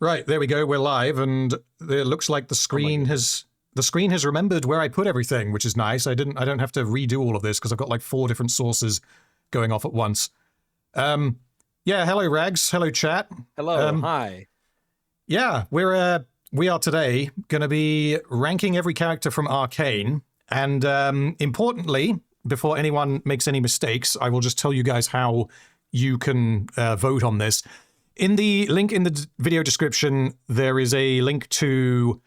Right, there we go. We're live, and it looks like the screen has remembered where I put everything, which is nice. I don't have to redo all of this because I've got like 4 different sources going off at once. Yeah, hello Rags, hello chat. Hello, hi. Yeah, we are today going to be ranking every character from Arcane, and importantly, before anyone makes any mistakes, I will just tell you guys how you can vote on this. In the link in the video description, there is a link to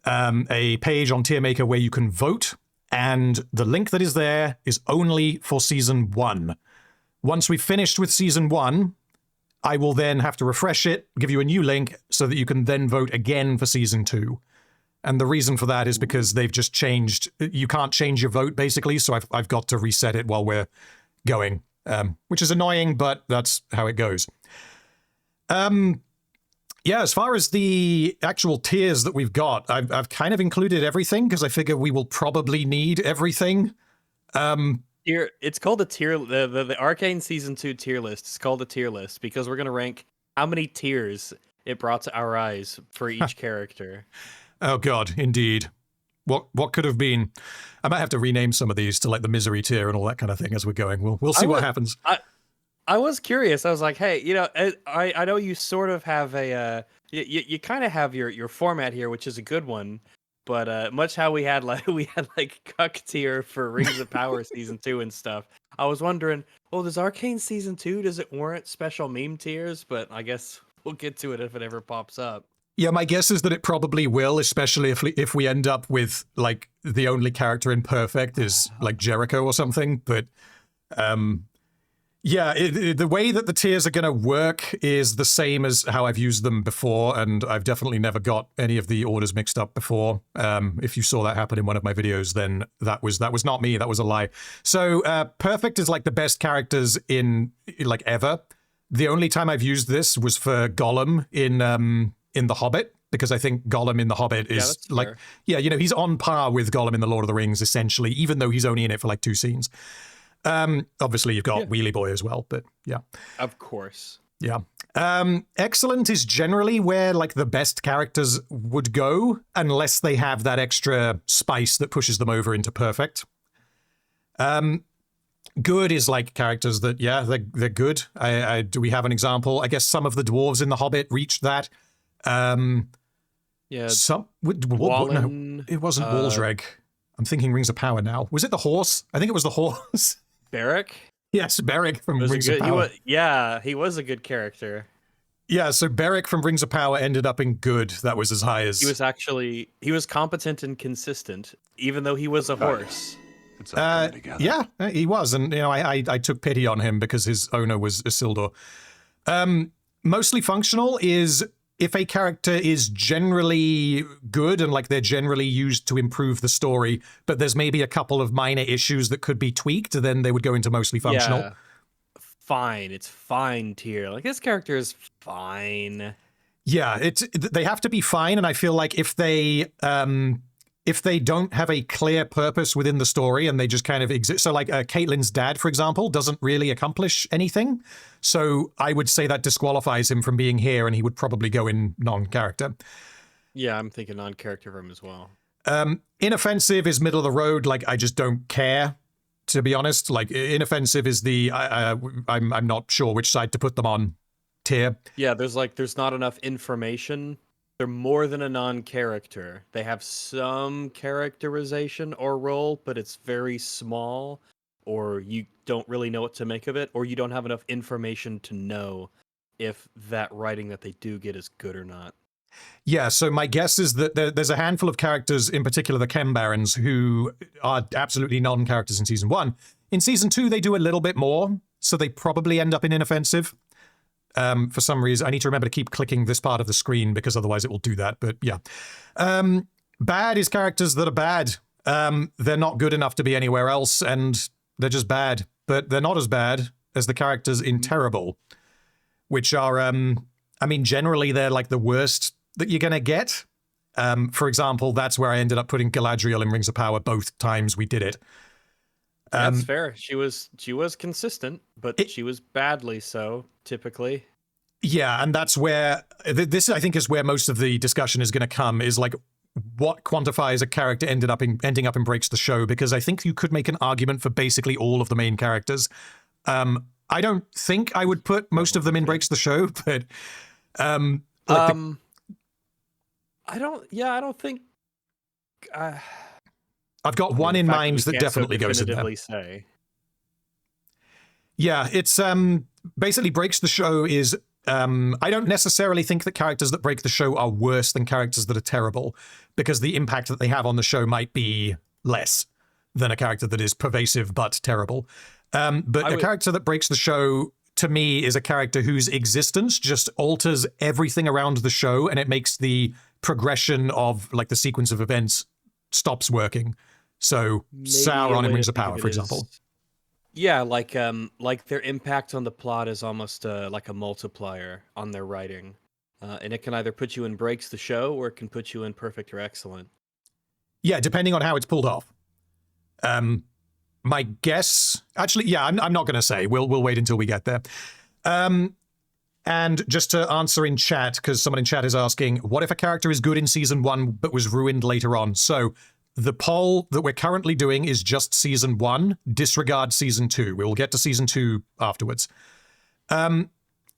a page on TierMaker where you can vote, and the link that is there is only for Season 1. Once we've finished with Season 1, I will then have to refresh it, give you a new link, so that you can then vote again for Season 2. And the reason for that is because they've just changed. You can't change your vote, basically, so I've got to reset it while we're going, which is annoying, but that's how it goes. Yeah, as far as the actual tiers that we've got, I've kind of included everything because I figure we will probably need everything. It's called a tier. The Arcane Season 2 tier list is called a tier list because we're gonna rank how many tiers it brought to our eyes for each character. Oh God, indeed. What could have been? I might have to rename some of these to like the misery tier and all that kind of thing as we're going. We'll see what happens. I was curious. I was like, hey, you know, I know you sort of have a you kind of have your format here, which is a good one, but much how we had like Cuck tier for Rings of Power Season 2 and stuff. I was wondering, well, does Arcane Season 2, does it warrant special meme tiers? But I guess we'll get to it if it ever pops up. Yeah, my guess is that it probably will, especially if we end up with like the only character in Perfect is like Jericho or something. But yeah, the way that the tiers are going to work is the same as how I've used them before, and I've definitely never got any of the orders mixed up before. If you saw that happen in one of my videos, then that was not me. That was a lie. So Perfect is like the best characters in like ever. The only time I've used this was for Gollum in The Hobbit, because I think Gollum in The Hobbit is like, yeah, you know, he's on par with Gollum in The Lord of the Rings, essentially, even though he's only in it for like 2 scenes. Obviously you've got Wheelie Boy as well, but yeah. Of course. Yeah. Excellent is generally where like the best characters would go, unless they have that extra spice that pushes them over into Perfect. Good is like characters that, yeah, they're good. Do we have an example? I guess some of the dwarves in The Hobbit reached that. Yeah. No, it wasn't Walsreg. I'm thinking Rings of Power now. Was it the horse? I think it was the horse. Beric? Yes, Beric from Rings of Power. He was a good character. Yeah, so Beric from Rings of Power ended up in good. That was as high as... He was competent and consistent, even though he was a horse. Yeah, he was. And, you know, I took pity on him because his owner was Isildur. Mostly functional is... if a character is generally good and like they're generally used to improve the story, but there's maybe a couple of minor issues that could be tweaked, then they would go into mostly functional. Yeah. Fine. It's fine tier. Like, this character is fine. Yeah, they have to be fine, and I feel like if they don't have a clear purpose within the story and they just kind of exist, so like Caitlyn's dad, for example, doesn't really accomplish anything. So I would say that disqualifies him from being here, and he would probably go in non-character. Yeah, I'm thinking non-character for him as well. Inoffensive is middle of the road. Like, I just don't care, to be honest. Like, inoffensive is the I'm not sure which side to put them on tier. Yeah, there's not enough information. They're more than a non-character. They have some characterization or role, but it's very small, or you don't really know what to make of it, or you don't have enough information to know if that writing that they do get is good or not. Yeah, so my guess is that there's a handful of characters, in particular the Chem Barons, who are absolutely non-characters in Season 1. In Season 2, they do a little bit more, so they probably end up in inoffensive. For some reason, I need to remember to keep clicking this part of the screen because otherwise it will do that, but yeah. Bad is characters that are bad. They're not good enough to be anywhere else, and they're just bad. But they're not as bad as the characters in Terrible, which are, I mean, generally they're like the worst that you're going to get. For example, that's where I ended up putting Galadriel in Rings of Power both times we did it. That's fair. She was consistent, but she was badly so, typically. Yeah, and that's where this I think is where most of the discussion is going to come, is like what quantifies a character ending up in breaks the show, because I think you could make an argument for basically all of the main characters. I don't think I would put most of them in breaks the show, but I don't think I've got one in mind that definitely goes in there. Say. Yeah, it's basically breaks the show is I don't necessarily think that characters that break the show are worse than characters that are terrible, because the impact that they have on the show might be less than a character that is pervasive but terrible. But a character that breaks the show, to me, is a character whose existence just alters everything around the show, and it makes the progression of like the sequence of events stops working. So Sauron in Rings of Power, for example. Yeah, like their impact on the plot is almost like a multiplier on their writing, and it can either put you in breaks the show or it can put you in perfect or excellent. Yeah, depending on how it's pulled off. My guess, actually, yeah, I'm not going to say. We'll wait until we get there. And just to answer in chat, because someone in chat is asking, what if a character is good in season 1 but was ruined later on? So the poll that we're currently doing is just season 1. Disregard season 2. We will get to season 2 afterwards. And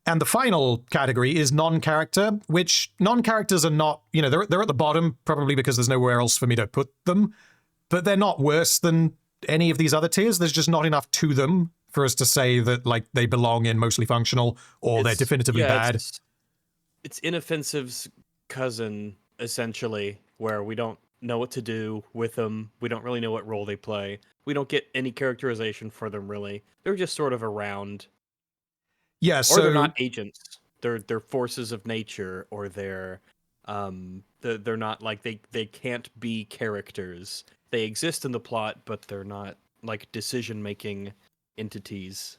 the final category is non-character, which non-characters are not, they're at the bottom, probably because there's nowhere else for me to put them, but they're not worse than any of these other tiers. There's just not enough to them for us to say that like they belong in mostly functional or they're definitively bad. It's inoffensive's cousin, essentially, where we don't know what to do with them. We don't really know what role they play. We don't get any characterization for them, really. They're just sort of around. Yeah, so they're not agents. They're forces of nature, or they're not like they can't be characters. They exist in the plot, but they're not like decision-making entities.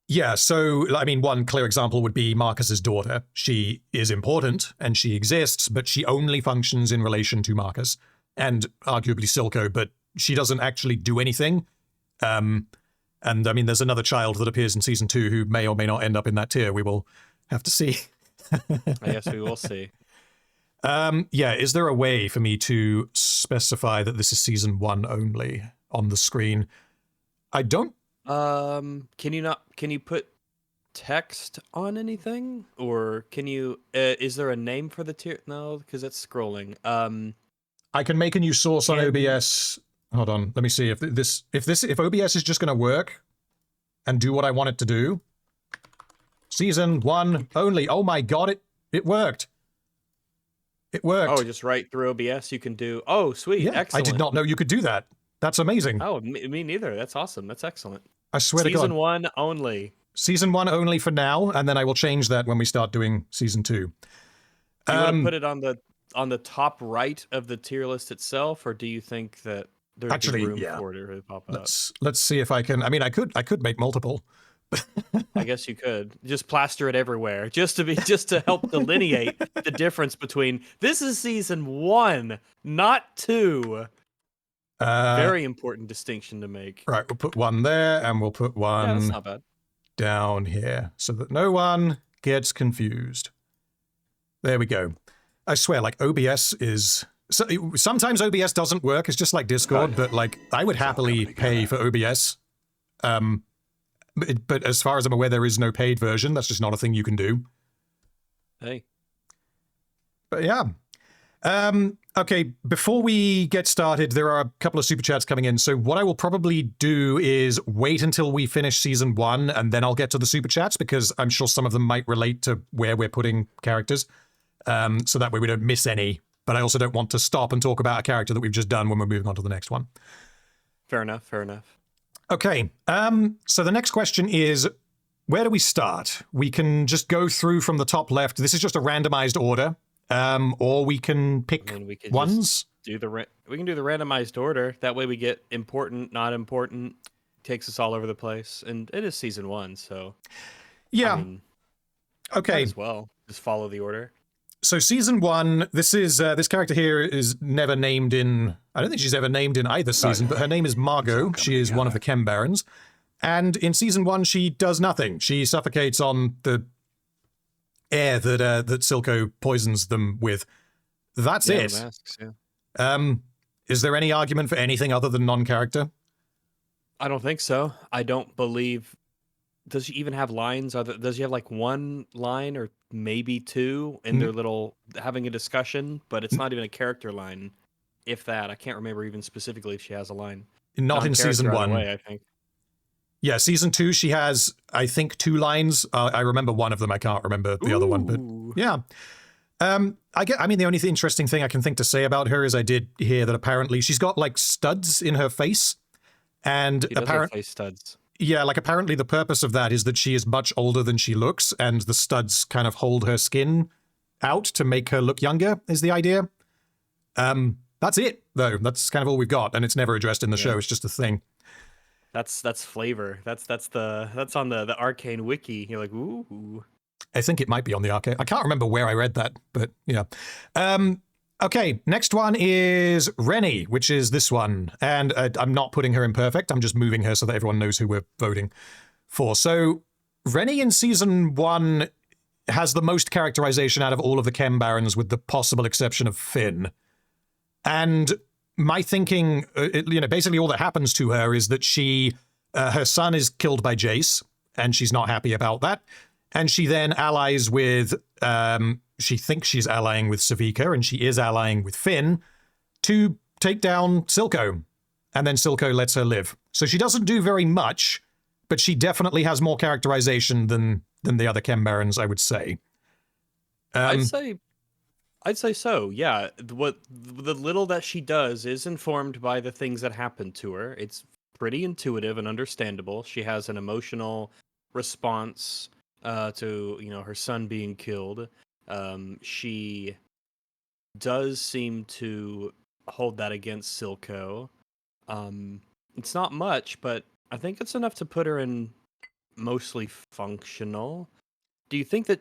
Yeah, so, I mean, one clear example would be Marcus's daughter. She is important, and she exists, but she only functions in relation to Marcus, and arguably Silco, but she doesn't actually do anything. And, I mean, there's another child that appears in Season 2 who may or may not end up in that tier. We will have to see. I guess we will see. Yeah, is there a way for me to specify that this is Season 1 only on the screen? I don't... Can you put text on anything, or can you is there a name for the tier? No, because it's scrolling. I can make a new source on OBS. Hold on, let me see if OBS is just going to work and do what I want it to do. Season 1 only. Oh my god, it worked. It worked. Oh, just right through OBS you can do. Oh, sweet. Yeah, excellent. I did not know you could do that. That's amazing. Oh, me neither. That's awesome. That's excellent. I swear to God. Season 1 only. Season 1 only for now, and then I will change that when we start doing Season 2. Do you want to put it on the top right of the tier list itself, or do you think that there's room for it to pop up? Let's see if I can. I mean, I could make multiple. I guess you could just plaster it everywhere, just to help delineate the difference between this is Season 1, not 2. Very important distinction to make. Right, we'll put one there, and we'll put one that's not bad. Down here, so that no one gets confused. There we go. I swear, like, OBS is... sometimes OBS doesn't work, it's just like Discord, but, like, I would happily pay for OBS. But as far as I'm aware, there is no paid version. That's just not a thing you can do. Hey. But yeah. Okay, before we get started, there are a couple of super chats coming in. So what I will probably do is wait until we finish Season 1, and then I'll get to the super chats, because I'm sure some of them might relate to where we're putting characters. So that way we don't miss any. But I also don't want to stop and talk about a character that we've just done when we're moving on to the next one. Fair enough, fair enough. Okay, so the next question is, where do we start? We can just go through from the top left. This is just a randomized order. Or we can pick ones. We can do the randomized order. That way we get important, not important. Takes us all over the place. And it is Season 1, so... Yeah. I mean, okay. As well. Just follow the order. So Season 1, this is this character here is never named in... I don't think she's ever named in either season, but her name is Margot. She is one of the Chem Barons. And in Season 1, she does nothing. She suffocates on the air that Silco poisons them with. That's Yeah, it. the masks, yeah. Is there any argument for anything other than non-character? I don't think so. I don't believe. Does she even have lines? Does she have like one line or maybe two in their little having a discussion? But it's not even a character line, if that. I can't remember even specifically if she has a line. Not in season Non-character either 1. way, I think. Yeah, season 2, she has, I think, 2 lines. I remember one of them. I can't remember the other one, but Ooh. yeah. I mean, the only interesting thing I can think to say about her is I did hear that apparently she's got like studs in her face, and She does have face studs. yeah, like apparently the purpose of that is that she is much older than she looks, and the studs kind of hold her skin out to make her look younger. Is the idea? That's it though. That's kind of all we've got, and it's never addressed in the show. It's just a thing. That's flavor. That's on the Arcane wiki. You're like, ooh. I think it might be on the Arcane. I can't remember where I read that, but yeah. Okay, next one is Rennie, which is this one. And I'm not putting her in perfect. I'm just moving her so that everyone knows who we're voting for. So Rennie in season 1 has the most characterization out of all of the Chem Barons, with the possible exception of Finn. And my thinking, basically all that happens to her is that her son is killed by Jace, and she's not happy about that. And she then allies with, she thinks she's allying with Savika, and she is allying with Finn to take down Silco. And then Silco lets her live. So she doesn't do very much, but she definitely has more characterization than the other Chem Barons, I would say. I'd say so. Yeah, what the little that she does is informed by the things that happen to her. It's pretty intuitive and understandable. She has an emotional response to her son being killed. She does seem to hold that against Silco. It's not much, but I think it's enough to put her in mostly functional. Do you think that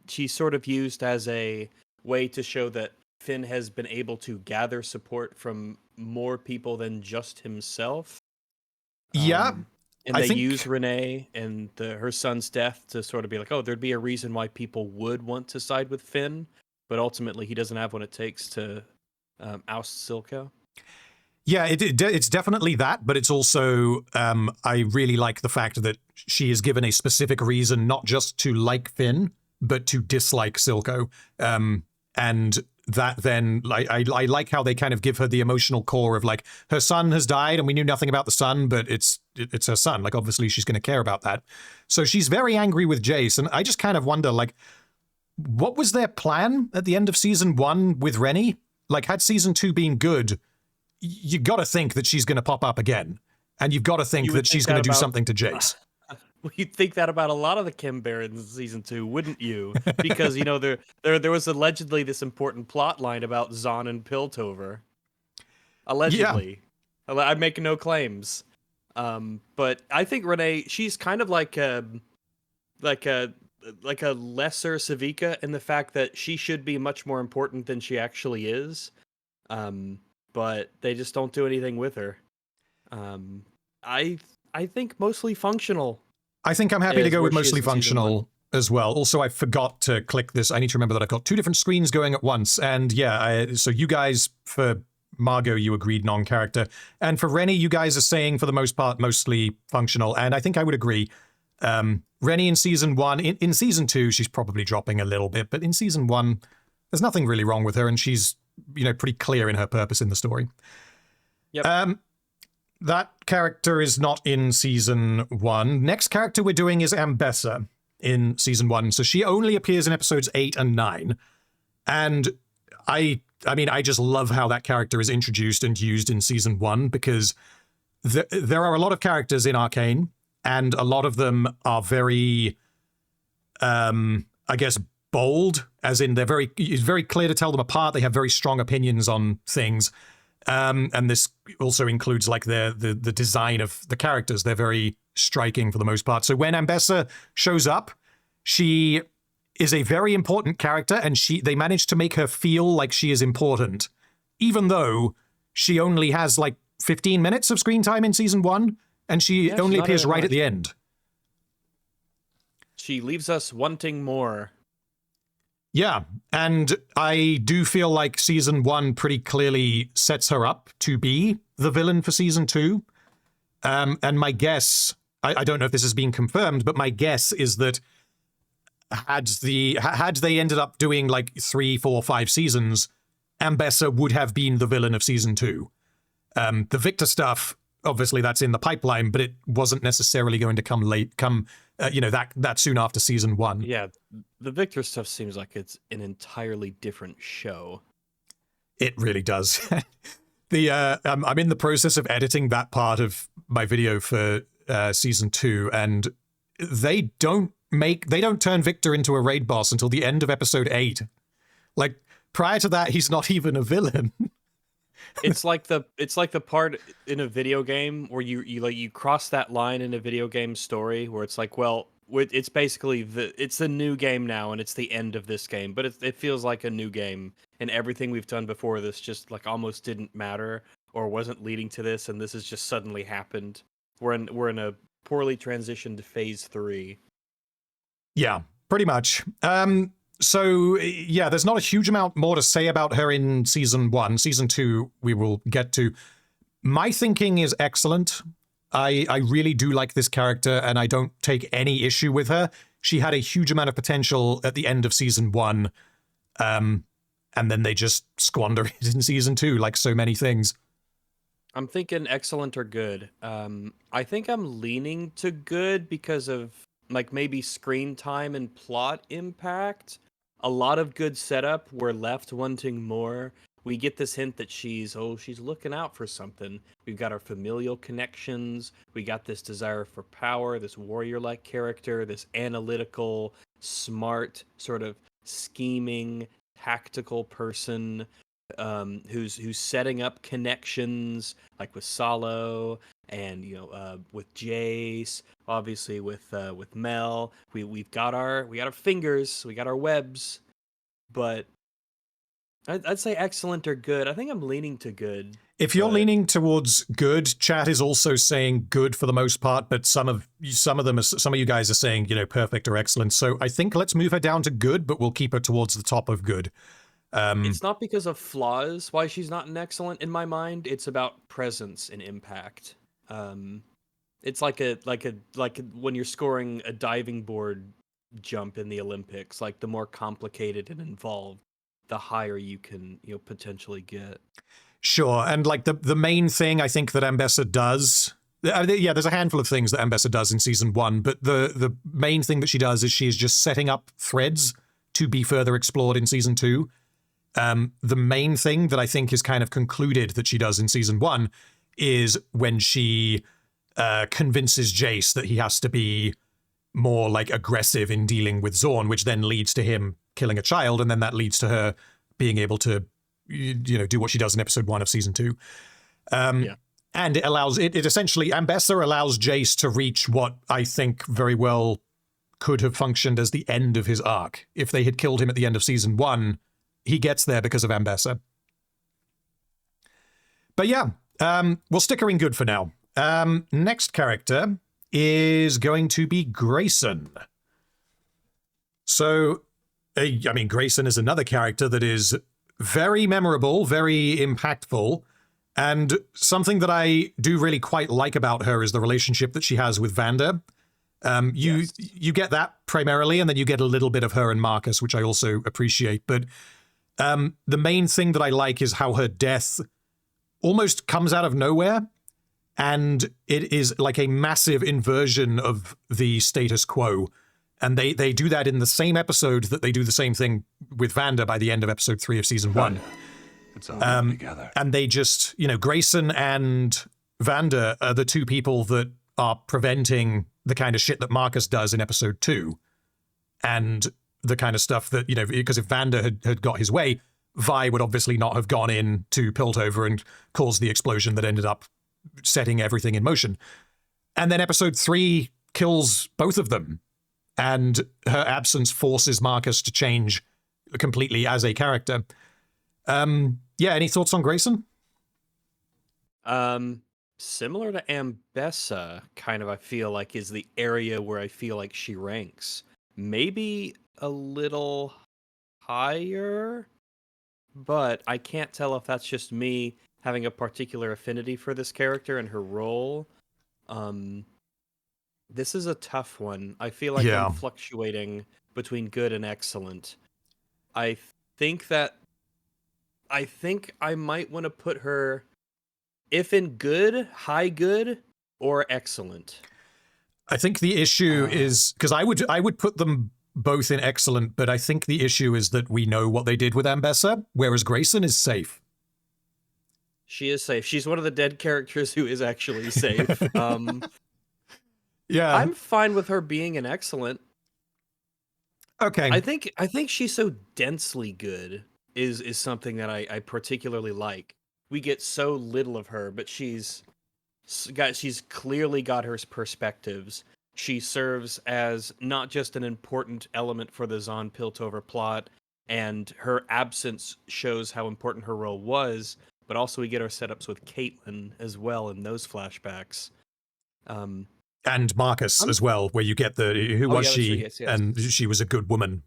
she's sort of used as a way to show that Finn has been able to gather support from more people than just himself? Yeah. And they use Renee and her son's death to sort of be like, oh, there'd be a reason why people would want to side with Finn, but ultimately he doesn't have what it takes to oust Silco. Yeah, it's definitely that, but it's also, I really like the fact that she is given a specific reason, not just to like Finn, but to dislike Silco. And that then, I like how they kind of give her the emotional core of like, her son has died and we knew nothing about the son, but it's her son. Like, obviously she's going to care about that. So she's very angry with Jace. And I just kind of wonder, like, what was their plan at the end of season 1 with Rennie? Like, had season 2 been good, you got to think that she's going to pop up again. And you've got to think that she's going to do something to Jace. Well, you'd think that about a lot of the Chem Barons in season 2, wouldn't you? Because there was allegedly this important plot line about Zahn and Piltover. Allegedly, yeah. I'm making no claims. But I think Renee, she's kind of like a lesser Savika in the fact that she should be much more important than she actually is. But they just don't do anything with her. I think mostly functional. I think I'm happy to go with mostly functional as well. Also, I forgot to click this. I need to remember that I've got 2 different screens going at once. And yeah, so you guys, for Margot, you agreed non-character. And for Rennie, you guys are saying, for the most part, mostly functional. And I think I would agree. Rennie in season 1, in season 2, she's probably dropping a little bit. But in season 1, there's nothing really wrong with her. And she's, pretty clear in her purpose in the story. Yep. That character is not in season 1. Next character we're doing is Ambessa in season 1. So she only appears in episodes 8 and 9. And I mean, I just love how that character is introduced and used in season 1, because there are a lot of characters in Arcane, and a lot of them are very, I guess, bold, as in it's very clear to tell them apart. They have very strong opinions on things. And this also includes like the design of the characters. They're very striking for the most part. So when Ambessa shows up, she is a very important character, and they manage to make her feel like she is important, even though she only has like 15 minutes of screen time in season 1, and she only appears right at the end. She leaves us wanting more. Yeah, and I do feel like season 1 pretty clearly sets her up to be the villain for season 2. And my guess, I don't know if this has been confirmed, but my guess is that had they ended up doing like 3, 4, 5 seasons, Ambessa would have been the villain of season 2. The Victor stuff, obviously, that's in the pipeline, but it wasn't necessarily going to come that soon after season 1. Yeah, the Victor stuff seems like it's an entirely different show. It really does. I'm in the process of editing that part of my video for season 2, and they don't turn Victor into a raid boss until the end of episode 8. Like, prior to that, he's not even a villain. It's like the part in a video game where you cross that line in a video game story where it's like, well, it's basically it's a new game now and it's the end of this game, but it feels like a new game, and everything we've done before this just like almost didn't matter or wasn't leading to this, and this has just suddenly happened. We're in a poorly transitioned phase 3. Yeah, pretty much. So, yeah, there's not a huge amount more to say about her in season 1. Season 2, we will get to. My thinking is excellent. I really do like this character, and I don't take any issue with her. She had a huge amount of potential at the end of season 1, and then they just squander it in season 2, like so many things. I'm thinking excellent or good. I think I'm leaning to good because of like maybe screen time and plot impact. A lot of good setup. We're left wanting more. We get this hint that she's looking out for something. We've got our familial connections. We got this desire for power, this warrior-like character, this analytical, smart, sort of scheming, tactical person who's setting up connections, like with Salo and with Jace, obviously with Mel. We've got our fingers, we got our webs, but I'd say excellent or good. I think I'm leaning to good. If you're leaning towards good, chat is also saying good for the most part, but some of you guys are saying, perfect or excellent. So I think let's move her down to good, but we'll keep her towards the top of good. It's not because of flaws why she's not an excellent in my mind. It's about presence and impact. It's like when you're scoring a diving board jump in the Olympics. Like the more complicated and involved, the higher you can potentially get. Sure, and like the main thing I think that Ambessa does, there's a handful of things that Ambessa does in season 1, but the main thing that she does is she is just setting up threads to be further explored in season 2. The main thing that I think is kind of concluded that she does in season 1 is when she convinces Jace that he has to be more like aggressive in dealing with Zorn, which then leads to him killing a child, and then that leads to her being able to do what she does in episode 1 of season 2. And it essentially, Ambessa allows Jace to reach what I think very well could have functioned as the end of his arc. If they had killed him at the end of season 1, he gets there because of Ambessa. But yeah, we'll stick her in good for now. Next character is going to be Grayson. So, Grayson is another character that is very memorable, very impactful, and something that I do really quite like about her is the relationship that she has with Vander. You get that primarily, and then you get a little bit of her and Marcus, which I also appreciate, but the main thing that I like is how her death almost comes out of nowhere, and it is like a massive inversion of the status quo. And they do that in the same episode that they do the same thing with Vander by the end of episode 3 of season 1. It's all coming together. And they just, Grayson and Vander are the two people that are preventing the kind of shit that Marcus does in episode 2. And the kind of stuff that, because if Vander had got his way, Vi would obviously not have gone in to Piltover and caused the explosion that ended up setting everything in motion. And then episode 3 kills both of them. And her absence forces Marcus to change completely as a character. Any thoughts on Grayson? Similar to Ambessa, kind of, I feel like, is the area where I feel like she ranks. Maybe a little higher, but I can't tell if that's just me having a particular affinity for this character and her role. This is a tough one. I feel like Yeah. I'm fluctuating between good and excellent. I think that I think I might want to put her, if in good, high good, or excellent. I think the issue is because I would put them both in excellent, but I think the issue is that we know what they did with Ambessa, whereas Grayson is safe. She is safe. She's one of the dead characters who is actually safe. Yeah. I'm fine with her being an excellent. Okay. I think she's so densely good is something that I particularly like. We get so little of her, but she's clearly got her perspectives. She serves as not just an important element for the Zahn Piltover plot, and her absence shows how important her role was, but also we get our setups with Caitlyn as well in those flashbacks. And Marcus as well, where you get who was she? Yes. And she was a good woman,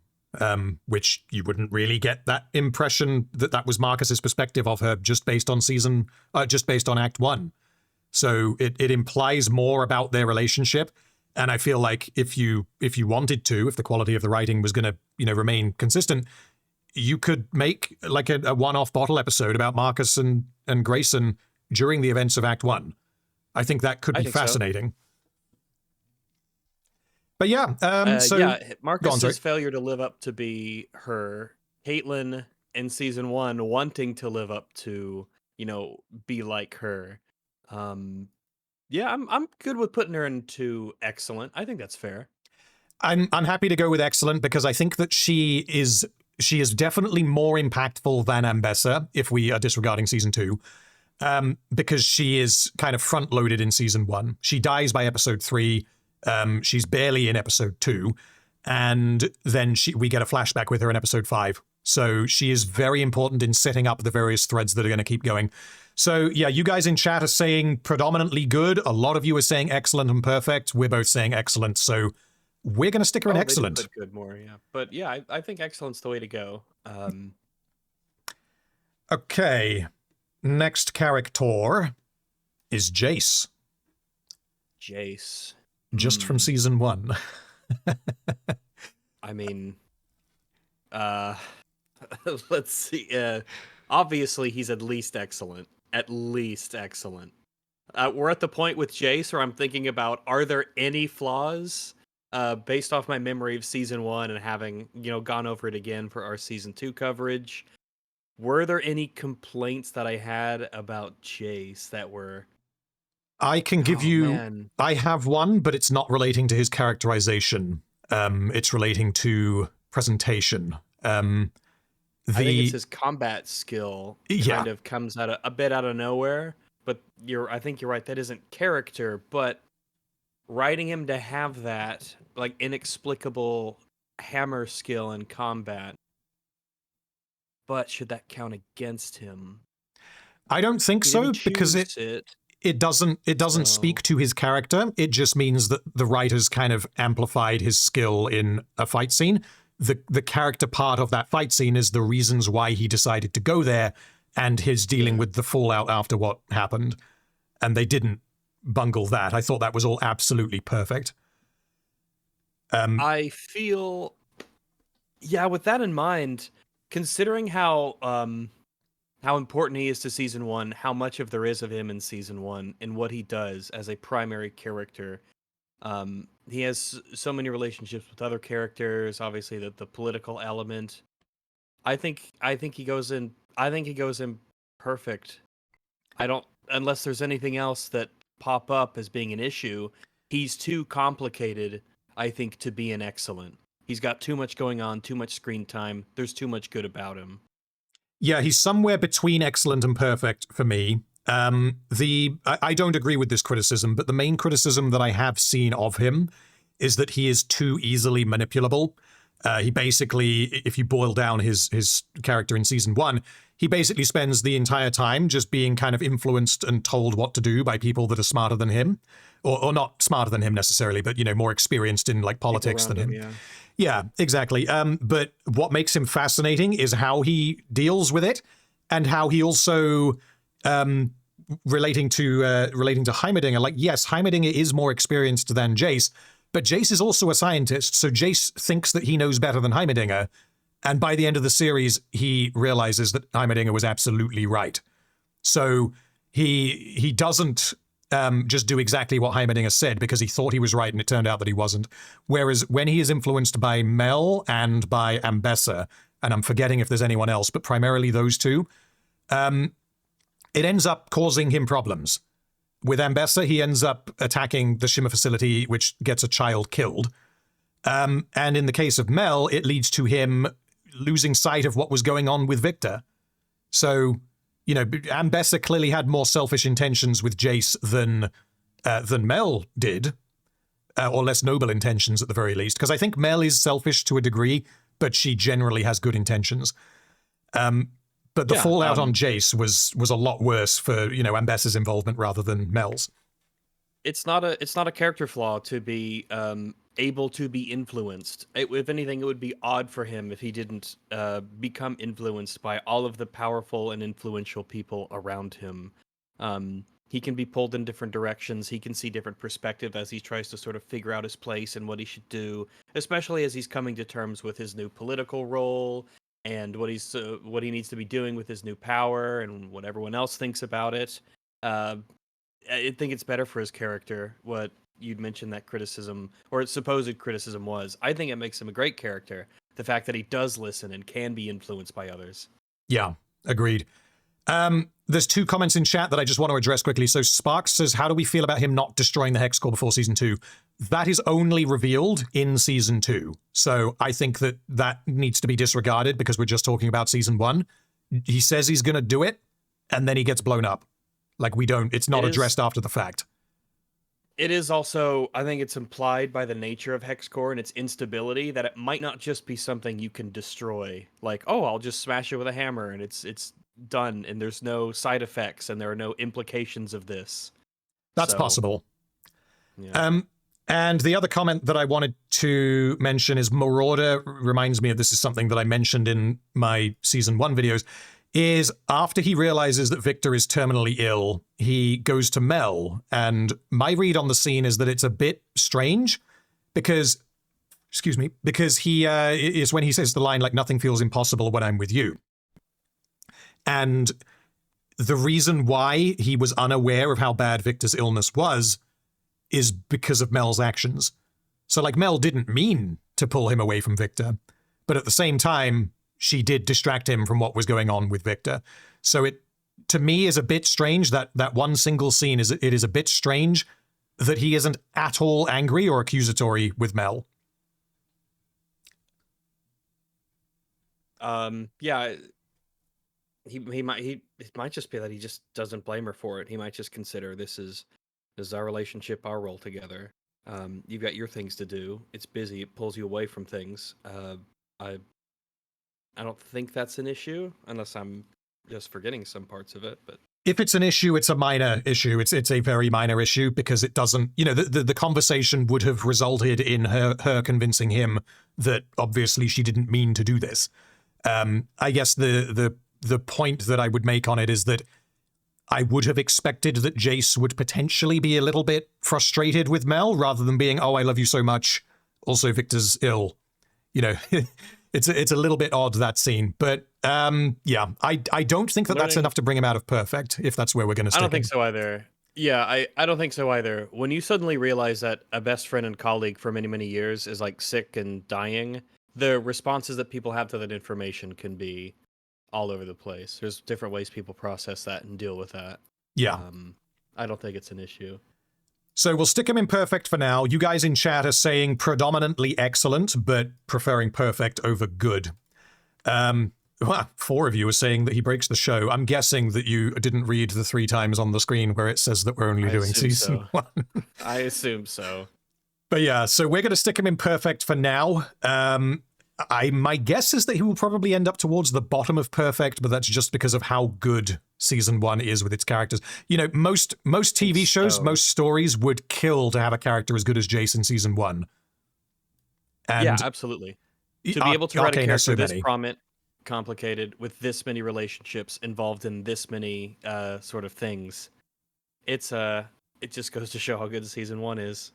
which you wouldn't really get that impression that was Marcus's perspective of her just based on Act 1. So it implies more about their relationship. And I feel like if you wanted to, if the quality of the writing was going to, remain consistent, you could make like a one-off bottle episode about Marcus and Grayson during the events of Act 1. I think that could be fascinating. So. But yeah, Marcus's failure to live up to be her, Caitlyn in season 1 wanting to live up to, be like her. Yeah, I'm good with putting her into excellent. I think that's fair. I'm happy to go with excellent because I think that she is definitely more impactful than Ambessa if we are disregarding season 2. Because she is kind of front-loaded in season 1. She dies by episode 3. She's barely in episode 2, and then we get a flashback with her in episode 5. So she is very important in setting up the various threads that are going to keep going. So yeah, you guys in chat are saying predominantly good. A lot of you are saying excellent and perfect. We're both saying excellent. So we're going to stick her in excellent. They did put good more, yeah. But yeah, I think excellent's the way to go. Okay. Next character is Jace. Jace. Just from season 1. I mean, let's see. Obviously, he's at least excellent. At least excellent. We're at the point with Jace where I'm thinking about, are there any flaws? Based off my memory of season 1 and having, gone over it again for our season 2 coverage, were there any complaints that I had about Jace that were... I can give you... I have one, but it's not relating to his characterization. It's relating to presentation. I think it's his combat skill kind of comes out a bit out of nowhere, but I think you're right, that isn't character, but writing him to have that like inexplicable hammer skill in combat, but should that count against him? I don't think so, because it doesn't speak to his character. It just means that the writers kind of amplified his skill in a fight scene. The character part of that fight scene is the reasons why he decided to go there and his dealing with the fallout after what happened. And they didn't bungle that. I thought that was all absolutely perfect. I feel, with that in mind, considering how important he is to season 1, how much of there is of him in season 1, and what he does as a primary character. He has so many relationships with other characters, obviously the political element. I think he goes in perfect. Unless there's anything else that pop up as being an issue, he's too complicated, I think, to be an excellent. He's got too much going on, too much screen time. There's too much good about him. Yeah, he's somewhere between excellent and perfect for me. I don't agree with this criticism, but the main criticism that I have seen of him is that he is too easily manipulable. He basically, if you boil down his character in season 1, he basically spends the entire time just being kind of influenced and told what to do by people that are smarter than him, or not smarter than him necessarily, but, you know, more experienced in like politics than him. Yeah, exactly. But what makes him fascinating is how he deals with it, and how he also, relating to Heimerdinger, like, yes, Heimerdinger is more experienced than Jace, but Jace is also a scientist, so Jace thinks that he knows better than Heimerdinger, and by the end of the series, he realizes that Heimerdinger was absolutely right. So he doesn't just do exactly what Heimerdinger said because he thought he was right and it turned out that he wasn't. Whereas when he is influenced by Mel and by Ambessa, and I'm forgetting if there's anyone else, but primarily those two, it ends up causing him problems. With Ambessa, he ends up attacking the Shimmer facility, which gets a child killed. And in the case of Mel, it leads to him losing sight of what was going on with Victor. So, you know, Ambessa clearly had more selfish intentions with Jace than Mel did, or less noble intentions at the very least. Because I think Mel is selfish to a degree, but she generally has good intentions. But the fallout on Jace was a lot worse for, you know, Ambessa's involvement rather than Mel's. It's not a character flaw to be able to be influenced. If anything, it would be odd for him if he didn't become influenced by all of the powerful and influential people around him. He can be pulled in different directions. He can see different perspective as he tries to sort of figure out his place and what he should do, especially as he's coming to terms with his new political role and what he needs to be doing with his new power and what everyone else thinks about it. I think it's better for his character, what you'd mentioned that criticism, or supposed criticism was. I think it makes him a great character, the fact that he does listen and can be influenced by others. Yeah, agreed. There's two comments in chat that I just want to address quickly. So Sparks says, how do we feel about him not destroying the Hex Core before Season 2? That is only revealed in Season 2. So I think that needs to be disregarded because we're just talking about Season 1. He says he's going to do it, and then he gets blown up. Like, it's not addressed after the fact. It is also, I think it's implied by the nature of Hex Core and its instability that it might not just be something you can destroy. Like, oh, I'll just smash it with a hammer and it's done and there's no side effects and there are no implications of this. That's possible. Yeah. And the other comment that I wanted to mention is Marauder reminds me of, this is something that I mentioned in my Season 1 videos, is after he realizes that Victor is terminally ill, he goes to Mel. And my read on the scene is that it's a bit strange because he is when he says the line, like, nothing feels impossible when I'm with you. And the reason why he was unaware of how bad Victor's illness was is because of Mel's actions. So, like, Mel didn't mean to pull him away from Victor, but at the same time, she did distract him from what was going on with Victor. So it, to me, is a bit strange that one single scene it is a bit strange that he isn't at all angry or accusatory with Mel. Yeah, it might just be that he just doesn't blame her for it. He might just consider this is our relationship, our role together. You've got your things to do. It's busy. It pulls you away from things. I don't think that's an issue, unless I'm just forgetting some parts of it. But if it's an issue, it's a minor issue. It's a very minor issue because it doesn't, you know, the conversation would have resulted in her convincing him that obviously she didn't mean to do this. I guess the point that I would make on it is that I would have expected that Jace would potentially be a little bit frustrated with Mel rather than being, oh, I love you so much. Also, Victor's ill. You know, it's a little bit odd, that scene. But yeah, I don't think that's enough to bring him out of perfect, if that's where we're going to stick. I don't think so either. Yeah, I don't think so either. When you suddenly realize that a best friend and colleague for many, many years is like sick and dying, the responses that people have to that information can be all over the place. There's different ways people process that and deal with that. Yeah. I don't think it's an issue. So we'll stick him in perfect for now. You guys in chat are saying predominantly excellent, but preferring perfect over good. Well, 4 of you are saying that he breaks the show. I'm guessing that you didn't read the 3 times on the screen where it says that we're only doing season 1. I assume so. But yeah, so we're going to stick him in perfect for now. my guess is that he will probably end up towards the bottom of perfect, but that's just because of how good season 1 is with its characters. You know, most TV shows, most stories would kill to have a character as good as Jace in season 1. And yeah, absolutely. To be able to write a Arcane has so character this many. complicated, with this many relationships involved in this many sort of things, it just goes to show how good season 1 is.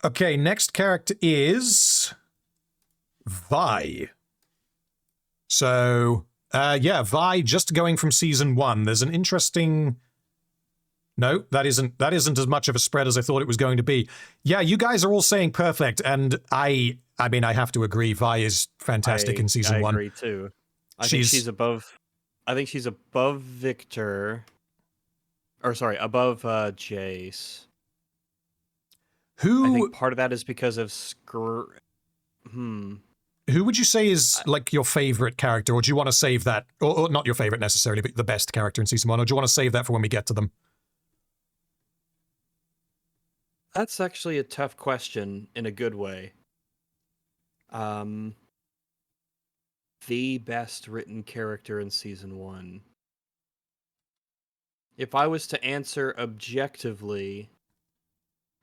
Okay, next character is Vi. So, yeah, Vi just going from season 1. There's an interesting... No, that isn't as much of a spread as I thought it was going to be. Yeah, you guys are all saying perfect, and I mean, I have to agree. Vi is fantastic in season 1. I agree too. I think she's above Victor. Or sorry, above Jace. I think part of that is because of Who would you say is like your favorite character, or do you want to save that, or not your favorite necessarily, but the best character in season 1, or do you want to save that for when we get to them? That's actually a tough question in a good way. The best written character in season 1. If I was to answer objectively,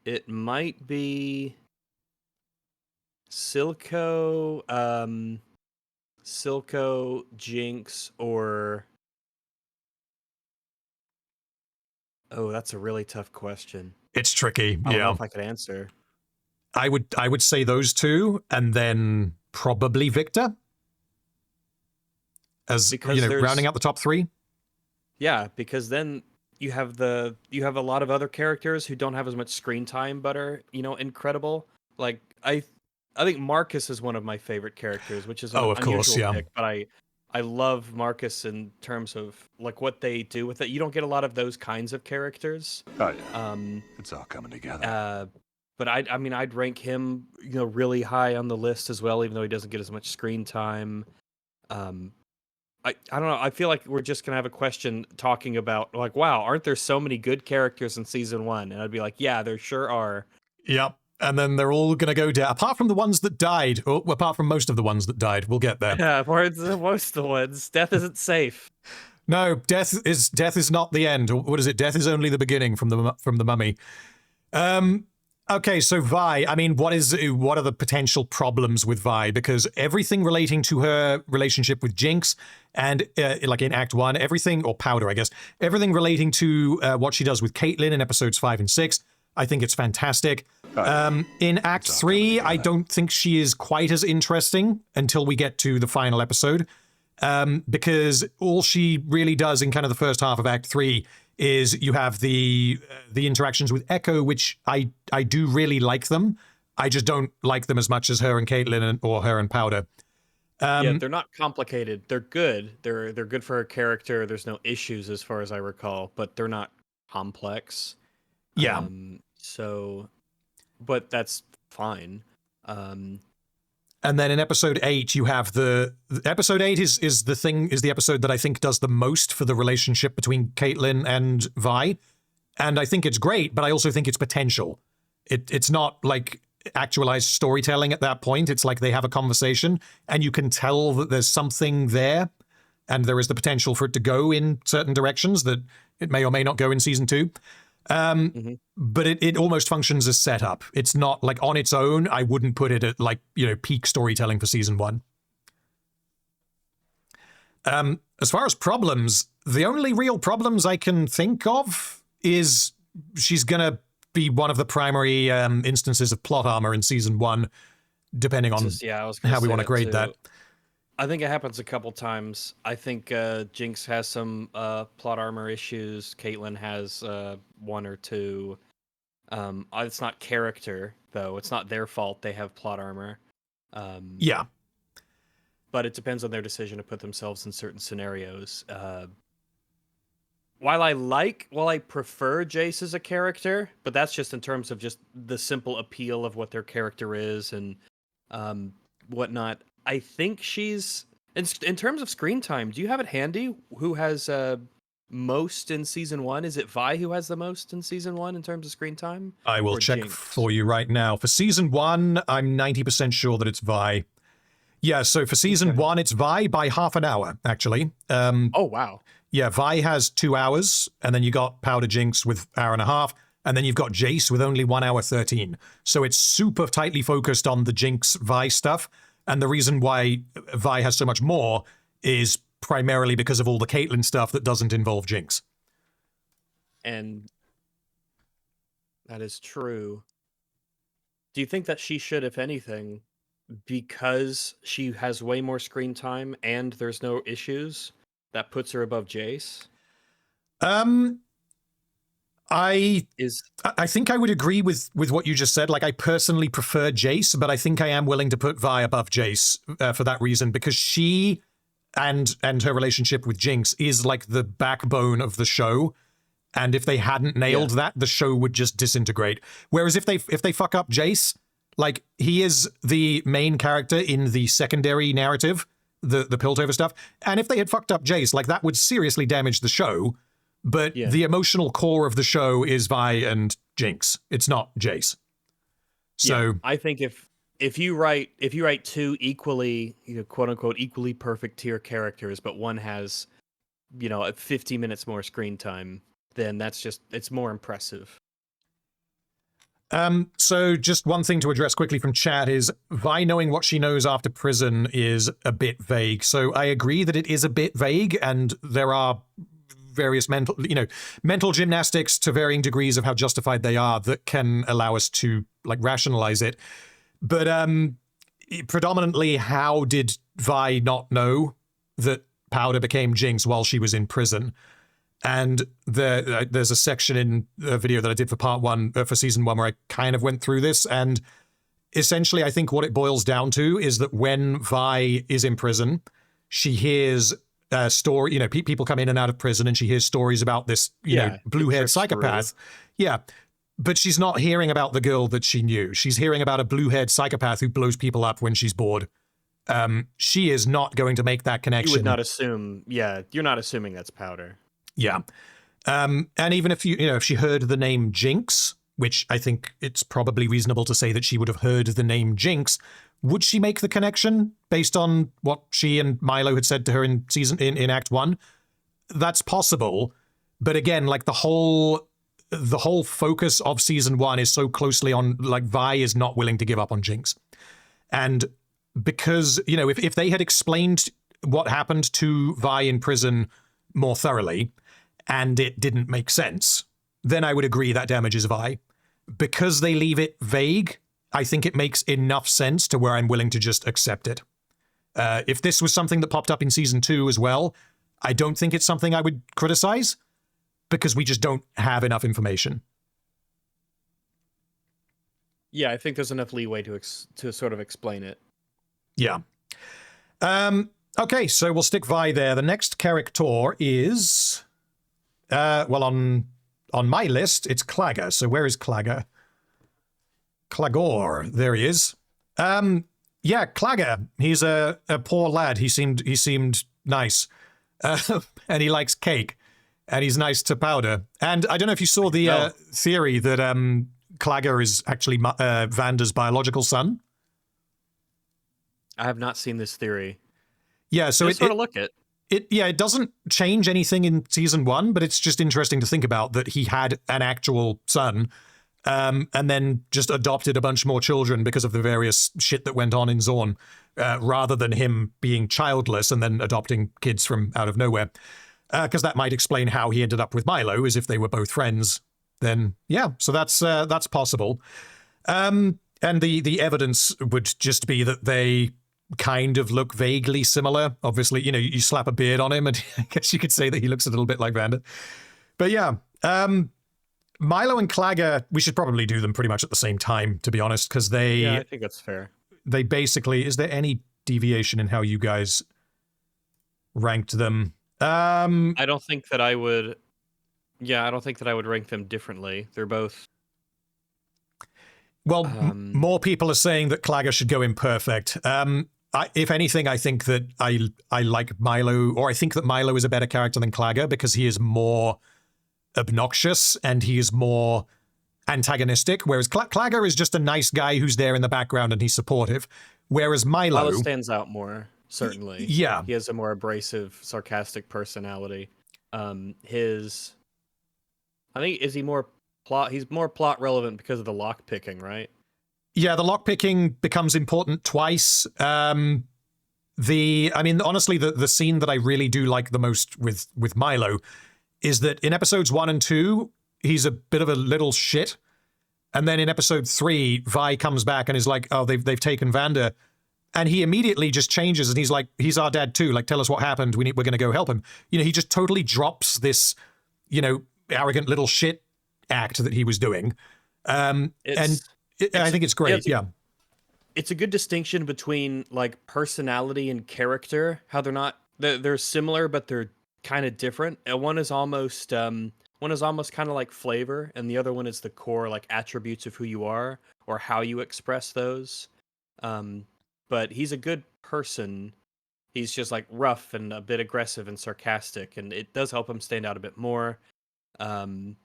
it might be Silco, Jinx, or... Oh, that's a really tough question. It's tricky. I don't know if I could answer. I would say those two, and then probably Victor, as rounding out the top 3. Yeah, because then you have a lot of other characters who don't have as much screen time, but are incredible. Like I think Marcus is one of my favorite characters, which is an unusual pick, but I love Marcus in terms of like what they do with it. You don't get a lot of those kinds of characters. Oh yeah. It's all coming together. But I'd rank him, really high on the list as well, even though he doesn't get as much screen time. I don't know. I feel like we're just gonna have a question talking about like, wow, aren't there so many good characters in season 1? And I'd be like, yeah, there sure are. Yep. And then they're all going to go down, apart from the ones that died, or apart from most of the ones that died. We'll get there. Yeah, most of the ones. Death isn't safe. No, death is not the end. What is it? Death is only the beginning from the Mummy. Okay, so Vi, I mean, what are the potential problems with Vi? Because everything relating to her relationship with Jinx and like in Act 1, everything, or Powder, I guess, everything relating to what she does with Caitlyn in episodes 5 and 6, I think it's fantastic. In Act 3, I don't think she is quite as interesting until we get to the final episode, because all she really does in kind of the first half of Act 3 is you have the interactions with Echo, which I do really like them. I just don't like them as much as her and Caitlyn or her and Powder. Yeah, they're not complicated. They're good. They're good for her character. There's no issues as far as I recall, but they're not complex. Yeah. But that's fine. And then in episode 8, you have episode 8 is the episode that I think does the most for the relationship between Caitlyn and Vi. And I think it's great, but I also think it's potential. It's not like actualized storytelling at that point. It's like they have a conversation and you can tell that there's something there and there is the potential for it to go in certain directions that it may or may not go in season 2. But it almost functions as setup. It's not like on its own. I wouldn't put it at like, peak storytelling for season 1. As far as problems, the only real problems I can think of is she's going to be one of the primary instances of plot armor in season 1, depending on how we want to grade that. I think it happens a couple times. I think Jinx has some plot armor issues. Caitlyn has 1 or 2. It's not character, though. It's not their fault they have plot armor. Yeah. But it depends on their decision to put themselves in certain scenarios. While I prefer Jace as a character, but that's just in terms of just the simple appeal of what their character is and whatnot. I think she's in terms of screen time. Do you have it handy? Who has most in season 1? Is it Vi who has the most in season 1 in terms of screen time? I will check Jinx? for you right now. For season 1, I'm 90% sure that it's Vi. Yeah, so for season 1, it's Vi by half an hour, actually. Oh, wow. Yeah, Vi has 2 hours, and then you got Powder Jinx with hour and a half, and then you've got Jace with only 1 hour 13. So it's super tightly focused on the Jinx Vi stuff, and the reason why Vi has so much more is primarily because of all the Caitlyn stuff that doesn't involve Jinx. And that is true. Do you think that she should, if anything, because she has way more screen time and there's no issues, that puts her above Jace? I think I would agree with what you just said. Like, I personally prefer Jace, but I think I am willing to put Vi above Jace for that reason, because she and her relationship with Jinx is like the backbone of the show. And if they hadn't nailed that, the show would just disintegrate. Whereas if they fuck up Jace, like, he is the main character in the secondary narrative, the Piltover stuff. And if they had fucked up Jace, like, that would seriously damage the show. But the emotional core of the show is Vi and Jinx. It's not Jace. So I think if you write 2 equally, quote unquote, equally perfect tier characters, but one has, 50 minutes more screen time, then it's more impressive. So just one thing to address quickly from chat is Vi knowing what she knows after prison is a bit vague. So I agree that it is a bit vague, and there are various mental gymnastics to varying degrees of how justified they are that can allow us to, like, rationalize it. But predominantly, how did Vi not know that Powder became Jinx while she was in prison? And there's a section in a video that I did for part 1 for season 1 where I kind of went through this, and essentially I think what it boils down to is that when Vi is in prison, she hears story, people come in and out of prison, and she hears stories about this, blue-haired psychopath. Yeah. But she's not hearing about the girl that she knew. She's hearing about a blue-haired psychopath who blows people up when she's bored. She is not going to make that connection. You would not assume, you're not assuming that's Powder. Yeah. And even if if she heard the name Jinx, which I think it's probably reasonable to say that she would have heard the name Jinx, would she make the connection based on what she and Milo had said to her in Act 1? That's possible. But again, like, the whole focus of season 1 is so closely on, like, Vi is not willing to give up on Jinx. And because, if they had explained what happened to Vi in prison more thoroughly, and it didn't make sense, then I would agree that damages Vi. Because they leave it vague, I think it makes enough sense to where I'm willing to just accept it. If this was something that popped up in season 2 as well, I don't think it's something I would criticize, because we just don't have enough information. Yeah, I think there's enough leeway to sort of explain it. Yeah. Okay, so we'll stick Vi there. The next character is, on my list, it's Clagger. So where is Clagger? Clagor, there he is. Yeah, Clagger. He's a poor lad. He seemed nice, and he likes cake, and he's nice to Powder. And I don't know if you saw the theory that Clagger is actually Vanda's biological son. I have not seen this theory. Yeah, so it sort of look it. It doesn't change anything in season 1, but it's just interesting to think about that he had an actual son. And then just adopted a bunch more children because of the various shit that went on in Zorn, rather than him being childless and then adopting kids from out of nowhere. Because that might explain how he ended up with Milo, as if they were both friends. Then, yeah, so that's possible. And the evidence would just be that they kind of look vaguely similar. Obviously, you slap a beard on him, and I guess you could say that he looks a little bit like Vanda. But yeah, Milo and Clagger, we should probably do them pretty much at the same time, to be honest, because they... Yeah, I think that's fair. They basically... Is there any deviation in how you guys ranked them? I don't think that I would... Yeah, I don't think that I would rank them differently. They're both... Well, more people are saying that Clagger should go in perfect. If anything, I think that I like Milo, or I think that Milo is a better character than Clagger because he is more obnoxious and he is more antagonistic, whereas Clagger is just a nice guy who's there in the background and he's supportive, Whereas Milo stands out more, certainly. Yeah. He has a more abrasive, sarcastic personality. His, I think, is he more plot? He's more plot relevant because of the lock picking, right? Yeah, the lockpicking becomes important twice. I mean, honestly, the scene that I really do like the most with Milo is that in episodes 1 and 2, he's a bit of a little shit. And then in episode 3, Vi comes back and is like, oh, they've taken Vander. And he immediately just changes and he's like, he's our dad too. Like, tell us what happened. We're going to go help him. You know, he just totally drops this, you know, arrogant little shit act that he was doing. I think it's great. Yeah. It's a good distinction between like personality and character, how they're similar, but they're kind of different. And one is almost kind of like flavor, and the other one is the core like attributes of who you are or how you express those. But he's a good person. He's just like rough and a bit aggressive and sarcastic, and it does help him stand out a bit more. I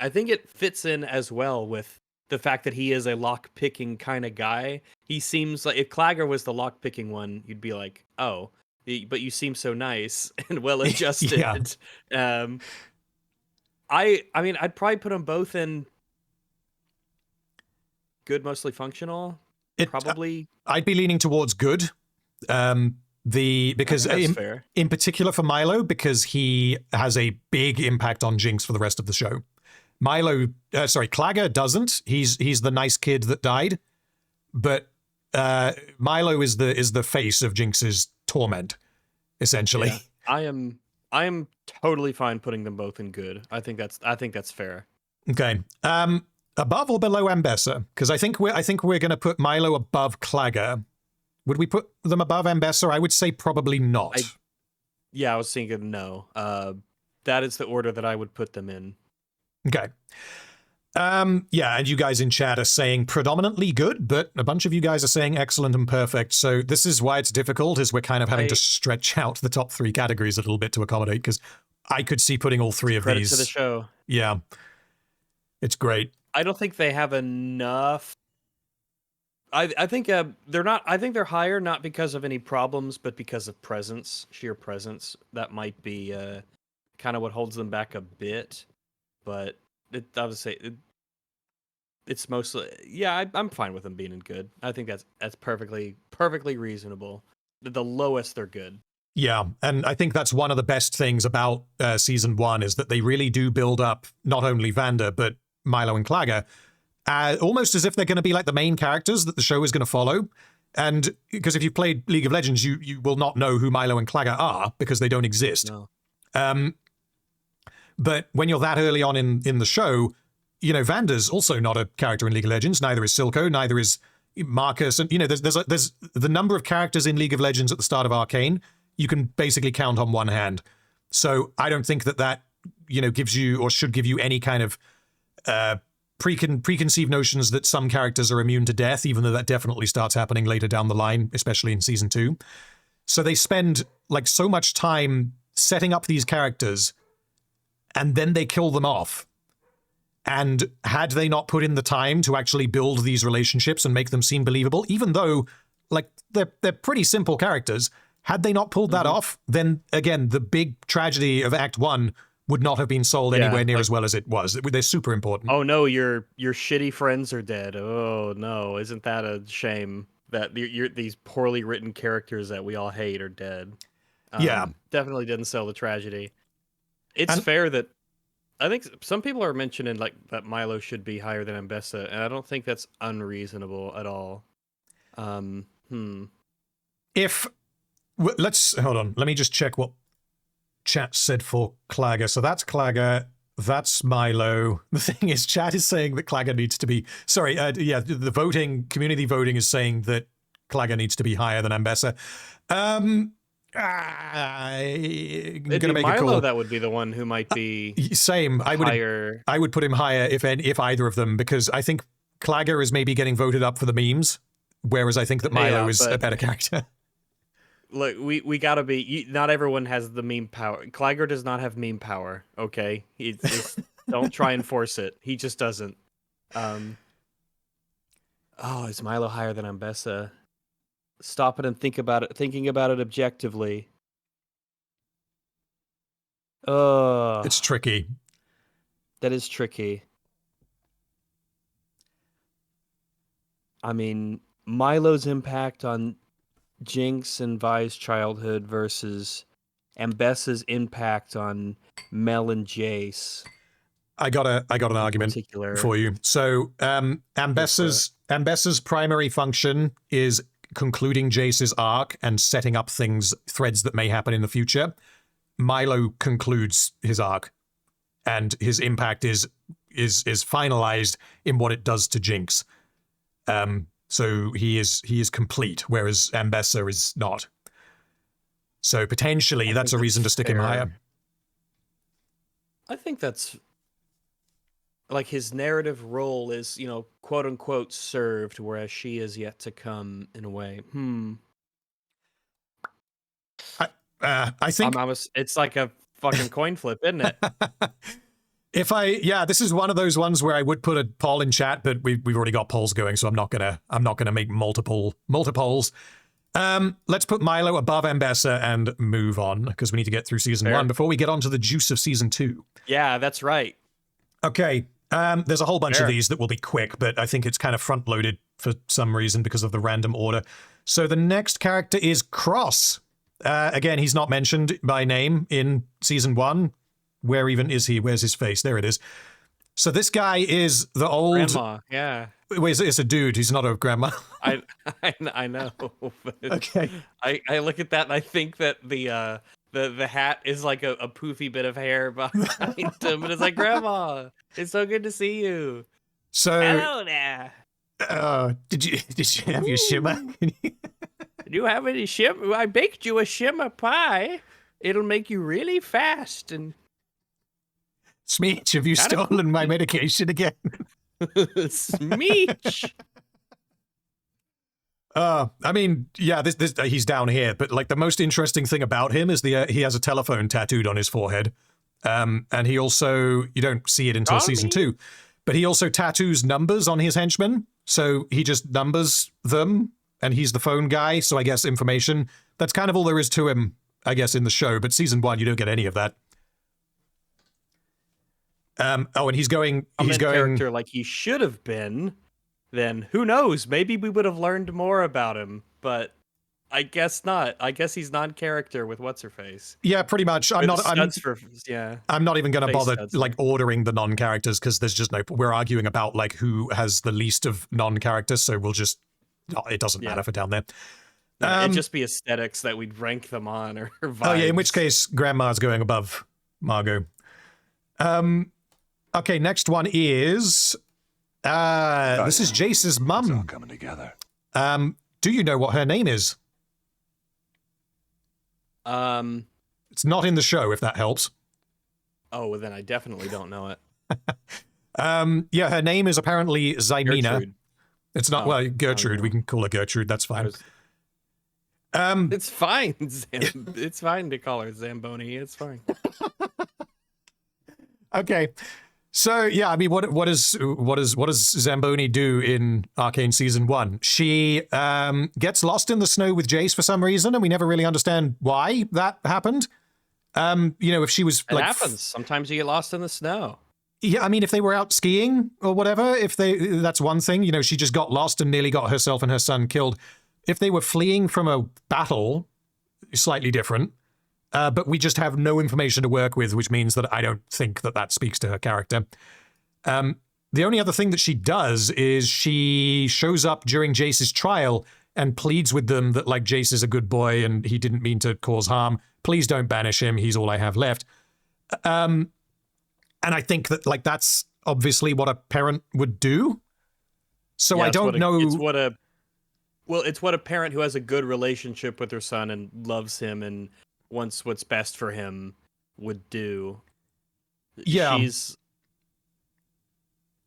think it fits in as well with the fact that he is a lock-picking kind of guy. He seems like if Clagger was the lock-picking one, you'd be like, oh, but you seem so nice and well-adjusted. Yeah. I mean, I'd probably put them both in good, mostly functional. Probably. I'd be leaning towards good. Because in particular for Milo, because he has a big impact on Jinx for the rest of the show. Clagger doesn't. He's the nice kid that died, but Milo is the face of Jinx's torment, essentially. Yeah. I am totally fine putting them both in good. I think that's fair. Okay. Above or below Ambessa? Because I think we're going to put Milo above Clagger. Would we put them above Ambessa? I would say probably not. I was thinking no. That is the order that I would put them in. Okay. And you guys in chat are saying predominantly good, but a bunch of you guys are saying excellent and perfect. So this is why it's difficult, is we're kind of having to stretch out the top 3 categories a little bit to accommodate, because I could see putting all 3 of Credit these. To the show. Yeah. It's great. I don't think they have enough. I think they're not. I think they're higher not because of any problems, but because of presence, sheer presence. That might be kind of what holds them back a bit. But I would say it's mostly. Yeah, I'm fine with them being in good. I think that's perfectly reasonable. The lowest they're good. Yeah, and I think that's one of the best things about season 1 is that they really do build up not only Vander but Milo and Clagger. Almost as if they're going to be like the main characters that the show is going to follow. And because if you've played League of Legends, you will not know who Milo and Clagger are because they don't exist. No. But when you're that early on in the show, you know, Vander's also not a character in League of Legends. Neither is Silco, neither is Marcus. And, you know, there's the number of characters in League of Legends at the start of Arcane, you can basically count on one hand. So I don't think that, you know, gives you or should give you any kind of preconceived notions that some characters are immune to death, even though that definitely starts happening later down the line, especially in season 2. So they spend like so much time setting up these characters and then they kill them off. And had they not put in the time to actually build these relationships and make them seem believable, even though like they're pretty simple characters, had they not pulled that off, then again, the big tragedy of Act 1 would not have been sold anywhere near as well as it was. They're super important. Oh no, your shitty friends are dead. Oh no, isn't that a shame that these poorly written characters that we all hate are dead? Definitely didn't sell the tragedy. It's fair that I think some people are mentioning like that Milo should be higher than Ambessa, and I don't think that's unreasonable at all. Let's hold on. Let me just check what chat said for Clagger. So that's Clagger. That's Milo. The thing is, chat is saying that Clagger needs to be... Sorry, the community voting is saying that Clagger needs to be higher than Ambessa. I'm gonna make Milo, a call. that would be the one who might be same. higher. I would put him higher if either of them, because I think Clagger is maybe getting voted up for the memes, whereas I think that Milo is a better character. Look, we gotta be. Not everyone has the meme power. Clagger does not have meme power. Okay, don't try and force it. He just doesn't. Oh, is Milo higher than Ambessa? Stop it and think about it. Thinking about it objectively. It's tricky. That is tricky. I mean, Milo's impact on Jinx and Vi's childhood versus Ambessa's impact on Mel and Jace. I got an argument for you. So Ambessa's primary function is concluding Jace's arc and setting up threads that may happen in the future. Milo concludes his arc, and his impact is finalized in what it does to Jinx. So he is complete, whereas Ambessa is not. So potentially that's a reason to stick him higher. I think that's like his narrative role is, quote unquote served, whereas she is yet to come in a way. I think it's like a fucking coin flip, isn't it? This is one of those ones where I would put a poll in chat, but we've already got polls going, so I'm not gonna make multiple polls. Let's put Milo above Ambessa and move on, because we need to get through season 1 before we get on to the juice of season 2. Yeah, that's right. Okay. There's a whole bunch of these that will be quick, but I think it's kind of front-loaded for some reason because of the random order. So the next character is Cross. Again, he's not mentioned by name in season 1. Where even is he? Where's his face? There it is. So this guy is the old... Grandma, yeah. Wait, it's a dude. He's not a grandma. I know. Okay. I look at that and I think that the hat is like a poofy bit of hair behind him, and it's like, Grandma, it's so good to see you. So hello there. Did you have your shimmer? Did you have any shimmer? I baked you a shimmer pie. It'll make you really fast. And Smeech, have you stolen my medication again? Smeech. I mean, yeah, this he's down here, but like the most interesting thing about him is he has a telephone tattooed on his forehead, and he also, you don't see it until season 2, but he also tattoos numbers on his henchmen, so he just numbers them, and he's the phone guy, so I guess information. That's kind of all there is to him, I guess, in the show, but season 1 you don't get any of that. And he's going character like he should have been. Then who knows? Maybe we would have learned more about him, but I guess not. I guess he's non-character with what's-her-face. Yeah, pretty much. I'm not even going to bother like ordering the non-characters, because there's just no. We're arguing about like who has the least of non-characters, so we'll just. It doesn't matter for down there. It'd just be aesthetics that we'd rank them on, or vibes. Oh yeah, in which case Grandma's going above Margot. Okay, next one is. This is Jace's mum. It's all coming together. Do you know what her name is? It's not in the show, if that helps. Oh, well, then I definitely don't know it. Yeah, her name is apparently Zymina. Gertrude. It's not, Gertrude. We can call her Gertrude. That's fine. It's fine. It's fine to call her Zamboni. It's fine. Okay. So yeah, I mean, what does Zamboni do in Arcane season 1? She gets lost in the snow with Jace for some reason, and we never really understand why that happened. If she was it happens. Sometimes you get lost in the snow. Yeah, I mean, if they were out skiing or whatever, that's one thing. She just got lost and nearly got herself and her son killed. If they were fleeing from a battle, slightly different. But we just have no information to work with, which means that I don't think that speaks to her character. The only other thing that she does is she shows up during Jace's trial and pleads with them that, like, Jace is a good boy and he didn't mean to cause harm. Please don't banish him. He's all I have left. And I think that, like, that's obviously what a parent would do. So yeah, I don't know. It's what a parent who has a good relationship with their son and loves him and wants what's best for him would do. Yeah.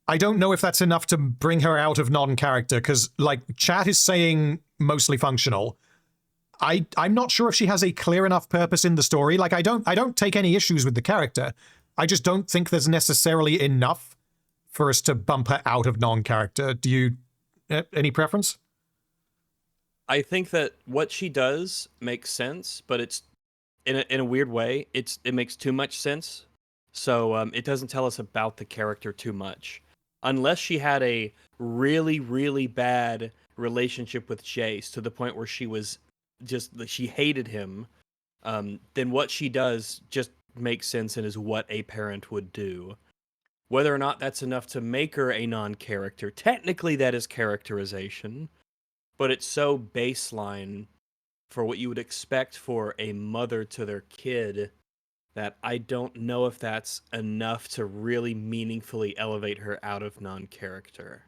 I don't know if that's enough to bring her out of non-character, because, like, chat is saying mostly functional. I'm not sure if she has a clear enough purpose in the story. Like, I don't take any issues with the character. I just don't think there's necessarily enough for us to bump her out of non-character. Do you Any preference? I think that what she does makes sense, but it's in a weird way. It makes too much sense, so it doesn't tell us about the character too much, unless she had a really really bad relationship with Jace to the point where she hated him. Then what she does just makes sense and is what a parent would do. Whether or not that's enough to make her a non-character, technically that is characterization, but it's so baseline for what you would expect for a mother to their kid that I don't know if that's enough to really meaningfully elevate her out of non-character.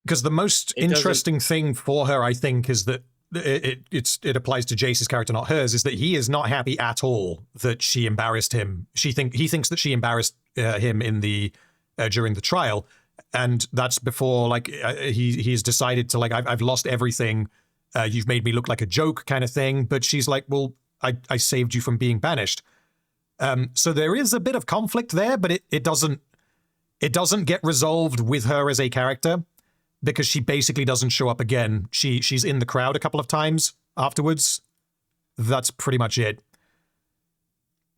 Because the most interesting thing for her, I think, is that it applies to Jace's character, not hers, is that he is not happy at all that she embarrassed him. He thinks that she embarrassed him in the during the trial, and that's before he's decided to I've lost everything. You've made me look like a joke, kind of thing. But she's like, well, I saved you from being banished. So there is a bit of conflict there, but it doesn't get resolved with her as a character, because she basically doesn't show up again. She's in the crowd a couple of times afterwards. That's pretty much it.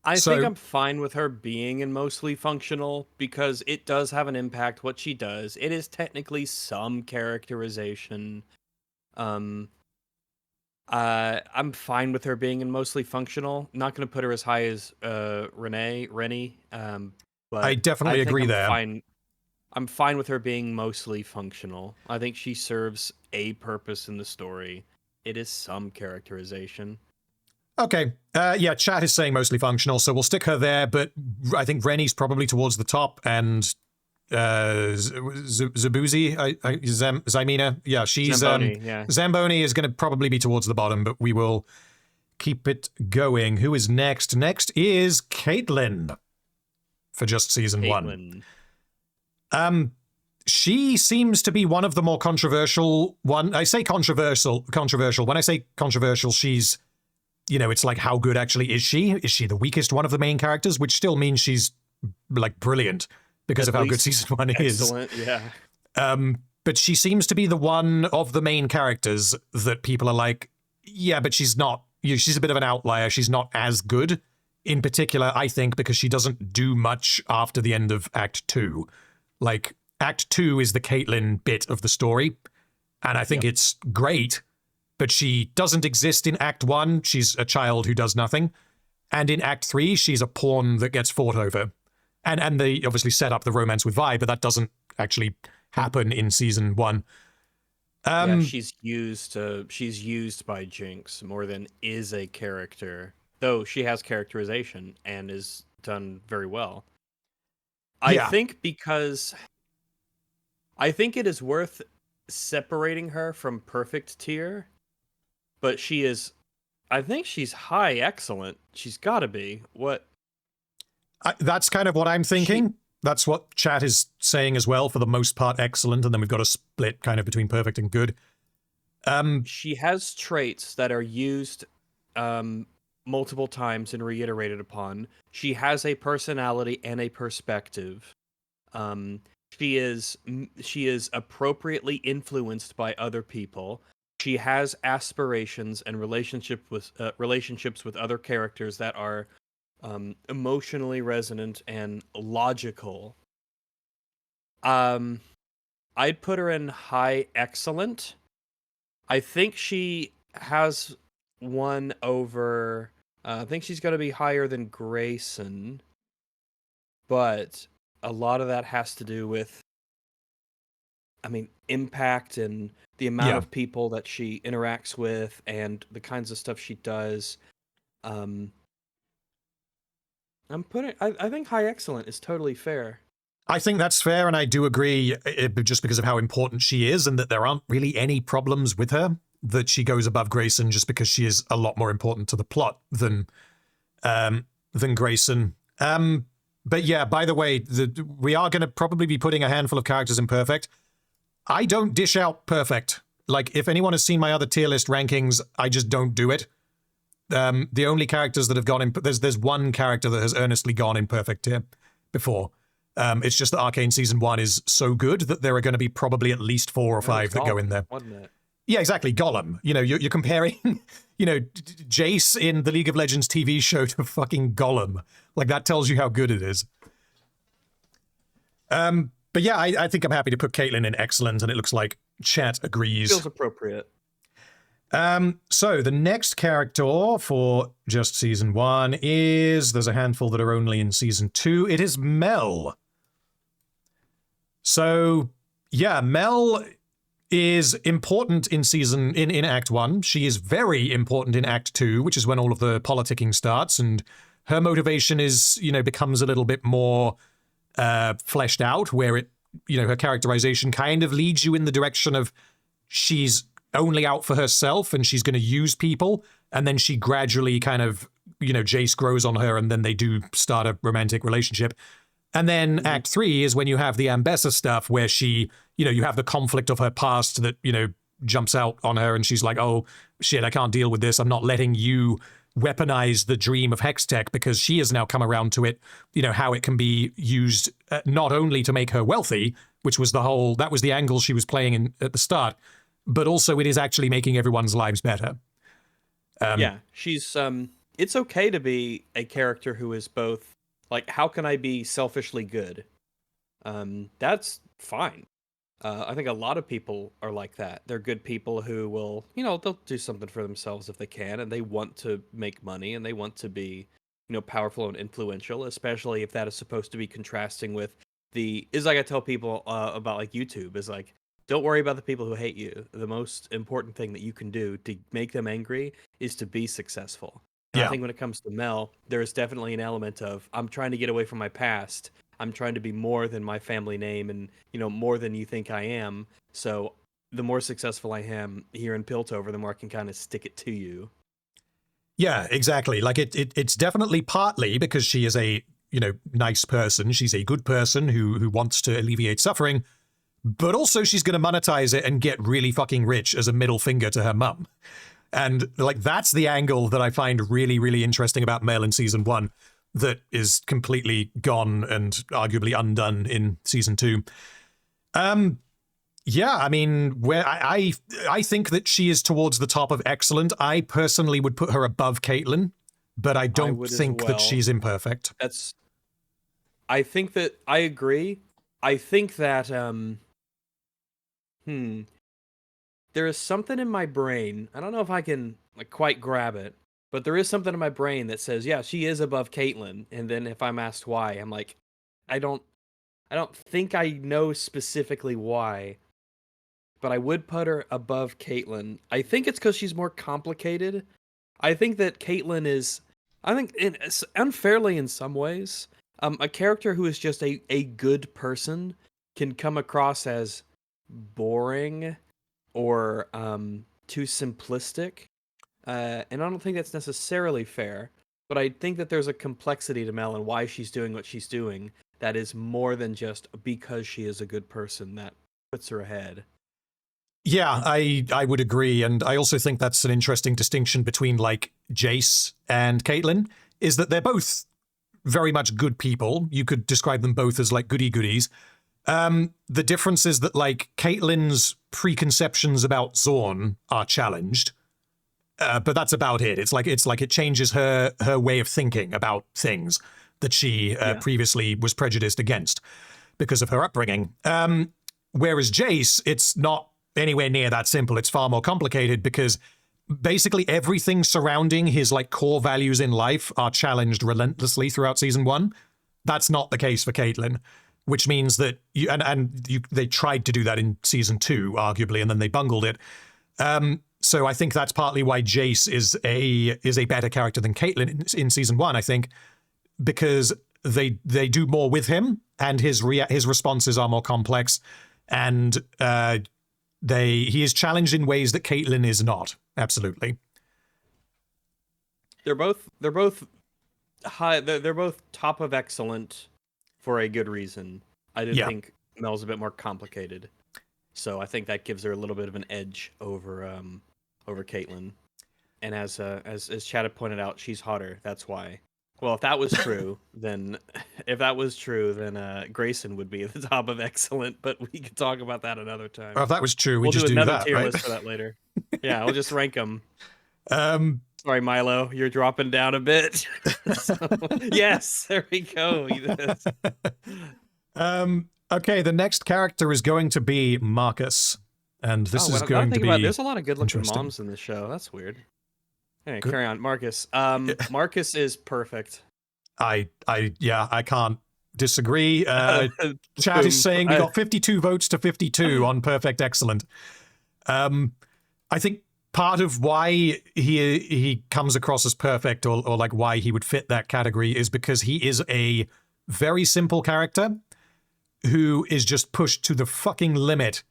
I think I'm fine with her being in mostly functional, because it does have an impact what she does. It is technically some characterization. I'm fine with her being in mostly functional. Not going to put her as high as Rennie. But I definitely agree there. I'm fine with her being mostly functional. I think she serves a purpose in the story. It is some characterization. Okay. Yeah, chat is saying mostly functional, so we'll stick her there, but I think Rennie's probably towards the top, and Zabuzi, Zymina, yeah, she's... Zamboni, yeah. Zamboni is going to probably be towards the bottom, but we will keep it going. Who is next? Next is Caitlin for just season 1. She seems to be one of the more controversial one. I say controversial. When I say controversial, she's, it's like, how good actually is she? Is she the weakest one of the main characters? Which still means she's brilliant because of how good season 1 is. Excellent, yeah. But she seems to be the one of the main characters that people are like, yeah, but she's not. She's a bit of an outlier. She's not as good. In particular, I think, because she doesn't do much after the end of Act 2. Act 2 is the Caitlin bit of the story, and I think it's great, but she doesn't exist in Act 1. She's a child who does nothing. And in Act 3, she's a pawn that gets fought over. And they obviously set up the romance with Vi, but that doesn't actually happen in season 1. She's used by Jinx more than is a character, though she has characterization and is done very well. I think it is worth separating her from perfect tier, but I think she's high excellent. She's got to be. What? That's kind of what I'm thinking. That's what chat is saying as well, for the most part excellent, and then we've got a split kind of between perfect and good. She has traits that are used multiple times and reiterated upon. She has a personality and a perspective. She is appropriately influenced by other people. She has aspirations and relationships with other characters that are emotionally resonant and logical. I'd put her in high excellent. I think she has one over. I think she's going to be higher than Grayson, but a lot of that has to do with, impact and the amount of people that she interacts with and the kinds of stuff she does. I think high excellent is totally fair. I think that's fair, and I do agree, just because of how important she is, and that there aren't really any problems with her, that she goes above Grayson just because she is a lot more important to the plot than Grayson. But yeah, by the way, we are going to probably be putting a handful of characters in perfect. I don't dish out perfect. If anyone has seen my other tier list rankings, I just don't do it. The only characters that have gone in... There's one character that has earnestly gone in perfect tier before. It's just that Arcane Season 1 is so good that there are going to be probably at least 4 or 5 that go in there. Wasn't it? Yeah, exactly. Gollum. You know, you're comparing, you know, Jace in the League of Legends TV show to fucking Gollum. Like, that tells you how good it is. But yeah, I think I'm happy to put Caitlyn in excellent, and it looks like chat agrees. Feels appropriate. So the next character for just Season 1 is, there's a handful that are only in Season 2. It is Mel. So, yeah, Mel is important in Act 1. She is very important in Act 2, which is when all of the politicking starts, and her motivation is, you know, becomes a little bit more fleshed out, where it, you know, her characterization kind of leads you in the direction of she's only out for herself and she's going to use people, and then she gradually kind of, you know, Jace grows on her and then they do start a romantic relationship. And then Act 3 is when you have the Ambessa stuff where she, you know, you have the conflict of her past that, you know, jumps out on her and she's like, oh, shit, I can't deal with this. I'm not letting you weaponize the dream of Hextech, because she has now come around to it, you know, how it can be used not only to make her wealthy, which was that was the angle she was playing in at the start, but also it is actually making everyone's lives better. Yeah, she's, it's okay to be a character who is both, like, how can I be selfishly good? That's fine. I think a lot of people are like that. They're good people who will, you know, they'll do something for themselves if they can, and they want to make money, and they want to be, you know, powerful and influential, especially if that is supposed to be contrasting with is like I tell people about, like, YouTube, is like, don't worry about the people who hate you. The most important thing that you can do to make them angry is to be successful. And I think when it comes to Mel, there is definitely an element of, I'm trying to get away from my past. I'm trying to be more than my family name and, you know, more than you think I am. So the more successful I am here in Piltover, the more I can kind of stick it to you. Yeah, exactly. Like it's definitely partly because she is a, you know, nice person. She's a good person who wants to alleviate suffering, but also she's going to monetize it and get really fucking rich as a middle finger to her mum. And like, that's the angle that I find really, really interesting about Mel in Season 1 that is completely gone and arguably undone in Season 2. Yeah, I mean, where I think that she is towards the top of excellent. I personally would put her above Caitlyn, but I don't think that she's imperfect. I think that I agree. I think that there is something in my brain. I don't know if I can like quite grab it, but there is something in my brain that says, yeah, she is above Caitlyn. And then if I'm asked why, I'm like, I don't think I know specifically why, but I would put her above Caitlyn. I think it's because she's more complicated. I think that Caitlyn is, unfairly in some ways, a character who is just a good person can come across as boring or too simplistic. And I don't think that's necessarily fair, but I think that there's a complexity to Mel and why she's doing what she's doing that is more than just because she is a good person that puts her ahead. Yeah, I would agree. And I also think that's an interesting distinction between like Jace and Caitlyn, is that they're both very much good people. You could describe them both as like goody-goodies. The difference is that like Caitlyn's preconceptions about Zorn are challenged, but that's about it. It's like it changes her way of thinking about things that she previously was prejudiced against because of her upbringing. Whereas Jace, it's not anywhere near that simple. It's far more complicated because basically everything surrounding his like core values in life are challenged relentlessly throughout Season 1. That's not the case for Caitlyn, which means that they tried to do that in Season 2, arguably, and then they bungled it. So I think that's partly why Jace is a better character than Caitlyn in Season 1, I think, because they do more with him, and his responses are more complex, and he is challenged in ways that Caitlyn is not. Absolutely. They're both high. They're both top of excellent for a good reason. I did think Mel's a bit more complicated, so I think that gives her a little bit of an edge over Caitlyn. And as Chad had pointed out, she's hotter. That's why Well, if that was true, then Grayson would be at the top of excellent, but we could talk about that another time. Or if that was true, we We'll just do do another that, tier right? list for that later. Yeah, I'll just rank them. Um, Sorry, Milo, you're dropping down a bit. So, yes, there we go. okay, the next character is going to be Marcus. And this is going to be there's a lot of good-looking interesting. moms in this show. That's weird. Anyway, Good. carry on. Marcus. Marcus is perfect. I can't disagree. Chat is saying we got 52 votes to 52 on perfect excellent. I think part of why he comes across as perfect, or like why he would fit that category, is because he is a very simple character who is just pushed to the fucking limit,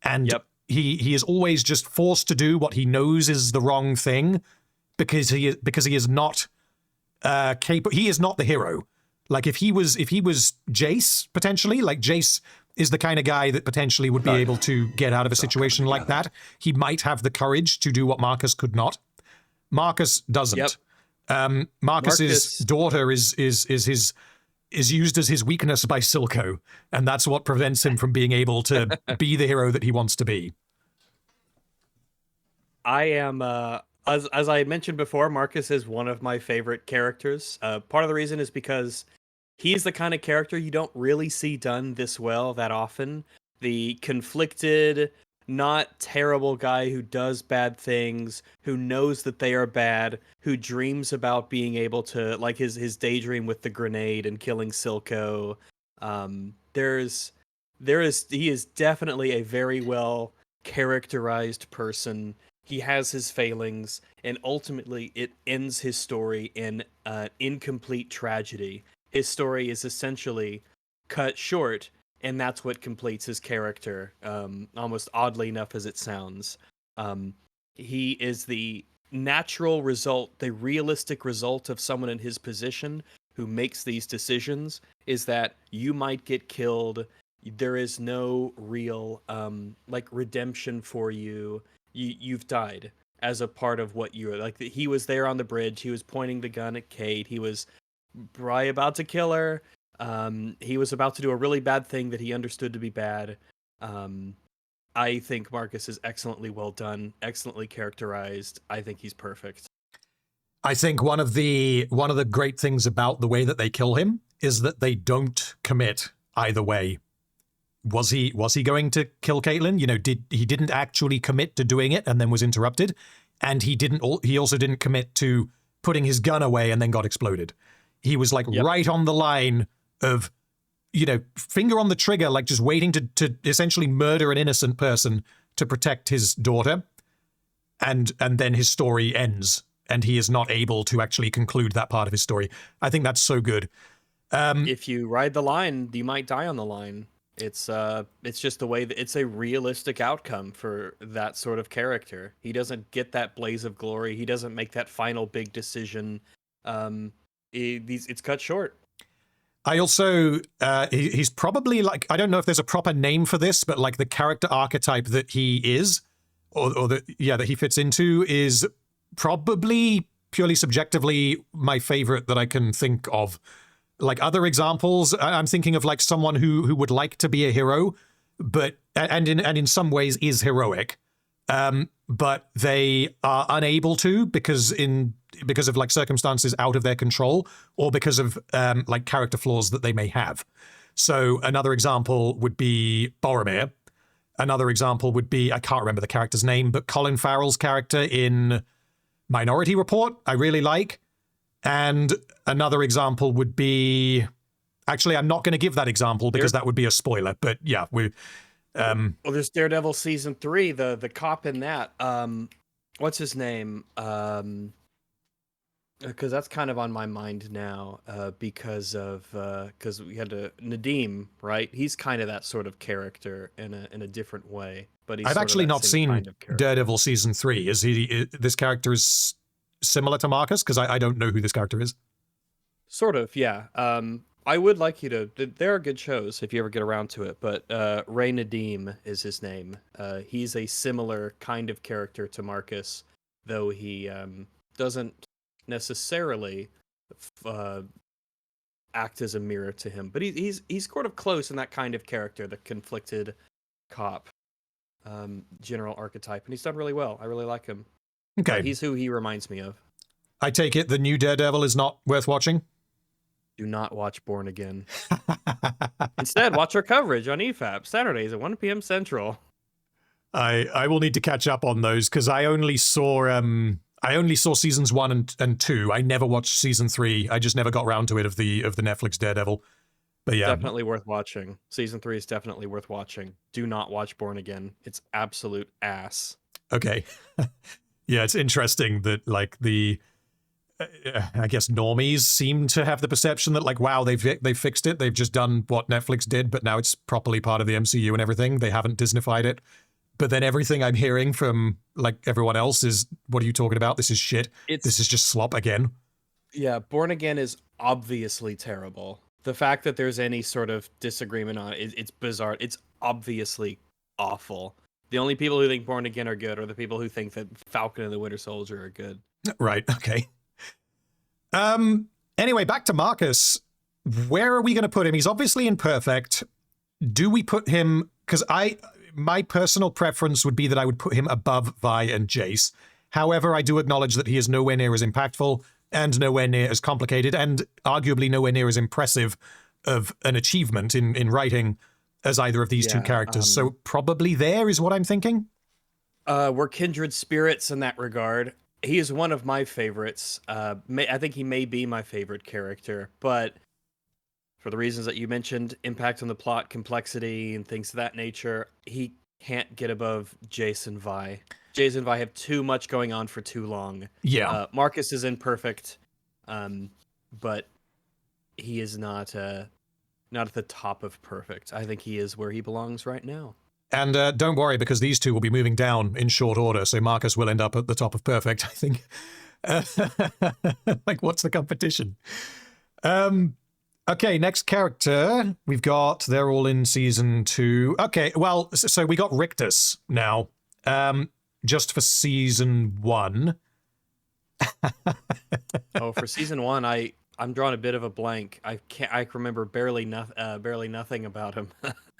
and he is always just forced to do what he knows is the wrong thing because he is not capable. He is not the hero. Like if he was Jace, potentially, like Jace is the kind of guy that potentially would be able to get out of a situation like that. He might have the courage to do what Marcus could not. Marcus doesn't. Marcus's daughter is used as his weakness by Silco, and that's what prevents him from being able to be the hero that he wants to be. I am, as I had mentioned before, Marcus is one of my favorite characters. Part of the reason is because he's the kind of character you don't really see done this well that often. The conflicted, not terrible guy who does bad things, who knows that they are bad, who dreams about being able to, like his daydream with the grenade and killing Silco. He is definitely a very well characterized person. He has his failings, and ultimately it ends his story in an incomplete tragedy. His story is essentially cut short, and that's what completes his character, almost oddly enough as it sounds. He is the natural result, the realistic result of someone in his position who makes these decisions, is that you might get killed. There is no real redemption for you. You've died as a part of what you are. Like, he was there on the bridge. He was pointing the gun at Kate. He was probably about to kill her. He was about to do a really bad thing that he understood to be bad. I think Marcus is excellently well done, excellently characterized. I think he's perfect. I think one of the great things about the way that they kill him is that they don't commit either way. Was he going to kill Caitlyn? You know, he didn't actually commit to doing it and then was interrupted, and he also didn't commit to putting his gun away and then got exploded. He was like right on the line of, you know, finger on the trigger, like just waiting to essentially murder an innocent person to protect his daughter, and then his story ends and he is not able to actually conclude that part of his story. I think that's so good. If you ride the line, you might die on the line. It's just the way that it's a realistic outcome for that sort of character. He doesn't get that blaze of glory. He doesn't make that final big decision. It's cut short. I also, he's probably like, I don't know if there's a proper name for this, but like the character archetype that he is, or that he fits into, is probably purely subjectively my favorite that I can think of. Like other examples, I'm thinking of like someone who would like to be a hero, but and in some ways is heroic, but they are unable to because of like circumstances out of their control, or because of like character flaws that they may have. So another example would be Boromir. Another example would be, I can't remember the character's name, but Colin Farrell's character in Minority Report, I really like. And another example would be, actually, I'm not going to give that example because that would be a spoiler. But yeah, well, there's Daredevil season 3, the cop in that. What's his name? Because that's kind of on my mind now. Because we had Nadeem, right? He's kind of that sort of character in a different way. But he's I've actually not seen kind of Daredevil season 3. This character is similar to Marcus? Because I don't know who this character is. Sort of, yeah. I would like you to... There are good shows if you ever get around to it, but Ray Nadeem is his name. He's a similar kind of character to Marcus, though he doesn't necessarily act as a mirror to him. But he's sort of close in that kind of character, the conflicted cop general archetype, and he's done really well. I really like him. Okay. He's who he reminds me of. I take it the new Daredevil is not worth watching? Do not watch Born Again. Instead, watch our coverage on EFAP, Saturdays at 1 p.m. Central. I will need to catch up on those, because I only saw seasons 1 and 2. I never watched season 3. I just never got around to it of the Netflix Daredevil. But yeah, Definitely worth watching. Season 3 is definitely worth watching. Do not watch Born Again. It's absolute ass. Okay. Yeah, it's interesting that like the I guess normies seem to have the perception that like, wow, they've fixed it. They've just done what Netflix did, but now it's properly part of the MCU and everything. They haven't Disneyfied it. But then everything I'm hearing from like everyone else is, what are you talking about? This is shit. This is just slop again. Yeah, Born Again is obviously terrible. The fact that there's any sort of disagreement on it, it's bizarre. It's obviously awful. The only people who think Born Again are good are the people who think that Falcon and the Winter Soldier are good. Right, okay. Anyway, back to Marcus. Where are we going to put him? He's obviously imperfect. Do we put him... Because my personal preference would be that I would put him above Vi and Jace. However, I do acknowledge that he is nowhere near as impactful and nowhere near as complicated and arguably nowhere near as impressive of an achievement in writing as either of these two characters. So probably there is what I'm thinking. We're kindred spirits in that regard. He is one of my favorites. I think he may be my favorite character, but for the reasons that you mentioned, impact on the plot, complexity, and things of that nature, he can't get above Jace and Vi. Jace and Vi have too much going on for too long. Yeah. Marcus is imperfect, but he is not at the top of perfect. I think he is where he belongs right now. And don't worry, because these two will be moving down in short order, so Marcus will end up at the top of perfect, I think. Like, what's the competition? Okay, next character. We've got, they're all in season 2. Okay, well, so we got Rictus now, just for season 1. For season 1, I'm drawing a bit of a blank. I remember barely nothing about him.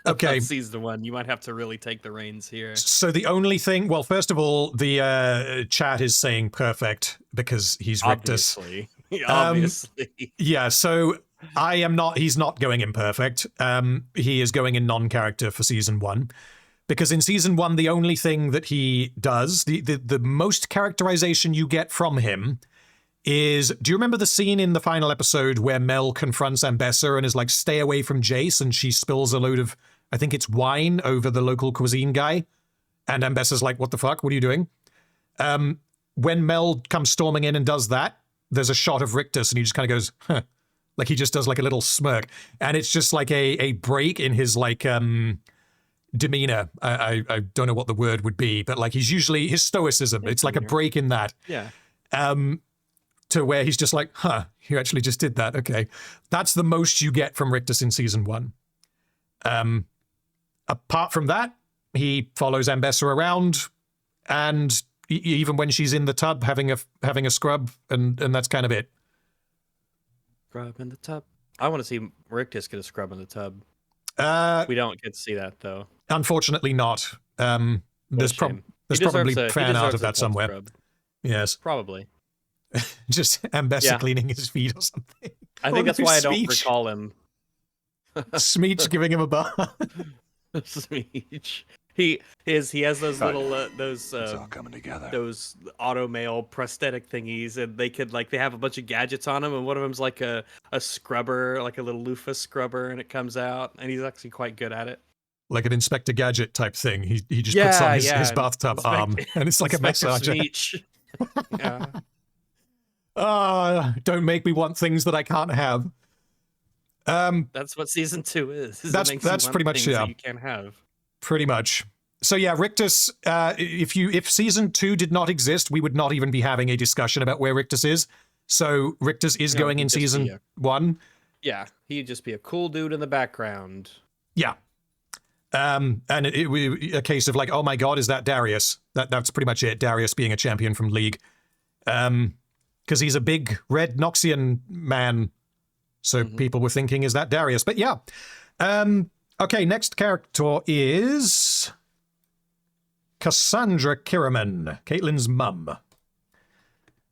Okay. Season 1. You might have to really take the reins here. So the only thing, well, first of all, the chat is saying perfect because he's Rictus. Obviously. Yeah, so he's not going imperfect. He is going in non-character for season 1. Because in season 1, the only thing that he does, the most characterization you get from him is, do you remember the scene in the final episode where Mel confronts Ambessa and is like, stay away from Jace, and she spills a load of, I think it's wine over the local cuisine guy? And Ambessa's like, what the fuck? What are you doing? When Mel comes storming in and does that, there's a shot of Rictus and he just kind of goes, huh. Like he just does like a little smirk. And it's just like a break in his like demeanor. I don't know what the word would be, but like he's usually, his stoicism, it's like a break in that. Yeah. To where he's just like, huh, you actually just did that. Okay. That's the most you get from Rictus in season 1. Apart from that, he follows Ambessa around, and even when she's in the tub having a scrub, and that's kind of it. Scrub in the tub. I want to see Rictus get a scrub in the tub. We don't get to see that though. Unfortunately not. There's probably fan out of that somewhere. Scrub. Yes. Probably. Just Ambessa cleaning his feet or something. I think that's why I don't recall him. Smeech giving him a bath. Smeech. He has those little it's all coming together. Those auto mail prosthetic thingies, and they have a bunch of gadgets on them, and one of them's like a scrubber, like a little loofah scrubber, and it comes out, and he's actually quite good at it. Like an Inspector Gadget type thing. He just puts on his bathtub arm, and it's like a massager. Yeah. Don't make me want things that I can't have. That's what season 2 is. That's pretty much that you can't have. Pretty much. So yeah, Rictus. If season 2 did not exist, we would not even be having a discussion about where Rictus is. So Rictus is going in season 1. Yeah, he'd just be a cool dude in the background. Yeah. And it would be a case of like, oh my god, is that Darius? That's pretty much it. Darius being a champion from League. because he's a big red Noxian man. So people were thinking, is that Darius? But yeah. Okay, next character is Cassandra Kiraman, Caitlyn's mum.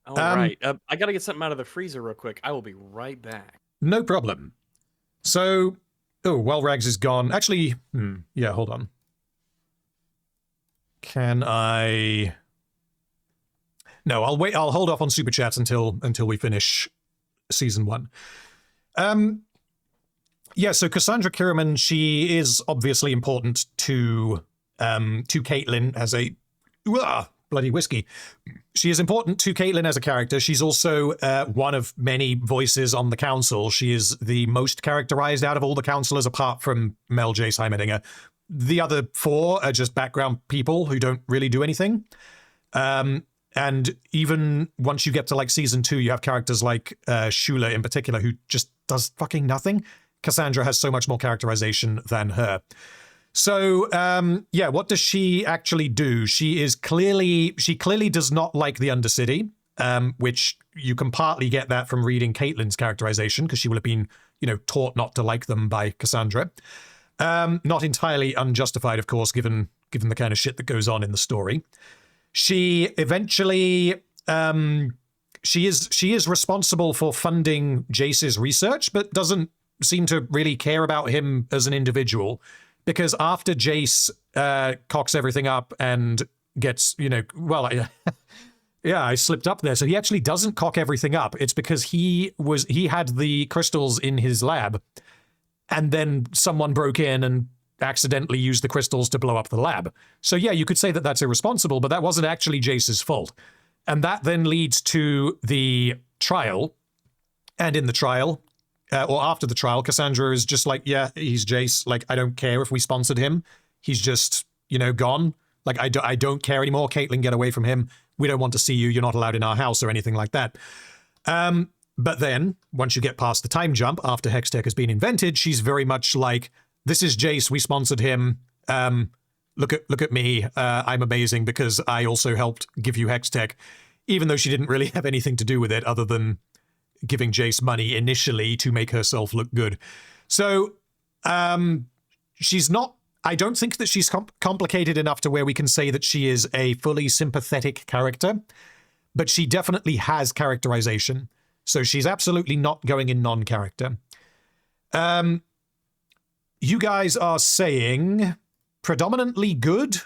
All right. I got to get something out of the freezer real quick. I will be right back. No problem. So, while Rags is gone. Actually, yeah, hold on. Can I... No, I'll wait. I'll hold off on Super Chats until we finish Season 1. Yeah, so Cassandra Kiraman, she is obviously important to Caitlyn as a... bloody whiskey. She is important to Caitlyn as a character. She's also one of many voices on the council. She is the most characterized out of all the councillors, apart from Mel J. Heimerdinger. The other 4 are just background people who don't really do anything. And even once you get to like Season 2, you have characters like Shula in particular, who just does fucking nothing. Cassandra has so much more characterization than her. So, yeah, what does she actually do? She clearly does not like the Undercity, which you can partly get that from reading Caitlyn's characterization, because she will have been, taught not to like them by Cassandra. Not entirely unjustified, of course, given the kind of shit that goes on in the story. She eventually, she is responsible for funding Jace's research, but doesn't seem to really care about him as an individual. Because after Jace cocks everything up and gets, yeah, I slipped up there. So he actually doesn't cock everything up. It's because he had the crystals in his lab, and then someone broke in and accidentally used the crystals to blow up the lab. So yeah, you could say that that's irresponsible, but that wasn't actually Jace's fault. And that then leads to the trial. And in the trial, or after the trial, Cassandra is just like, yeah, he's Jace. Like, I don't care if we sponsored him. He's just, gone. Like, I don't care anymore. Caitlyn, get away from him. We don't want to see you. You're not allowed in our house or anything like that. But then, once you get past the time jump, after Hextech has been invented, she's very much like, this is Jace. We sponsored him. Look at me. I'm amazing because I also helped give you Hextech, even though she didn't really have anything to do with it other than giving Jace money initially to make herself look good. So, she's not... I don't think that she's complicated enough to where we can say that she is a fully sympathetic character, but she definitely has characterization. So she's absolutely not going in non-character. You guys are saying predominantly good.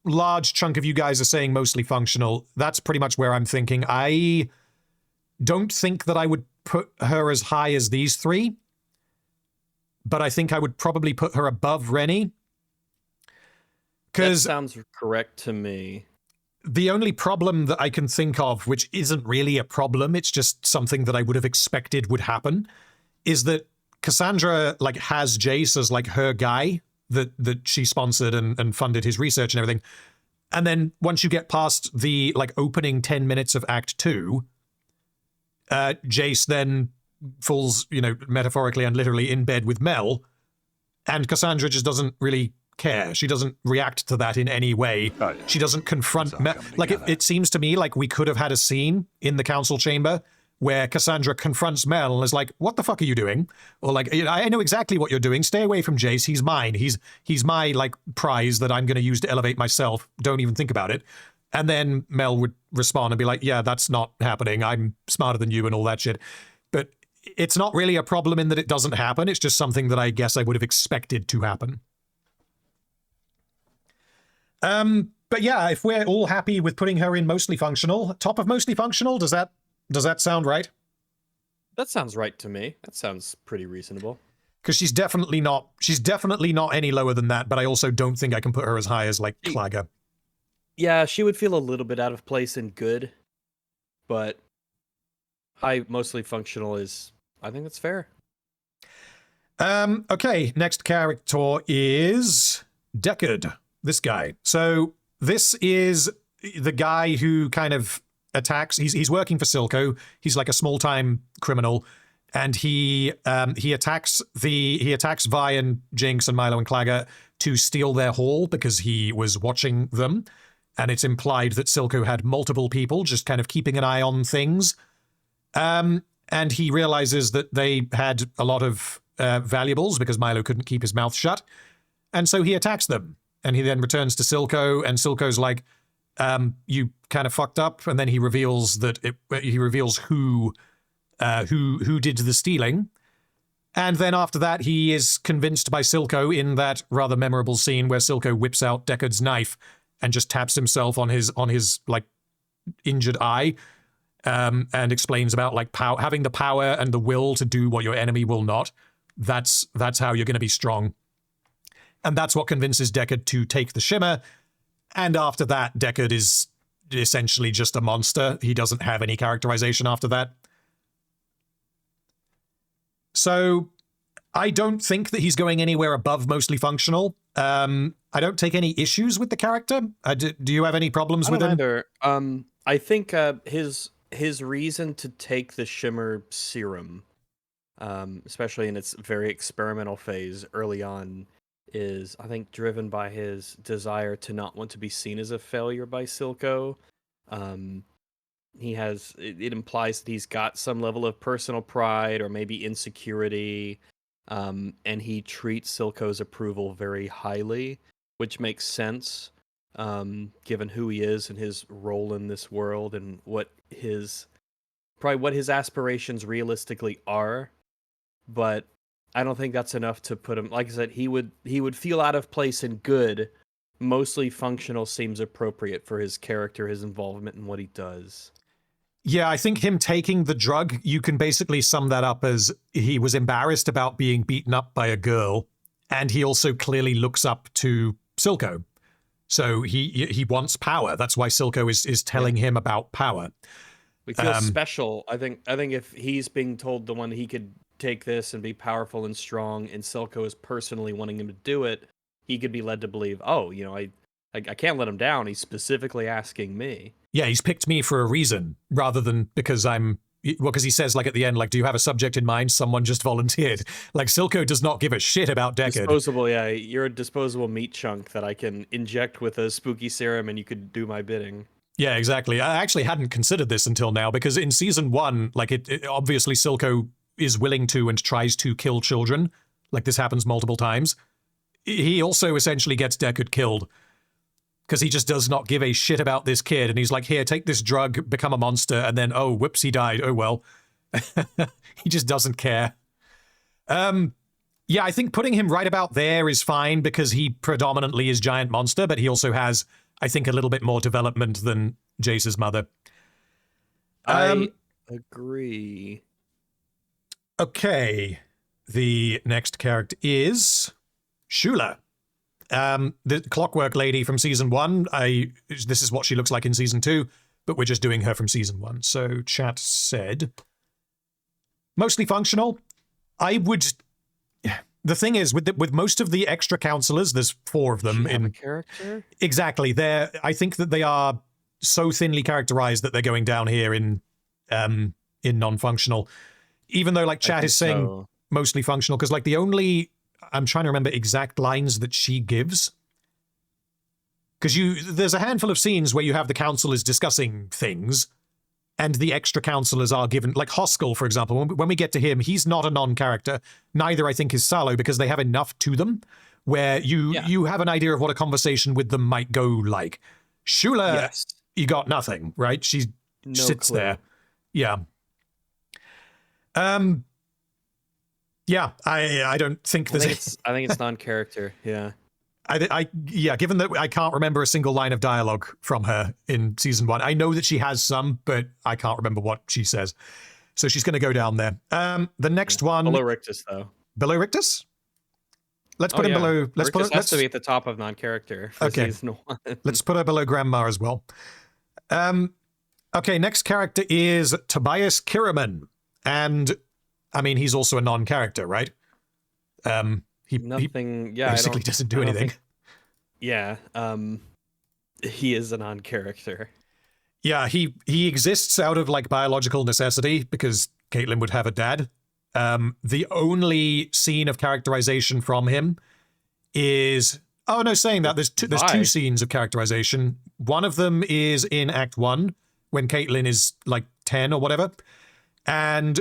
Large chunk of you guys are saying mostly functional. That's pretty much where I'm thinking. I don't think that I would put her as high as these 3, but I think I would probably put her above Rennie. That sounds correct to me. The only problem that I can think of, which isn't really a problem, it's just something that I would have expected would happen, is that Cassandra has Jace as her guy that she sponsored and funded his research and everything. And then once you get past the opening 10 minutes of Act 2, Jace then falls, metaphorically and literally in bed with Mel, and Cassandra just doesn't really care. She doesn't react to that in any way. Oh, yeah. She doesn't confront Mel. It seems to me like we could have had a scene in the council chamber where Cassandra confronts Mel and is like, what the fuck are you doing? Or I know exactly what you're doing. Stay away from Jace. He's mine. He's my prize that I'm going to use to elevate myself. Don't even think about it. And then Mel would respond and be like, yeah, that's not happening. I'm smarter than you and all that shit. But it's not really a problem in that it doesn't happen. It's just something that I guess I would have expected to happen. But yeah, if we're all happy with putting her in mostly functional, top of mostly functional, does that sound right? That sounds right to me. That sounds pretty reasonable. Because she's definitely not any lower than that, but I also don't think I can put her as high as Clagger. Yeah, she would feel a little bit out of place in good, but high mostly functional is, I think that's fair. Okay, next character is Deckard. This guy. So this is the guy who kind of attacks. He's working for Silco. He's like a small-time criminal, and he attacks Vi and Jinx and Milo and Clagger to steal their haul because he was watching them, and it's implied that Silco had multiple people just kind of keeping an eye on things. And he realizes that they had a lot of valuables because Milo couldn't keep his mouth shut. And so he attacks them. And he then returns to Silco, and Silco's like, you kind of fucked up. And then he reveals that he reveals who did the stealing. And then after that, he is convinced by Silco in that rather memorable scene where Silco whips out Deckard's knife and just taps himself on his like injured eye, and explains about like having the power and the will to do what your enemy will not. That's how you're going to be strong. And that's what convinces Deckard to take the shimmer. And after that, Deckard is essentially just a monster. He doesn't have any characterization after that. So I don't think that he's going anywhere above mostly functional. I don't take any issues with the character. Do you have any problems with him? Either. I think his reason to take the shimmer serum, especially in its very experimental phase early on, is, I think, driven by his desire to not want to be seen as a failure by Silco. It implies that he's got some level of personal pride or maybe insecurity, and he treats Silco's approval very highly, which makes sense, given who he is and his role in this world and what his aspirations realistically are. But I don't think that's enough to put him, like I said, he would feel out of place in good. Mostly functional seems appropriate for his character, his involvement in what he does. Yeah, I think him taking the drug, you can basically sum that up as he was embarrassed about being beaten up by a girl, and he also clearly looks up to Silco. So he wants power. That's why Silco is telling him about power. We feel special. I think if he's being told the one he could take this and be powerful and strong, and Silco is personally wanting him to do it, he could be led to believe, oh, I can't let him down. He's specifically asking me. Yeah, he's picked me for a reason, rather than because because he says, like, at the end, like, do you have a subject in mind? Someone just volunteered. Like, Silco does not give a shit about Deckard. Disposable, yeah. You're a disposable meat chunk that I can inject with a spooky serum and you could do my bidding. Yeah, exactly. I actually hadn't considered this until now, because in season 1, like, it obviously Silco is willing to and tries to kill children. Like, this happens multiple times. He also essentially gets Deckard killed because he just does not give a shit about this kid. And he's like, here, take this drug, become a monster. And then, oh, whoops, he died. Oh, well. He just doesn't care. Yeah, I think putting him right about there is fine because he predominantly is giant monster, but he also has, I think, a little bit more development than Jace's mother. I agree. Okay. The next character is Shula. The clockwork lady from season 1. This is what she looks like in season 2, but we're just doing her from season 1. So chat said, mostly functional. The thing is, with most of the extra counselors, there's 4 of them in a character. Exactly. I think that they are so thinly characterized that they're going down here in non-functional. Even though, like, chat is saying mostly functional, because, like, I'm trying to remember exact lines that she gives. Because there's a handful of scenes where you have the counselors discussing things, and the extra counselors are given, like Hoskell, for example. When we get to him, he's not a non-character. Neither, I think, is Salo, because they have enough to them where you have an idea of what a conversation with them might go like. Shula, yes. You got nothing, right? She sits there. Yeah. Yeah, I don't think there's... I think it's non-character, yeah. Given that I can't remember a single line of dialogue from her in season 1. I know that she has some, but I can't remember what she says. So she's going to go down there. The next one... Below Rictus, though. Below Rictus? Let's put him below... Rictus has to be at the top of non-character for season 1. Let's put her below Grandma as well. Okay, next character is Tobias Kiraman. And, I mean, he's also a non-character, right? He basically doesn't do anything. He is a non-character. Yeah, he exists out of, like, biological necessity because Caitlin would have a dad. The only scene of characterization from him is... Oh, no, saying that, there's 2 scenes of characterization. One of them is in Act 1, when Caitlin is, like, 10 or whatever. and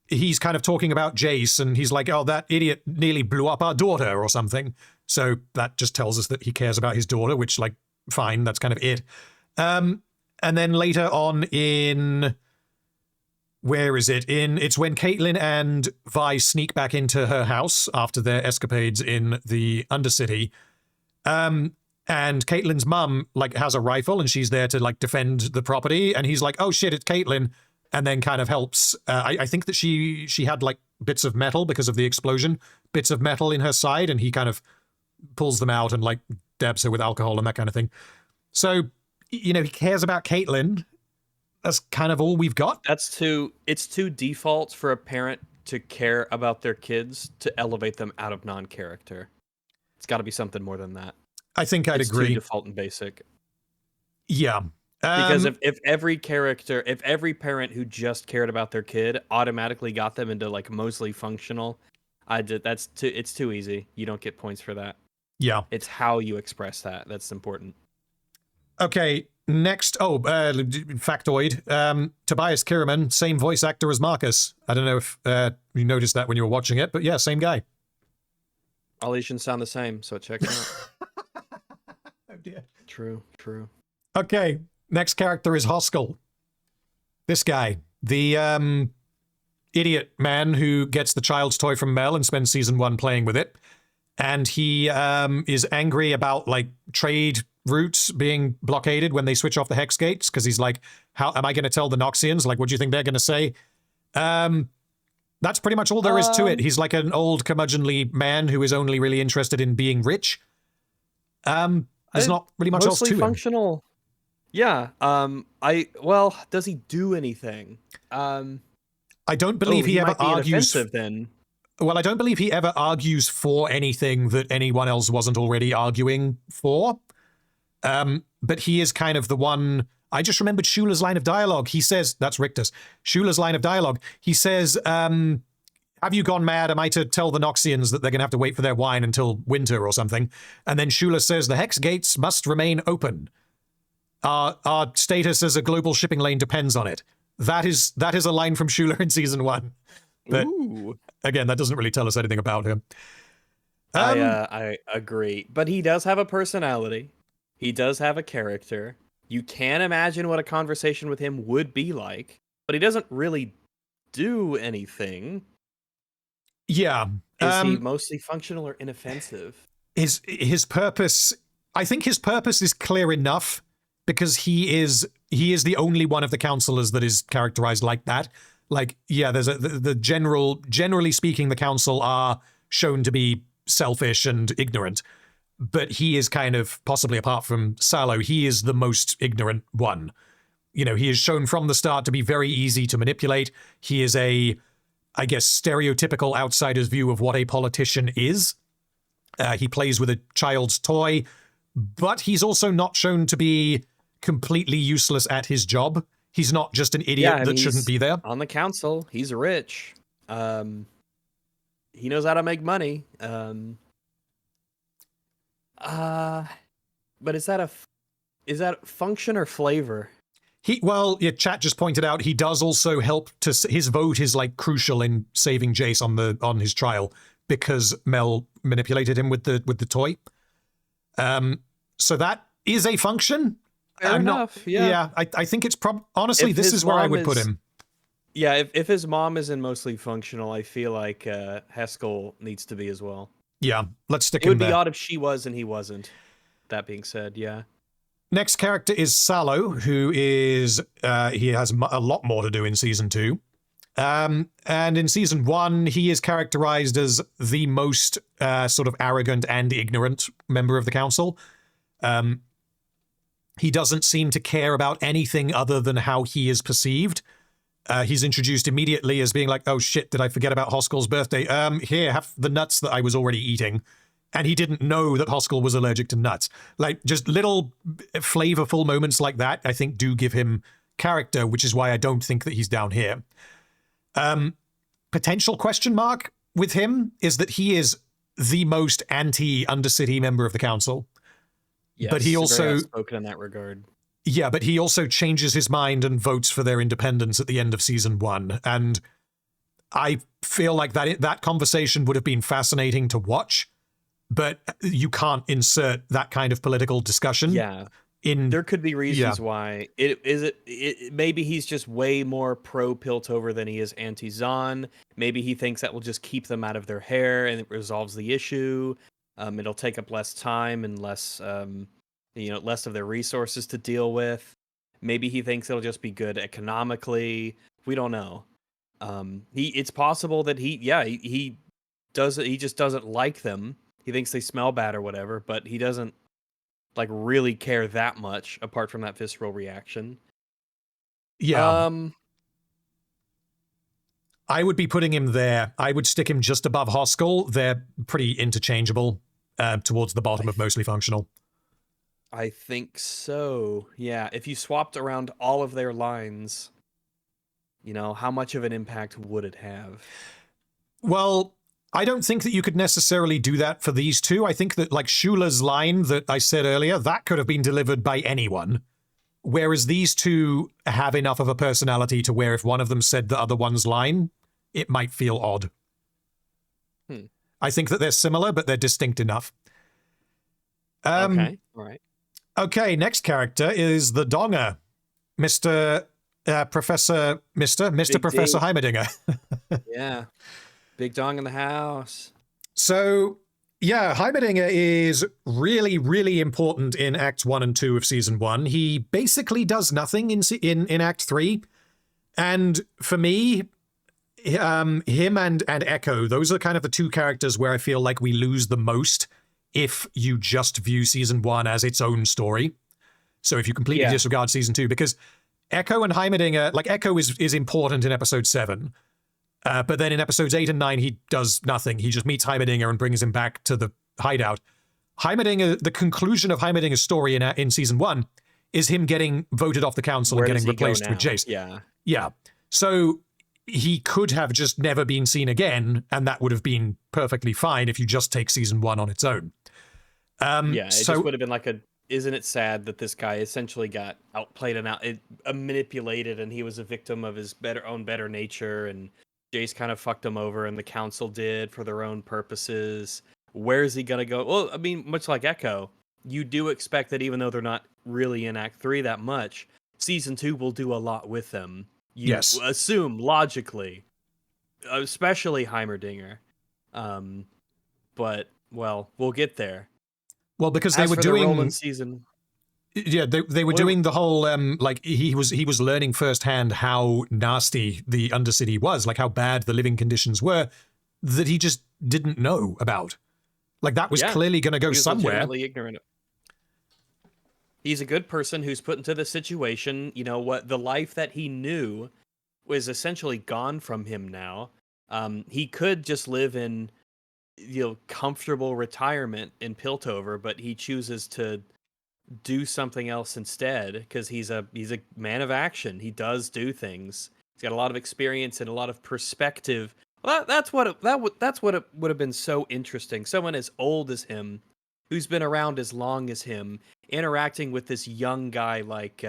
he's kind of talking about Jace, and he's like, oh, that idiot nearly blew up our daughter or something. So that just tells us that he cares about his daughter, which, like, fine, that's kind of it. And then later on in... Where is it? It's when Caitlyn and Vi sneak back into her house after their escapades in the Undercity. And Caitlyn's mum, like, has a rifle, and she's there to, like, defend the property. And he's like, oh, shit, it's Caitlyn. And then kind of helps. I think that she had, like, bits of metal because of the explosion, bits of metal in her side, and he kind of pulls them out and, like, dabs her with alcohol and that kind of thing. So, you know, he cares about Caitlyn. That's kind of all we've got. It's too default for a parent to care about their kids to elevate them out of non-character. It's got to be something more than that. I think I'd agree. Too default and basic. Yeah. Because if every parent who just cared about their kid automatically got them into, like, mostly functional, it's too easy. You don't get points for that. Yeah. It's how you express that that's important. Okay, next. Oh, factoid. Tobias Kiraman, same voice actor as Marcus. I don't know if you noticed that when you were watching it, but yeah, same guy. All Asians sound the same, so it checks out. Oh dear. True. Okay, next character is Hoskell. This guy, the idiot man who gets the child's toy from Mel and spends season 1 playing with it. And he is angry about, like, trade routes being blockaded when they switch off the hex gates, because he's like, how am I going to tell the Noxians? Like, what do you think they're going to say? That's pretty much all there is to it. He's like an old curmudgeonly man who is only really interested in being rich. There's not really much else to him. Functional. Yeah. Does he do anything? I don't believe he ever argues. Then. Well, I don't believe he ever argues for anything that anyone else wasn't already arguing for. But he is kind of the one... I just remembered Schuler's line of dialogue. He says... That's Richter's. Schuler's line of dialogue. He says, have you gone mad? Am I to tell the Noxians that they're going to have to wait for their wine until winter or something? And then Schuler says, the hex gates must remain open. Our status as a global shipping lane depends on it. That is a line from Schuler in season 1. But again, that doesn't really tell us anything about him. I agree. But he does have a personality. He does have a character. You can imagine what a conversation with him would be like, but he doesn't really do anything. Yeah. Is he mostly functional or inoffensive? His purpose... I think his purpose is clear enough, because he is the only one of the counselors that is characterized like that. Like, yeah, there's generally speaking, the council are shown to be selfish and ignorant, but he is kind of, possibly apart from Salo, he is the most ignorant one. You know, he is shown from the start to be very easy to manipulate. He is I guess, stereotypical outsider's view of what a politician is. He plays with a child's toy, but he's also not shown to be completely useless at his job. He's not just an idiot that shouldn't be there. On the council, he's rich. He knows how to make money. But is that function or flavor? Chat just pointed out he does also help to... His vote is, like, crucial in saving Jace on his trial, because Mel manipulated him with the toy. So that is a function. Fair enough. I think it's honestly, this is where I would put him. Yeah, if his mom isn't mostly functional, I feel like Haskell needs to be as well. Yeah, let's stick him there. It would be odd if she was and he wasn't. That being said, yeah. Next character is Salo, who is... he has a lot more to do in Season 2. And in Season 1, he is characterized as the most sort of arrogant and ignorant member of the council. He doesn't seem to care about anything other than how he is perceived. He's introduced immediately as being like, oh shit, did I forget about Hoskell's birthday? Here, have the nuts that I was already eating. And he didn't know that Hoskell was allergic to nuts. Like, just little flavorful moments like that, I think, do give him character, which is why I don't think that he's down here. Potential question mark with him is that he is the most anti-Undercity member of the council. Yes, but he also very outspoken in that regard. Yeah, but he also changes his mind and votes for their independence at the end of season 1. And I feel like that conversation would have been fascinating to watch, but you can't insert that kind of political discussion. Yeah. There could be reasons why. Maybe he's just way more pro Piltover than he is anti Zahn. Maybe he thinks that will just keep them out of their hair and it resolves the issue. It'll take up less time and less of their resources to deal with. Maybe he thinks it'll just be good economically. We don't know. It's possible that he just doesn't like them. He thinks they smell bad or whatever, but he doesn't really care that much apart from that visceral reaction. Yeah. I would be putting him there. I would stick him just above Hoskell. They're pretty interchangeable towards the bottom of mostly functional. I think so. Yeah. If you swapped around all of their lines, how much of an impact would it have? Well, I don't think that you could necessarily do that for these two. I think that Shula's line that I said earlier, that could have been delivered by anyone. Whereas these two have enough of a personality to where if one of them said the other one's line, it might feel odd. I think that they're similar, but they're distinct enough. Okay, all right. Okay, next character is the Donger, Mr. Professor Heimerdinger. Yeah. Big dong in the house. So, yeah, Heimerdinger is really, really important in Acts 1 and 2 of Season 1. He basically does nothing in Act 3. And for me, him and Echo, those are kind of the two characters where I feel like we lose the most if you just view Season 1 as its own story. So if you completely disregard Season 2, because Echo and Heimerdinger, Echo is important in Episode 7. But then in episodes 8 and 9, he does nothing. He just meets Heimerdinger and brings him back to the hideout. Heimerdinger, the conclusion of Heimerdinger's story in season 1 is him getting voted off the council and getting replaced with Jace. Yeah. So he could have just never been seen again, and that would have been perfectly fine if you just take season 1 on its own. It just would have been isn't it sad that this guy essentially got outplayed and manipulated, and he was a victim of his better nature, and Jace kind of fucked him over, and the council did for their own purposes. Where is he going to go? Well, I mean, much like Echo, you do expect that even though they're not really in Act 3 that much, Season 2 will do a lot with them. You assume, logically, especially Heimerdinger. But, well, we'll get there. Well, because they were doing... season... Yeah, they were doing the whole, he was learning firsthand how nasty the Undercity was, how bad the living conditions were, that he just didn't know about. That was clearly going to go somewhere. Ignorant. He's a good person who's put into the situation. You know what? The life that he knew was essentially gone from him now. He could just live in, comfortable retirement in Piltover, but he chooses to do something else instead because he's a man of action. He does do things. He's got a lot of experience and a lot of perspective. Well, that's what it would have been so interesting. Someone as old as him, who's been around as long as him, interacting with this young guy like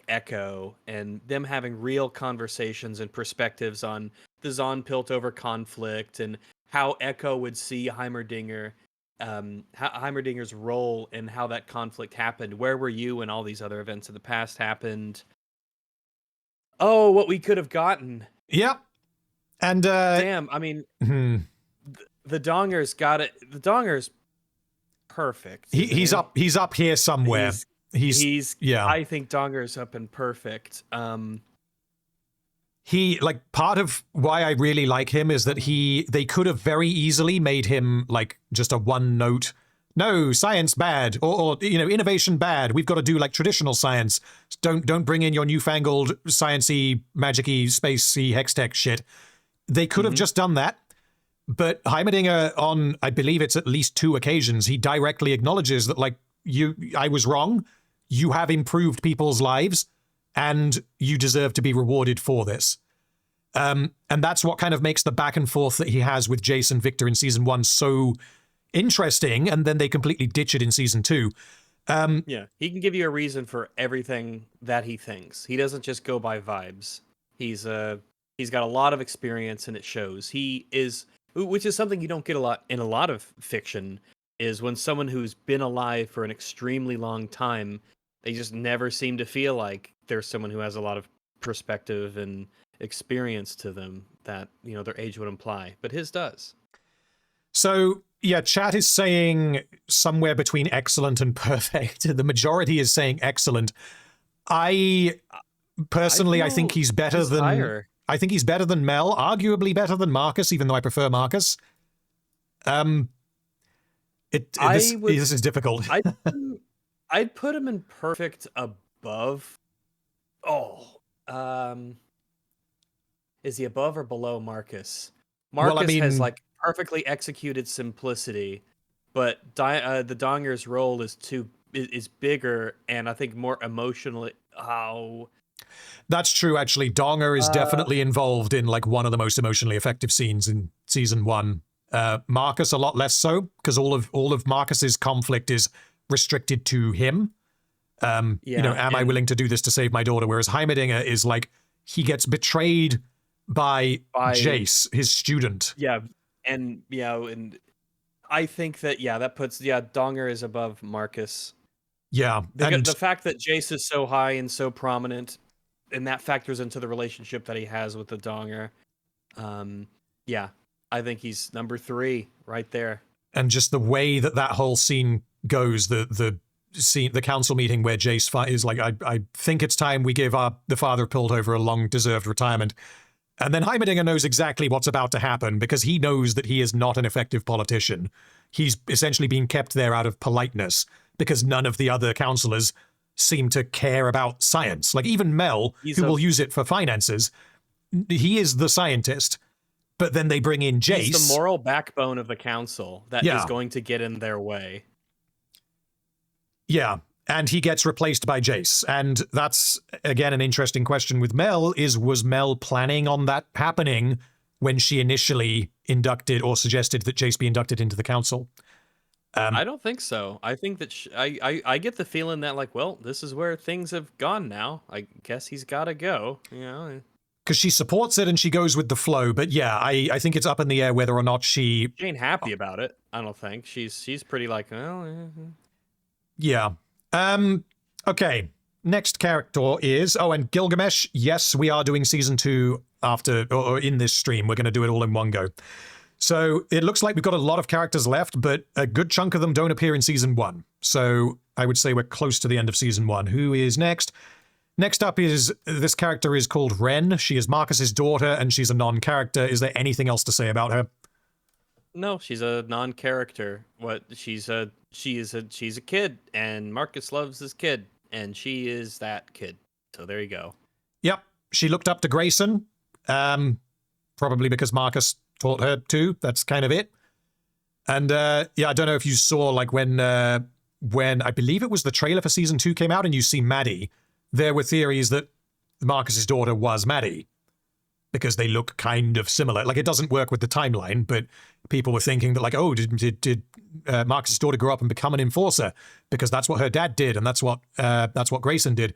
Echo, and them having real conversations and perspectives on the Zahn Piltover conflict and how Echo would see Heimerdinger. Heimerdinger's role and how that conflict happened. Where were you when all these other events of the past happened? Oh, what we could have gotten. Yep. And damn, I mean, the Donger's got it. The Donger's perfect. He's up here somewhere. He's I think Donger's up and perfect. He, part of why I really like him is that they could have very easily made him, just a one-note, no, science bad, or innovation bad, we've got to do, traditional science. Don't bring in your newfangled science-y, magic-y, space-y, hex-tech shit. They could have just done that, but Heimerdinger, on, I believe it's at least 2 occasions, he directly acknowledges that, I was wrong, you have improved people's lives, and you deserve to be rewarded for this. And that's what kind of makes the back and forth that he has with Jace and Victor in season 1 so interesting, and then they completely ditch it in season 2. Yeah, he can give you a reason for everything that he thinks. He doesn't just go by vibes. He's got a lot of experience, and it shows. He is, which is something you don't get a lot in a lot of fiction, is when someone who's been alive for an extremely long time, they just never seem to feel like there's someone who has a lot of perspective and experience to them that, you know, their age would imply, but his does. So, yeah, chat is saying somewhere between excellent and perfect. The majority is saying excellent. I personally, I think he's better than higher. I think he's better than Mel, arguably better than Marcus, even though I prefer Marcus. This is difficult. I'd put him in perfect above. Is he above or below Marcus? Marcus has like perfectly executed simplicity, but the Donger's role is bigger and I think more emotionally. That's true, actually. Donger is definitely involved in like one of the most emotionally effective scenes in season 1. Marcus a lot less so, because all of Marcus's conflict is restricted to him. You know, am I willing to do this to save my daughter? Whereas Heimerdinger is like, he gets betrayed by Jace, his student. And I think that that puts Donger is above Marcus. Yeah, the fact that Jace is so high and so prominent, and that factors into the relationship that he has with the Donger. I think he's number 3 right there. And just the way that whole scene goes, the scene, the council meeting where Jace is like, I think it's time we give the father of Piltover a long-deserved retirement. And then Heimerdinger knows exactly what's about to happen because he knows that he is not an effective politician. He's essentially being kept there out of politeness because none of the other counselors seem to care about science. Like even Mel, who will use it for finances, he is the scientist. But then they bring in Jace. He's the moral backbone of the council that is going to get in their way. Yeah, and he gets replaced by Jace. And that's, again, an interesting question with Mel is, was Mel planning on that happening when she initially inducted or suggested that Jace be inducted into the council? I don't think so. I think that I get the feeling that, like, well, this is where things have gone now. I guess he's got to go, you know? Because she supports it and she goes with the flow. But yeah, I think it's up in the air whether or not she ain't happy about it. I don't think she's pretty like, well, yeah. Okay. Next character is and Gilgamesh. Yes, we are doing season 2 after or in this stream. We're going to do it all in one go. So it looks like we've got a lot of characters left, but a good chunk of them don't appear in season 1. So I would say we're close to the end of season 1. Who is next? Next up is, this character is called Ren. She is Marcus's daughter, and she's a non-character. Is there anything else to say about her? No, she's a non-character. She's a kid, and Marcus loves this kid, and she is that kid. So there you go. Yep. She looked up to Grayson, probably because Marcus taught her to. That's kind of it. And I don't know if you saw, like, when I believe it was the trailer for season 2 came out and you see Maddie, there were theories that Marcus's daughter was Maddie because they look kind of similar. Like, it doesn't work with the timeline, but people were thinking that, like, oh, did Marcus's daughter grow up and become an enforcer because that's what her dad did and that's what Grayson did.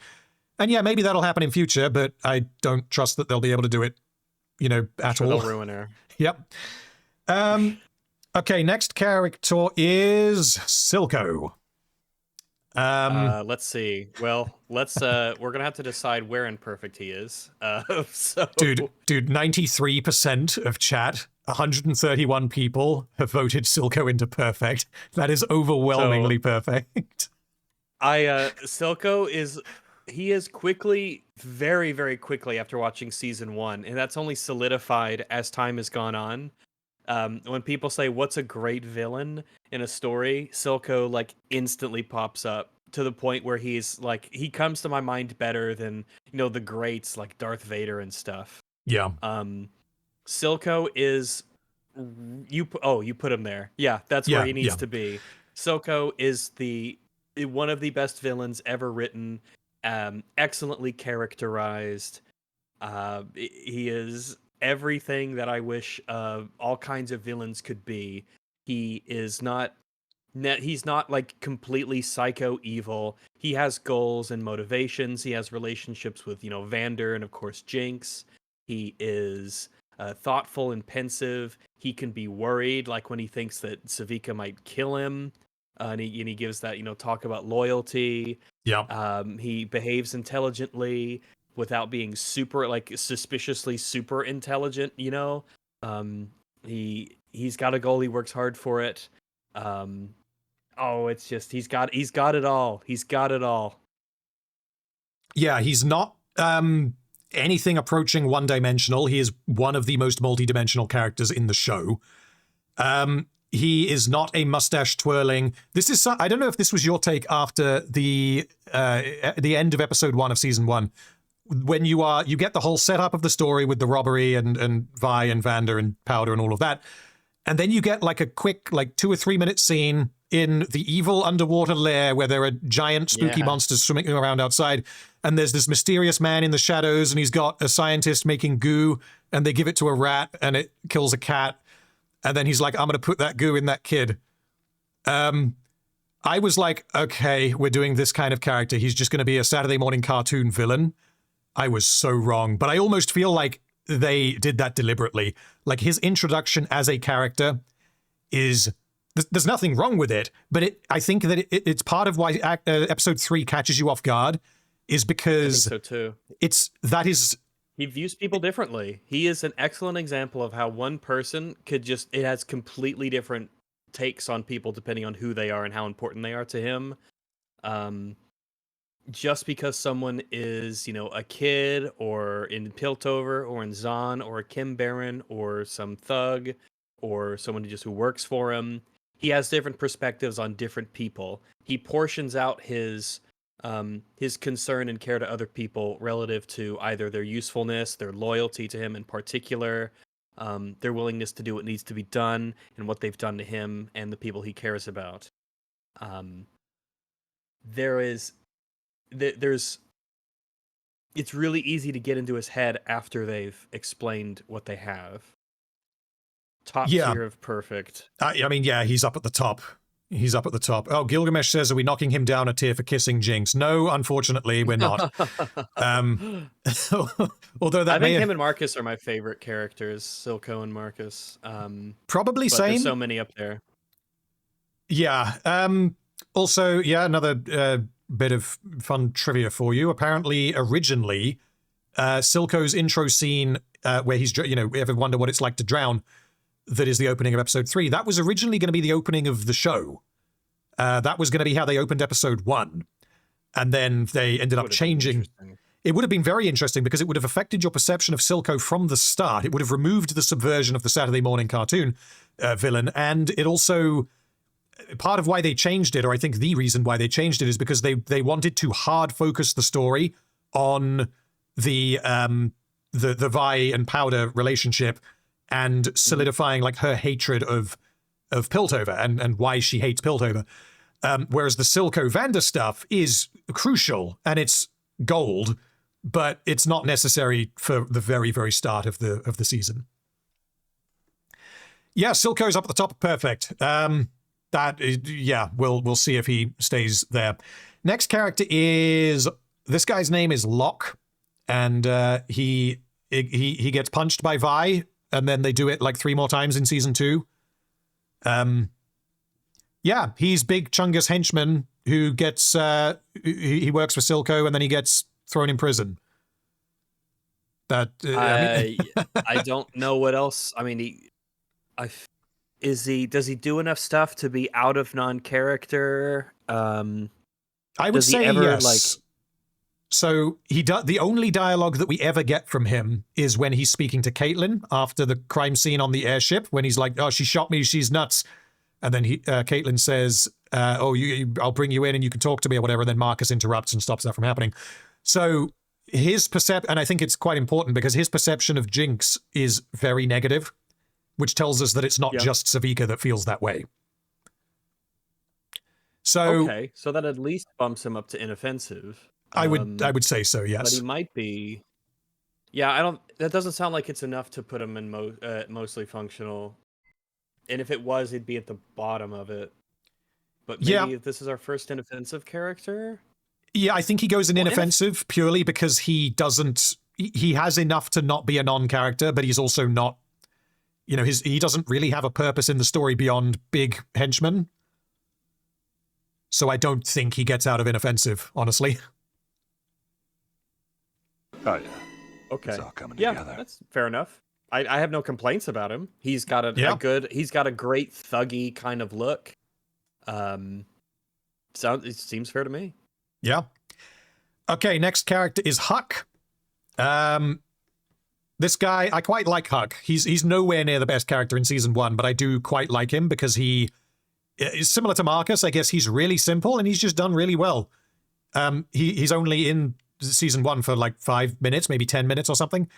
And yeah, maybe that'll happen in future, but I don't trust that they'll be able to do it, at all. They'll ruin her. Yep. Okay, next character is Silco. Let's see. Well, we're gonna have to decide where in perfect he is. Dude, 93% of chat, 131 people have voted Silco into perfect. That is overwhelmingly perfect. Silco is quickly, very, very quickly after watching season 1, and that's only solidified as time has gone on. When people say, what's a great villain in a story, Silco, like, instantly pops up to the point where he's, like, he comes to my mind better than, the greats like Darth Vader and stuff. Yeah. Silco is... You put him there. Yeah, that's where he needs to be. Silco is one of the best villains ever written, excellently characterized. He is... everything that I wish all kinds of villains could be. He is not he's not like completely psycho evil. He has goals and motivations. He has relationships with, Vander and of course Jinx. He is thoughtful and pensive. He can be worried, like when he thinks that Savika might kill him. And he gives that, talk about loyalty. Yeah. He behaves intelligently without being super, like, suspiciously super intelligent, He's got a goal. He works hard for it. It's just he's got it all. He's got it all. Yeah, he's not anything approaching one-dimensional. He is one of the most multi-dimensional characters in the show. He is not a mustache twirling. This is I don't know if this was your take after the end of episode 1 of season 1, when you get the whole setup of the story with the robbery and Vi and Vander and Powder and all of that. And then you get like a quick, like 2 or 3 minute scene in the evil underwater lair where there are giant spooky monsters swimming around outside. And there's this mysterious man in the shadows, and he's got a scientist making goo, and they give it to a rat and it kills a cat. And then he's like, I'm going to put that goo in that kid. I was like, okay, we're doing this kind of character. He's just going to be a Saturday morning cartoon villain. I was so wrong. But I almost feel like they did that deliberately. Like, his introduction as a character is... There's nothing wrong with it, but I think that it's part of why episode 3 catches you off guard, is because... I think so too. He views people differently. He is an excellent example of how one person it has completely different takes on people depending on who they are and how important they are to him. Just because someone is, a kid, or in Piltover, or in Zahn, or a Kim Baron, or some thug, or someone who works for him, he has different perspectives on different people. He portions out his concern and care to other people relative to either their usefulness, their loyalty to him in particular, their willingness to do what needs to be done, and what they've done to him and the people he cares about. It's really easy to get into his head after they've explained what they have. Top tier of perfect. I mean, yeah, he's up at the top. He's up at the top. Oh, Gilgamesh says, are we knocking him down a tier for kissing Jinx? No, unfortunately, we're not. Although that I think him and Marcus are my favorite characters, Silco and Marcus. Probably but same. There's so many up there. Yeah. Also, another bit of fun trivia for you. Apparently, originally, Silco's intro scene where he's, ever wonder what it's like to drown, that is the opening of episode 3, that was originally going to be the opening of the show. That was going to be how they opened episode 1. And then they ended up changing. It would have been very interesting because it would have affected your perception of Silco from the start. It would have removed the subversion of the Saturday morning cartoon villain. And it also, part of why they changed it, or I think the reason why they changed it, is because they wanted to hard focus the story on the Vi and Powder relationship, and solidifying like her hatred of Piltover and why she hates Piltover. Whereas the Silco Vander stuff is crucial and it's gold, but it's not necessary for the very, very start of the season. Yeah, Silco's up at the top. Perfect. We'll see if he stays there. Next character is, this guy's name is Locke, and he gets punched by Vi, and then they do it like 3 more times in season 2. He's Big Chungus henchman who gets he works for Silco, and then he gets thrown in prison. I don't know what else. I mean, does he do enough stuff to be out of non-character? I would say yes. So the only dialogue that we ever get from him is when he's speaking to Caitlin after the crime scene on the airship, when he's like, "Oh, she shot me, she's nuts," and then Caitlin says, I'll bring you in and you can talk to me or whatever." And then Marcus interrupts and stops that from happening. So his perception, and I think it's quite important because his perception of Jinx is very negative, which tells us that it's not just Savika that feels that way. So that at least bumps him up to inoffensive. I would say so, yes. But he might be. Yeah, that doesn't sound like it's enough to put him in mostly functional. And if it was, he'd be at the bottom of it. but Yeah. maybe if this is our first inoffensive character. Yeah, I think he goes in Well, inoffensive purely because he doesn't. He has enough to not be a non-character, but he's also not. You know, he doesn't really have a purpose in the story beyond big henchmen. So I don't think he gets out of inoffensive, honestly. Oh, yeah. Okay. It's all coming Yeah, together. that's fair enough. I have no complaints about him. He's got he's got a great thuggy kind of look. It seems fair to me. Yeah. Okay, next character is Huck. This guy, I quite like Huck. He's nowhere near the best character in season 1, but I do quite like him because he is similar to Marcus. I guess he's really simple and he's just done really well. He's only in season 1 for like 5 minutes, maybe 10 minutes or something.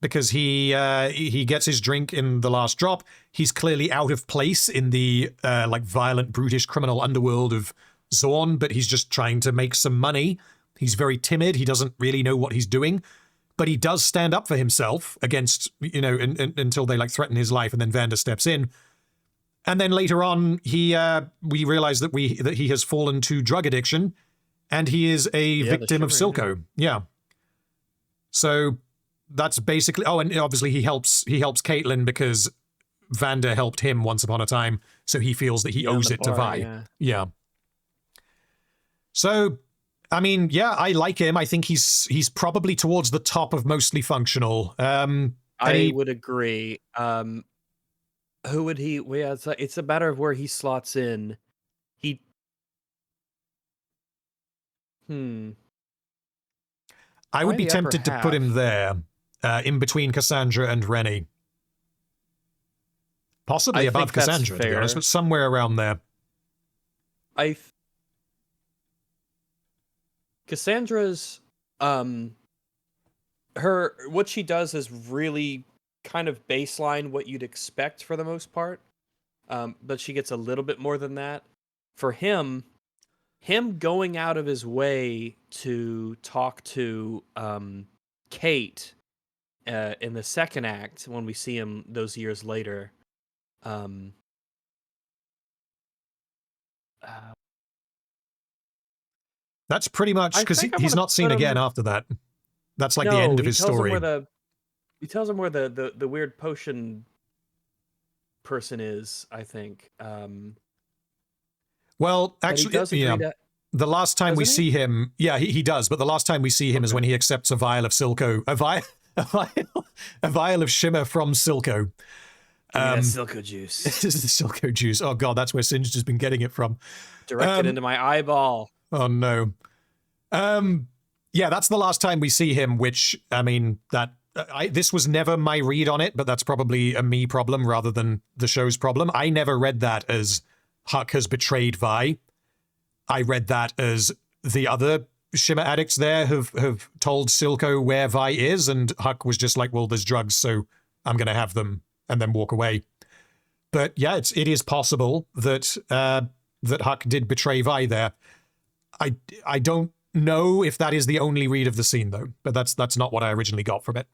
Because he gets his drink in the last drop. He's clearly out of place in the like violent, brutish criminal underworld of Zorn, but he's just trying to make some money. He's very timid. He doesn't really know what he's doing, but he does stand up for himself against, you know, until they like threaten his life, and then Vander steps in. And then later on, we realize that he has fallen to drug addiction, and he is a victim of Silco. Yeah. So that's basically. Oh, and obviously he helps Caitlin because Vander helped him once upon a time, so he feels that he owes it to Vi. Yeah. So, I mean, yeah, I like him. I think he's probably towards the top of mostly functional. I would agree. Who would he? Yeah, it's a matter of where he slots in. I would be tempted to put him there, in between Cassandra and Rennie. Possibly above Cassandra, to be honest, but somewhere around there. Cassandra's what she does is really kind of baseline what you'd expect for the most part. But she gets a little bit more than that. For him going out of his way to talk to Kate in the second act when we see him those years later. That's pretty much because he's not seen again after that. That's like the end of his story. He tells him where the weird potion person is, I think. Well, actually, yeah. The last time we see him, yeah, he does. But the last time we see him is when he accepts a vial of Silco, a vial of shimmer from Silco. Silco juice. This is the Silco juice. Oh god, that's where Singed has been getting it from. Directed into my eyeball. Oh no. Yeah, that's the last time we see him. Which I mean, this was never my read on it, but that's probably a me problem rather than the show's problem. I never read that as Huck has betrayed Vi. I read that as the other Shimmer addicts there have told Silco where Vi is, and Huck was just like, well, there's drugs, so I'm going to have them, and then walk away. But yeah, it is possible that that Huck did betray Vi there. I don't know if that is the only read of the scene, though, but that's not what I originally got from it.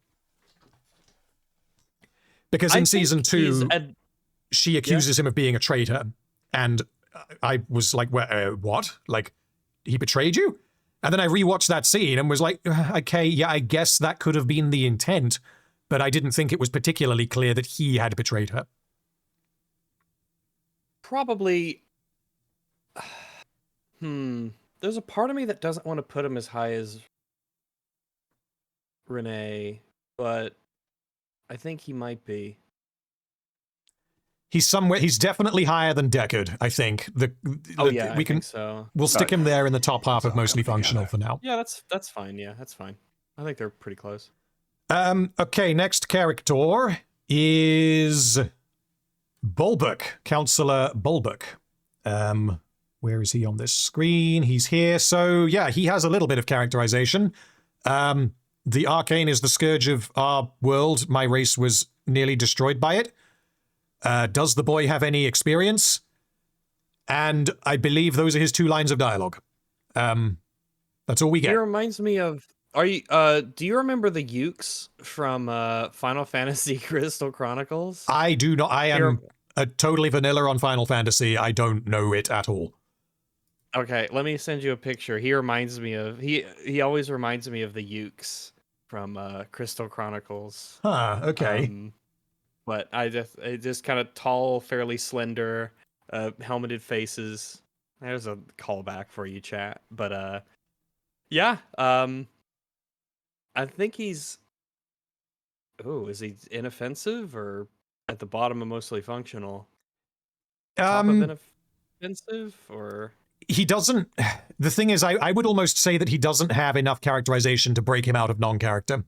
Because in season 2, she accuses him of being a traitor, and I was like, what? Like, he betrayed you? And then I rewatched that scene and was like, okay, yeah, I guess that could have been the intent, but I didn't think it was particularly clear that he had betrayed her. Probably. There's a part of me that doesn't want to put him as high as Renee, but I think he might be. He's definitely higher than Deckard, I think. I think so. We'll stick him there in the top half of mostly functional for now. Yeah, that's fine. Yeah, that's fine. I think they're pretty close. Okay, next character is Bulbuck, Counselor Bulbuck. Where is he on this screen? He's here. So yeah, he has a little bit of characterization. The Arcane is the scourge of our world. My race was nearly destroyed by it. Does the boy have any experience? And I believe those are his 2 lines of dialogue. That's all we get. He reminds me of. Do you remember the Ukes from Final Fantasy Crystal Chronicles? I do not. I am totally vanilla on Final Fantasy. I don't know it at all. Okay, let me send you a picture. He reminds me of he always reminds me of the Ukes from Crystal Chronicles. Huh, okay. But it just kind of tall, fairly slender, helmeted faces. There's a callback for you, chat. But yeah, I think he's. Oh, is he inoffensive or at the bottom of mostly functional? Top of inoffensive or? He doesn't. The thing is, I would almost say that he doesn't have enough characterization to break him out of non-character.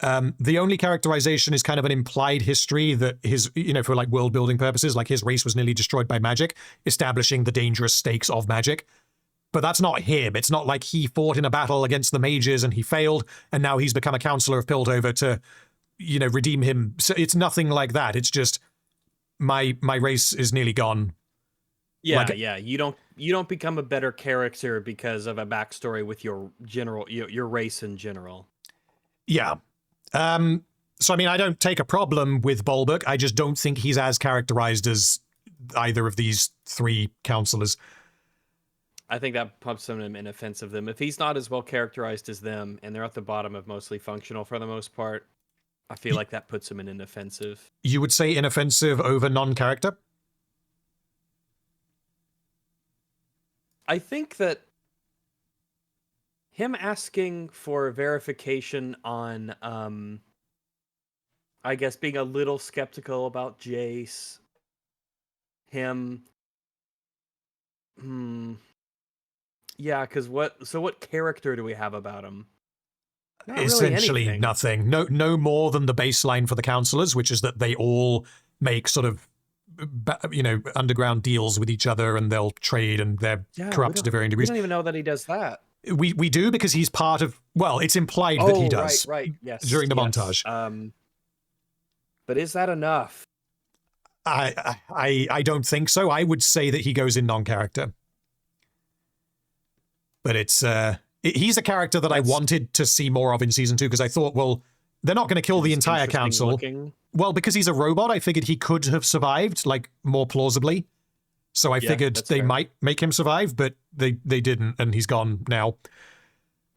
The only characterization is kind of an implied history that his, for like world building purposes, like his race was nearly destroyed by magic, establishing the dangerous stakes of magic. But that's not him. It's not like he fought in a battle against the mages and he failed, and now he's become a counselor of Piltover to, redeem him. So it's nothing like that. It's just my race is nearly gone. Yeah, yeah. You don't become a better character because of a backstory with your race in general. Yeah. So I mean, I don't take a problem with Bulbuck. I just don't think he's as characterized as either of these three counselors. I think that puts him in inoffensive them. If he's not as well characterized as them, and they're at the bottom of mostly functional for the most part, I feel like that puts him in inoffensive. You would say inoffensive over non-character? I think that him asking for verification on, I guess, being a little skeptical about Jace, yeah, because what character do we have about him? Not Essentially really nothing. No more than the baseline for the counselors, which is that they all make sort of, underground deals with each other, and they'll trade, and they're corrupt to varying degrees. We don't even know that he does that. We do, because he's part of. Well, it's implied that he does. Right. Yes. During the montage. But is that enough? I don't think so. I would say that he goes in non-character. But he's a character that I wanted to see more of in season 2, because I thought, well, they're not going to kill the entire council. Looking. Well, because he's a robot, I figured he could have survived, like, more plausibly. So I figured they might make him survive, but they didn't, and he's gone now.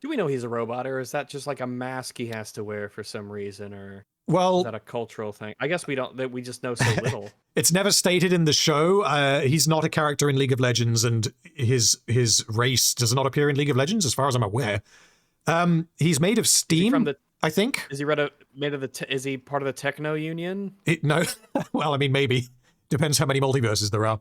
Do we know he's a robot, or is that just like a mask he has to wear for some reason, or is that a cultural thing? I guess we don't. That we just know so little. It's never stated in the show. He's not a character in League of Legends, and his race does not appear in League of Legends, as far as I'm aware. He's made of steam, I think. Is he made of is he part of the Techno Union? No. Well, I mean, maybe. Depends how many multiverses there are.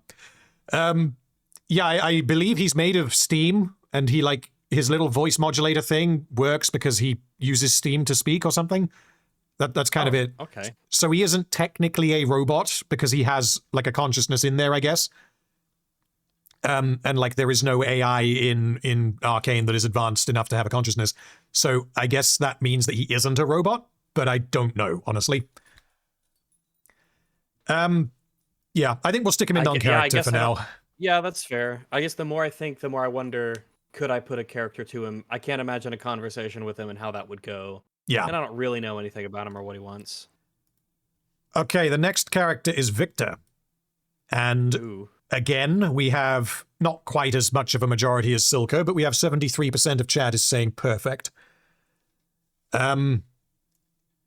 I believe he's made of steam, and he, like, his little voice modulator thing works because he uses steam to speak or something. That's kind of it. Okay. So he isn't technically a robot because he has, like, a consciousness in there, I guess. And, like, there is no AI in Arcane that is advanced enough to have a consciousness. So I guess that means that he isn't a robot, but I don't know, honestly. Yeah, I think we'll stick him in non-character for now. Yeah, that's fair. I guess the more I think, the more I wonder, could I put a character to him? I can't imagine a conversation with him and how that would go. Yeah. And I don't really know anything about him or what he wants. Okay, the next character is Victor. And again, we have not quite as much of a majority as Silco, but we have 73% of chat is saying perfect.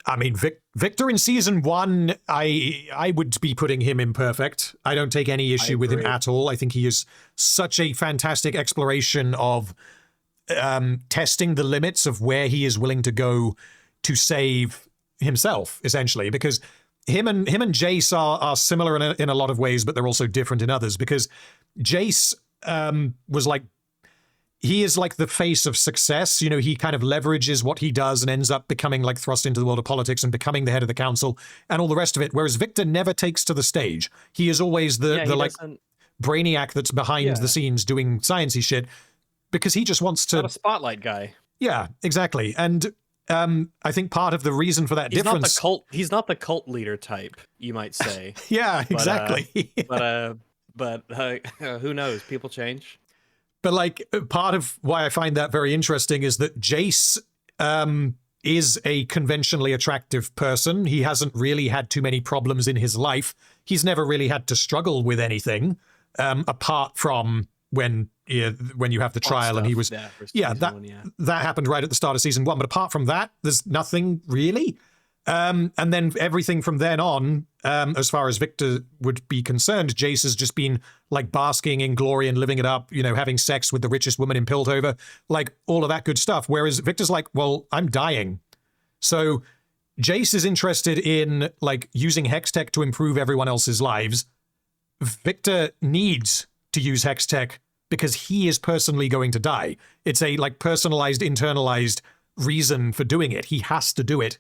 I mean, Victor in season 1, I would be putting him in perfect. I don't take any issue with him at all. I think he is such a fantastic exploration of testing the limits of where he is willing to go to save himself, essentially, because him and Jace are similar in a lot of ways, but they're also different in others, because Jace was like, he is like the face of success. He kind of leverages what he does and ends up becoming, like, thrust into the world of politics and becoming the head of the council and all the rest of it. Whereas Victor never takes to the stage. He is always the brainiac that's behind the scenes doing sciencey shit, because he just wants to. Not a spotlight guy. Yeah, exactly. And I think part of the reason for that difference. He's not the cult leader type, you might say. Yeah, exactly. But who knows? People change. But, like, part of why I find that very interesting is that Jace is a conventionally attractive person. He hasn't really had too many problems in his life. He's never really had to struggle with anything, apart from when you have the trial and he was... That happened right at the start of season 1. But apart from that, there's nothing really. And then everything from then on, as far as Victor would be concerned, Jace has just been like basking in glory and living it up, having sex with the richest woman in Piltover, like all of that good stuff. Whereas Victor's like, well, I'm dying. So Jace is interested in like using Hextech to improve everyone else's lives. Victor needs to use Hextech because he is personally going to die. It's a like personalized, internalized reason for doing it. He has to do it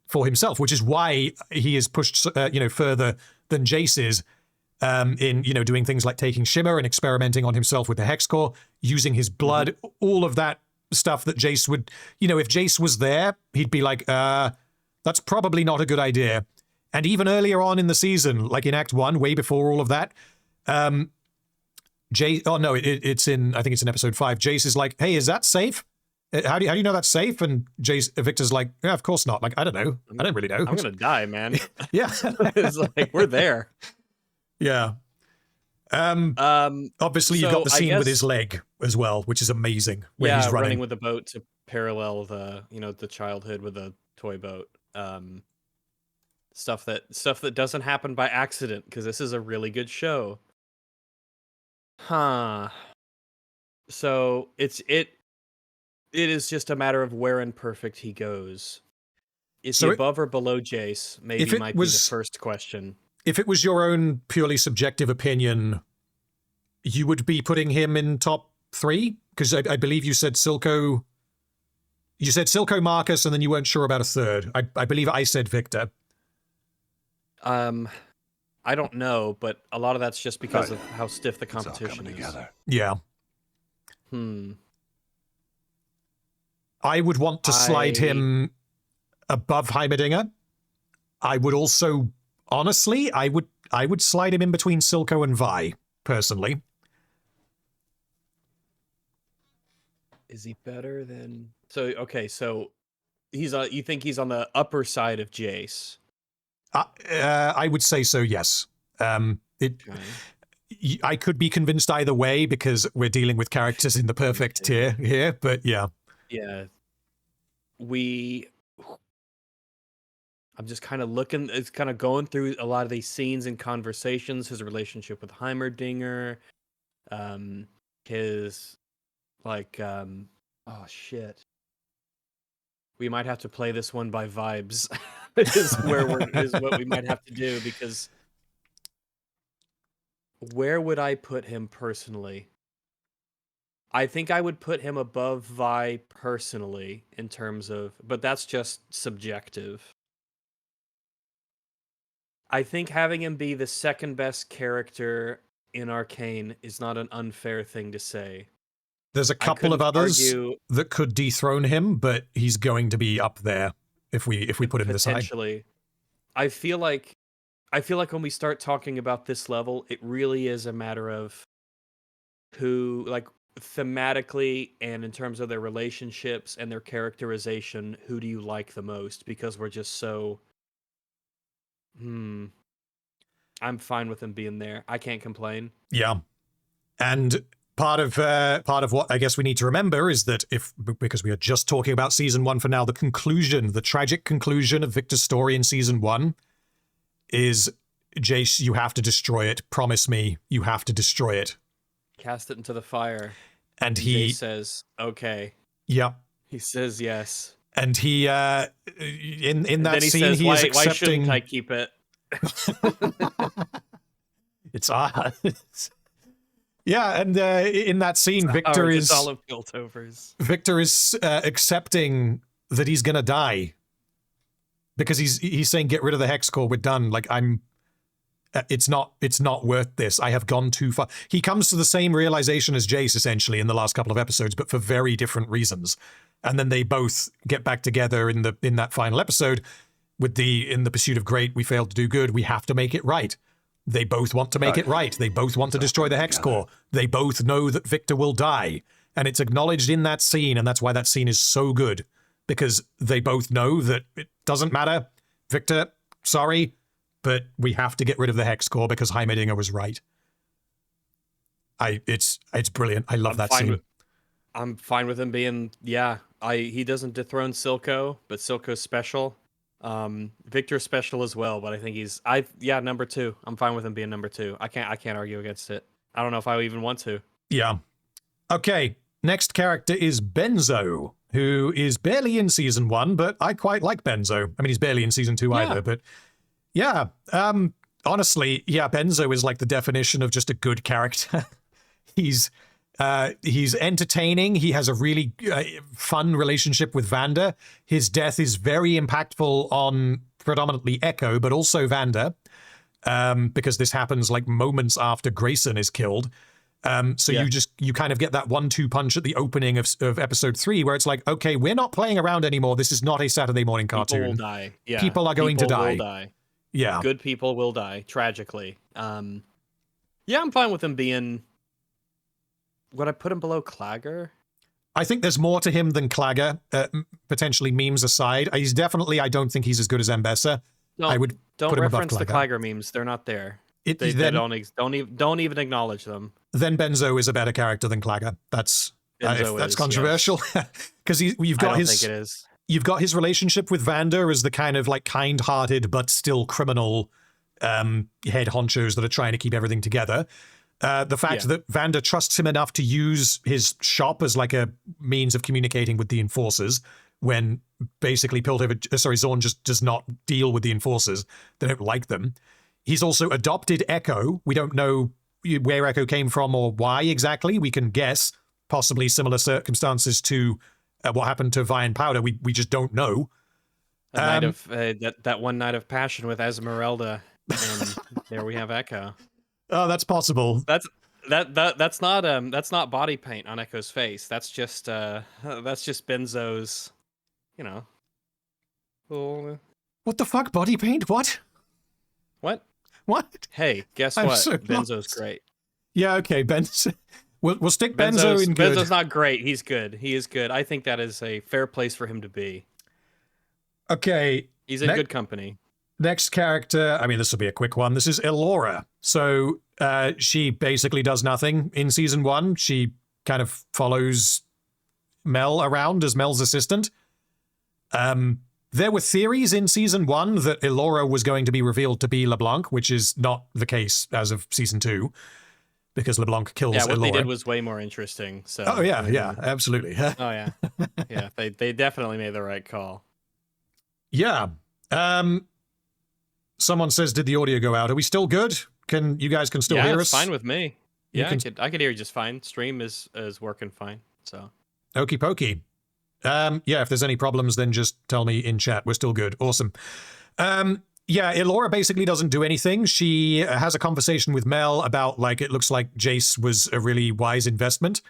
for himself, which is why he is pushed, further than Jace is in, doing things like taking Shimmer and experimenting on himself with the Hex Core, using his blood, all of that stuff that Jace would, if Jace was there, he'd be like, that's probably not a good idea. And even earlier on in the season, like in Act 1, way before all of that, Jace, it's in, I think it's in episode 5, Jace is like, hey, is that safe? How do you know that's safe? And Victor's like, yeah, of course not. Like, I don't know. I don't really know. I'm gonna die, man. Yeah. It's like, we're there. Yeah. Obviously you got the scene with his leg as well, which is amazing. Where he's running with the boat to parallel the, the childhood with a toy boat. Stuff that doesn't happen by accident, because this is a really good show. So it is just a matter of where in perfect he goes. Is he above or below Jace? Maybe might be the first question. If it was your own purely subjective opinion, you would be putting him in top 3? Because I believe you said Silco. You said Silco, Marcus, and then you weren't sure about a third. I believe I said Victor. I don't know, but a lot of that's just because of how stiff the competition is. Together. Yeah. I would want to slide him above Heimerdinger. I would also, honestly, I would slide him in between Silco and Vi, personally. Is he better than... So he's you think he's on the upper side of Jace? I would say so, yes. I could be convinced either way because we're dealing with characters in the perfect tier here, but yeah. Yeah. I'm just kind of looking, it's kind of going through a lot of these scenes and conversations, his relationship with Heimerdinger, his, like, oh shit. We might have to play this one by vibes, is what we might have to do, because where would I put him personally? I think I would put him above Vi personally in terms of, but that's just subjective. I think having him be the second best character in Arcane is not an unfair thing to say. There's a couple of others that could dethrone him, but he's going to be up there if we put him this high. Potentially. I feel like when we start talking about this level, it really is a matter of who, like, thematically and in terms of their relationships and their characterization, who do you like the most? Because we're just so... I'm fine with him being there. I can't complain. Yeah. And part of what I guess we need to remember is that because we are just talking about season 1 for now, the tragic conclusion of Victor's story in season 1 is, Jace, you have to destroy it. Promise me you have to destroy it. Cast it into the fire. And he says, okay. Yeah. He says yes. And he, in that scene, says, he is accepting... Why shouldn't I keep it? It's odd. Yeah, and in that scene, Victor is... all of Piltover's. Victor is accepting that he's gonna die. Because he's saying, get rid of the Hex Core, we're done. Like, it's not worth this. I have gone too far. He comes to the same realization as Jace, essentially, in the last couple of episodes, but for very different reasons. And then they both get back together in that final episode with in the pursuit of great, we failed to do good, we have to make it right. They both want to make it right. They both want to destroy the Hex Core. They both know that Victor will die. And it's acknowledged in that scene, and that's why that scene is so good. because they both know that it doesn't matter. Victor, sorry, but we have to get rid of the hex core because Heimerdinger was right. It's brilliant. I love that scene. I'm fine with him being, he doesn't dethrone Silco, but Silco's special. Victor's special as well, but I think he's number 2. I'm fine with him being number 2. I can't argue against it. I don't know if I even want to. Yeah. Okay, next character is Benzo, who is barely in season 1, but I quite like Benzo. I mean, he's barely in season 2 either, but yeah. Honestly, Benzo is like the definition of just a good character. He's entertaining. He has a really fun relationship with Vander. His death is very impactful on predominantly Echo, but also Vander, because this happens like moments after Grayson is killed. You kind of get that 1-2 punch at the opening of episode 3, where it's like, okay, we're not playing around anymore. This is not a Saturday morning cartoon. People will die. Yeah, people are going to die. Will die. Yeah, good people will die tragically. I'm fine with him being. Would I put him below Clagger? I think there's more to him than Clagger, potentially memes aside. He's definitely, I don't think he's as good as Ambessa. I would don't put him reference above the Clagger memes. They're not there. They don't even acknowledge them. Then Benzo is a better character than Clagger. That's controversial, because you've got I don't think it is. You've got his relationship with Vander as the kind of like kind-hearted but still criminal head honchos that are trying to keep everything together. The fact that Vander trusts him enough to use his shop as like a means of communicating with the enforcers, when basically Zorn just does not deal with the enforcers. They don't like them. He's also adopted Echo. We don't know where Echo came from or why exactly. We can guess, possibly similar circumstances to what happened to Vi and Powder. We just don't know. That one night of passion with Esmeralda, and there we have Echo. Oh, that's possible. That's not body paint on Echo's face. That's just Benzo's, What the fuck? Body paint? What? What? Hey, guess I'm what? so Benzo's lost. Great. Yeah, okay, Benzo. We'll stick Benzo in good. Benzo's not great. He's good. He is good. I think that is a fair place for him to be. Okay. He's in good company. Next character, I mean, this will be a quick one. This is Elora. So she basically does nothing in season 1. She kind of follows Mel around as Mel's assistant. There were theories in season 1 that Elora was going to be revealed to be LeBlanc, which is not the case as of season 2, because LeBlanc kills Elora. Yeah, what they did was way more interesting. So. Oh, yeah, absolutely. Oh, yeah. Yeah, they definitely made the right call. Yeah. Someone says, did the audio go out? Are we still good? You guys can still hear us? Yeah, it's fine with me. Yeah, I could hear you just fine. Stream is working fine. So. Okie pokey. Yeah, if there's any problems, then just tell me in chat. We're still good. Awesome. Yeah, Elora basically doesn't do anything. She has a conversation with Mel about, like, it looks like Jace was a really wise investment.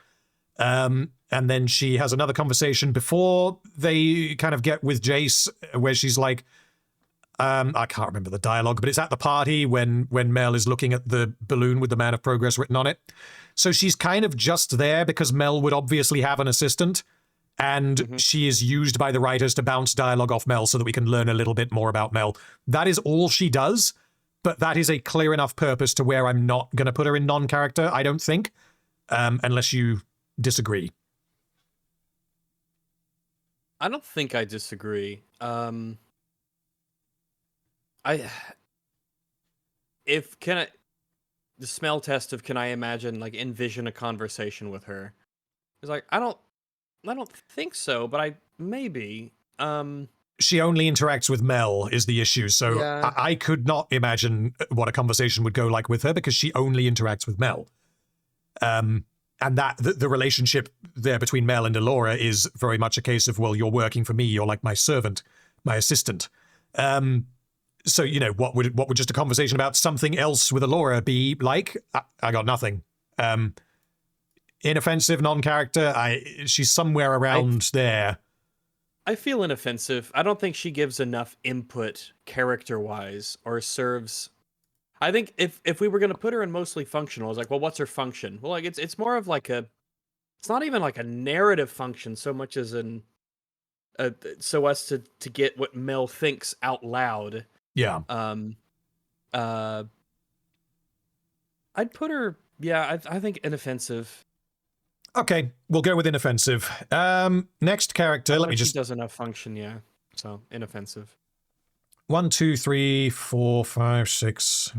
And then she has another conversation before they kind of get with Jace, where she's like, I can't remember the dialogue, but it's at the party when Mel is looking at the balloon with the Man of Progress written on it. So she's kind of just there because Mel would obviously have an assistant. And she is used by the writers to bounce dialogue off Mel so that we can learn a little bit more about Mel. That is all she does, but that is a clear enough purpose to where I'm not going to put her in non-character, I don't think, unless you disagree. I don't think I disagree. The smell test of can I imagine, like, envision a conversation with her? It's like, I don't think so, but maybe. She only interacts with Mel is the issue, so yeah. I could not imagine what a conversation would go like with her because she only interacts with Mel. And that the relationship there between Mel and Elora is very much a case of, well, you're working for me, you're like my servant, my assistant. So, what would just a conversation about something else with Elora be like? I got nothing. Inoffensive, non-character, she's somewhere around there. I feel inoffensive. I don't think she gives enough input character-wise or serves. I think if we were going to put her in mostly functional, I was like, well, what's her function? Well, like it's more of like it's not even like a narrative function so much as a so as to get what Mel thinks out loud. Yeah. I'd put her. Yeah, I think inoffensive. Okay, we'll go with inoffensive. Next character. Let me just. She does enough function. Yeah, so inoffensive. 1, 2, 3, 4, 5, 6.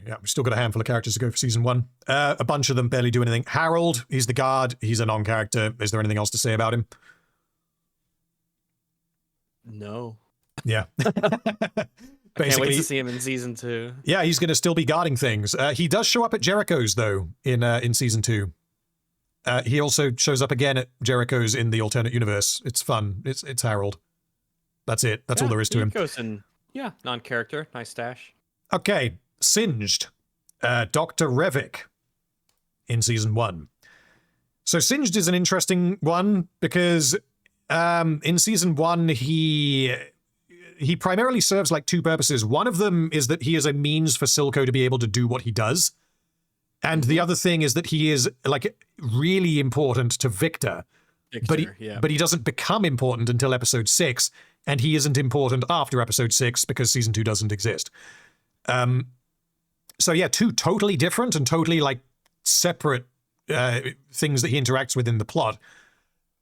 Yeah, we've still got a handful of characters to go for season 1. A bunch of them barely do anything. Harold, he's the guard. He's a non-character. Is there anything else to say about him? No. Yeah. I can't wait to see him in season 2. Yeah, he's going to still be guarding things. He does show up at Jericho's, though, in season 2. He also shows up again at Jericho's in the alternate universe. It's fun. It's Harold. That's it. That's all there is to him. Yeah, non-character. Nice stash. Okay, Singed. Dr. Revik in season 1. So Singed is an interesting one because in season 1 he primarily serves like 2 purposes. One of them is that he is a means for Silco to be able to do what he does. And the other thing is that he is like really important to Victor. But he doesn't become important until episode 6, and he isn't important after episode 6 because season 2 doesn't exist. So yeah, 2 totally different and totally like separate things that he interacts with in the plot.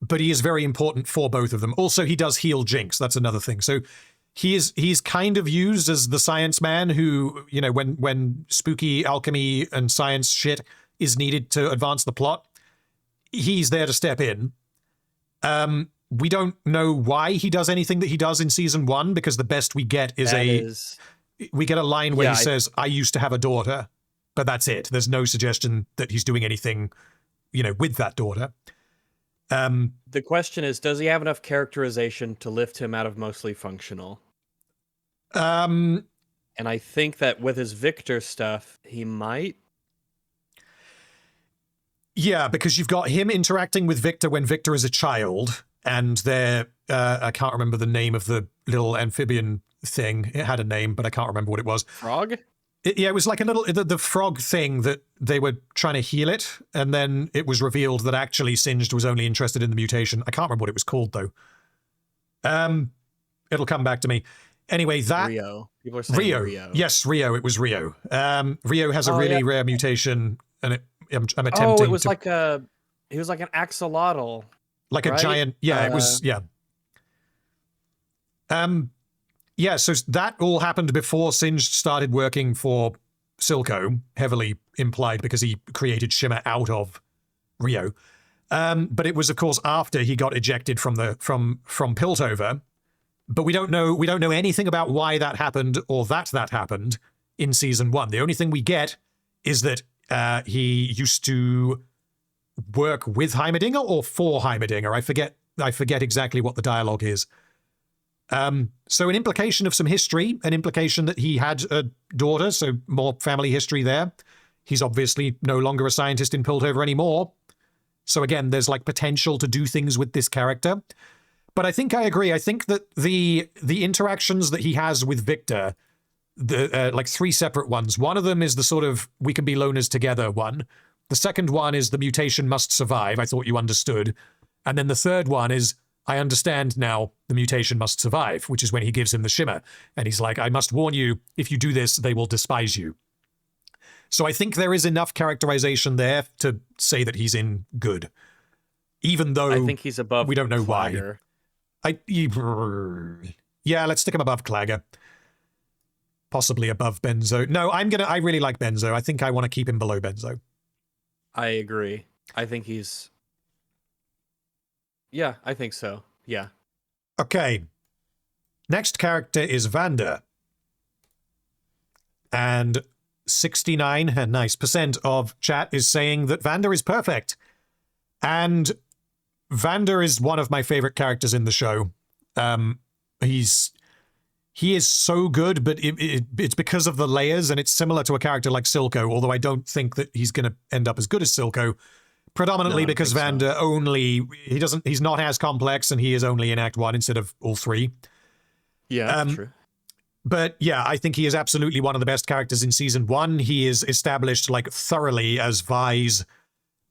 But he is very important for both of them. Also, he does heal Jinx. That's another thing. So he's kind of used as the science man who, you know, when spooky alchemy and science shit is needed to advance the plot, he's there to step in. We don't know why he does anything that he does in season 1 because the best we get is we get a line where he says, "I used to have a daughter," but that's it. There's no suggestion that he's doing anything, you know, with that daughter. The question is, does he have enough characterization to lift him out of mostly functional? And I think that with his Victor stuff, he might. Yeah, because you've got him interacting with Victor when Victor is a child, and they're, I can't remember the name of the little amphibian thing. It had a name, but I can't remember what it was. Frog? Yeah, it was like a little, the frog thing that they were trying to heal it, and then it was revealed that actually Singed was only interested in the mutation. I can't remember what it was called, though. It'll come back to me. Anyway, that... Rio. People are saying Rio. Yes, Rio. It was Rio. Rio has a really rare mutation, and I'm attempting it was like he was like an axolotl. Like a giant... Yeah, it was... Yeah. Yeah, so that all happened before Singed started working for Silco, heavily implied because he created Shimmer out of Rio. But it was, of course, after he got ejected from Piltover. But we don't know anything about why that happened or that happened in season 1. The only thing we get is that he used to work with Heimerdinger or for Heimerdinger. I forget exactly what the dialogue is. So an implication of some history, an implication that he had a daughter, so more family history there. He's obviously no longer a scientist in Piltover anymore. So again, there's like potential to do things with this character. But I think I agree. I think that the interactions that he has with Victor, like 3 separate ones. One of them is the sort of we can be loners together one. The second one is the mutation must survive. I thought you understood. And then the third one is I understand now the mutation must survive, which is when he gives him the shimmer. And he's like, I must warn you, if you do this, they will despise you. So I think there is enough characterization there to say that he's in good. Even though I think he's above we don't know Clagger. why. Yeah, let's stick him above Clagger. Possibly above Benzo. No, I really like Benzo. I think I want to keep him below Benzo. I agree. I think he's... Yeah, I think so. Yeah. Okay. Next character is Vander. And 69% of chat is saying that Vander is perfect. And Vander is one of my favorite characters in the show. He is so good, but it's because of the layers, and it's similar to a character like Silco, although I don't think that he's going to end up as good as Silco. Predominantly because Vander he's not as complex, and he is only in Act 1 instead of all 3. Yeah, that's true. But yeah, I think he is absolutely one of the best characters in Season 1. He is established like thoroughly as Vi's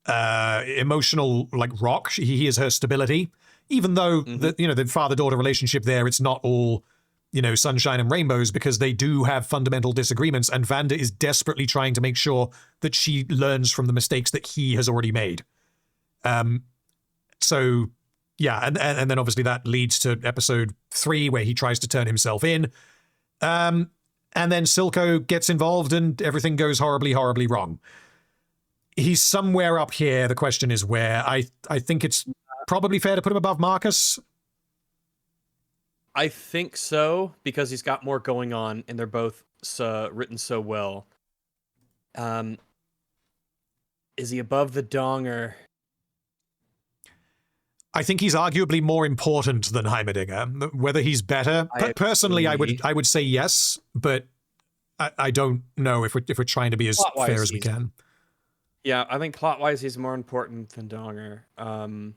emotional like rock. He is her stability. even though the father-daughter relationship there, it's not all, sunshine and rainbows, because they do have fundamental disagreements, and Vander is desperately trying to make sure that she learns from the mistakes that he has already made. So, yeah, and then obviously that leads to episode 3, where he tries to turn himself in. And then Silco gets involved and everything goes horribly, horribly wrong. He's somewhere up here. The question is where. I think it's probably fair to put him above Marcus. I think so, because he's got more going on, and they're both written so well. Is he above the Donger? I think he's arguably more important than Heimerdinger. Whether he's better, personally, I would say yes, but I don't know if we're trying to be as fair as we can. Yeah, I think plot-wise he's more important than Donger.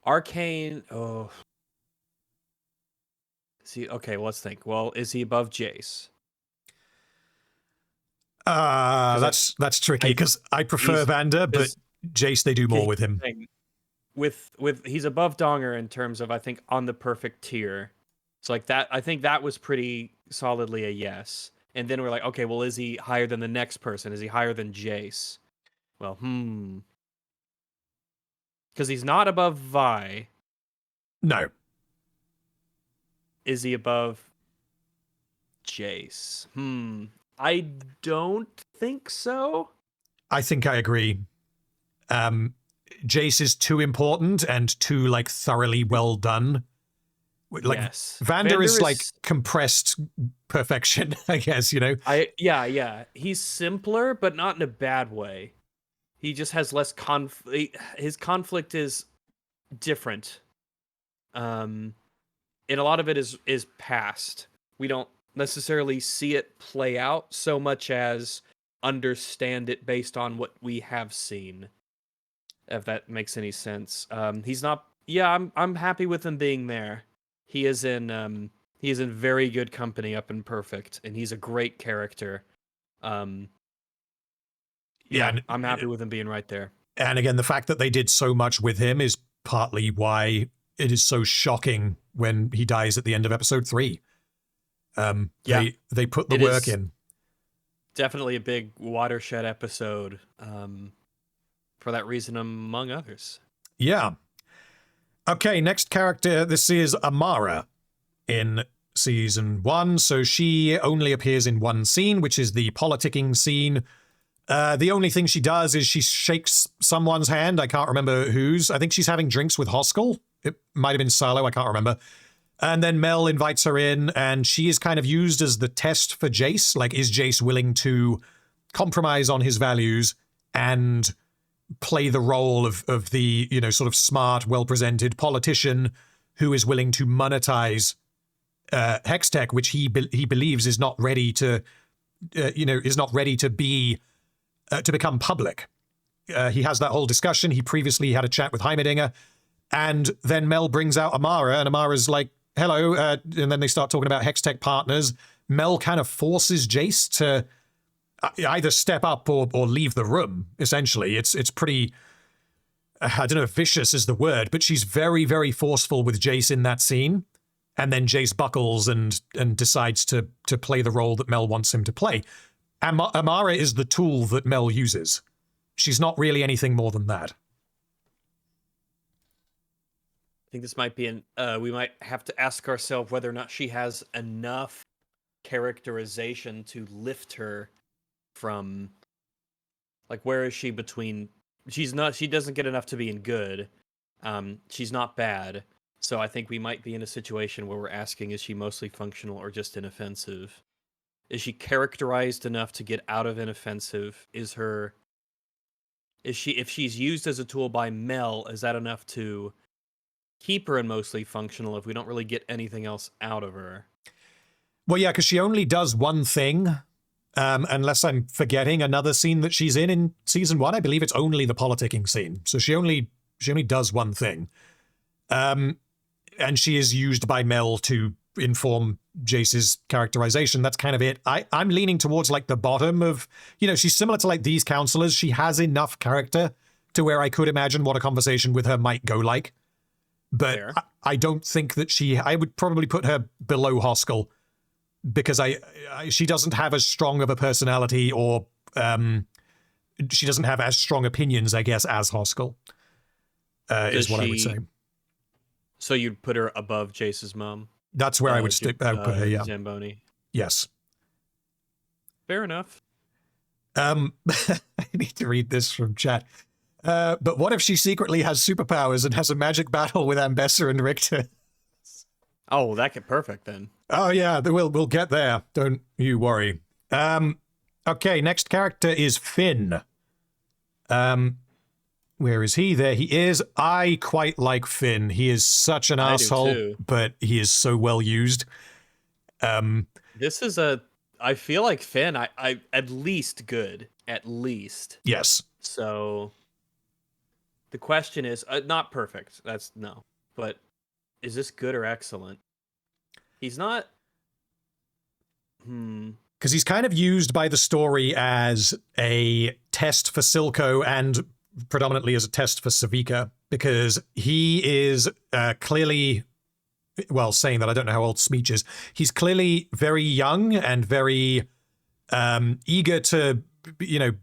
Arcane. Oh, see. Okay, let's think. Well, is he above Jace? That's tricky, because I prefer Vander, but Jace, they do more with him. With he's above Donger in terms of, I think, on the perfect tier. So like that, I think that was pretty solidly a yes. And then we're like, okay, well, is he higher than the next person? Is he higher than Jace? Well, because he's not above Vi. No. Is he above Jace? I don't think so. I think I agree. Jace is too important and too thoroughly well done. Yes. Vander is compressed perfection, I guess, Yeah. He's simpler, but not in a bad way. He just has less conflict. His conflict is different. And a lot of it is past. We don't necessarily see it play out so much as understand it based on what we have seen. If that makes any sense. He's not. Yeah, I'm happy with him being there. He is in very good company up in Perfect, and he's a great character. I'm happy with him being right there. And again, the fact that they did so much with him is partly why it is so shocking when he dies at the end of episode 3. They put the work in. Definitely a big watershed episode. For that reason, among others. Yeah. Okay, next character. This is Amara in season 1. So she only appears in one scene, which is the politicking scene. The only thing she does is she shakes someone's hand. I can't remember whose. I think she's having drinks with Hoskell. It might have been Silo. I can't remember. And then Mel invites her in, and she is kind of used as the test for Jace. Is Jace willing to compromise on his values and play the role of the, sort of smart, well-presented politician who is willing to monetize Hextech, which he believes is not ready to, to become public. He has that whole discussion. He previously had a chat with Heimerdinger, and then Mel brings out Amara, and Amara's like, hello, and then they start talking about Hextech partners. Mel kind of forces Jace to either step up or leave the room, essentially. It's pretty, I don't know if vicious is the word, but she's very, very forceful with Jace in that scene. And then Jace buckles and decides to play the role that Mel wants him to play. Amara is the tool that Mel uses. She's not really anything more than that. I think this might be we might have to ask ourselves whether or not she has enough characterization to lift her from, where is she between, she doesn't get enough to being good. She's not bad. So I think we might be in a situation where we're asking, is she mostly functional or just inoffensive? Is she characterized enough to get out of inoffensive? If she's used as a tool by Mel, is that enough to keep her in mostly functional if we don't really get anything else out of her? Well, yeah, because she only does one thing. Unless I'm forgetting another scene that she's in season 1, I believe it's only the politicking scene. So she only does one thing. And she is used by Mel to inform Jace's characterization. That's kind of it. I'm leaning towards the bottom of, she's similar to these counselors. She has enough character to where I could imagine what a conversation with her might go like. But Fair. I don't think that I would probably put her below Hoskell because she doesn't have as strong of a personality, or she doesn't have as strong opinions, I guess, as Hoskell, is what I would say. So you'd put her above Jace's mom? That's where I would put her, yeah. Zamboni. Yes. Fair enough. I need to read this from chat. But what if she secretly has superpowers and has a magic battle with Ambessa and Richter? Oh, that could perfect then. Oh yeah, we'll get there. Don't you worry. Okay, next character is Finn. Where is he? There he is. I quite like Finn. He is such an asshole, but he is so well used. This is I feel like Finn, I at least good. At least. Yes. So the question is, not perfect. That's no. But is this good or excellent? He's not. Because he's kind of used by the story as a test for Silco and predominantly as a test for Savika, because he is clearly, well, saying that, I don't know how old Smeech is. He's clearly very young and very eager to,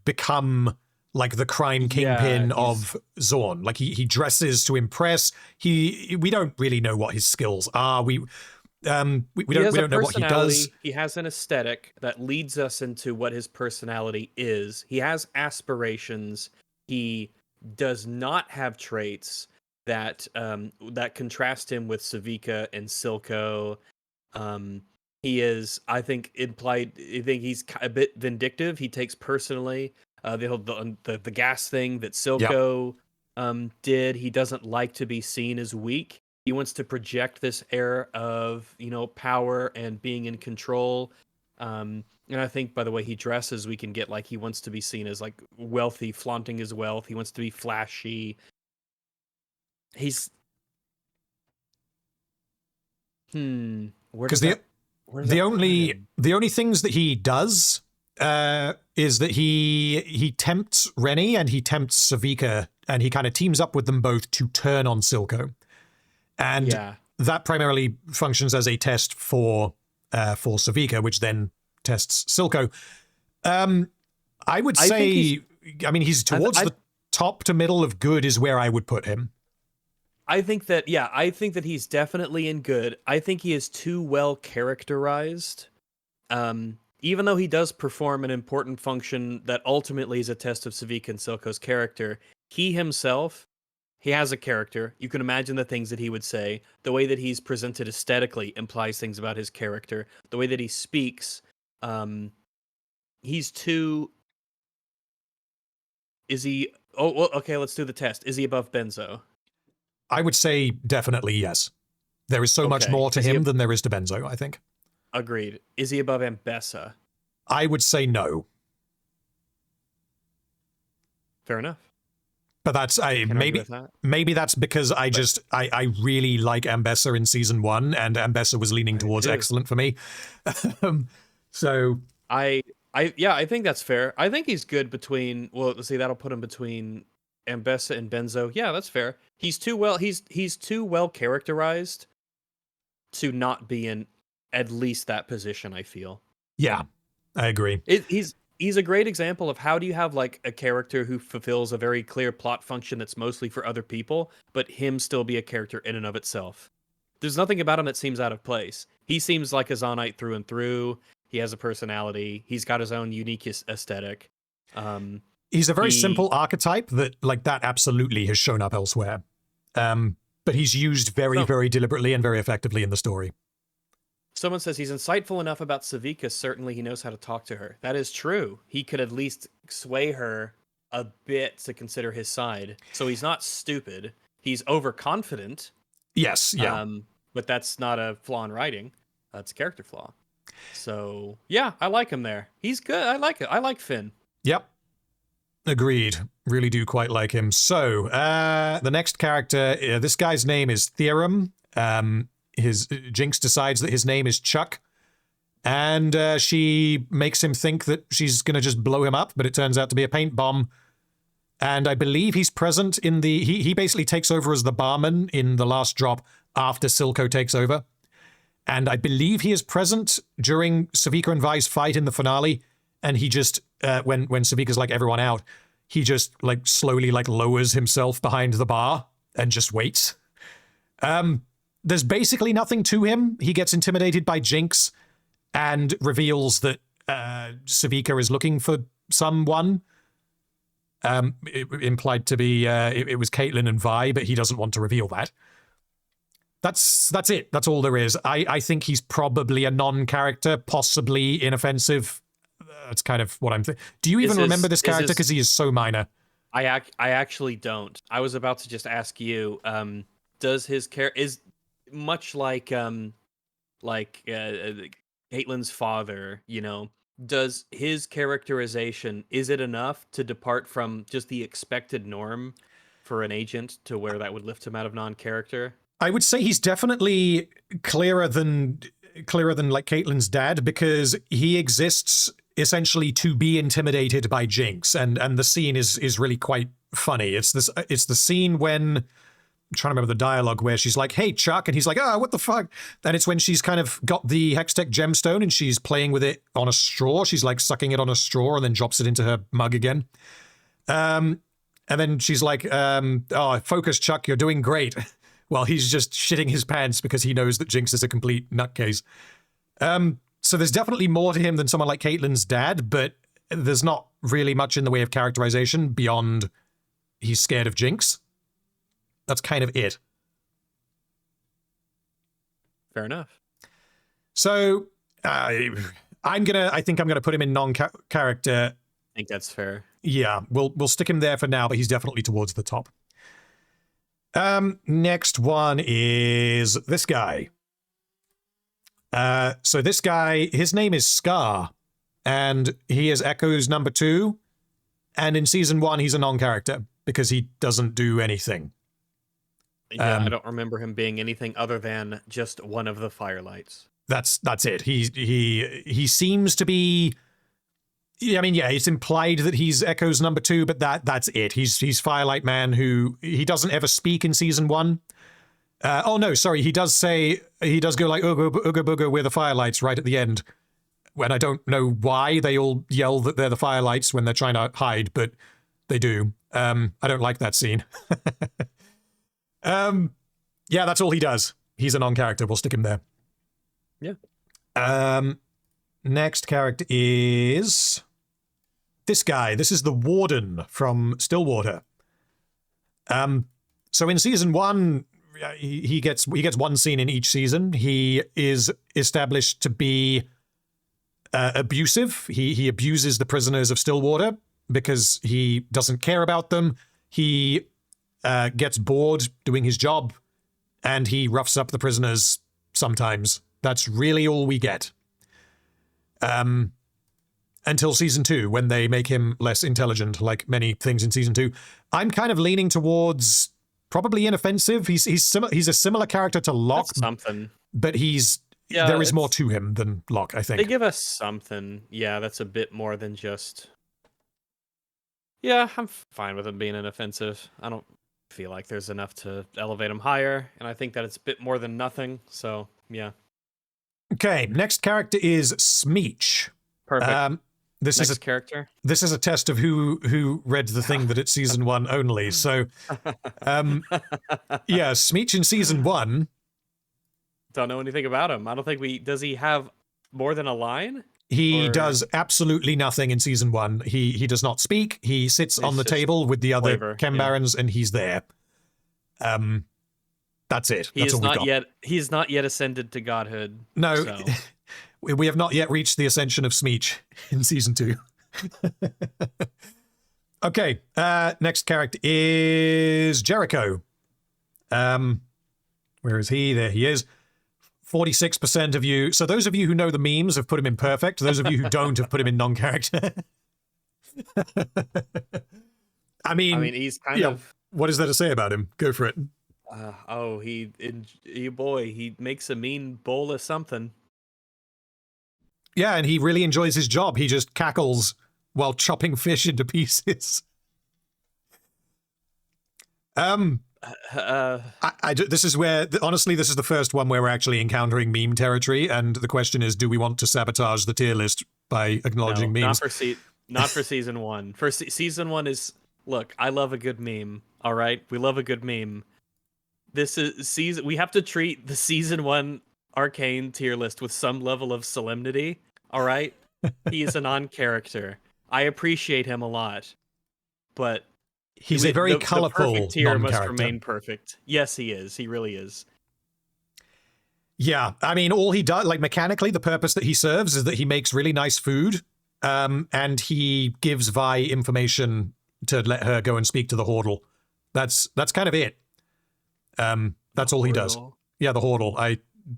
become like the crime kingpin of Zorn. Like he dresses to impress. We don't really know what his skills are. We don't know what he does. He has an aesthetic that leads us into what his personality is. He has aspirations. He does not have traits that that contrast him with Savika and Silco. He is, I think, he's a bit vindictive. He takes personally the gas thing that Silco did. He doesn't like to be seen as weak. He wants to project this air of, power and being in control. And I think by the way he dresses, we can get like he wants to be seen as like wealthy, flaunting his wealth. He wants to be flashy. He's because the only things that he does is that he tempts Rennie and he tempts Savika, and he kind of teams up with them both to turn on Silco. And that primarily functions as a test for Savika, which then tests Silco. I would say, he's towards the top to middle of good is where I would put him. I think that he's definitely in good. I think he is too well characterized. Even though he does perform an important function that ultimately is a test of Savika and Silco's character, he himself, he has a character. You can imagine the things that he would say. The way that he's presented aesthetically implies things about his character. The way that he speaks, he's too... Is he... Oh, well, okay, let's do the test. Is he above Benzo? I would say definitely yes. There is so much more to him than there is to Benzo, I think. Agreed. Is he above Ambessa? I would say no. Fair enough. But that's maybe that's because I really like Ambessa in season 1, and Ambessa was leaning towards excellent for me. So I think that's fair. I think he's good between. Well, let's see, that'll put him between Ambessa and Benzo. Yeah, that's fair. He's too well characterized to not be in at least that position, I feel. Yeah, I agree. He's a great example of how do you have like a character who fulfills a very clear plot function that's mostly for other people, but him still be a character in and of itself. There's nothing about him that seems out of place. He seems like a Zonite through and through. He has a personality. He's got his own unique aesthetic. He's a very simple archetype that absolutely has shown up elsewhere. But he's used very deliberately and very effectively in the story. Someone says he's insightful enough about Savika. Certainly he knows how to talk to her. That is true. He could at least sway her a bit to consider his side. So he's not stupid. He's overconfident. Yes, yeah. But that's not a flaw in writing. That's a character flaw. So, yeah, I like him there. He's good. I like it. I like Finn. Yep. Agreed. Really do quite like him. So, the next character, this guy's name is Theorem. Jinx decides that his name is Chuck, and she makes him think that she's going to just blow him up, but it turns out to be a paint bomb. And I believe he's present in the... He basically takes over as the barman in the last drop after Silco takes over. And I believe he is present during Savika and Vi's fight in the finale. And he just, when Savika's like everyone out, he just like slowly like lowers himself behind the bar and just waits. There's basically nothing to him. He gets intimidated by Jinx and reveals that Savika is looking for someone. It implied to be it was Caitlyn and Vi, but he doesn't want to reveal that. That's it. That's all there is. I think he's probably a non-character, possibly inoffensive. That's kind of what I'm thinking. Do you even remember this character? Because he is so minor. I actually don't. I was about to just ask you. Does his character is much like Caitlyn's father? You know, does his characterization, is it enough to depart from just the expected norm for an agent to where that would lift him out of non-character? I would say he's definitely clearer than like Caitlyn's dad, because he exists essentially to be intimidated by Jinx, and the scene is really quite funny. It's the scene when, I'm trying to remember the dialogue, where she's like, "Hey Chuck," and he's like, "Ah, what the fuck?" And it's when she's kind of got the Hextech gemstone and she's playing with it on a straw. She's like sucking it on a straw and then drops it into her mug again. And then she's like, "Oh, focus, Chuck, you're doing great." Well, he's just shitting his pants because he knows that Jinx is a complete nutcase. So there's definitely more to him than someone like Caitlyn's dad, but there's not really much in the way of characterization beyond he's scared of Jinx. That's kind of it. Fair enough. So I think I'm gonna put him in non-character. I think that's fair. Yeah, we'll stick him there for now, but he's definitely towards the top. Next one is this guy. So this guy, his name is Scar, and he is Echo's number 2. And in season 1, he's a non-character because he doesn't do anything. Yeah, I don't remember him being anything other than just one of the firelights. That's it. He seems to be. I mean, yeah, it's implied that he's Echo's number 2, but that's it. He's Firelight Man, who he doesn't ever speak in season 1. Oh no, sorry, he does go like "Ooga Booga Booga, we're the Firelights" right at the end. When I don't know why they all yell that they're the Firelights when they're trying to hide, but they do. I don't like that scene. Yeah, that's all he does. He's a non-character. We'll stick him there. Yeah. Next character is this guy. This is the Warden from Stillwater. So in season 1, he gets one scene in each season. He is established to be abusive. He abuses the prisoners of Stillwater because he doesn't care about them. He gets bored doing his job, and he roughs up the prisoners sometimes. That's really all we get. Until season 2, when they make him less intelligent, like many things in season 2. I'm kind of leaning towards probably inoffensive. He's a similar character to Locke. That's something. But there is more to him than Locke, I think. They give us something. Yeah, that's a bit more than just... Yeah, I'm fine with him being inoffensive. I don't feel like there's enough to elevate him higher, and I think that it's a bit more than nothing, so yeah. Okay, next character is Smeech. Perfect. This is a test of who read the thing that it's season 1 only. So, yeah, Smeech in season 1. Don't know anything about him. I don't think does he have more than a line? He does absolutely nothing in season 1. He does not speak. He sits on the table with the other Chem Barons, and he's there. That's it. That's all we got. He's not yet ascended to godhood. No. So. We have not yet reached the ascension of Smeech in season 2. Okay, next character is Jericho. Where is he? There he is. 46% of you. So those of you who know the memes have put him in perfect. Those of you who don't have put him in non-character. I mean, he's kind of... What is there to say about him? Go for it. He makes a mean bowl of something. Yeah, and he really enjoys his job. He just cackles while chopping fish into pieces. This is where, honestly, this is the first one where we're actually encountering meme territory, and the question is, do we want to sabotage the tier list by acknowledging no, memes? not for season one. For season one is, look, I love a good meme. All right, we love a good meme. This is season. We have to treat the season one Arcane tier list with some level of solemnity. All right, he is a non-character. I appreciate him a lot, but he's a very the colorful perfect tier must non-character. remain perfect. Yes, he is. He really is. Yeah, I mean, all he does, like mechanically, the purpose that he serves is that he makes really nice food, and he gives Vi information to let her go and speak to the Hordle. That's kind of it. That's all he does. Yeah, the Hordle. I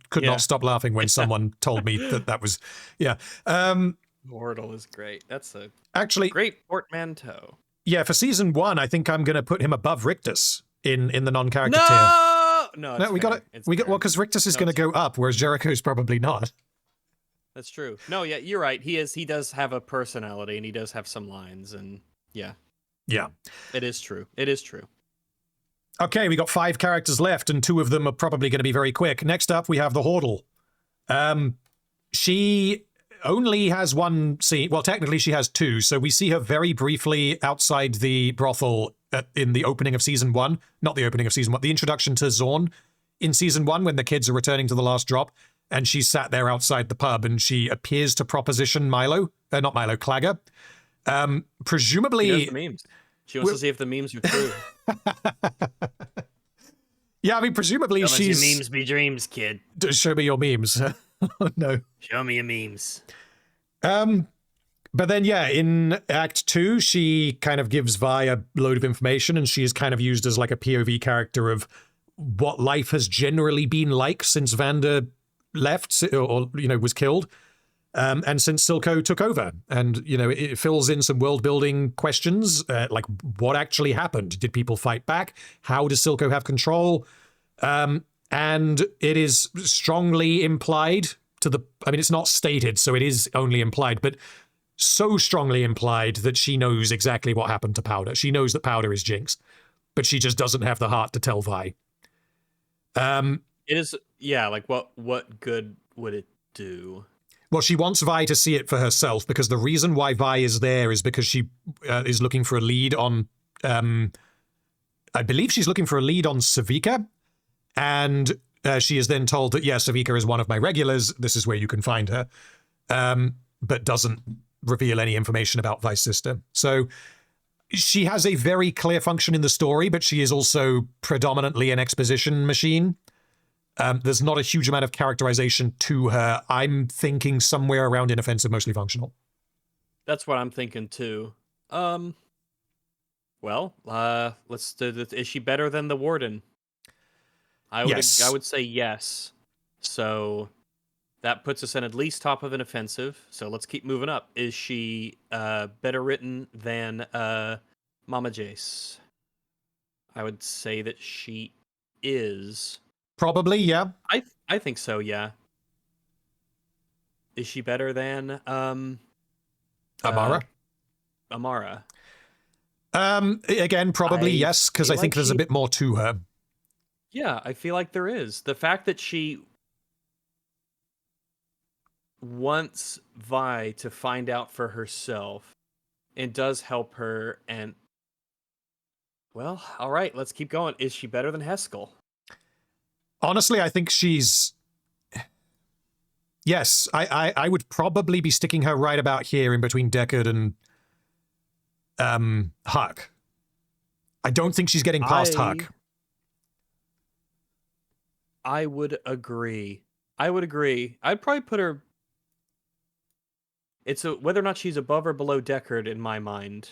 could not stop laughing when someone told me that was, yeah. Hordle is great. That's a actually great portmanteau. Yeah, for season one, I think I'm going to put him above Rictus in the non-character tier. No, we got it. Well, because Rictus is going to go up, whereas Jericho's probably not. That's true. No, yeah, you're right. He does have a personality, and he does have some lines, and yeah. It is true. It is true. Okay, we got 5 characters left, and 2 of them are probably going to be very quick. Next up, we have the Hordle. She only has 1 scene. Well, technically, she has 2. So we see her very briefly outside the brothel in the opening of season 1. Not the opening of season 1, the introduction to Zorn in season 1 when the kids are returning to the last drop. And she's sat there outside the pub, and she appears to proposition Clagger. Presumably... She knows the memes. She wants to see if the memes are true. Yeah, I mean, presumably she's... Your memes be dreams, kid. Show me your memes. No. Show me your memes. But then, yeah, in Act 2, she kind of gives Vi a load of information, and she is kind of used as like a POV character of what life has generally been like since Vander left or was killed. And since Silco took over, and, it fills in some world-building questions, like what actually happened? Did people fight back? How does Silco have control? And it is strongly implied it's not stated, so it is only implied, but so strongly implied that she knows exactly what happened to Powder. She knows that Powder is Jinx, but she just doesn't have the heart to tell Vi. It is, yeah, like what good would it do? Well, she wants Vi to see it for herself, because the reason why Vi is there is because she is looking for a lead on... I believe she's looking for a lead on Savika, and she is then told that, yeah, Savika is one of my regulars, this is where you can find her, but doesn't reveal any information about Vi's sister. So she has a very clear function in the story, but she is also predominantly an exposition machine. There's not a huge amount of characterization to her. I'm thinking somewhere around inoffensive, mostly functional. That's what I'm thinking too. Let's do this. Is she better than the Warden? Yes. I would say yes. So that puts us in at least top of an offensive. So let's keep moving up. Is she better written than Mama Jace? I would say that she is. Probably, yeah. I think so, yeah. Is she better than Amara? Amara. Again, probably yes, because I think there's a bit more to her. Yeah, I feel like there is. The fact that she wants Vi to find out for herself and does help her, and well, all right, let's keep going. Is she better than Heskel? Honestly, I think she's... Yes, I would probably be sticking her right about here in between Deckard and Huck. I don't think she's getting past Huck. I would agree. I'd probably put her... It's whether or not she's above or below Deckard in my mind.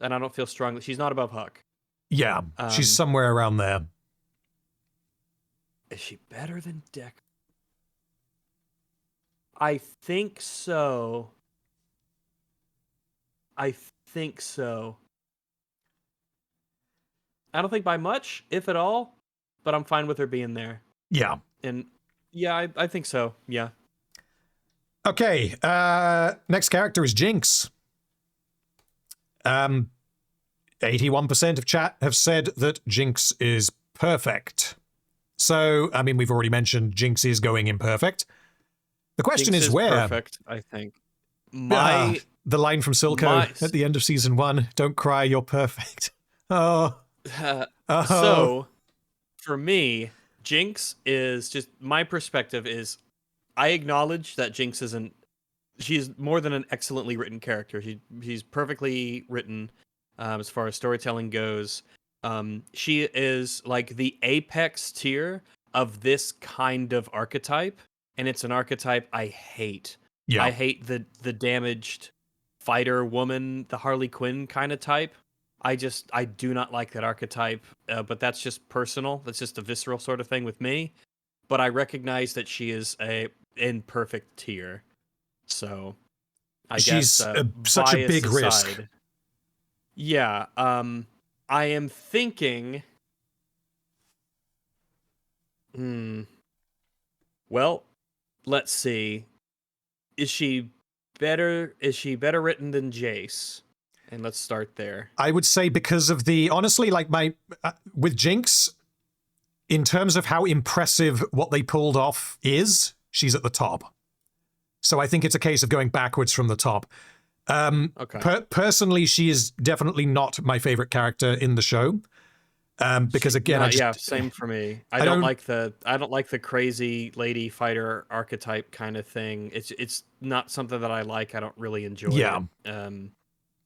And I don't feel strongly. She's not above Huck. Yeah, she's somewhere around there. Is she better than Deckard? I think so. I don't think by much, if at all, but I'm fine with her being there. Yeah. And yeah, I think so. Yeah. Okay. Next character is Jinx. 81% of chat have said that Jinx is perfect. So, I mean, we've already mentioned Jinx is going imperfect. The question Jinx is where? Perfect, I think. My the line from Silco at the end of season 1, "Don't cry, you're perfect." Oh. So, for me, Jinx is just, my perspective is, I acknowledge that Jinx isn't, she's more than an excellently written character. She's perfectly written as far as storytelling goes. She is like the apex tier of this kind of archetype, and it's an archetype I hate. Yeah. I hate the damaged fighter woman, the Harley Quinn kind of type. I do not like that archetype, but that's just personal. That's just a visceral sort of thing with me. But I recognize that she is a imperfect tier. So I she's guess such a big risk. aside, yeah. I am thinking. Well, let's see. Is she better written than Jace? And let's start there. I would say because of the, honestly, like with Jinx, in terms of how impressive what they pulled off is, she's at the top. So I think it's a case of going backwards from the top. Okay. Personally, she is definitely not my favorite character in the show. Because again, yeah, same for me. I don't like the crazy lady fighter archetype kind of thing. It's not something that I like. I don't really enjoy it.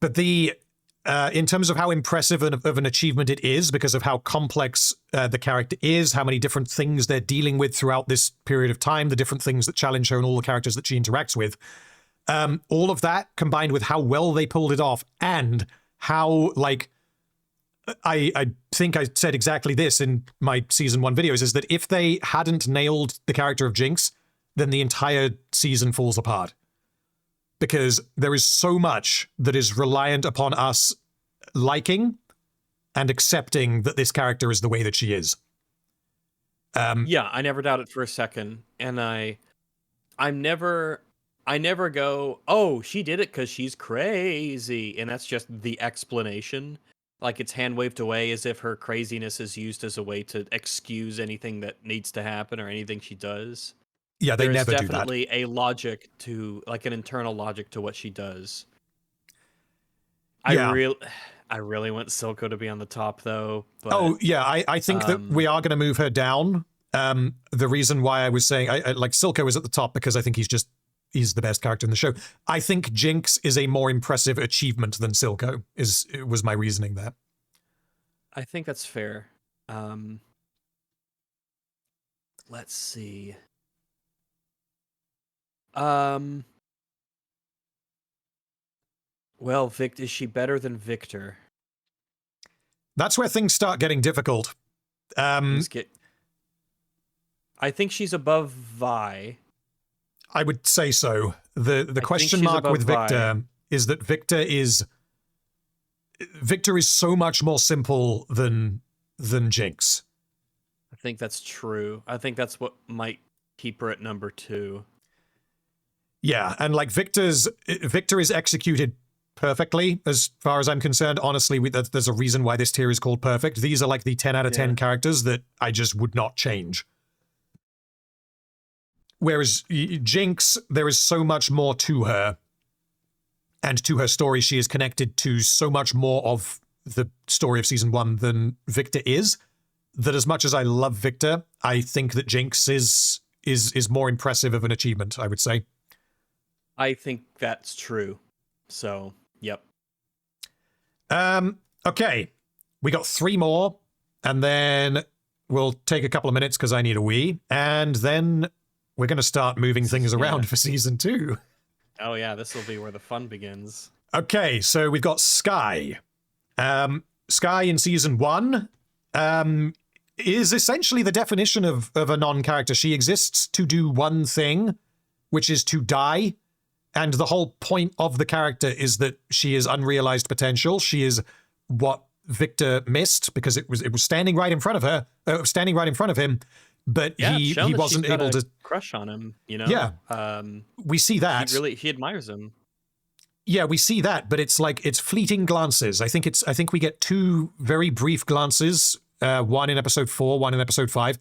But in terms of how impressive of an achievement it is, because of how complex the character is, how many different things they're dealing with throughout this period of time, the different things that challenge her and all the characters that she interacts with, all of that combined with how well they pulled it off, and how, like, I think I said exactly this in my season 1 videos, is that if they hadn't nailed the character of Jinx, then the entire season falls apart. Because there is so much that is reliant upon us liking and accepting that this character is the way that she is. Yeah, I never doubt it for a second. And I never go, oh, she did it because she's crazy. And that's just the explanation. Like, it's hand waved away as if her craziness is used as a way to excuse anything that needs to happen or anything she does. Yeah, they never do that. There's definitely a logic to, like, an internal logic to what she does. I really want Silco to be on the top, though. But, oh, yeah, I think that we are going to move her down. The reason why I was saying, like, Silco is at the top because I think he's the best character in the show. I think Jinx is a more impressive achievement than Silco, was my reasoning there. I think that's fair. Let's see. Well, is she better than Victor? That's where things start getting difficult. I think she's above Vi. I would say so. The question mark with Victor is that Victor is so much more simple than Jinx. I think that's true. I think that's what might keep her at number 2. Yeah, and like Victor is executed perfectly as far as I'm concerned. Honestly, there's a reason why this tier is called perfect. These are like the 10 out of 10 characters that I just would not change. Whereas Jinx, there is so much more to her, and to her story. She is connected to so much more of the story of season 1 than Victor is, that as much as I love Victor, I think that Jinx is more impressive of an achievement, I would say. I think that's true. So, yep. Okay. We got 3 more, and then we'll take a couple of minutes because I need a wee, and then we're going to start moving things around for season 2. Oh yeah, this will be where the fun begins. Okay, so we've got Skye. Skye in season 1 is essentially the definition of a non-character. She exists to do one thing, which is to die. And the whole point of the character is that she is unrealized potential. She is what Victor missed because it was standing right in front of her, standing right in front of him, but he wasn't able to crush on him. You know, yeah. We see that he admires him. Yeah, we see that, but it's like it's fleeting glances. I think we get 2 very brief glances, one in episode 4, one in episode 5,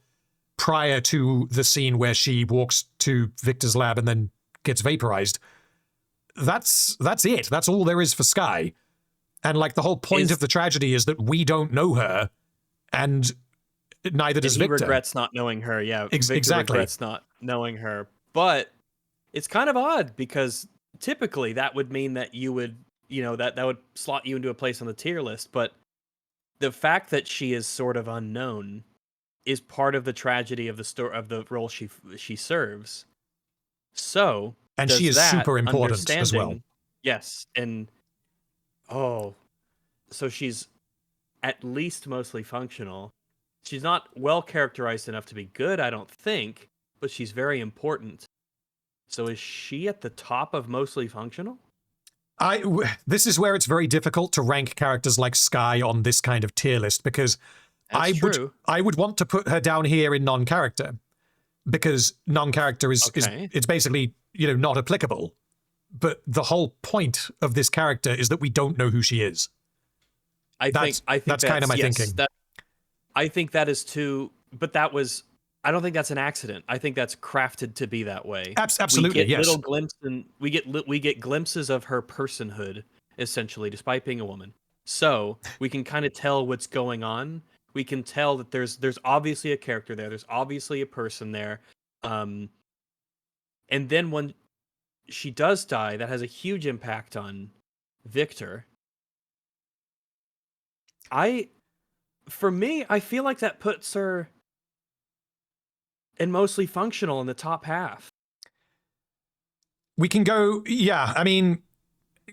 prior to the scene where she walks to Victor's lab and then gets vaporized. That's it. That's all there is for Skye. And like the whole point of the tragedy is that we don't know her, and neither does Victor. He regrets not knowing her. Yeah, Victor exactly. regrets not knowing her. But it's kind of odd because typically that would mean that you would, that would slot you into a place on the tier list. But the fact that she is sort of unknown is part of the tragedy of the story of the role she serves. So, and she is super important as well. Yes, and so she's at least mostly functional. She's not well characterized enough to be good, I don't think, but she's very important. So is she at the top of mostly functional? This is where it's very difficult to rank characters like Skye on this kind of tier list, because I would want to put her down here in non-character, because non-character is it's basically not applicable. But the whole point of this character is that we don't know who she is. I think that's kind of my thinking. I think that is too, but I don't think that's an accident. I think that's crafted to be that way. Absolutely, yes. We get glimpses of her personhood, essentially, despite being a woman. So we can kind of tell what's going on. We can tell that there's obviously a character there. There's obviously a person there. And then when she does die, that has a huge impact on Victor. For me, I feel like that puts her in mostly functional in the top half. We can go, yeah. I mean,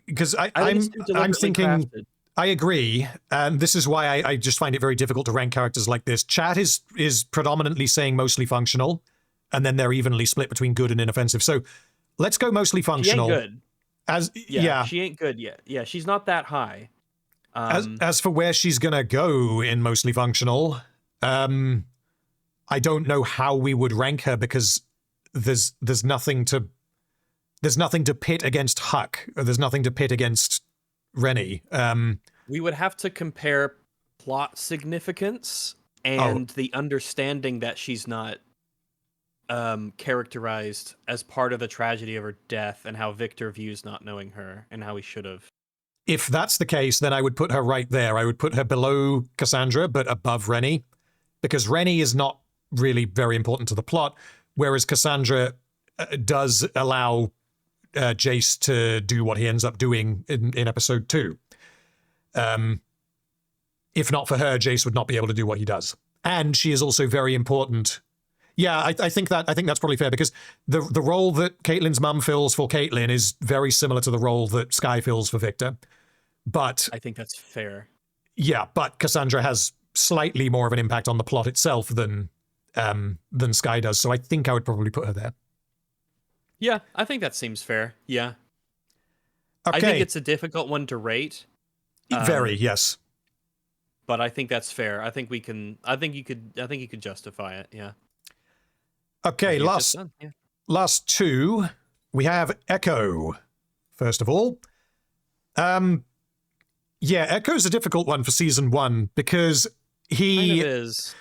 because I'm thinking. Crafted. I agree, and this is why I just find it very difficult to rank characters like this. Chat is predominantly saying mostly functional, and then they're evenly split between good and inoffensive. So let's go mostly functional. She ain't good. She ain't good yet. Yeah, she's not that high. As for where she's gonna go in mostly functional, I don't know how we would rank her, because there's nothing to pit against Huck, or there's nothing to pit against Rennie. We would have to compare plot significance and the understanding that she's not characterized as part of the tragedy of her death, and how Victor views not knowing her and how he should have. If that's the case, then I would put her right there. I would put her below Cassandra, but above Rennie, because Rennie is not really very important to the plot, whereas Cassandra does allow Jace to do what he ends up doing in episode 2. If not for her, Jace would not be able to do what he does. And she is also very important. Yeah, I think that's probably fair, because the role that Caitlyn's mum fills for Caitlyn is very similar to the role that Skye fills for Victor. But I think that's fair. Yeah, but Cassandra has slightly more of an impact on the plot itself than Skye does. So I think I would probably put her there. Yeah, I think that seems fair. Yeah. Okay. I think it's a difficult one to rate. Very, yes. But I think that's fair. I think you could justify it. Yeah. Okay, last 2. We have Echo. First of all, yeah, Echo's a difficult one for season 1, because he kind of is.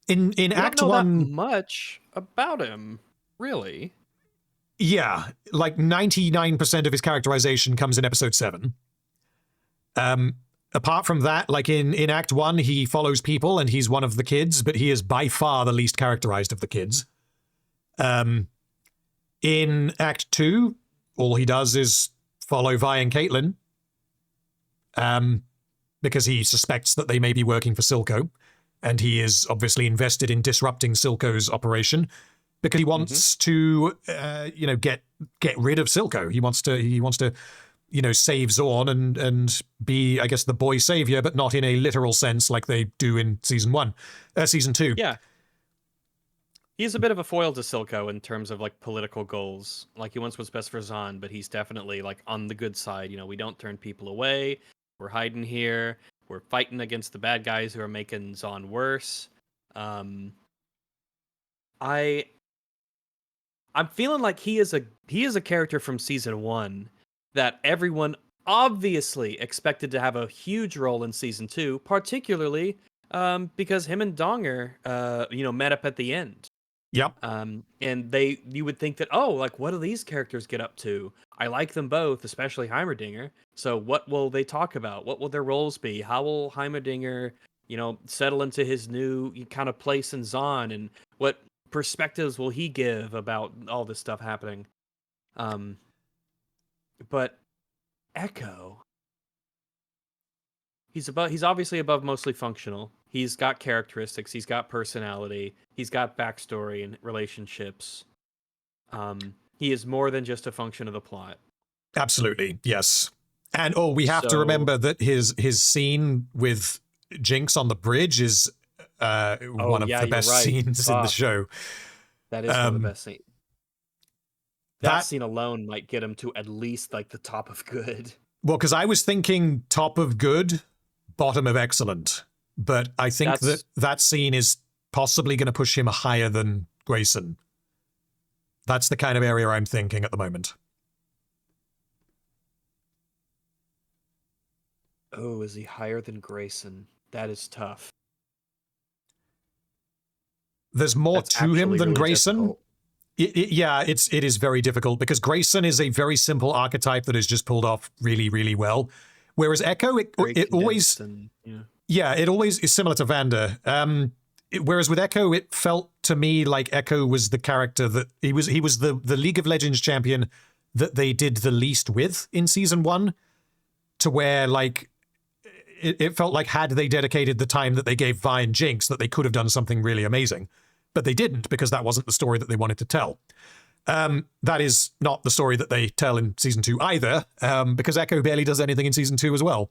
In Act 1, that much about him, really. Yeah, like 99% of his characterization comes in episode 7. Apart from that, like in Act 1, he follows people and he's one of the kids, but he is by far the least characterized of the kids. In Act 2, all he does is follow Vi and Caitlyn, because he suspects that they may be working for Silco, and he is obviously invested in disrupting Silco's operation, because he wants to, get rid of Silco. He wants to, save Zorn and be, I guess, the boy savior, but not in a literal sense like they do in season 2. Yeah. He's a bit of a foil to Silco in terms of like political goals. Like, he wants what's best for Zahn, but he's definitely like on the good side. We don't turn people away. We're hiding here. We're fighting against the bad guys who are making Zahn worse. I'm feeling like he is a character from season 1 that everyone obviously expected to have a huge role in season 2, particularly because him and Donger, met up at the end. Yep. And you would think that, like, what do these characters get up to? I like them both, especially Heimerdinger. So what will they talk about? What will their roles be? How will Heimerdinger, settle into his new kind of place in Zon? And what perspectives will he give about all this stuff happening? But Echo, he's obviously above mostly functional. He's got characteristics. He's got personality. He's got backstory and relationships. He is more than just a function of the plot. Absolutely, yes. And we have to So- remember that his scene with Jinx on the bridge is one of yeah, the you're best right. scenes in the Fuck. show. That is one of the best scenes. That that- scene alone might get him to at least like the top of good. Well, because I was thinking top of good, bottom of excellent. But I think that scene is possibly going to push him higher than Grayson. That's the kind of area I'm thinking at the moment. Oh, is he higher than Grayson? That is tough. There's more That's to him actually than really Grayson. difficult. It is very difficult because Grayson is a very simple archetype that is just pulled off really, really well. Whereas Echo, it always... it always is similar to Vander. Whereas with Echo, it felt to me like Echo was the character that he was the League of Legends champion that they did the least with in season 1, to where like it felt like had they dedicated the time that they gave Vi and Jinx that they could have done something really amazing, but they didn't because that wasn't the story that they wanted to tell. That is not the story that they tell in season 2 either, because Echo barely does anything in season 2 as well.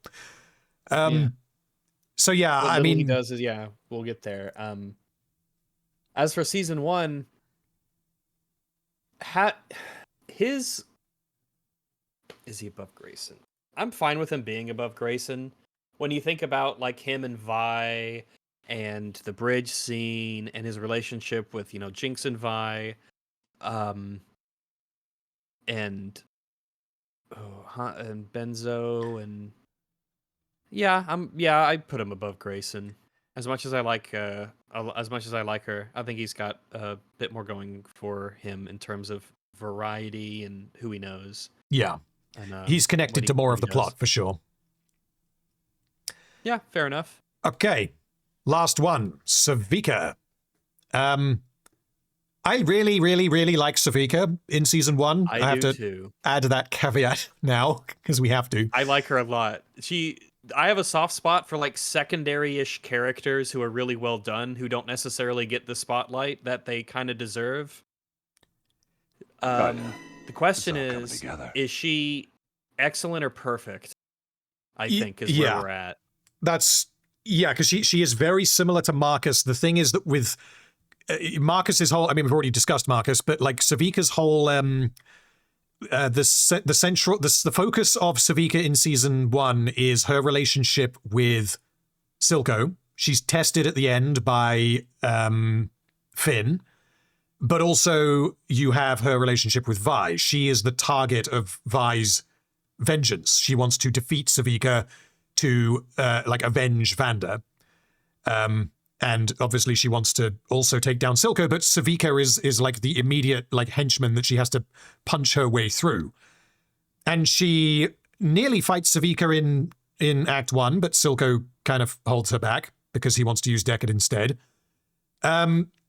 So yeah, what I mean, he does is we'll get there. As for season 1, is he above Grayson? I'm fine with him being above Grayson. When you think about like him and Vi and the bridge scene and his relationship with Jinx and Vi, and Benzo and I put him above Grayson. As much as I like her, I think he's got a bit more going for him in terms of variety and who he knows. Yeah, and he's connected to more of the plot for sure. Yeah, fair enough. Okay, last one, Savika. I really, really, really like Savika in season 1. I have to too. add that caveat now because we have to. I like her a lot. I have a soft spot for like secondary-ish characters who are really well done, who don't necessarily get the spotlight that they kind of deserve. The question is she excellent or perfect? I think is where we're at. Because she is very similar to Marcus. The thing is that with Marcus's whole, I mean, we've already discussed Marcus, but like Savika's whole, the focus of Savika in season 1 is her relationship with Silco. She's tested at the end by Finn, but also you have her relationship with Vi. She is the target of Vi's vengeance. She wants to defeat Savika to avenge Vander. And obviously she wants to also take down Silco, but Savika is like the immediate like henchman that she has to punch her way through. And she nearly fights Savika in Act 1, but Silco kind of holds her back because he wants to use Decade instead. Savika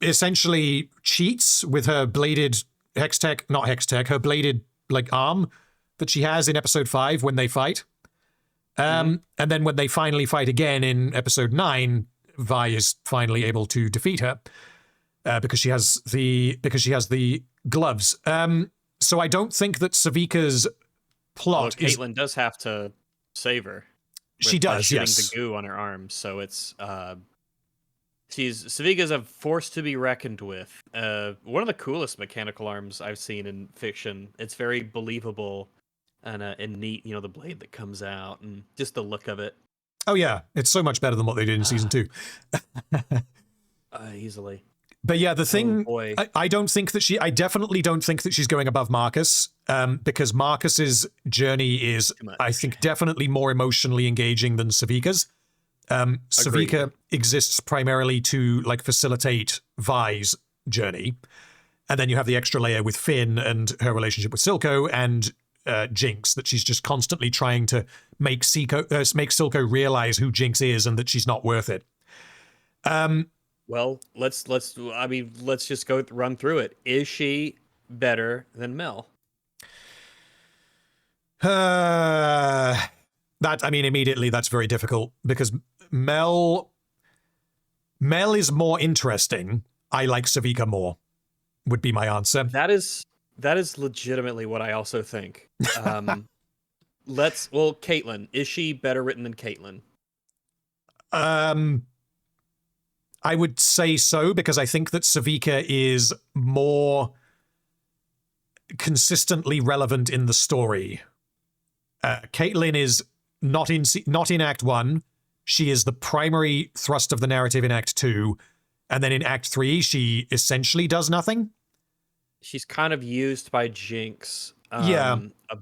essentially cheats with her bladed her bladed like arm that she has in episode 5 when they fight. And then when they finally fight again in episode 9, Vi is finally able to defeat her because she has the gloves. So I don't think that Savika's plot Caitlyn does have to save her. She does, shooting yes. the goo on her arm, so it's Savika's a force to be reckoned with. One of the coolest mechanical arms I've seen in fiction. It's very believable. And neat, the blade that comes out and just the look of it. Oh yeah, it's so much better than what they did in season 2. Easily. But yeah, the thing, boy. I don't think that I definitely don't think that she's going above Marcus, because Marcus's journey is, I think, definitely more emotionally engaging than Savika's. Savika exists primarily to like facilitate Vi's journey. And then you have the extra layer with Finn and her relationship with Silco and Jinx, that she's just constantly trying to make Silco realize who Jinx is and that she's not worth it. Well, let's just run through it. Is she better than Mel? Immediately that's very difficult because Mel is more interesting. I like Savika more, would be my answer. That is legitimately what I also think. Caitlyn, is she better written than Caitlyn? I would say so, because I think that Savika is more consistently relevant in the story. Caitlyn is not in Act 1. She is the primary thrust of the narrative in Act 2. And then in Act 3, she essentially does nothing. She's kind of used by Jinx a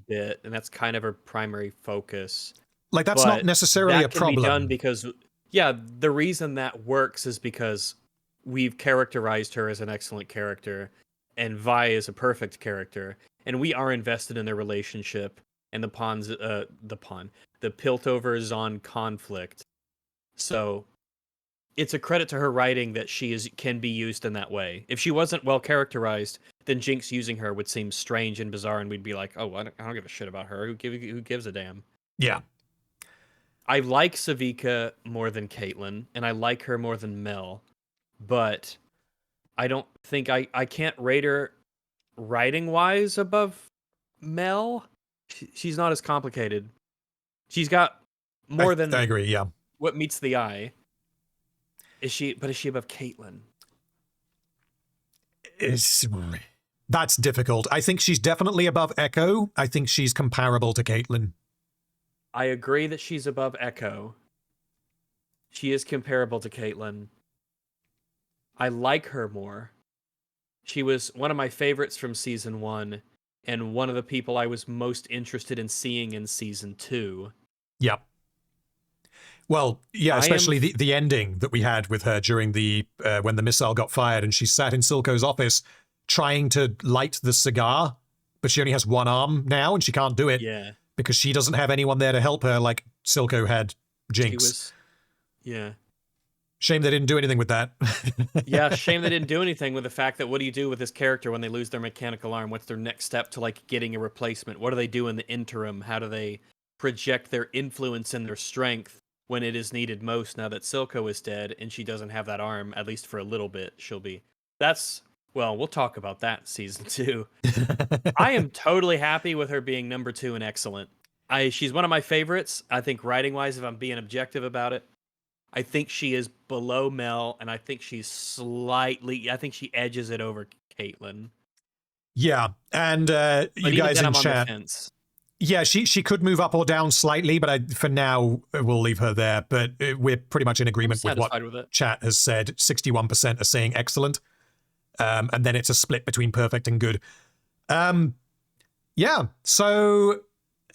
bit, and that's kind of her primary focus. Like, that's not necessarily a problem. That can be done because, the reason that works is because we've characterized her as an excellent character, and Vi is a perfect character, and we are invested in their relationship and the Piltover-Zon conflict. So it's a credit to her writing that she can be used in that way. If she wasn't well characterized, then Jinx using her would seem strange and bizarre, and we'd be like, "Oh, I don't give a shit about her. Who gives a damn?" Yeah. I like Savika more than Caitlyn, and I like her more than Mel, but I don't think I can't rate her writing wise above Mel. She's not as complicated. She's got more than I agree. Yeah. what meets the eye. Is she above Caitlyn? That's difficult. I think she's definitely above Echo. I think she's comparable to Caitlyn. I agree that she's above Echo. She is comparable to Caitlyn. I like her more. She was one of my favorites from Season 1, and one of the people I was most interested in seeing in Season 2. Yep. Well, yeah, especially the ending that we had with her during the when the missile got fired and she sat in Silco's office trying to light the cigar, but she only has one arm now and she can't do it because she doesn't have anyone there to help her like Silco had Jinx. Shame they didn't do anything with that. Yeah, shame they didn't do anything with the fact that what do you do with this character when they lose their mechanical arm? What's their next step to like getting a replacement? What do they do in the interim? How do they project their influence and their strength when it is needed most now that Silco is dead and she doesn't have that arm, at least for a little bit? We'll talk about that in Season 2. I am totally happy with her being number 2 and excellent. She's one of my favorites. I think writing-wise, if I'm being objective about it, I think she is below Mel, and I think she edges it over Caitlyn. Yeah, and you guys in chat. Yeah, she could move up or down slightly, but for now, we'll leave her there. But we're pretty much in agreement with what chat has said. 61% are saying excellent. And then it's a split between perfect and good. Yeah, so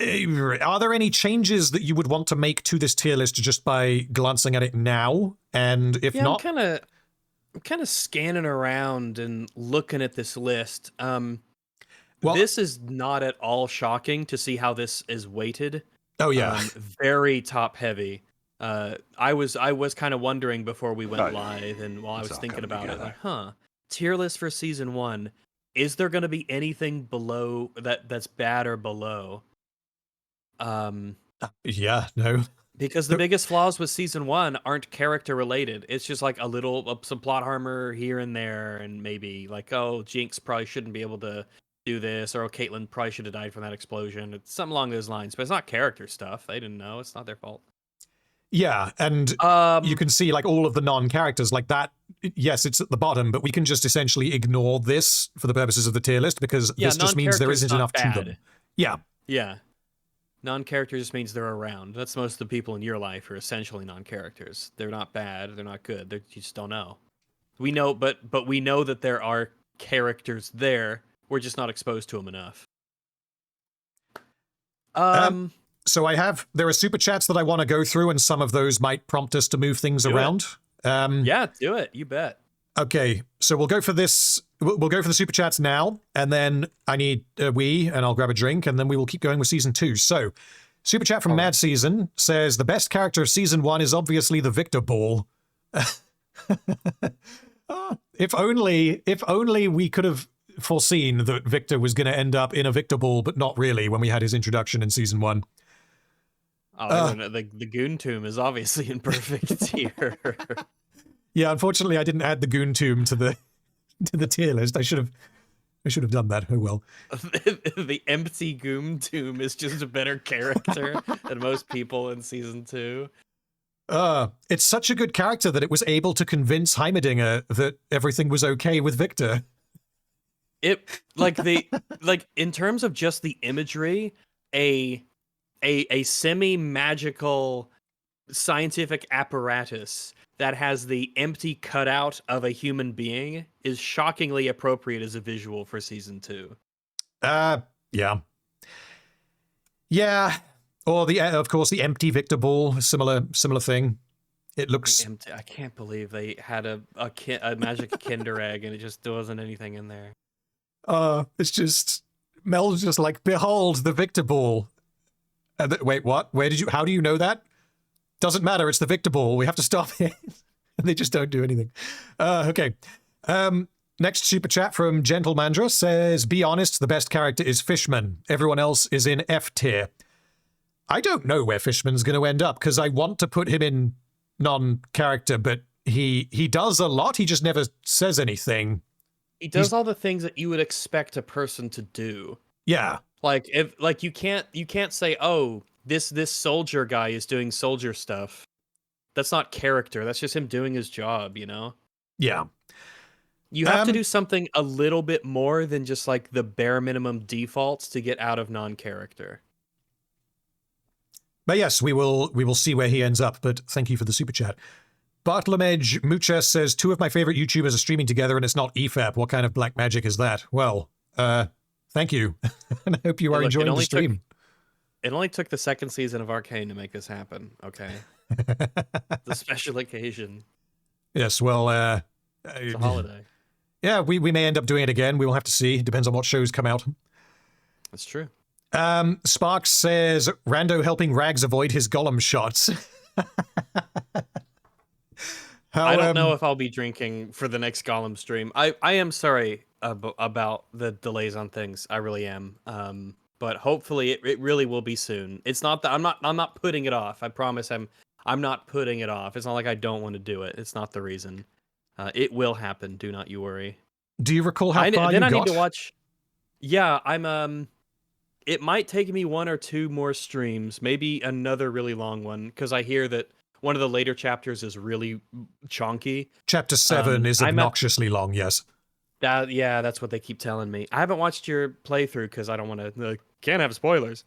are there any changes that you would want to make to this tier list just by glancing at it now? And if not... I'm kind of scanning around and looking at this list. This is not at all shocking to see how this is weighted. Oh yeah, very top heavy. I was kind of wondering before we went live, and while I was thinking about it, like, tier list for Season 1. Is there going to be anything below that's bad or below? Yeah, no. Because the biggest flaws with Season 1 aren't character related. It's just like some plot armor here and there, and maybe like, oh, Jinx probably shouldn't be able to do this, or Caitlyn probably should have died from that explosion. It's something along those lines, but it's not character stuff. They didn't know. It's not their fault. Yeah, and you can see like all of the non-characters like that. Yes, it's at the bottom, but we can just essentially ignore this for the purposes of the tier list because this just means there isn't enough to them. Yeah. Non-character just means they're around. That's most of the people in your life who are essentially non-characters. They're not bad. They're not good. You just don't know. We know, but we know that there are characters there. We're just not exposed to them enough. So there are super chats that I want to go through, and some of those might prompt us to move things around. Yeah, do it. You bet. Okay, so we'll go for this. We'll go for the super chats now, and then I need and I'll grab a drink, and then we will keep going with season 2. So, super chat from Mad Season says the best character of season 1 is obviously the Victor Ball. If only we could have foreseen that Victor was going to end up in a Victor Ball, but not really when we had his introduction in season 1. Oh, the Goon Tomb is obviously in perfect tier. Yeah, unfortunately, I didn't add the Goon Tomb to the tier list. I should have done that. Oh well. The empty Goon Tomb is just a better character than most people in season 2. It's such a good character that it was able to convince Heimerdinger that everything was okay with Victor. In terms of just the imagery, a semi-magical scientific apparatus that has the empty cutout of a human being is shockingly appropriate as a visual for season 2. Yeah. Yeah. Or of course the empty Victor Ball, similar thing. It looks empty. I can't believe they had a magic Kinder egg and it just there wasn't anything in there. It's just Mel's just like, behold the Victor Ball. Wait, what? How do you know that? Doesn't matter, it's the Victor Ball. We have to stop it. And they just don't do anything. Okay. Next super chat from Gentle Mandra says, be honest, the best character is Fishman. Everyone else is in F tier. I don't know where Fishman's going to end up, because I want to put him in non-character, but he does a lot. He just never says anything. He does all the things that you would expect a person to do. Yeah. You can't say, oh, this soldier guy is doing soldier stuff. That's not character. That's just him doing his job, you know? Yeah. You have to do something a little bit more than just like the bare minimum defaults to get out of non-character. But yes, we will see where he ends up, but thank you for the super chat. Bartolomej Mucha says, 2 of my favorite YouTubers are streaming together and it's not EFAP. What kind of black magic is that? Well, thank you. And I hope you are enjoying the stream. It only took the 2nd season of Arcane to make this happen, okay? The special occasion. Yes, well... it's a holiday. Yeah, we may end up doing it again. We will have to see. Depends on what shows come out. That's true. Sparks says, Rando helping Rags avoid his Gollum shots. I don't know if I'll be drinking for the next Gollum stream. I am sorry about the delays on things. I really am. But hopefully it really will be soon. It's not that I'm not putting it off. I promise I'm not putting it off. It's not like I don't want to do it. It's not the reason. It will happen. Do not you worry. Do you recall how far you got? I need to watch. Yeah, I'm it might take me 1 or 2 more streams, maybe another really long one, because I hear that one of the later chapters is really chonky. Chapter 7 is obnoxiously long, yes. That's what they keep telling me. I haven't watched your playthrough because I don't want to. Can't have spoilers.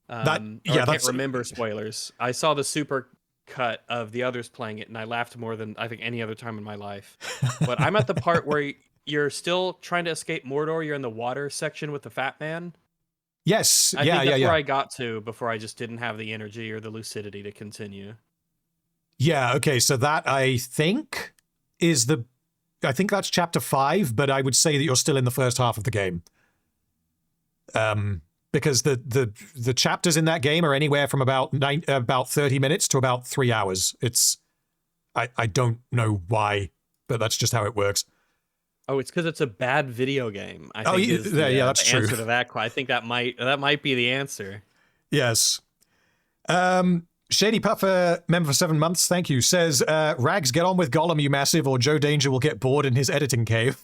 I can't remember spoilers. I saw the super cut of the others playing it, and I laughed more than I think any other time in my life. But I'm at the part where you're still trying to escape Mordor. You're in the water section with the fat man. Yes. I think that's where I got to before I just didn't have the energy or the lucidity to continue. Yeah, okay, so that I think that's chapter 5, but I would say that you're still in the first half of the game. Because the chapters in that game are anywhere from about 30 minutes to about 3 hours. I don't know why, but that's just how it works. Oh, it's because it's a bad video game. I think that's true. Answer to that, I think that might be the answer. Yes. Shady Puffer, member for 7 months, thank you, says, Rags, get on with Gollum, you massive, or Joe Danger will get bored in his editing cave.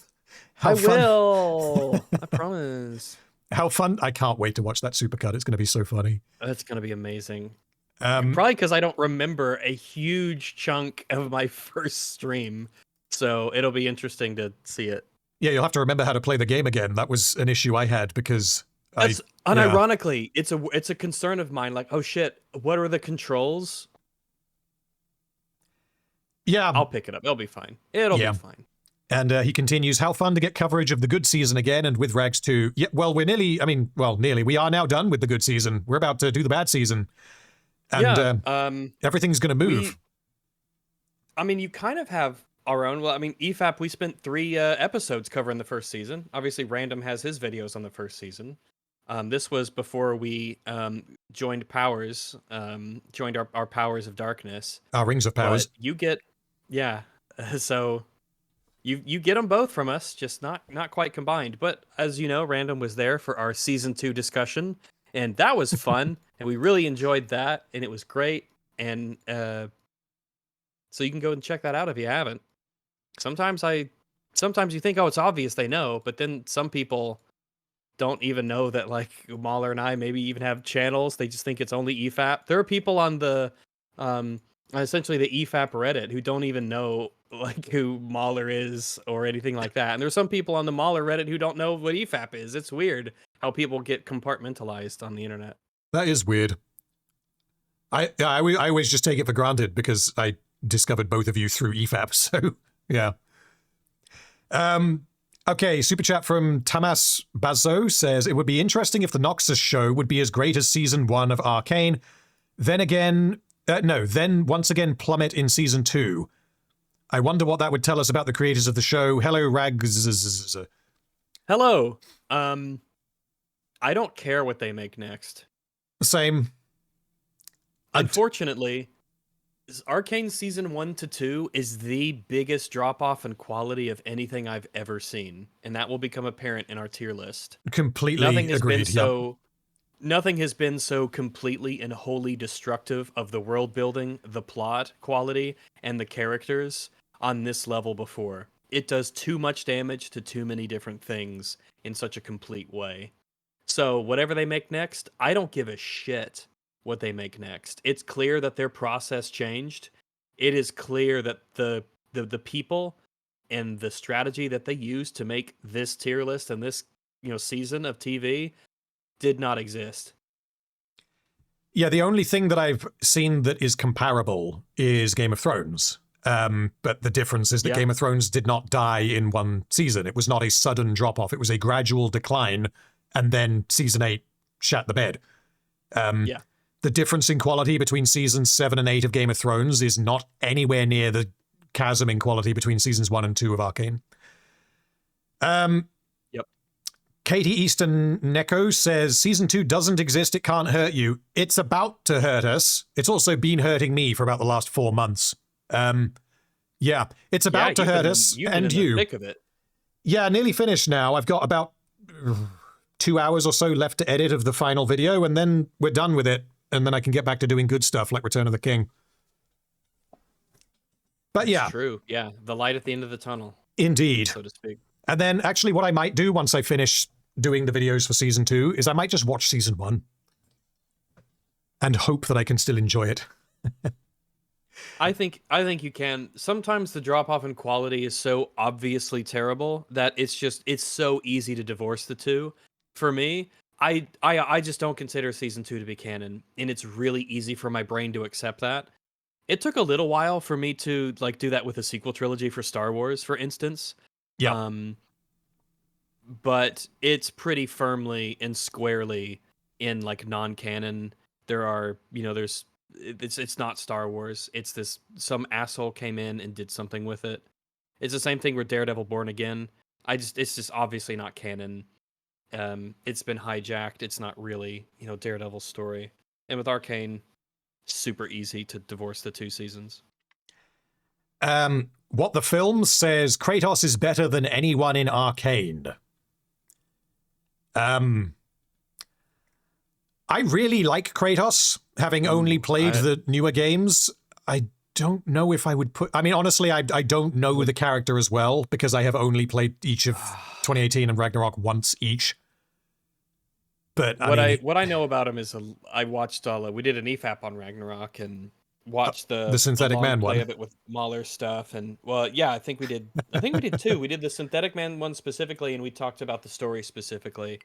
I will. I promise. How fun. I can't wait to watch that supercut. It's going to be so funny. That's going to be amazing. Probably because I don't remember a huge chunk of my first stream. So it'll be interesting to see it. Yeah, you'll have to remember how to play the game again. That was an issue I had because unironically, it's a concern of mine. Like, oh shit, what are the controls? Yeah. I'll pick it up. It'll be fine. It'll be fine. And he continues, how fun to get coverage of the good season again, and with Rags 2. Yeah, well, we're nearly, nearly. We are now done with the good season. We're about to do the bad season. And everything's going to move. You kind of have our own. Well, EFAP, we spent 3 episodes covering the first season. Obviously, Random has his videos on the first season. This was before we joined Powers, joined our Powers of Darkness. Our Rings of Powers. But you get, so you get them both from us, just not quite combined. But as you know, Random was there for our season 2 discussion, and that was fun, and we really enjoyed that, and it was great. And so you can go and check that out if you haven't. Sometimes you think, oh, it's obvious they know, but then some people don't even know that, like, Mahler and I maybe even have channels. They just think it's only EFAP. There are people on the essentially the EFAP Reddit who don't even know, like, who Mahler is or anything like that. And there's some people on the Mahler Reddit who don't know what EFAP is. It's weird how people get compartmentalized on the internet. That is weird. I always just take it for granted because I discovered both of you through EFAP. So yeah. Okay, super chat from Tamas Bazo says, it would be interesting if the Noxus show would be as great as season 1 of Arcane, then once again plummet in season 2. I wonder what that would tell us about the creators of the show. Hello, Rags. Hello. I don't care what they make next. Same. Unfortunately, Arcane season 1 to 2 is the biggest drop-off in quality of anything I've ever seen, and that will become apparent in our tier list. Completely agreed. Nothing has been so completely and wholly destructive of the world building, the plot quality, and the characters on this level before. It does too much damage to too many different things in such a complete way. So whatever they make next, I don't give a shit what they make next. It's clear that their process changed. It is clear that the people and the strategy that they used to make this tier list and this season of TV did not exist. Yeah, the only thing that I've seen that is comparable is Game of Thrones. But the difference is that Game of Thrones did not die in one season. It was not a sudden drop-off. It was a gradual decline, and then season 8 shat the bed. The difference in quality between seasons 7 and 8 of Game of Thrones is not anywhere near the chasm in quality between seasons 1 and 2 of Arcane. Katie Easton Neko says, season 2 doesn't exist, it can't hurt you. It's about to hurt us. It's also been hurting me for about the last 4 months. It's about to hurt us, and you. Thick of it. Yeah, nearly finished now. I've got about 2 hours or so left to edit of the final video, and then we're done with it. And then I can get back to doing good stuff like Return of the King. But yeah. That's true. Yeah. The light at the end of the tunnel. Indeed. So to speak. And then actually what I might do once I finish doing the videos for season 2 is I might just watch season 1 and hope that I can still enjoy it. I think you can. Sometimes the drop off in quality is so obviously terrible that it's so easy to divorce the two. For me, I just don't consider season 2 to be canon, and it's really easy for my brain to accept that. It took a little while for me to do that with a sequel trilogy for Star Wars, for instance. Yeah. But it's pretty firmly and squarely in non-canon. There are, it's not Star Wars. It's this, some asshole came in and did something with it. It's the same thing with Daredevil Born Again. It's just obviously not canon. It's been hijacked. It's not really, Daredevil's story. And with Arcane, super easy to divorce the 2 seasons. What the film says, Kratos is better than anyone in Arcane. I really like Kratos, having only played the newer games. I don't know if I would put... honestly, I don't know the character as well, because I have only played each of 2018 and Ragnarok once each. But what I know about him is I watched we did an EFAP on Ragnarok and watched the Synthetic Man play one of it with Mahler stuff, and I think we did 2. We did the Synthetic Man one specifically, and we talked about the story specifically.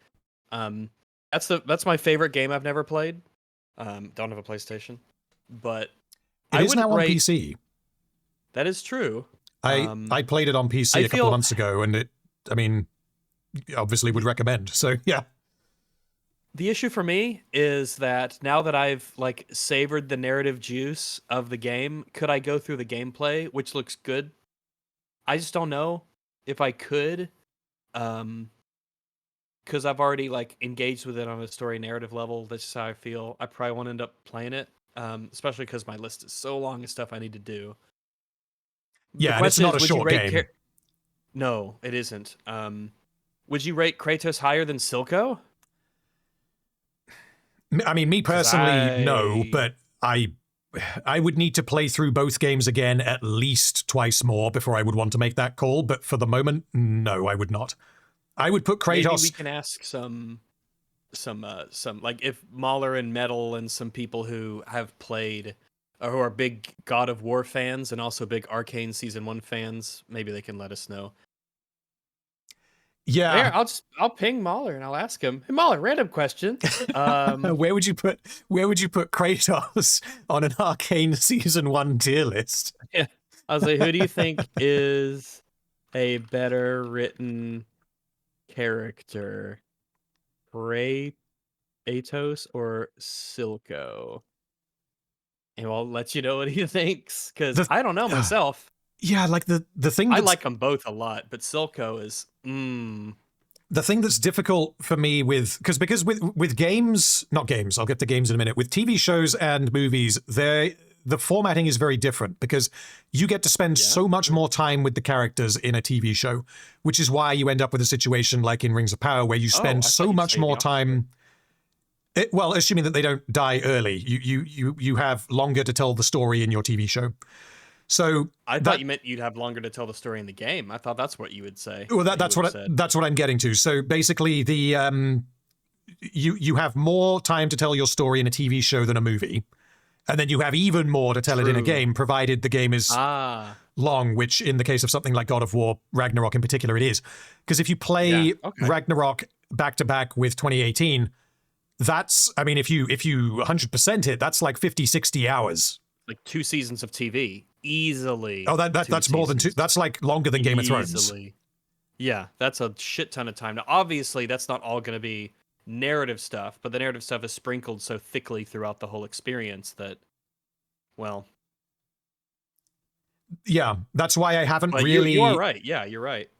That's my favorite game I've never played. Don't have a PlayStation, but it is now on PC. That is true. I played it on PC a couple of months ago, and it, I mean, obviously would recommend. So yeah. The issue for me is that now that I've like savored the narrative juice of the game, could I go through the gameplay, which looks good? I just don't know if I could, because I've already like engaged with it on a story narrative level. That's just how I feel. I probably won't end up playing it, especially because my list is so long of stuff I need to do. Yeah, and it's not a short game. No, it isn't. Would you rate Kratos higher than Silco? I mean, me personally, no, but I would need to play through both games again at least twice more before I would want to make that call. But for the moment, no, I would not. I would put Kratos. Maybe we can ask some like if Mahler and Metal and some people who have played or who are big God of War fans and also big Arcane Season 1 fans, maybe they can let us know. Yeah, there, I'll ping Mahler and I'll ask him. Hey Mahler, random question. Where would you put Kratos on an Arcane Season 1 tier list? Yeah. I was like, who do you think is a better written character? Kratos or Silco? And I'll let you know what he thinks, because I don't know myself. Yeah, like the thing I like them both a lot, but Silco is the thing that's difficult for me with because with games, not games, I'll get to games in a minute. With TV shows and movies, the formatting is very different because you get to spend so much more time with the characters in a TV show, which is why you end up with a situation like in Rings of Power where you spend so much more time. Well, assuming that they don't die early, you have longer to tell the story in your TV show. So I thought you meant you'd have longer to tell the story in the game. I thought that's what you would say. Well, that's what I'm getting to. So basically, the you have more time to tell your story in a TV show than a movie, and then you have even more to tell it in a game, provided the game is long. Which, in the case of something like God of War Ragnarok in particular, it is. Because if you play Ragnarok back to back with 2018, that's if you 100% it, that's like 50, 60 hours. Like 2 seasons of TV. Easily. Oh, that's more than 2. That's like longer than Game of Thrones. Yeah, that's a shit ton of time. Now, obviously, that's not all going to be narrative stuff, but the narrative stuff is sprinkled so thickly throughout the whole experience that, well. Yeah, that's why I haven't but really. You are right. Yeah, you're right.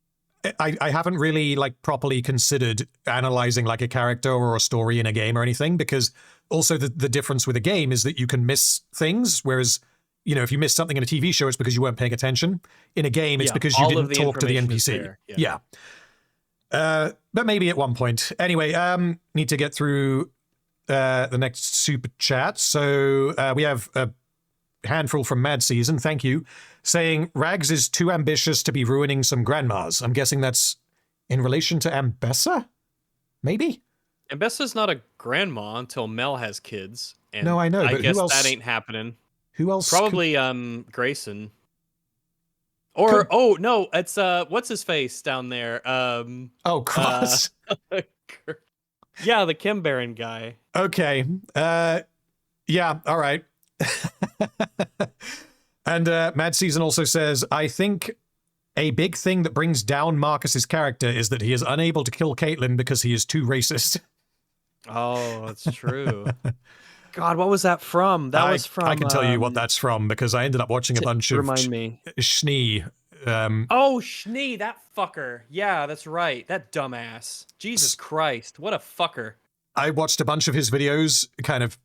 I haven't really like properly considered analyzing like a character or a story in a game or anything, because also the difference with a game is that you can miss things, whereas if you miss something in a TV show, it's because you weren't paying attention. In a game, it's because you didn't talk to the NPC. Yeah. But maybe at one point. Anyway, need to get through the next super chat. So we have a handful from Mad Season, thank you, saying Rags is too ambitious to be ruining some grandmas. I'm guessing that's in relation to Ambessa? Maybe? Ambessa's not a grandma until Mel has kids. And no, I know, I but guess who else? that ain't happening. Who else? Probably Grayson. Or no, it's what's his face down there? Cross. Yeah, the Kim Baron guy. Okay. Yeah, all right. And Mad Season also says, I think a big thing that brings down Marcus's character is that he is unable to kill Caitlyn because he is too racist. Oh, that's true. God, what was that from? That was from... I can tell you what that's from, because I ended up watching a bunch of... Remind me. Schnee. Schnee, that fucker. Yeah, that's right. That dumbass. Jesus Christ, what a fucker. I watched a bunch of his videos, kind of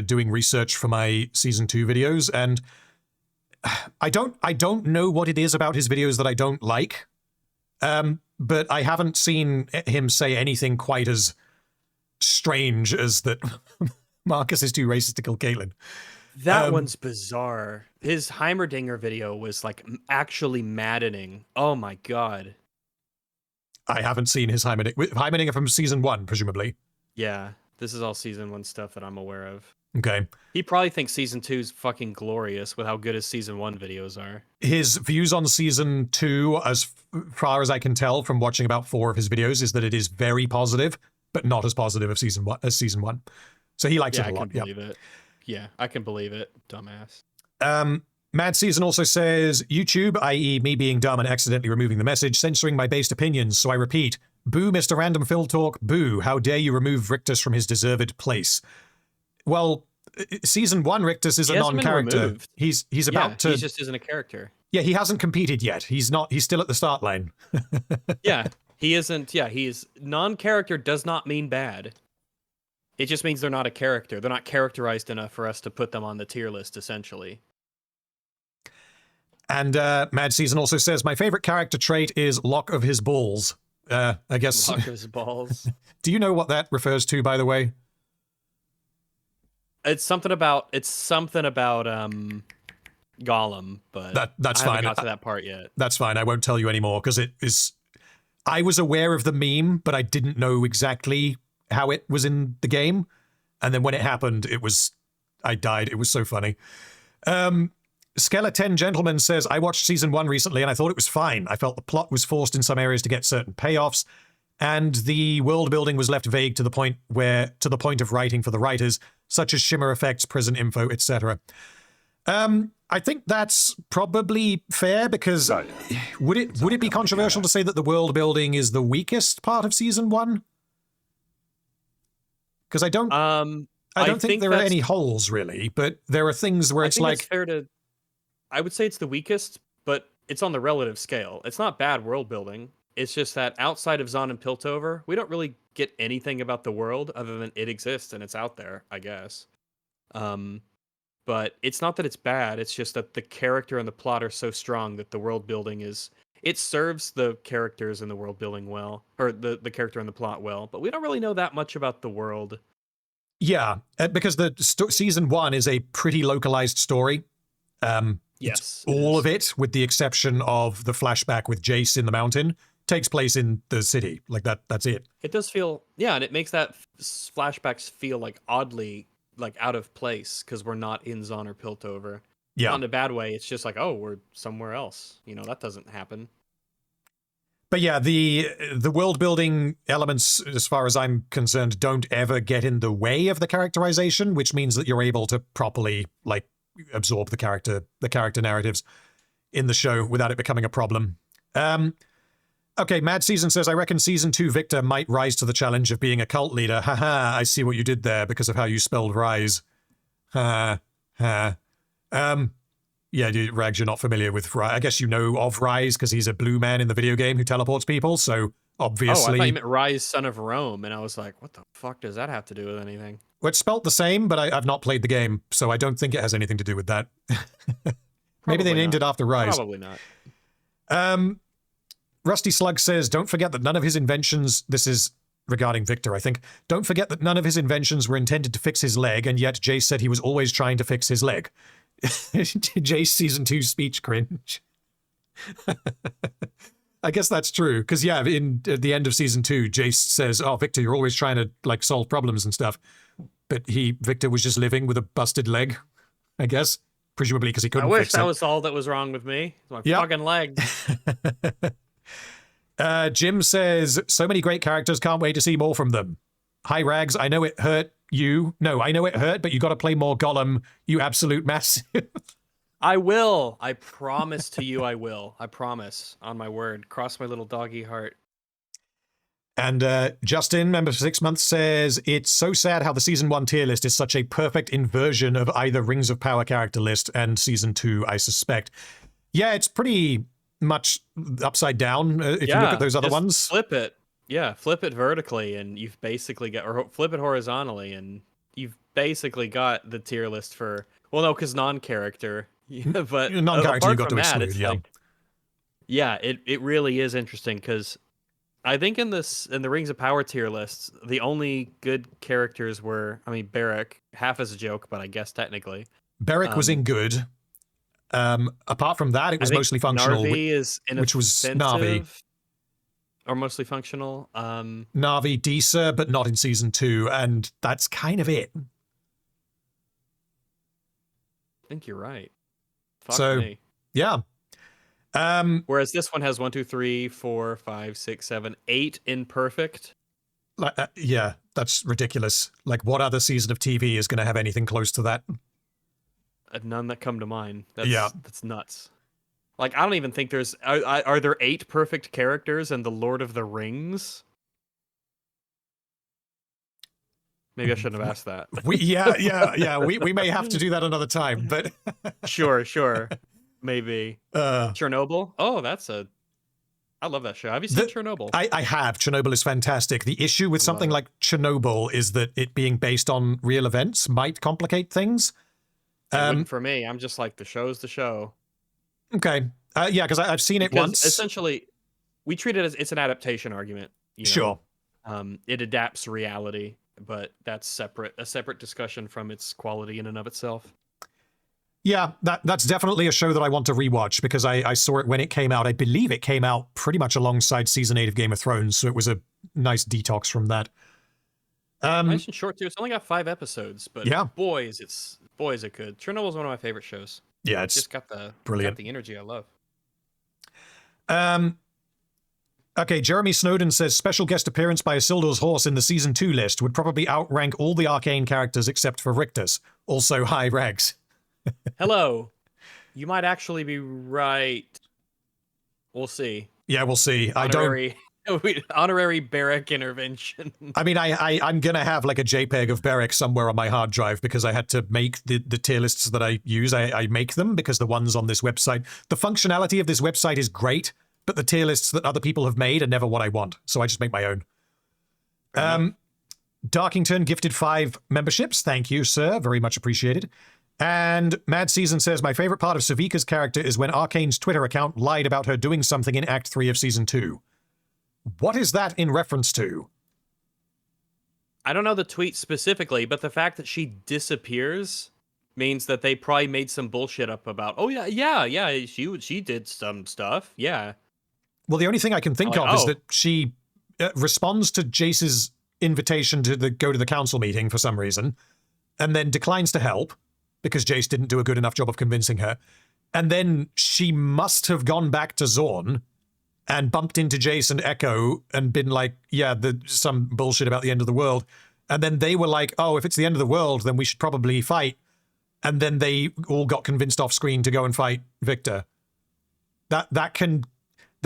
doing research for my Season 2 videos, and I don't know what it is about his videos that I don't like, but I haven't seen him say anything quite as strange as that Marcus is too racist to kill Caitlyn. That one's bizarre. His Heimerdinger video was like actually maddening. Oh my God. I haven't seen his Heimerdinger from Season 1, presumably. Yeah, this is all Season 1 stuff that I'm aware of. Okay. He probably thinks Season 2's fucking glorious with how good his Season 1 videos are. His views on Season 2, as far as I can tell from watching about 4 of his videos, is that it is very positive, but not as positive as Season 1. So he likes it a lot. I can believe it. Yeah, I can believe it, dumbass. Mad Season also says, YouTube, i.e. me being dumb and accidentally removing the message, censoring my based opinions, so I repeat, boo Mr. Random Phil Talk, boo, how dare you remove Rictus from his deserved place. Well, Season 1 Rictus is a non-character. He's about to... he just isn't a character. Yeah, he hasn't competed yet. He's still at the start line. Yeah, he isn't, he's... Non-character does not mean bad. It just means they're not a character. They're not characterized enough for us to put them on the tier list, essentially. And Mad Season also says, my favorite character trait is lock of his balls. I guess... Lock of his balls. Do you know what that refers to, by the way? It's something about Gollum, but that's I fine. haven't got to that part yet. That's fine. I won't tell you anymore, because it is... I was aware of the meme, but I didn't know exactly how it was in the game. And then when it happened, I died. It was so funny. Skeleton Gentleman says, I watched Season 1 recently and I thought it was fine. I felt the plot was forced in some areas to get certain payoffs, and the world building was left vague to the point of writing for the writers, such as shimmer effects, prison info, etc. I think that's probably fair, because would it be controversial to say that the world building is the weakest part of Season 1? Because I don't think there are any holes really, but there are things where it's like... It's fair to... I would say it's the weakest, but it's on the relative scale. It's not bad world building. It's just that outside of Zon and Piltover, we don't really get anything about the world other than it exists and it's out there, I guess. But it's not that it's bad. It's just that the character and the plot are so strong that the world building is... It serves the characters in the world building well, or the character and the plot well, but we don't really know that much about the world. Yeah, because the Season 1 is a pretty localized story. Yes, all of it, with the exception of the flashback with Jace in the mountain, takes place in the city. Like that's it. It does feel, and it makes that flashbacks feel like oddly like out of place because we're not in Zon or Piltover. Yeah, not in a bad way. It's just like, oh, we're somewhere else. That doesn't happen. But yeah, the world building elements, as far as I'm concerned, don't ever get in the way of the characterization, which means that you're able to properly absorb the character narratives in the show without it becoming a problem. Okay, Mad Season says, I reckon Season 2 Victor might rise to the challenge of being a cult leader. Haha, I see what you did there because of how you spelled rise. Ha, ha. Yeah, Rags, you're not familiar with Rise. I guess you know of Rise because he's a blue man in the video game who teleports people, so obviously... Oh, I thought you meant Rise, son of Rome, and I was like, what the fuck does that have to do with anything? Well, it's spelt the same, but I've not played the game, so I don't think it has anything to do with that. Maybe they named it after Rise. Probably not. Rusty Slug says, don't forget that none of his inventions... This is regarding Victor, I think. Don't forget that none of his inventions were intended to fix his leg, and yet Jace said he was always trying to fix his leg. Jace Season 2 speech cringe. I guess that's true, because at the end of Season 2, Jace says, oh, Victor, you're always trying to solve problems and stuff. But Victor was just living with a busted leg, I guess. Presumably because he couldn't fix it. I wish that was all that was wrong with me. My fucking leg. Jim says, so many great characters, can't wait to see more from them. Hi, Rags, I know it hurt you. No, I know it hurt, but you got to play more Gollum, you absolute massive. I will. I promise to you I will. I promise, on my word. Cross my little doggy heart. And Justin, member for 6 months, says, it's so sad how the Season 1 tier list is such a perfect inversion of either Rings of Power character list and Season 2, I suspect. Yeah, it's pretty much upside down if you look at those other ones. Flip it. Yeah, flip it vertically and you've basically got, or flip it horizontally and you've basically got the tier list for, well, no, because non-character. Yeah, but non-character you've got to exclude, it really is interesting because I think in the Rings of Power tier lists, the only good characters were, Beric, half as a joke, but I guess technically. Beric was in good. Apart from that, it was mostly functional, which was Na'vi. Or mostly functional. Na'vi, Disa, but not in Season 2, and that's kind of it. I think you're right. Fuck me. Yeah. Whereas this one has 1, 2, 3, 4, 5, 6, 7, 8 imperfect. Yeah, that's ridiculous. What other season of TV is going to have anything close to that? none that come to mind. Yeah. That's nuts. Like, I don't even think there's... Are there 8 perfect characters in The Lord of the Rings? Maybe I shouldn't have asked that. We may have to do that another time, but... Sure. Maybe. Chernobyl? Oh, I love that show. Have you seen Chernobyl? I have. Chernobyl is fantastic. The issue with something like Chernobyl is that it being based on real events might complicate things. It wouldn't for me. I'm just like, the show's the show. Okay. Yeah, because I've seen it once. Essentially, we treat it as it's an adaptation argument. You know? Sure. It adapts reality, but that's a separate discussion from its quality in and of itself. Yeah, that's definitely a show that I want to rewatch because I saw it when it came out. I believe it came out pretty much alongside season 8 of Game of Thrones, so it was a nice detox from that. Nice and short too. It's only got 5 episodes, but yeah, boys, it could. Chernobyl's one of my favorite shows. Yeah, it's just got the brilliant. Got the energy I love. Okay, Jeremy Snowden says special guest appearance by Isildur's horse in the season 2 list would probably outrank all the Arcane characters except for Richter's. Also, hi Regs. Hello. You might actually be right. We'll see. Yeah, we'll see. Honorary Beric intervention. I mean, I'm going to have like a JPEG of Beric somewhere on my hard drive because I had to make the tier lists that I use. I make them because the ones on this website, the functionality of this website is great, but the tier lists that other people have made are never what I want. So I just make my own. Darkington gifted 5 memberships. Thank you, sir. Very much appreciated. And Mad Season says, my favorite part of Savika's character is when Arcane's Twitter account lied about her doing something in Act 3 of Season 2. What is that in reference to? I don't know the tweet specifically, but the fact that she disappears means that they probably made some bullshit up about, oh, yeah, she did some stuff, yeah. Well, the only thing I can think of is that she responds to Jace's invitation to go to the council meeting for some reason, and then declines to help, because Jace didn't do a good enough job of convincing her. And then she must have gone back to Zorn and bumped into Jace and Echo and been like, yeah, some bullshit about the end of the world. And then they were like, oh, if it's the end of the world, then we should probably fight. And then they all got convinced off screen to go and fight Victor. That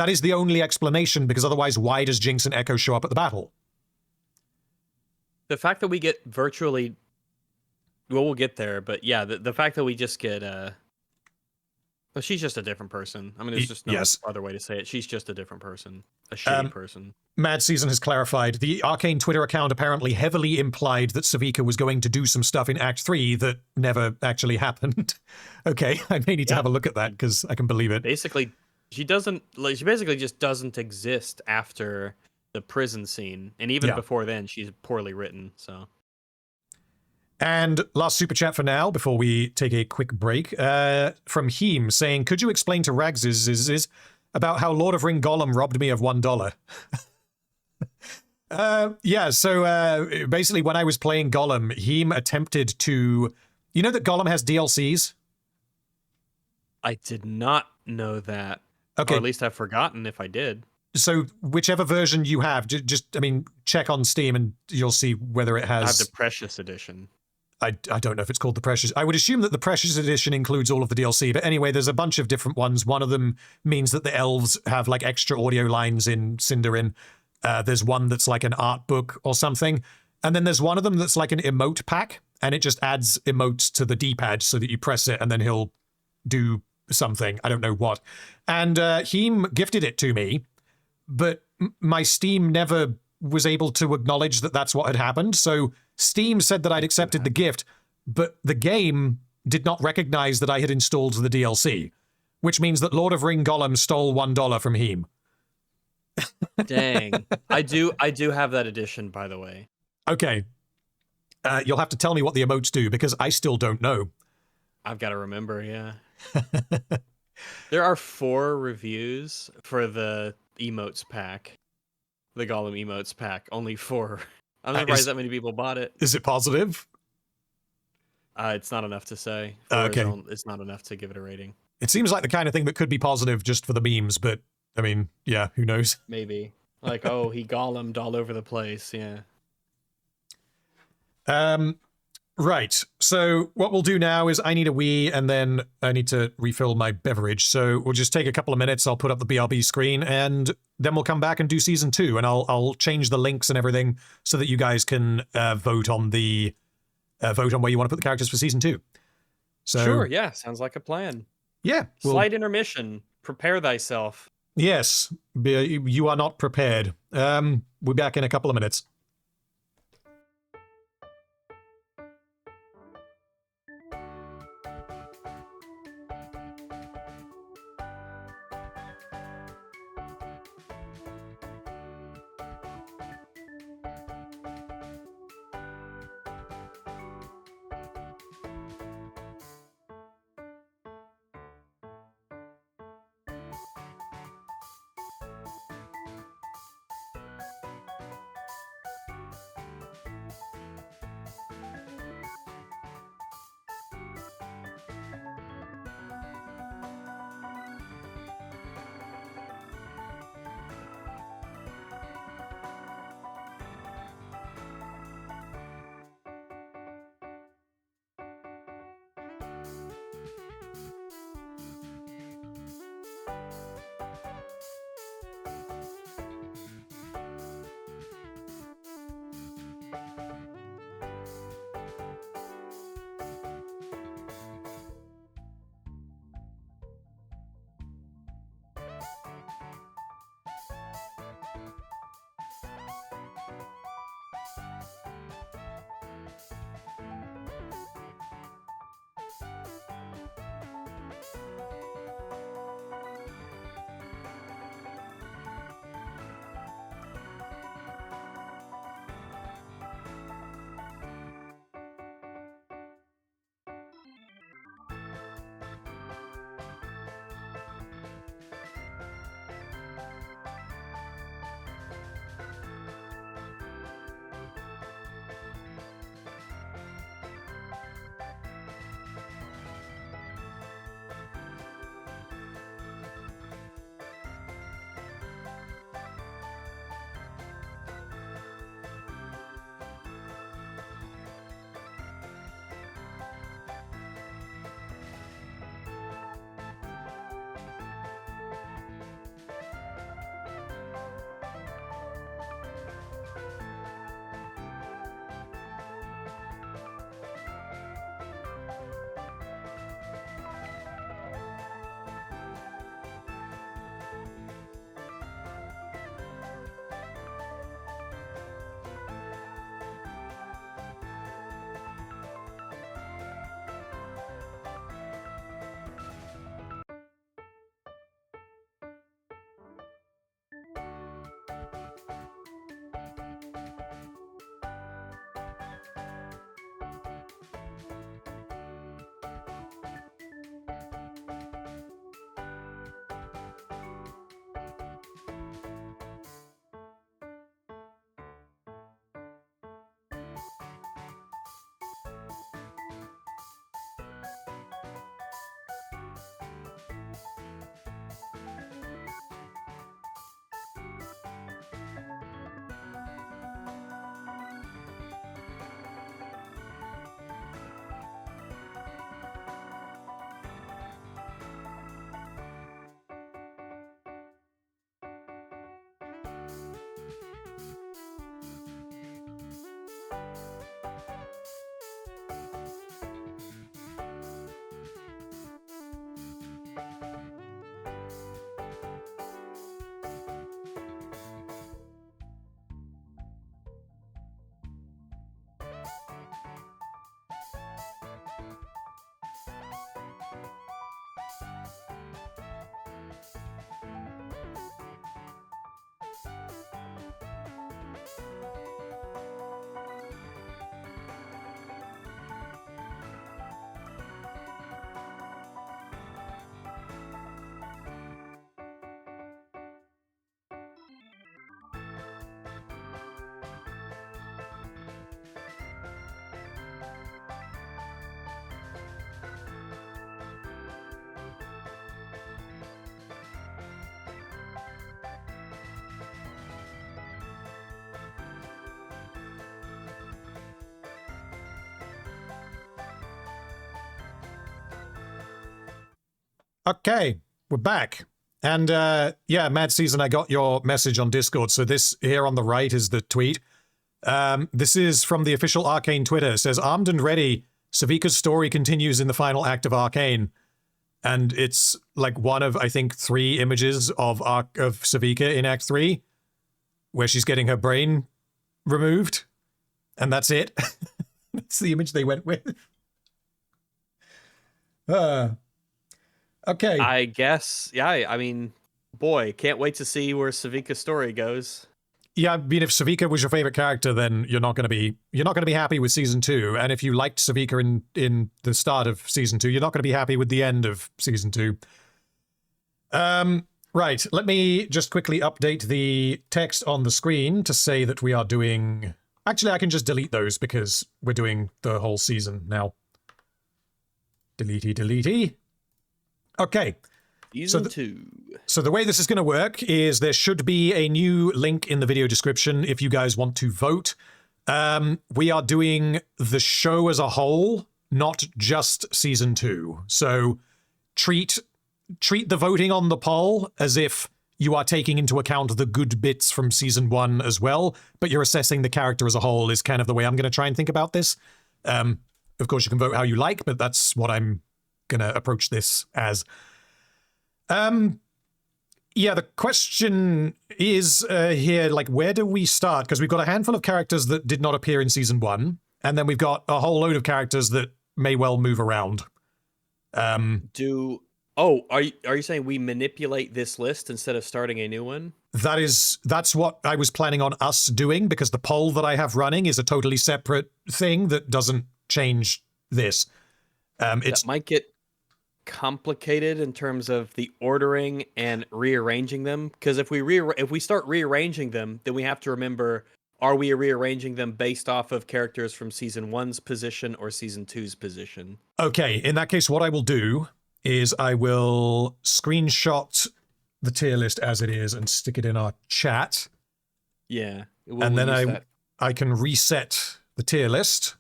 is the only explanation, because otherwise why does Jinx and Echo show up at the battle? The fact that we get virtually... Well, we'll get there, but yeah, the fact that we just get... Well, she's just a different person. I mean, there's just no other way to say it. She's just a different person. A shitty person. Mad Season has clarified. The Arcane Twitter account apparently heavily implied that Savika was going to do some stuff in Act 3 that never actually happened. Okay, I may need to have a look at that, because I can believe it. Basically, she basically just doesn't exist after the prison scene. And even before then, she's poorly written, so... And last super chat for now, before we take a quick break, from Heem saying, could you explain to Rags about how Lord of Ring Gollum robbed me of $1? So basically when I was playing Gollum, Heem attempted to... You know that Gollum has DLCs? I did not know that. Okay. Or at least I've forgotten if I did. So whichever version you have, just check on Steam and you'll see whether it has... I have the Precious Edition. I don't know if it's called the Precious. I would assume that the Precious Edition includes all of the DLC, but anyway, there's a bunch of different ones. One of them means that the elves have like extra audio lines in Sindarin. There's one that's like an art book or something. And then there's one of them that's like an emote pack, and it just adds emotes to the D-pad so that you press it and then he'll do something. I don't know what. And Heem gifted it to me, but my Steam never was able to acknowledge that that's what had happened. So Steam said that I'd accepted the gift, but the game did not recognize that I had installed the DLC, which means that Lord of Ring Gollum stole $1 from Heem. Dang. I do have that edition, by the way. Okay. You'll have to tell me what the emotes do, because I still don't know. I've got to remember, yeah. There are 4 reviews for the emotes pack. The Gollum emotes pack. Only 4. I'm surprised that many people bought it. Is it positive? It's not enough to say. Okay. It's not enough to give it a rating. It seems like the kind of thing that could be positive just for the memes, but, I mean, yeah, who knows? Maybe. Like, oh, he Gollumed all over the place, yeah. Right. So what we'll do now is I need a wee, and then I need to refill my beverage. So we'll just take a couple of minutes. I'll put up the BRB screen, and then we'll come back and do season 2. And I'll change the links and everything so that you guys can vote on the vote on where you want to put the characters for season 2. So Sure. Yeah. Sounds like a plan. yeah, Slight intermission. Prepare thyself. yes, you are not prepared. We'll be back in a couple of minutes. Okay, we're back. And yeah, Mad Season, I got your message on Discord. So this here on the right is the tweet. This is from the official Arcane Twitter. It says, armed and ready, Savika's story continues in the final act of Arcane. And it's like one of, I think, 3 images of Savika in Act 3, where she's getting her brain removed. And that's it. That's the image they went with. Okay. I guess, yeah, I mean, boy, can't wait to see where Savika's story goes. Yeah, I mean, if Savika was your favorite character, then you're not going to be happy with season 2. And if you liked Savika in the start of season 2, you're not going to be happy with the end of season 2. Right, let me just quickly update the text on the screen to say that we are doing... Actually, I can just delete those because we're doing the whole season now. Deletey. Okay. Season 2. So the way this is going to work is there should be a new link in the video description if you guys want to vote. We are doing the show as a whole, not just season 2. So treat the voting on the poll as if you are taking into account the good bits from season 1 as well, but you're assessing the character as a whole is kind of the way I'm going to try and think about this. Of course, you can vote how you like, but that's what I'm going to approach this as. Yeah, the question is here, like, where do we start? Because we've got a handful of characters that did not appear in season 1, and then we've got a whole load of characters that may well move around. Are you saying we manipulate this list instead of starting a new one? That's what I was planning on us doing, because the poll that I have running is a totally separate thing that doesn't change this. That might get complicated in terms of the ordering and rearranging them, because if we start rearranging them, then we have to remember, are we rearranging them based off of characters from season 1's position or season 2's position? Okay, in that case, what I will do is I will screenshot the tier list as it is and stick it in our chat. Yeah. And then I can reset the tier list,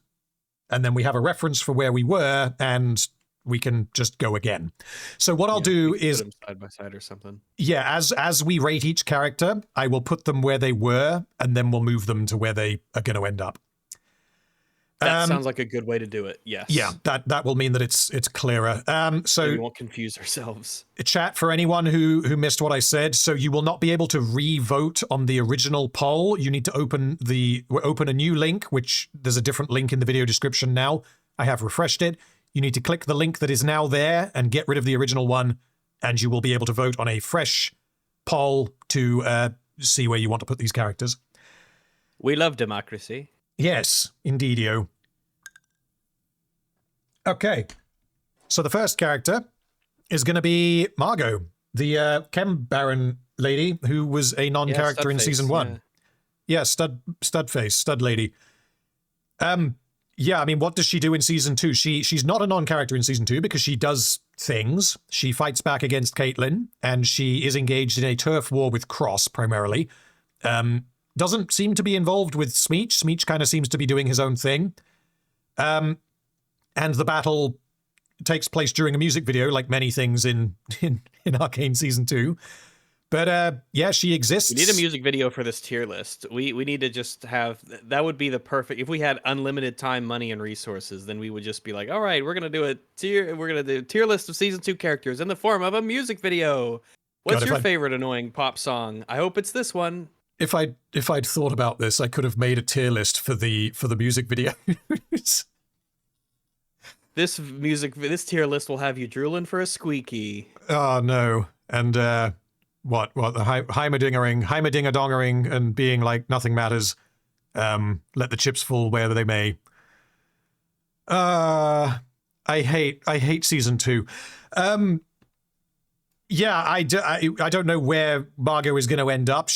and then we have a reference for where we were, and we can just go again. So what I'll do is put them side by side or something. Yeah, as we rate each character, I will put them where they were, and then we'll move them to where they are going to end up. That sounds like a good way to do it. Yes. Yeah, that will mean that it's clearer. So we won't confuse ourselves. Chat, for anyone who missed what I said, so you will not be able to re-vote on the original poll. You need to open a new link, which there's a different link in the video description now. I have refreshed it. You need to click the link that is now there and get rid of the original one, and you will be able to vote on a fresh poll to see where you want to put these characters. We love democracy. Yes, indeedio. Okay, so the first character is going to be Margot, the Chem Baron lady who was a non-character in season 1. Yeah, stud face, stud lady. Yeah, I mean, what does she do in season 2? She's not a non-character in season 2 because she does things. She fights back against Caitlyn, and she is engaged in a turf war with Cross, primarily. Doesn't seem to be involved with Smeech. Smeech kind of seems to be doing his own thing. And the battle takes place during a music video, like many things in Arcane season 2. But yeah, she exists. We need a music video for this tier list. We need to just have, that would be the perfect, if we had unlimited time, money, and resources, then we would just be like, all right, we're gonna do a tier list of season 2 characters in the form of a music video. What's your favorite annoying pop song? I hope it's this one. If I'd thought about this, I could have made a tier list for the music videos. This tier list will have you drooling for a squeaky. Oh no. And what the Heimerdinger-dongering and being like nothing matters. Let the chips fall where they may. I hate season 2. Yeah, I don't know where Margot is going to end up.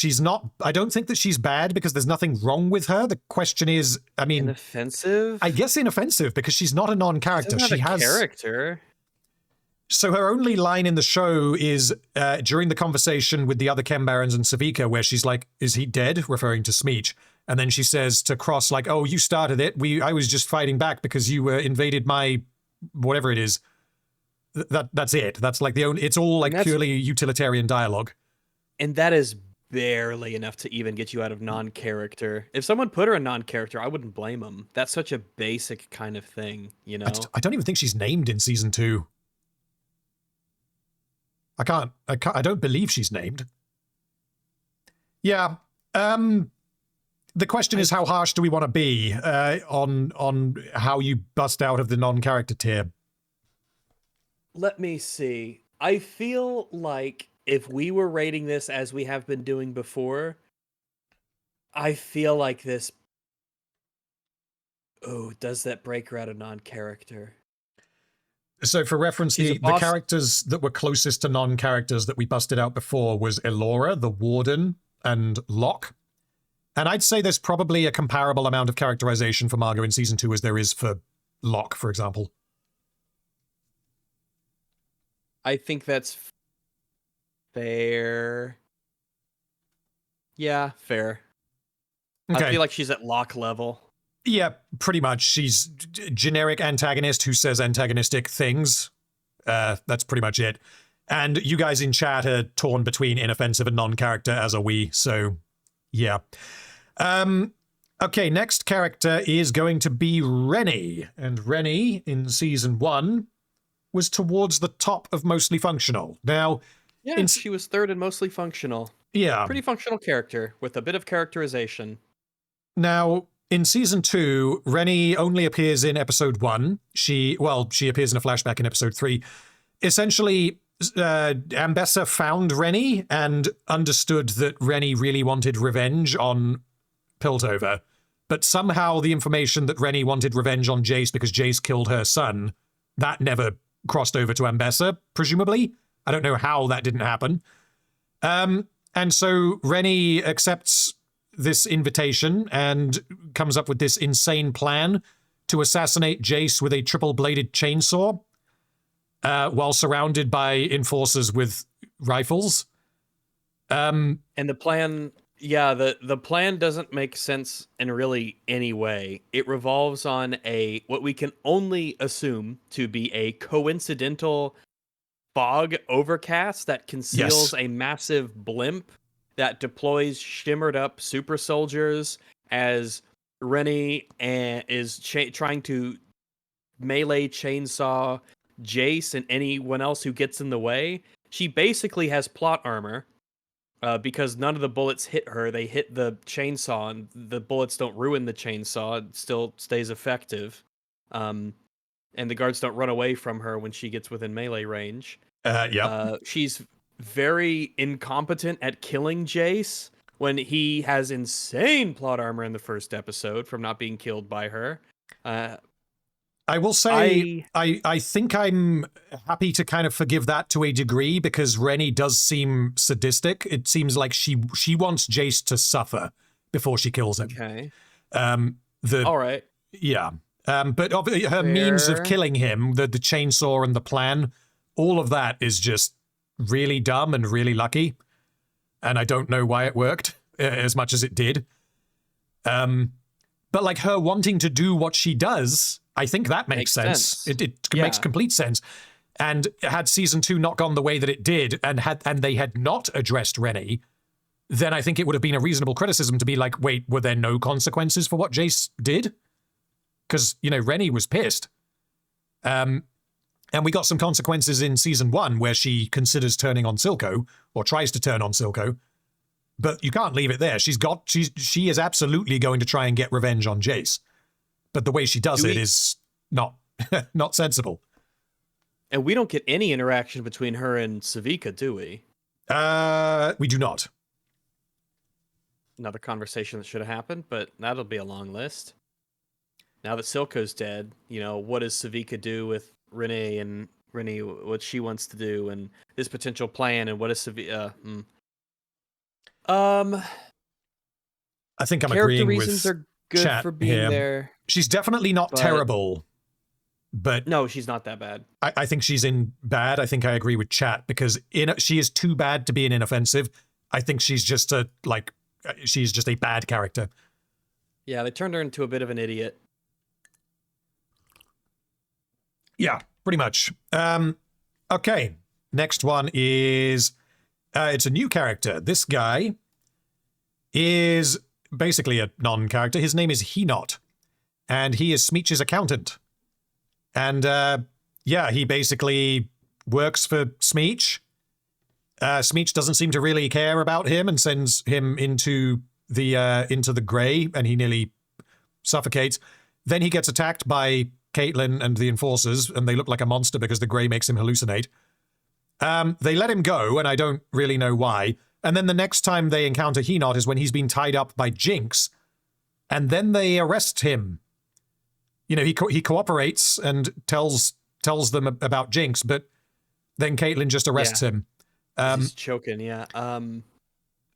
I don't think that she's bad because there's nothing wrong with her. The question is, I mean... Inoffensive? I guess inoffensive because she's not a non-character. She has a character. So her only line in the show is during the conversation with the other Chem Barons and Savika, where she's like, is he dead? Referring to Smeech. And then she says to Cross, like, oh, you started it. I was just fighting back because you invaded my... whatever it is. that's it. That's like the only. It's all like purely utilitarian dialogue. And that is barely enough to even get you out of non-character. If someone put her in non-character, I wouldn't blame them. That's such a basic kind of thing, you know? I don't even think she's named in season 2. I don't believe she's named. Yeah. The question is, how harsh do we want to be on how you bust out of the non-character tier? Let me see. I feel like if we were rating this as we have been doing before, I feel like this... Oh, does that break her out of non-character? So for reference, the characters that were closest to non-characters that we busted out before was Elora, the Warden, and Locke. And I'd say there's probably a comparable amount of characterization for Margot in season 2 as there is for Locke, for example. I think that's fair. Yeah, fair. Okay. I feel like she's at Locke level. Yeah, pretty much. She's generic antagonist who says antagonistic things. That's pretty much it. And you guys in chat are torn between inoffensive and non-character, as are we. So, yeah. Okay, next character is going to be Rennie. And Rennie, in season 1, was towards the top of mostly functional. Now... Yeah, she was third and mostly functional. Yeah. Pretty functional character, with a bit of characterization. Now... In season 2, Rennie only appears in episode 1. She appears in a flashback in episode 3. Essentially, Ambessa found Rennie and understood that Rennie really wanted revenge on Piltover. But somehow the information that Rennie wanted revenge on Jace because Jace killed her son, that never crossed over to Ambessa, presumably. I don't know how that didn't happen. And so Rennie accepts this invitation and comes up with this insane plan to assassinate Jace with a triple-bladed chainsaw while surrounded by enforcers with rifles. And the plan, yeah, the plan doesn't make sense in really any way. It revolves on what we can only assume to be a coincidental fog overcast that conceals a massive blimp that deploys shimmered up super soldiers as Rennie is trying to melee chainsaw Jace and anyone else who gets in the way. She basically has plot armor because none of the bullets hit her. They hit the chainsaw, and the bullets don't ruin the chainsaw. It still stays effective. And the guards don't run away from her when she gets within melee range. She's very incompetent at killing Jace when he has insane plot armor in the first episode from not being killed by her. I will say, I think I'm happy to kind of forgive that to a degree because Rennie does seem sadistic. It seems like she wants Jace to suffer before she kills him. Okay. All right. Yeah. But her means of killing him, the chainsaw and the plan, all of that is just really dumb and really lucky, and I don't know why it worked as much as it did. But like her wanting to do what she does, I think that makes sense. It makes complete sense. And had season 2 not gone the way that it did, and they had not addressed Rennie, then I think it would have been a reasonable criticism to be like, wait, were there no consequences for what Jace did? Because, Rennie was pissed. And we got some consequences in season 1 where she considers turning on Silco, or tries to turn on Silco. But you can't leave it there. She is absolutely going to try and get revenge on Jace. But the way she does it is not sensible. And we don't get any interaction between her and Savika, do we? We do not. Another conversation that should have happened, but that'll be a long list. Now that Silco's dead, what does Savika do with Rennie, what she wants to do, and this potential plan, and what is Savika? I think I'm agreeing with reasons are good chat for being there. She's definitely not terrible, but no, she's not that bad. I think she's in bad. I think I agree with chat because she is too bad to be an inoffensive. I think she's just a bad character. Yeah, they turned her into a bit of an idiot. Yeah, pretty much. Okay, next one is, it's a new character. This guy is basically a non-character. His name is Henot, and he is Smeech's accountant. And, yeah, he basically works for Smeech. Smeech doesn't seem to really care about him and sends him into the grey, and he nearly suffocates. Then he gets attacked by Caitlin and the enforcers, and they look like a monster because the grey makes him hallucinate. They let him go, and I don't really know why. And then the next time they encounter Henot is when he's been tied up by Jinx, and then they arrest him. You know, he cooperates and tells them about Jinx, but then Caitlin just arrests him. He's choking, yeah.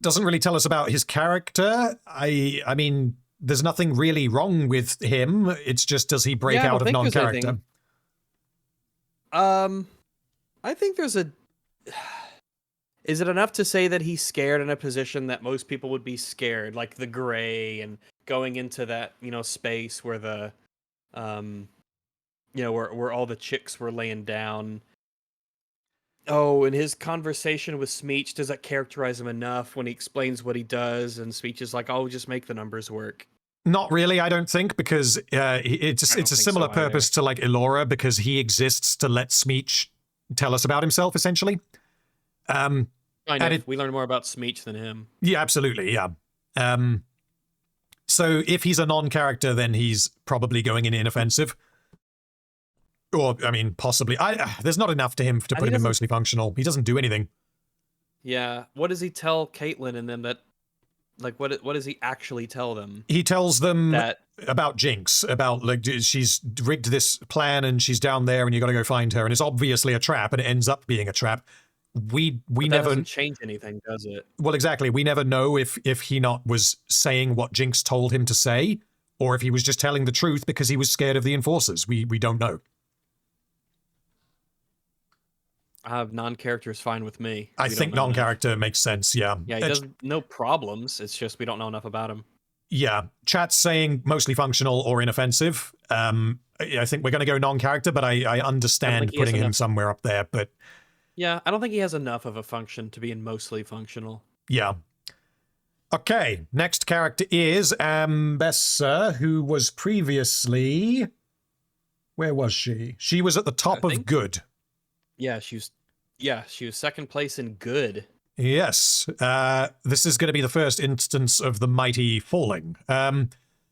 Doesn't really tell us about his character. I mean, there's nothing really wrong with him. It's just, does he break out of non-character? I think there's a... Is it enough to say that he's scared in a position that most people would be scared, like the gray and going into that, you know, space where the, you know, where all the chicks were laying down? Oh, and his conversation with Smeech, does that characterize him enough when he explains what he does? And Smeech is like, "Oh, just make the numbers work." Not really, I don't think, because it's a similar purpose to like Elora, because he exists to let Smeech tell us about himself, essentially. We learn more about Smeech than him. Yeah, absolutely, yeah. So if he's a non-character, then he's probably going in inoffensive. Or, I mean, possibly. There's not enough to him to put him in mostly functional. He doesn't do anything. Yeah. What does he tell Caitlin and them that... Like, what does he actually tell them? He tells them about Jinx, about, like, she's rigged this plan and she's down there and you gotta go find her. And it's obviously a trap, and it ends up being a trap. We never... doesn't change anything, does it? Well, exactly. We never know if Henot was saying what Jinx told him to say, or if he was just telling the truth because he was scared of the enforcers. We don't know. Non-character is fine with me. I think non-character makes sense, yeah. Yeah, he doesn't no problems. It's just we don't know enough about him. Yeah, chat's saying mostly functional or inoffensive. I think we're going to go non-character, but I understand putting him somewhere up there. But yeah, I don't think he has enough of a function to be in mostly functional. Yeah. Okay, next character is Ambessa, who was previously... Where was she? She was at the top of good. Yeah, she was second place in good. Yes. This is going to be the first instance of the mighty falling.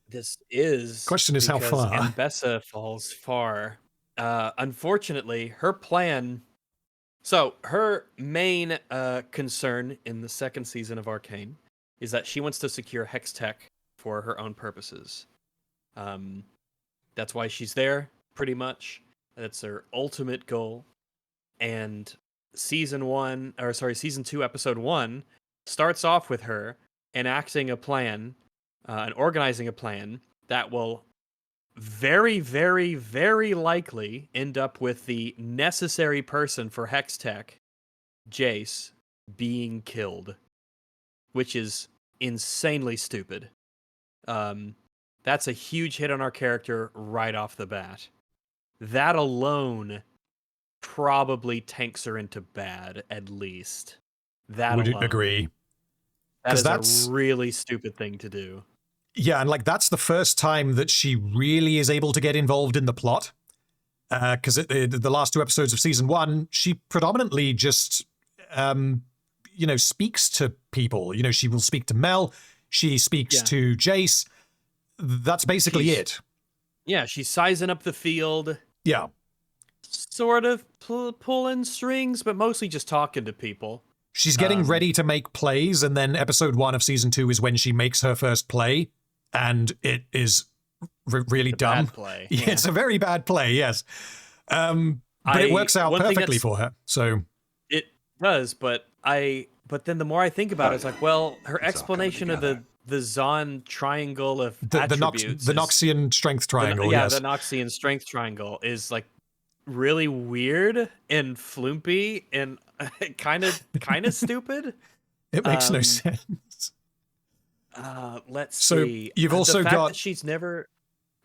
This is... Question is how far? Ambessa falls far. Unfortunately, her plan... So, her main concern in the second season of Arcane is that she wants to secure Hex Tech for her own purposes. That's why she's there, pretty much. That's her ultimate goal. And season 2, episode 1 starts off with her enacting a plan and organizing a plan that will very, very, very likely end up with the necessary person for Hex Tech, Jace, being killed, which is insanely stupid. That's a huge hit on our character right off the bat. That alone probably tanks her into bad, at least. That would alone. Agree. That's a really stupid thing to do. Yeah, and like that's the first time that she really is able to get involved in the plot. Because the last 2 episodes of season 1, she predominantly just, speaks to people. You know, she will speak to Mel. She speaks to Jace. That's basically it. Yeah, she's sizing up the field. Yeah. Sort of pulling strings, but mostly just talking to people. She's getting ready to make plays, and then episode 1 of season 2 is when she makes her first play, and it is really dumb. Bad play. Yeah. It's a very bad play, yes. But it works out perfectly for her. So it does, but then the more I think about it, it's like, well, her explanation of the Zon triangle of attributes, the Noxian strength triangle. The Noxian strength triangle is like really weird and flumpy and kind of stupid. It makes no sense. Let's So see. you've also got that she's never.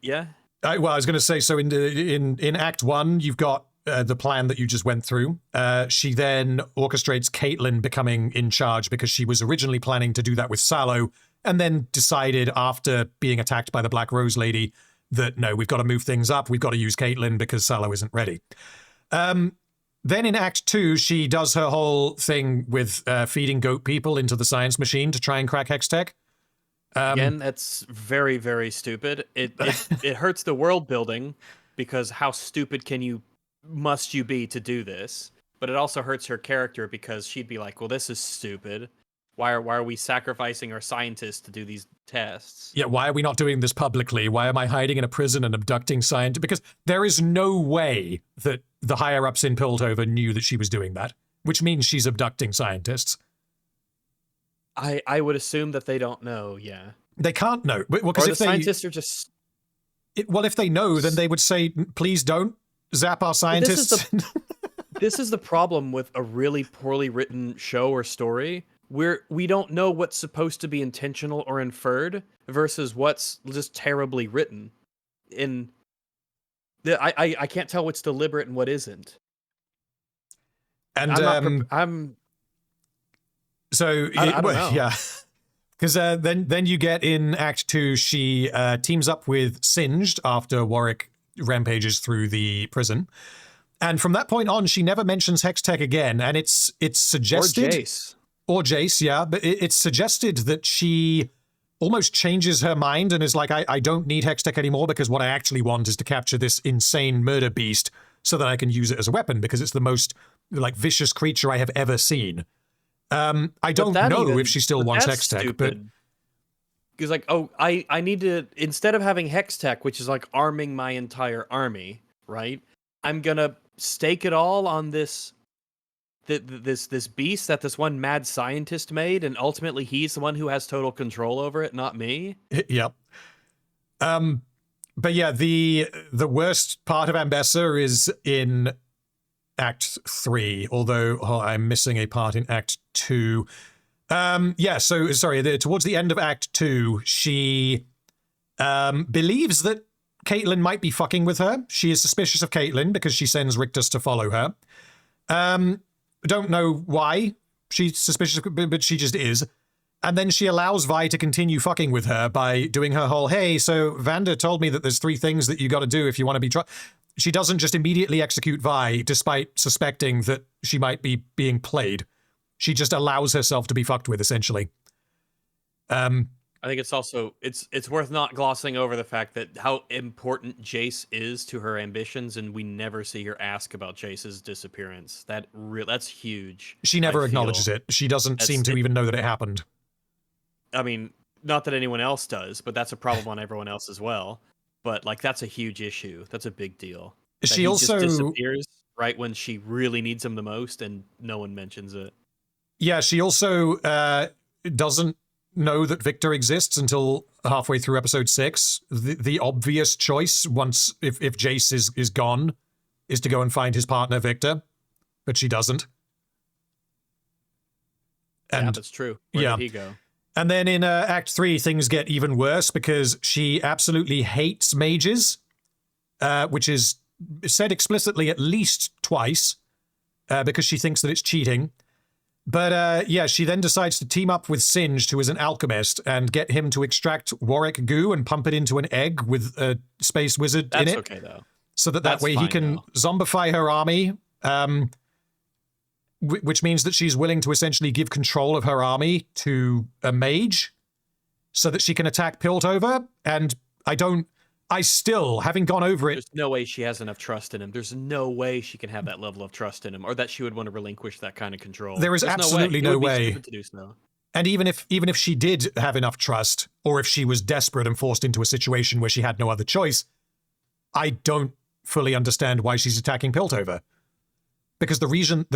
Yeah. I was going to say, so in Act 1, you've got the plan that you just went through. She then orchestrates Caitlyn becoming in charge because she was originally planning to do that with Sallow, and then decided after being attacked by the Black Rose Lady that, no, we've got to move things up. We've got to use Caitlyn because Sallow isn't ready. Then in Act 2, she does her whole thing with feeding goat people into the science machine to try and crack Hextech. Again, that's very, very stupid. It hurts the world building because how stupid must you be to do this? But it also hurts her character because she'd be like, well, this is stupid. Why are we sacrificing our scientists to do these tests? Yeah, why are we not doing this publicly? Why am I hiding in a prison and abducting scientists? Because there is no way that the higher-ups in Piltover knew that she was doing that, which means she's abducting scientists. I would assume that they don't know, yeah. They can't know. Well, or the scientists are just... Well, if they know, then they would say, please don't zap our scientists. This is the problem with a really poorly written show or story, where we don't know what's supposed to be intentional or inferred versus what's just terribly written. I can't tell what's deliberate and what isn't. And I don't know. Yeah, because then you get in Act 2, she teams up with Singed after Warwick rampages through the prison, and from that point on, she never mentions Hextech again. And it's suggested, or Jace, yeah, but it's suggested that she almost changes her mind and is like, I don't need Hextech anymore because what I actually want is to capture this insane murder beast so that I can use it as a weapon because it's the most vicious creature I have ever seen. I don't know if she still wants Hextech, but because I need to, instead of having Hextech, which is like arming my entire army, right? I'm gonna stake it all on this beast that this one mad scientist made, and ultimately he's the one who has total control over it, not me. Yep. But yeah, the worst part of Ambessa is in Act 3, although I'm missing a part in Act 2. So, sorry, towards the end of Act 2, she believes that Caitlyn might be fucking with her. She is suspicious of Caitlyn because she sends Rictus to follow her. Don't know why she's suspicious, but she just is. And then she allows Vi to continue fucking with her by doing her whole, hey, so Vander told me that there's 3 things that you got to do if you want to be... She doesn't just immediately execute Vi, despite suspecting that she might be being played. She just allows herself to be fucked with, essentially. I think it's also it's worth not glossing over the fact that how important Jace is to her ambitions, and we never see her ask about Jace's disappearance. That's huge. She never acknowledges it. She doesn't seem to even know that it happened. I mean, not that anyone else does, but that's a problem on everyone else as well. But that's a huge issue. That's a big deal. She he also just disappears right when she really needs him the most, and no one mentions it. Yeah, she also doesn't know that Victor exists until halfway through episode 6. The obvious choice, once if Jace is gone, is to go and find his partner Victor, but she doesn't. And yeah, that's true. Where did he go? And then in Act 3, things get even worse because she absolutely hates mages, which is said explicitly at least twice, because she thinks that it's cheating. But she then decides to team up with Singed, who is an alchemist, and get him to extract Warwick goo and pump it into an egg with a space wizard in it. That's okay, though. So that way he can zombify her army, which means that she's willing to essentially give control of her army to a mage so that she can attack Piltover. And I still, having gone over it... There's no way she has enough trust in him. There's no way she can have that level of trust in him, or that she would want to relinquish that kind of control. There's absolutely no way. To do so. And even if she did have enough trust, or if she was desperate and forced into a situation where she had no other choice, I don't fully understand why she's attacking Piltover. Because the reason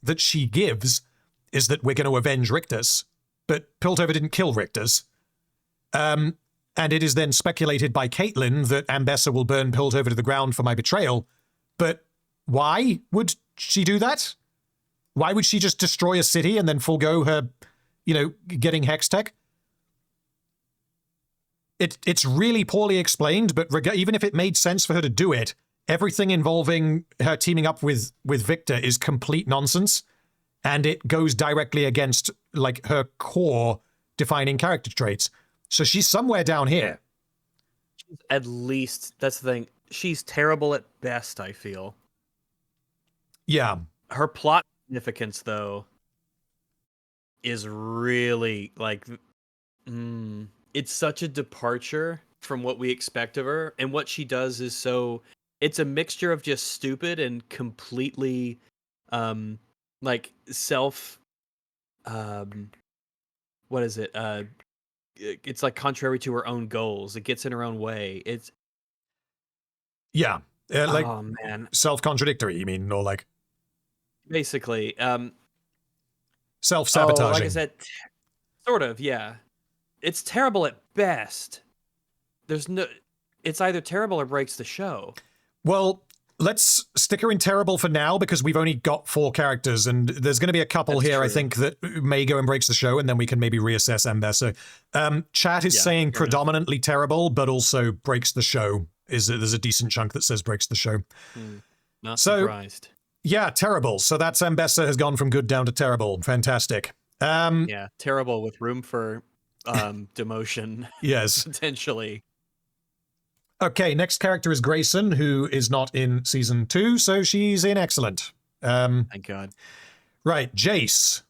that she gives is that we're going to avenge Rictus, but Piltover didn't kill Rictus. And it is then speculated by Caitlyn that Ambessa will burn Piltover to the ground for my betrayal. But why would she do that? Why would she just destroy a city and then forego her, getting Hextech? It's really poorly explained, but even if it made sense for her to do it, everything involving her teaming up with Victor is complete nonsense, and it goes directly against like her core defining character traits. So she's somewhere down here. At least that's the thing. She's terrible at best, I feel. Yeah. Her plot significance, though, is really like it's such a departure from what we expect of her, and what she does is so it's a mixture of just stupid and completely like self what is it? It's like contrary to her own goals. It gets in her own way. It's Yeah. Like oh man. self-contradictory, you mean, or like Basically, self-sabotaging. like I said, sort of, yeah. It's terrible at best. It's either terrible or breaks the show. Well, let's stick her in terrible for now because we've only got 4 characters, and there's going to be a couple That's here, true. I think, that may go and breaks the show, and then we can maybe reassess Ambessa. Chat is saying predominantly terrible, but also breaks the show. There's a decent chunk that says breaks the show. Not surprised. Yeah, terrible. So that's Ambessa has gone from good down to terrible. Fantastic. Yeah, terrible with room for demotion. Yes. Potentially. Okay, next character is Grayson, who is not in season 2, so she's in excellent. Thank God. Right, Jace.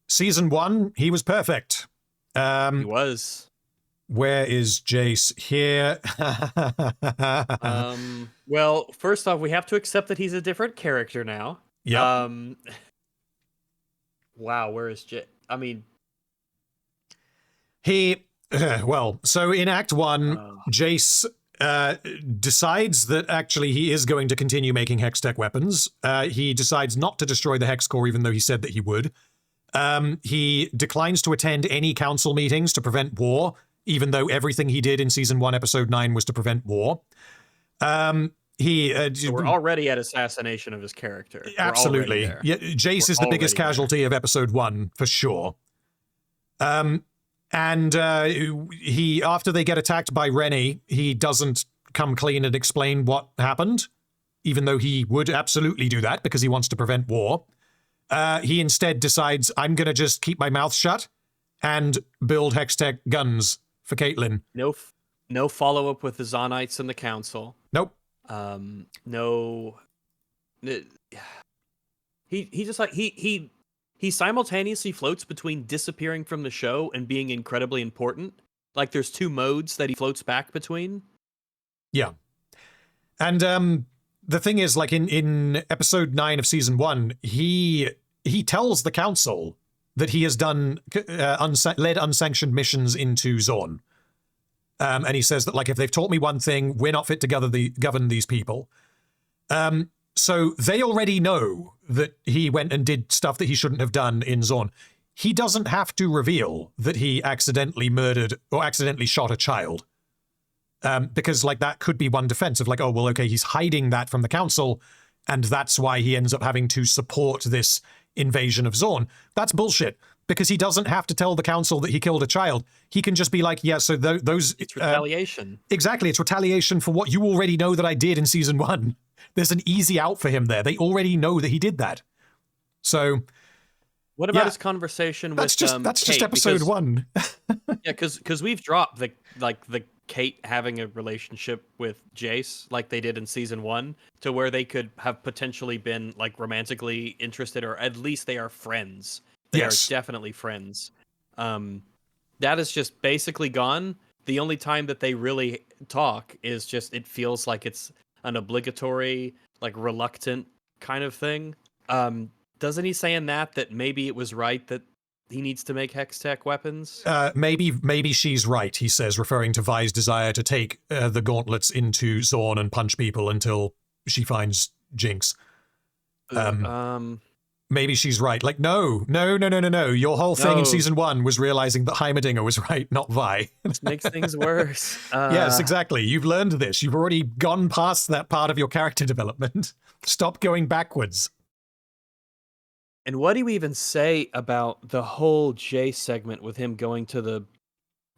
Season 1, he was perfect. He was. Where is Jace? Here. Well, first off, we have to accept that he's a different character now. Yeah. Wow, where is Jace? I mean, he. Well, so in Act 1, Jace decides that actually he is going to continue making Hextech weapons. He decides not to destroy the Hex Core, even though he said that he would. He declines to attend any council meetings to prevent war, even though everything he did in Season 1, Episode 9 was to prevent war. So we're already at assassination of his character. Absolutely. Yeah, Jace is the biggest casualty of Episode 1, for sure. And he, after they get attacked by Rennie, he doesn't come clean and explain what happened, even though he would absolutely do that because he wants to prevent war. He instead decides, I'm going to just keep my mouth shut and build Hextech guns for Caitlyn. No follow-up with the Zonites and the council. Nope. No. He just like he simultaneously floats between disappearing from the show and being incredibly important. Like there's 2 modes that he floats back between. Yeah. And the thing is, like in episode 9 of season 1, he tells the council that he has done led unsanctioned missions into Zorn. And he says that, like, if they've taught me one thing, we're not fit to govern these people. So they already know that he went and did stuff that he shouldn't have done in Zorn. He doesn't have to reveal that he accidentally murdered or accidentally shot a child. Because, like, that could be one defense of, like, oh, well, okay, he's hiding that from the council, and that's why he ends up having to support this invasion of Zorn. That's bullshit, because he doesn't have to tell the council that he killed a child. He can just be like, yeah, so those... It's retaliation. Exactly, it's retaliation for what you already know that I did in season 1. There's an easy out for him there. They already know that he did that. So... What about his conversation with Kate? That's just episode 1. Yeah, because we've dropped the Kate having a relationship with Jace like they did in season 1, to where they could have potentially been like romantically interested, or at least they are friends. They are definitely friends. That is just basically gone. The only time that they really talk is just, it feels like it's an obligatory, like reluctant kind of thing. Doesn't he say in that maybe it was right that he needs to make Hextech weapons? Maybe she's right, he says, referring to Vi's desire to take the gauntlets into Zorn and punch people until she finds Jinx. Maybe she's right. Like, no. Your whole thing in season 1 was realizing that Heimerdinger was right, not Vi. This makes things worse. Yes, exactly. You've learned this. You've already gone past that part of your character development. Stop going backwards. And what do we even say about the whole J segment with him going to the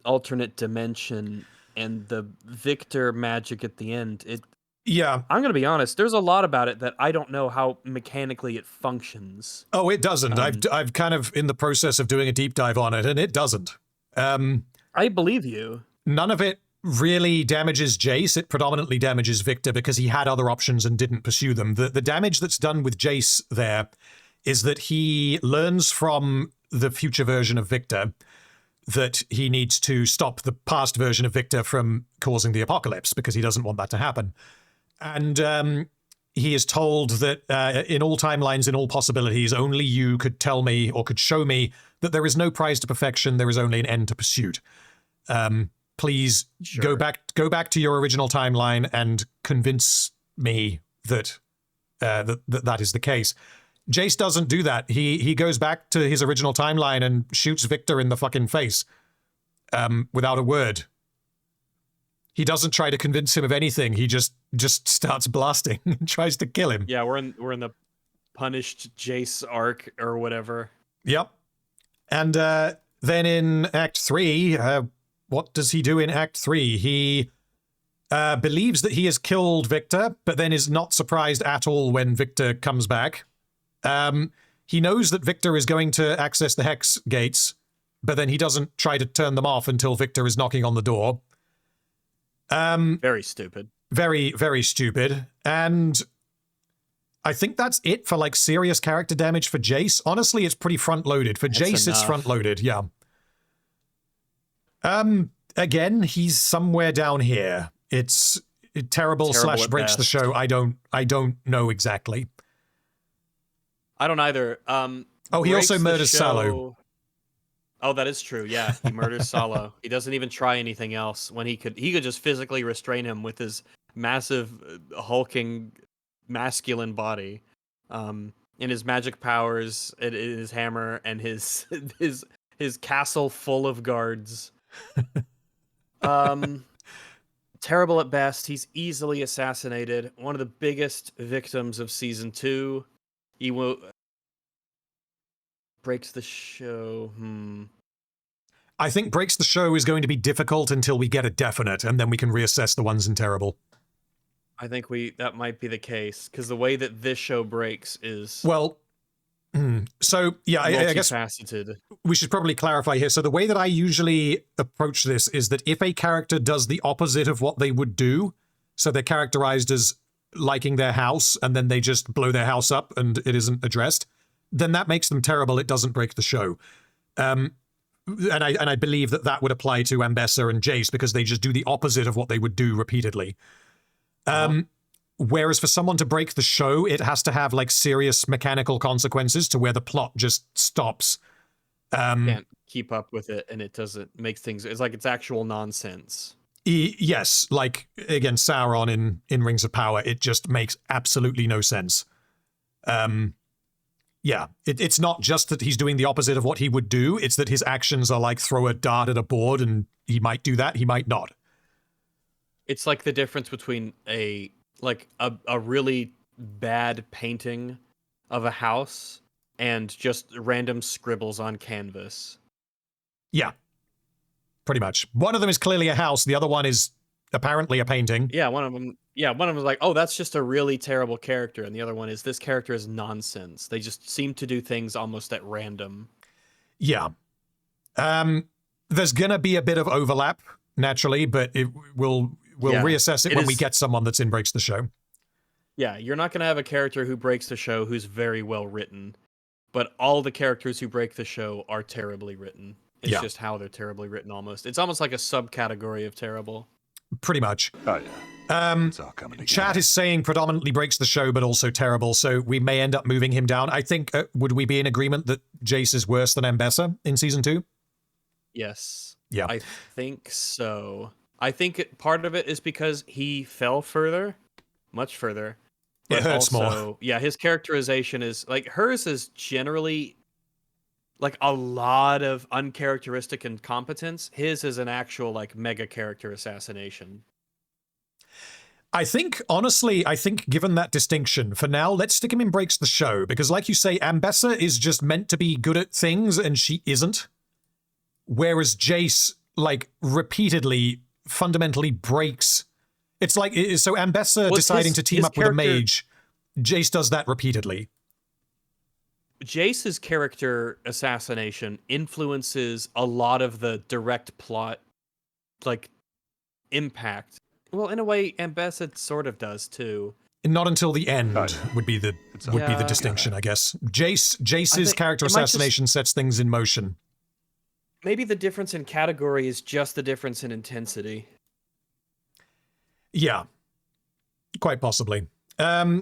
alternate dimension and the Victor magic at the end? Yeah. I'm gonna be honest. There's a lot about it that I don't know how mechanically it functions. Oh, it doesn't. I've kind of in the process of doing a deep dive on it, and it doesn't. I believe you. None of it really damages Jace. It predominantly damages Victor because he had other options and didn't pursue them. The damage that's done with Jace there is that he learns from the future version of Victor that he needs to stop the past version of Victor from causing the apocalypse because he doesn't want that to happen. And he is told that in all timelines, in all possibilities, only you could tell me or could show me that there is no prize to perfection, there is only an end to pursuit. Please go back to your original timeline and convince me that that is the case. Jace doesn't do that. He goes back to his original timeline and shoots Victor in the fucking face without a word. He doesn't try to convince him of anything. He just starts blasting and tries to kill him. Yeah, we're in the punished Jace arc or whatever. Yep. And then in Act 3, what does he do in Act 3? He believes that he has killed Victor, but then is not surprised at all when Victor comes back. He knows that Victor is going to access the Hex gates, but then he doesn't try to turn them off until Victor is knocking on the door. Very stupid. Very, very stupid. And I think that's it for like serious character damage for Jace. Honestly, it's pretty front-loaded. For Jace, it's front-loaded, yeah. Again, he's somewhere down here. It's terrible / breaks the show. I don't know exactly. I don't either. He also murders Salo. Oh, that is true. Yeah, he murders Salo. He doesn't even try anything else when he could just physically restrain him with his massive, hulking, masculine body, and his magic powers, his hammer, and his castle full of guards. Terrible at best. He's easily assassinated. One of the biggest victims of season 2. He will breaks the show. I think breaks the show is going to be difficult until we get a definite, and then we can reassess the ones in terrible. I think that might be the case because the way that this show breaks is so yeah, I guess we should probably clarify here. So the way that I usually approach this is that if a character does the opposite of what they would do, so they're characterized as liking their house and then they just blow their house up and it isn't addressed, then that makes them terrible. It doesn't break the show. And I believe that would apply to Ambessa and Jace because they just do the opposite of what they would do repeatedly. Whereas for someone to break the show, it has to have like serious mechanical consequences to where the plot just stops. Can't keep up with it, and it doesn't make things. It's like it's actual nonsense. Yes, like again, Sauron in Rings of Power, it just makes absolutely no sense. Yeah, it's not just that he's doing the opposite of what he would do, it's that his actions are like throw a dart at a board and he might do that, he might not. It's like the difference between a really bad painting of a house and just random scribbles on canvas. Yeah. Pretty much. One of them is clearly a house, the other one is apparently a painting. Yeah, one of them is like, oh, that's just a really terrible character, and the other one is this character is nonsense. They just seem to do things almost at random. Yeah. There's gonna be a bit of overlap, naturally, but we'll reassess it when we get someone that's in Breaks the Show. Yeah, you're not gonna have a character who breaks the show who's very well written, but all the characters who break the show are terribly written. It's just how they're terribly written almost. It's almost like a subcategory of terrible. Pretty much. Oh, yeah. It's all coming together. Chat is saying predominantly breaks the show, but also terrible, so we may end up moving him down. I think, would we be in agreement that Jace is worse than Ambessa in Season 2? Yes. Yeah. I think so. I think part of it is because he fell further, much further. It hurts more. Yeah, his characterization is, like, hers is generally, like, a lot of uncharacteristic incompetence. His is an actual, like, mega character assassination. I think, honestly, given that distinction, for now, let's stick him in Breaks the Show, because like you say, Ambessa is just meant to be good at things, and she isn't. Whereas Jace, like, repeatedly, fundamentally breaks It's like, so Ambessa Well, deciding to team up with a character- mage, Jace does that repeatedly. Jace's character assassination influences a lot of the direct plot, like, impact. Well, in a way, Ambessa sort of does too. Not until the end would be the Yeah. distinction, I guess. Jace's think character it might just- assassination sets things in motion. Maybe the difference in category is just the difference in intensity. Yeah, quite possibly. We We'll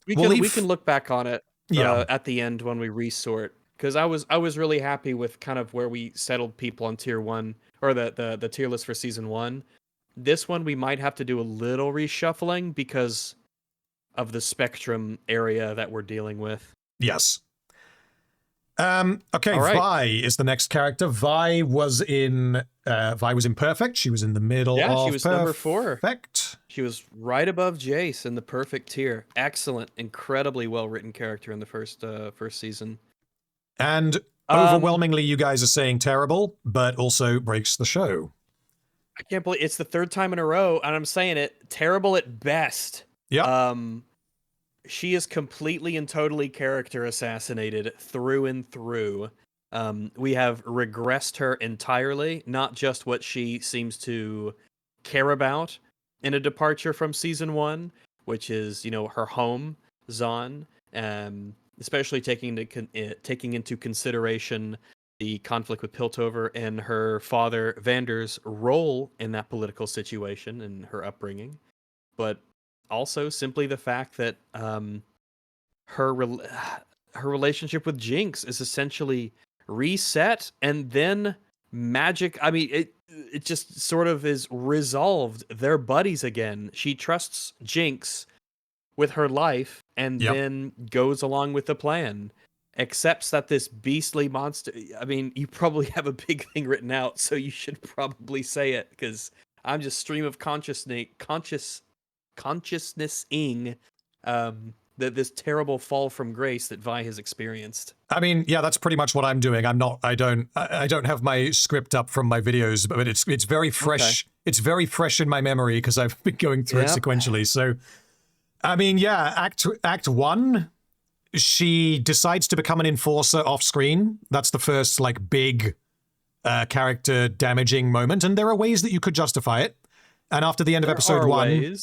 can leave- can look back on it Yeah. at the end when we resort, because I was really happy with kind of where we settled people on tier 1 or the tier list for season 1. This one we might have to do a little reshuffling because of the spectrum area that we're dealing with. Yes. Okay, All right. Vi is the next character. Vi was in Perfect. She was in the middle Yeah, of she was number 4. Perfect. She was right above Jace in the perfect tier. Excellent, incredibly well written character in the first season. And overwhelmingly, you guys are saying terrible, but also breaks the show. I can't believe it's the 3rd time in a row, and I'm saying it, terrible at best. Yeah. She is completely and totally character assassinated through and through. We have regressed her entirely, not just what she seems to care about in a departure from season 1, which is, her home, Zon, especially taking into consideration the conflict with Piltover and her father Vander's role in that political situation and her upbringing, but also simply the fact that her relationship with Jinx is essentially reset, and then magic. I mean, it just sort of is resolved. They're buddies again. She trusts Jinx with her life, and then goes along with the plan. Accepts that this beastly monster. I mean, you probably have a big thing written out, so you should probably say it, because I'm just stream of consciousness-ing that this terrible fall from grace that Vi has experienced. I mean, yeah, that's pretty much what I'm doing. I don't have my script up from my videos, but it's very fresh. Okay. It's very fresh in my memory because I've been going through it sequentially. So, I mean, yeah, Act 1, she decides to become an enforcer off screen. That's the first like big character damaging moment, and there are ways that you could justify it. And after the end of episode 1,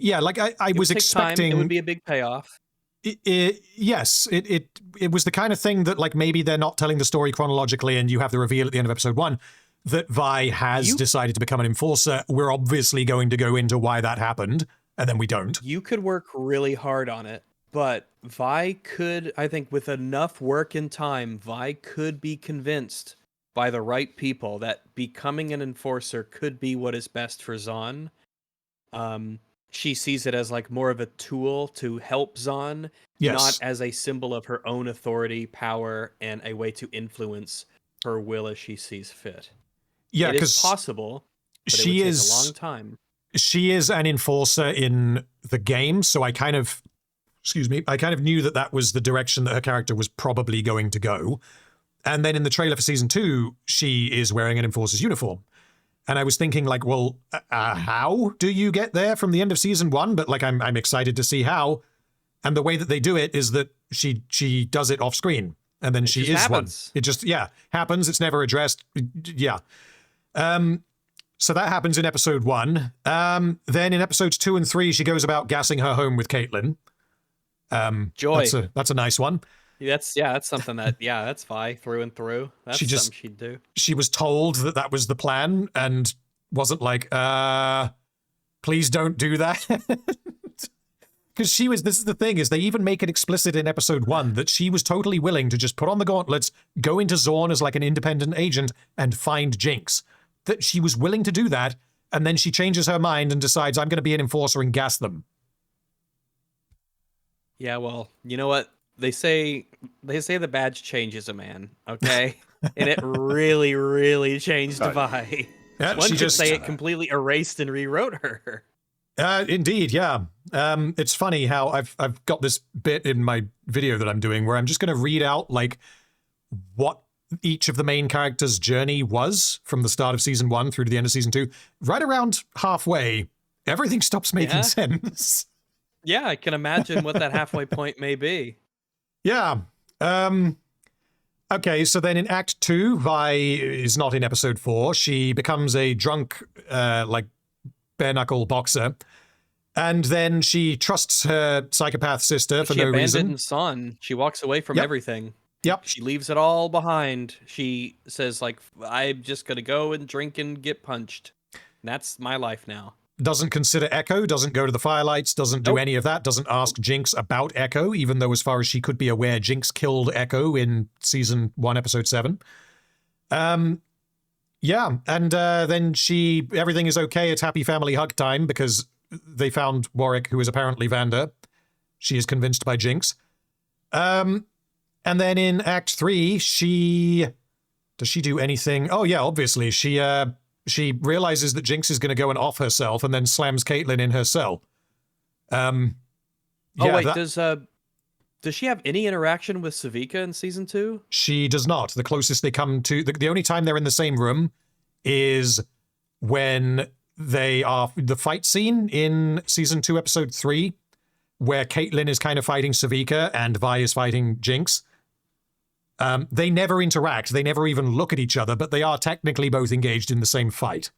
yeah, like I was expecting, it would be a big payoff. Yes, it was the kind of thing that like maybe they're not telling the story chronologically, and you have the reveal at the end of episode 1 that Vi has decided to become an enforcer. We're obviously going to go into why that happened, and then we don't. You could work really hard on it, but Vi could, I think, with enough work and time, Vi could be convinced by the right people that becoming an enforcer could be what is best for Zon. She sees it as like more of a tool to help Zon, not as a symbol of her own authority, power, and a way to influence her will as she sees fit. Yeah, it is possible, but she it would is take a long time. She is an enforcer in the game, so I kind of knew that was the direction that her character was probably going to go. And then in the trailer for season 2, she is wearing an enforcer's uniform. And I was thinking, like, well, how do you get there from the end of season 1? But like, I'm excited to see how. And the way that they do it is that she does it off screen, and then she is one. It just happens. It's never addressed. Yeah. So that happens in episode 1. Then in episodes 2 and 3, she goes about gassing her home with Caitlyn. Joy. That's a nice one. That's something that's Vi through and through. That's something she'd do. She was told that was the plan and wasn't like, please don't do that. Because this is the thing, is they even make it explicit in episode 1 that she was totally willing to just put on the gauntlets, go into Zorn as like an independent agent and find Jinx. That she was willing to do that, and then she changes her mind and decides, I'm going to be an enforcer and gas them. Yeah, well, you know what? They say the badge changes a man, okay? And it really, really changed Vi. Yeah, One could say it completely erased and rewrote her. Indeed, yeah. It's funny how I've got this bit in my video that I'm doing where I'm just going to read out like what each of the main characters' journey was from the start of season 1 through to the end of season 2. Right around halfway, everything stops making Yeah. sense. Yeah, I can imagine what that halfway point may be. Yeah. Okay, so then in Act 2, Vi is not in Episode 4. She becomes a drunk, like, bare-knuckle boxer. And then she trusts her psychopath sister for She no reason. abandons Son. She walks away from Yep. everything. Yep. She leaves it all behind. She says, like, I'm just going to go and drink and get punched. And that's my life now. Doesn't consider Echo, doesn't go to the Firelights, doesn't do Nope. any of that, doesn't ask Jinx about Echo, even though as far as she could be aware, Jinx killed Echo in Season 1, Episode 7. Yeah, and then everything is okay, it's happy family hug time, because they found Warwick, who is apparently Vander. She is convinced by Jinx. And then in Act 3, does she do anything? Oh yeah, obviously, she realizes that Jinx is going to go and off herself and then slams Caitlyn in her cell. Does she have any interaction with Savika in Season 2? She does not. The closest they come to... The only time they're in the same room is when they are... The fight scene in Season 2, Episode 3, where Caitlyn is kind of fighting Savika and Vi is fighting Jinx. They never interact. They never even look at each other, but they are technically both engaged in the same fight.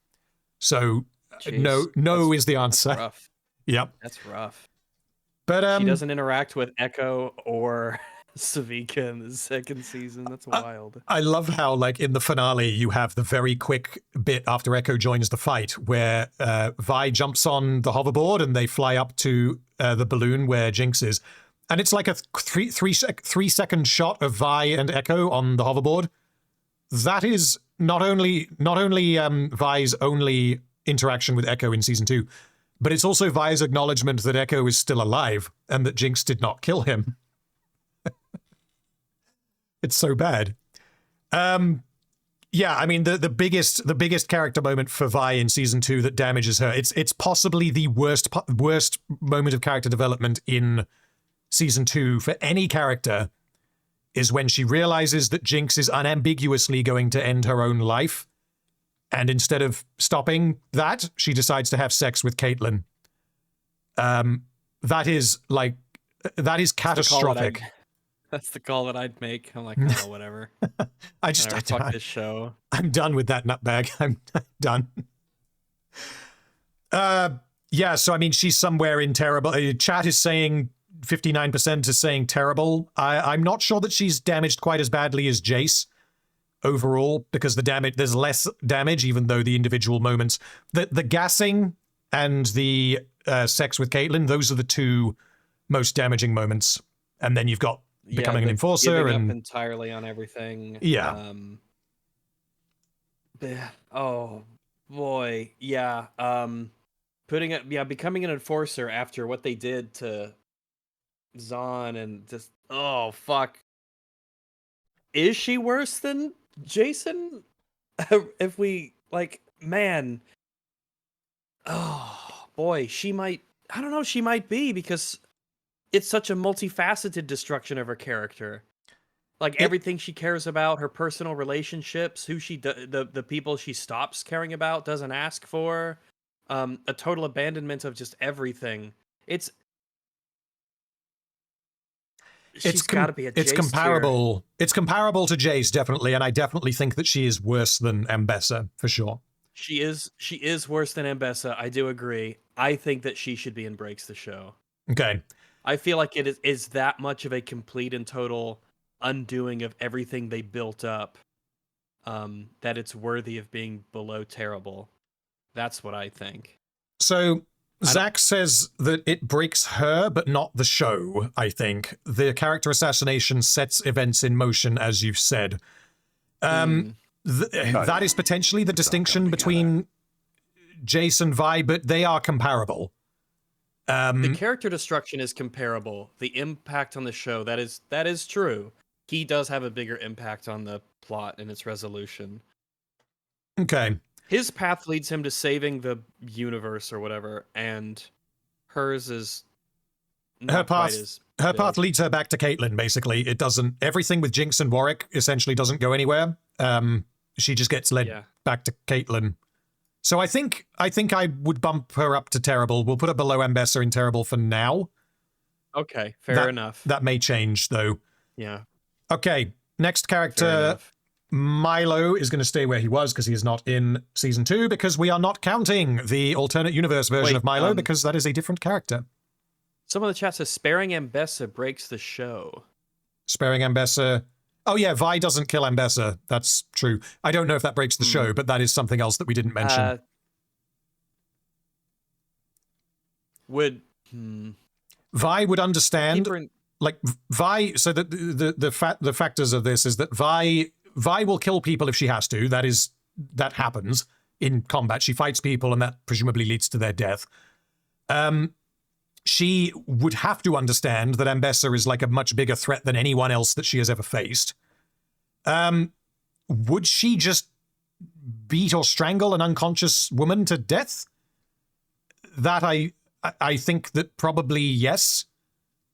So, Jeez, no is the answer. That's rough. Yep. That's rough. But She doesn't interact with Echo or Savika in the second season. That's wild. I love how, like, in the finale, you have the very quick bit after Echo joins the fight where Vi jumps on the hoverboard and they fly up to the balloon where Jinx is. And it's like a 3-second shot of Vi and Echo on the hoverboard. That is not only Vi's only interaction with Echo in Season 2, but it's also Vi's acknowledgement that Echo is still alive and that Jinx did not kill him. It's so bad. Yeah, I mean the biggest character moment for Vi in Season 2 that damages her. It's possibly the worst moment of character development in Season 2 for any character is when she realizes that Jinx is unambiguously going to end her own life. And instead of stopping that, she decides to have sex with Caitlyn. That is catastrophic. That's the call that I'd make. I'm like, oh, whatever. Fuck this show. I'm done with that nutbag. I'm done. Yeah, so I mean, she's somewhere in terrible. Chat is saying 59% is saying terrible. I'm not sure that she's damaged quite as badly as Jace overall, because there's less damage, even though the individual moments, the gassing and the sex with Caitlyn, those are the two most damaging moments. And then you've got becoming an enforcer giving and up entirely on everything. Yeah. Oh boy, yeah. Becoming an enforcer after what they did to Zahn and just fuck. Is she worse than Jason? If we man. Oh boy, she might. I don't know. She might be, because it's such a multifaceted destruction of her character. Everything she cares about, her personal relationships, the people she stops caring about, doesn't ask for, a total abandonment of just everything. She's got to be a Jace it's comparable. Tier. It's comparable to Jace, definitely, and I definitely think that she is worse than Ambessa, for sure. She is worse than Ambessa. I do agree. I think that she should be in Breaks the Show. Okay. I feel like it is that much of a complete and total undoing of everything they built up, that it's worthy of being below terrible. That's what I think. So Zach says that it breaks her, but not the show, I think. The character assassination sets events in motion, as you've said. That is potentially the distinction between Jace and Vi, but they are comparable. The character destruction is comparable. The impact on the show, that is true. He does have a bigger impact on the plot and its resolution. Okay. His path leads him to saving the universe or whatever, and hers is not quite as big. Her path leads her back to Caitlyn, basically. It doesn't... Everything with Jinx and Warwick essentially doesn't go anywhere. She just gets led back to Caitlyn. So I think I would bump her up to terrible. We'll put her below Ambessa in terrible for now. Okay, fair enough. That may change, though. Yeah. Okay, next character, Milo, is going to stay where he was because he is not in Season 2, because we are not counting the alternate universe version of Milo, because that is a different character. Some of the chat says sparing Ambessa breaks the show. Sparing Ambessa... Oh yeah, Vi doesn't kill Ambessa. That's true. I don't know if that breaks the show, but that is something else that we didn't mention. Vi would understand... Like, Vi... So the factors of this is that Vi will kill people if she has to. That happens in combat. She fights people, and that presumably leads to their death. She would have to understand that Ambessa is like a much bigger threat than anyone else that she has ever faced. Would she just beat or strangle an unconscious woman to death? That I think that probably yes,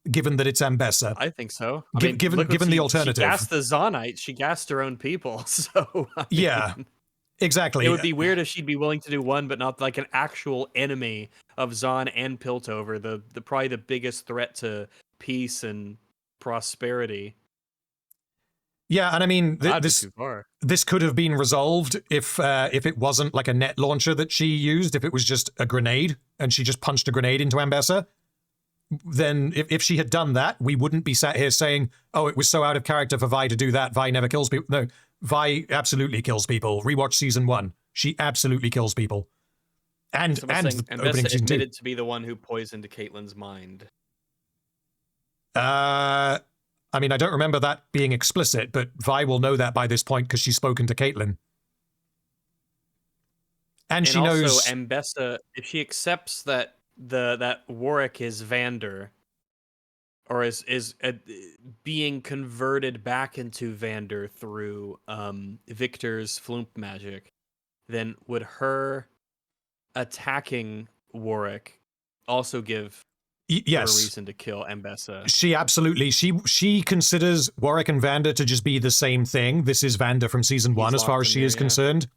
given that it's Ambessa. I think so. Given the alternative. She gassed the Zonites. She gassed her own people. So yeah. Exactly. It would be weird if she'd be willing to do one, but not like an actual enemy of Zon and Piltover, the probably the biggest threat to peace and prosperity. Yeah, and I mean, this could have been resolved if it wasn't like a net launcher that she used, if it was just a grenade, and she just punched a grenade into Ambessa. Then if she had done that, we wouldn't be sat here saying, oh, it was so out of character for Vi to do that. Vi never kills people. No. Vi absolutely kills people. Rewatch Season 1. She absolutely kills people. And Ambessa admitted to be the one who poisoned Caitlyn's mind. I mean, I don't remember that being explicit, but Vi will know that by this point because she's spoken to Caitlyn. And she knows... also, Ambessa, if she accepts that that Warwick is Vander, or is being converted back into Vander through Victor's Flump magic, then would her attacking Warwick also give her a reason to kill Ambessa? She absolutely. She considers Warwick and Vander to just be the same thing. This is Vander from Season 1 as far as she is concerned,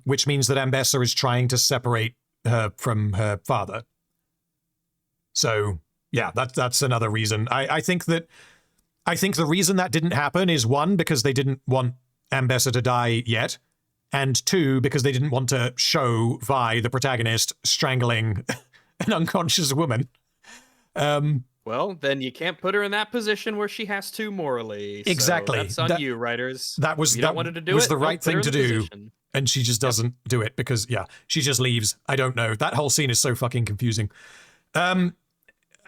which means that Ambessa is trying to separate her from her father. So... yeah, that's another reason. I think the reason that didn't happen is, one, because they didn't want Ambessa to die yet, and two, because they didn't want to show Vi, the protagonist, strangling an unconscious woman. Well, then you can't put her in that position where she has to morally. Exactly. So that's on you, writers. That was the right thing to do, and she just doesn't do it because, yeah, she just leaves. I don't know. That whole scene is so fucking confusing.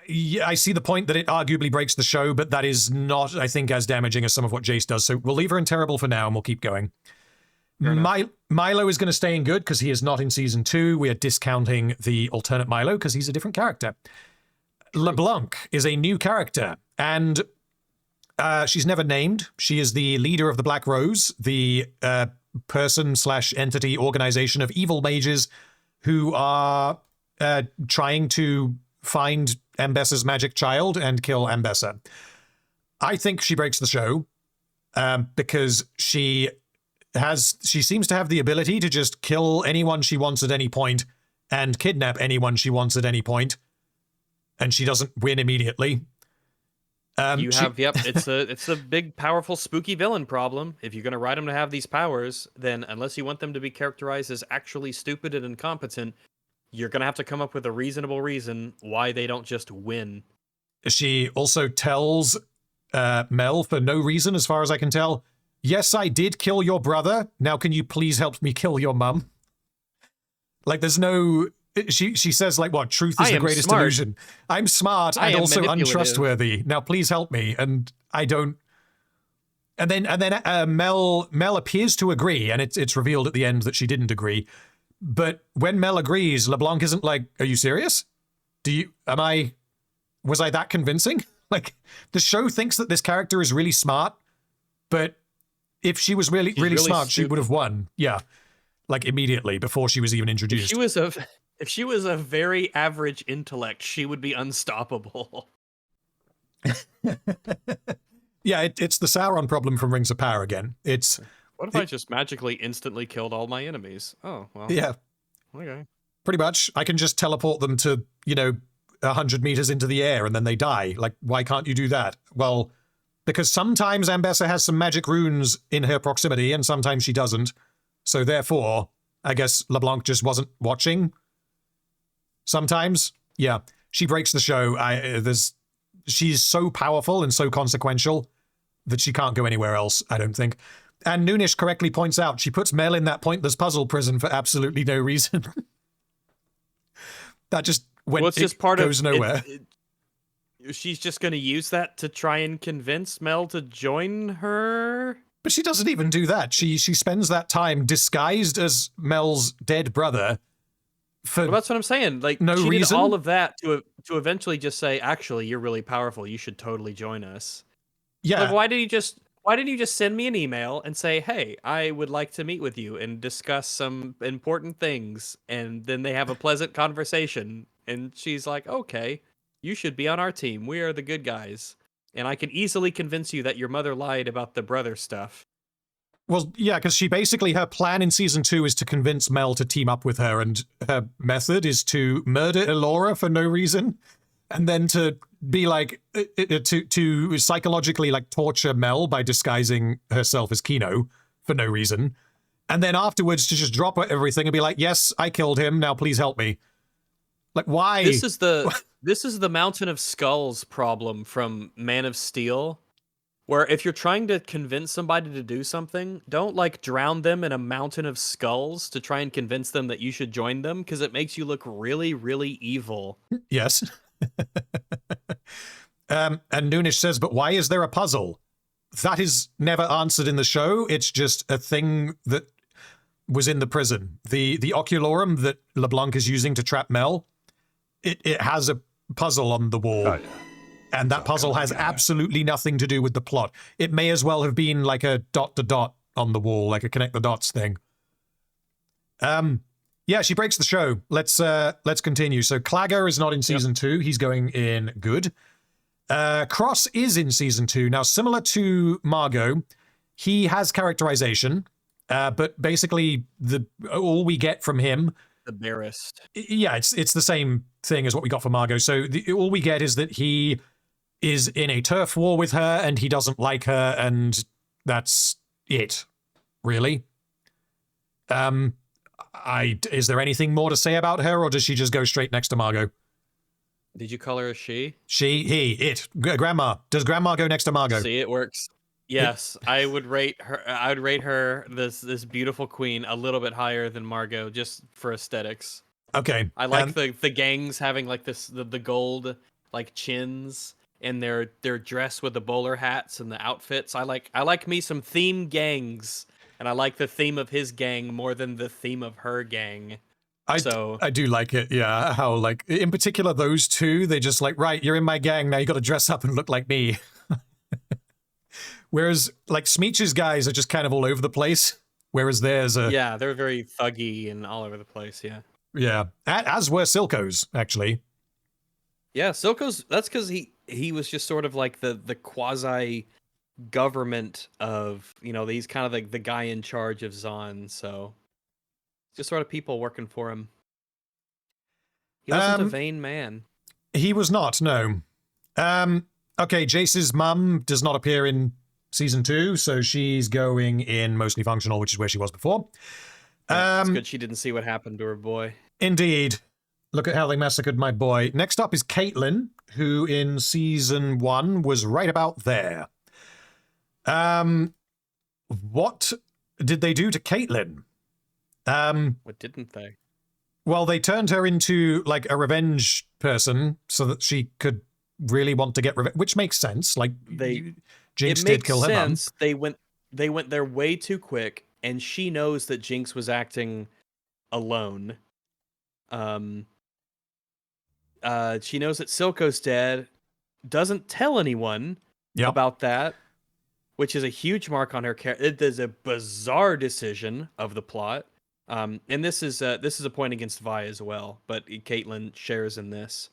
Yeah, I see the point that it arguably breaks the show, but that is not, I think, as damaging as some of what Jace does. So we'll leave her in terrible for now, and we'll keep going. Milo is going to stay in good because he is not in Season 2. We are discounting the alternate Milo because he's a different character. LeBlanc is a new character, and she's never named. She is the leader of the Black Rose, the person/entity organization of evil mages who are trying to find Ambessa's magic child and kill Ambessa. I think she breaks the show because she seems to have the ability to just kill anyone she wants at any point and kidnap anyone she wants at any point, and she doesn't win immediately. It's a big, powerful, spooky villain problem. If you're going to write them to have these powers, then unless you want them to be characterized as actually stupid and incompetent, you're going to have to come up with a reasonable reason why they don't just win. She also tells Mel, for no reason, as far as I can tell, yes, I did kill your brother. Now can you please help me kill your mum? Like, there's no... She says, like, what? Truth is the greatest illusion. I'm smart and also untrustworthy. Now please help me. And I don't... And then Mel appears to agree, and it's revealed at the end that she didn't agree. But when Mel agrees, LeBlanc isn't like, are you serious? Was I that convincing? Like, the show thinks that this character is really smart, but if she was really smart, she would have won. Yeah. Like, immediately, before she was even introduced. If she was a very average intellect, she would be unstoppable. Yeah, it's the Sauron problem from Rings of Power again. What if I just magically instantly killed all my enemies? Oh, well. Yeah. Okay. Pretty much. I can just teleport them to, 100 meters into the air and then they die. Like, why can't you do that? Well, because sometimes Ambessa has some magic runes in her proximity and sometimes she doesn't. So therefore, I guess LeBlanc just wasn't watching. Sometimes. Yeah. She breaks the show. She's so powerful and so consequential that she can't go anywhere else, I don't think. And Noonish correctly points out she puts Mel in that pointless puzzle prison for absolutely no reason. That just It's just part goes of nowhere. She's just going to use that to try and convince Mel to join her. But she doesn't even do that. She spends that time disguised as Mel's dead brother. Well, that's what I'm saying. Like, no she reason. did all of that to eventually just say, "Actually, you're really powerful. You should totally join us." Yeah. Like, why didn't you just send me an email and say, "Hey, I would like to meet with you and discuss some important things," and then they have a pleasant conversation, and she's like, "Okay, you should be on our team. We are the good guys, and I can easily convince you that your mother lied about the brother stuff." Well, yeah, because her plan in season 2 is to convince Mel to team up with her, and her method is to murder Elora for no reason, and then to be like, to psychologically like torture Mel by disguising herself as Kino for no reason, and then afterwards to just drop everything and be like, yes, I killed him, now please help me. Like, why? This is the Mountain of Skulls problem from Man of Steel. Where if you're trying to convince somebody to do something, don't like drown them in a mountain of skulls to try and convince them that you should join them, because it makes you look really, really evil. Yes. And Noonish says, but why is there a puzzle? That is never answered in the show. It's just a thing that was in the prison. The ocularum that LeBlanc is using to trap Mel, it has a puzzle on the wall. Oh, yeah. And that puzzle has absolutely nothing to do with the plot. It may as well have been like a dot-to-dot on the wall, like a connect the dots thing. Yeah, she breaks the show. Let's continue. So Clagger is not in season 2. He's going in good. Cross is in season 2. Now, similar to Margot, he has characterization, but basically all we get from him, The barest. yeah, it's the same thing as what we got for Margot. So all we get is that he is in a turf war with her and he doesn't like her, and that's it, really. Is there anything more to say about her, or does she just go straight next to Margot? Did you call her a she? She, he, it. Grandma. Does Grandma go next to Margot? See, it works. Yes, I would rate her this beautiful queen a little bit higher than Margot, just for aesthetics. Okay. I like the gangs having like the gold like chins and their dress with the bowler hats and the outfits. I like me some theme gangs, and I like the theme of his gang more than the theme of her gang. I do like it, yeah. How, like, in particular, those two, they just like, right, you're in my gang, now you got to dress up and look like me. Whereas, like, Smeech's guys are just kind of all over the place, whereas theirs are... Yeah, they're very thuggy and all over the place, yeah. Yeah, as were Silco's, actually. Yeah, Silco's, that's because he was just sort of like the quasi government of, he's kind of like the guy in charge of Zon, so just sort of people working for him. He wasn't a vain man. He was not, no. Okay, Jace's mum does not appear in season 2, so she's going in mostly functional, which is where she was before. It's good she didn't see what happened to her boy. Indeed. Look at how they massacred my boy. Next up is Caitlin, who in season 1 was right about there. What did they do to Caitlin? What didn't they? Well, they turned her into like a revenge person so that she could really want to get revenge, which makes sense. Like, Jinx did kill her mum. They went there way too quick, and she knows that Jinx was acting alone. She knows that Silco's dead, doesn't tell anyone about that, which is a huge mark on her character. It is a bizarre decision of the plot. And this is a point against Vi as well, but Caitlyn shares in this.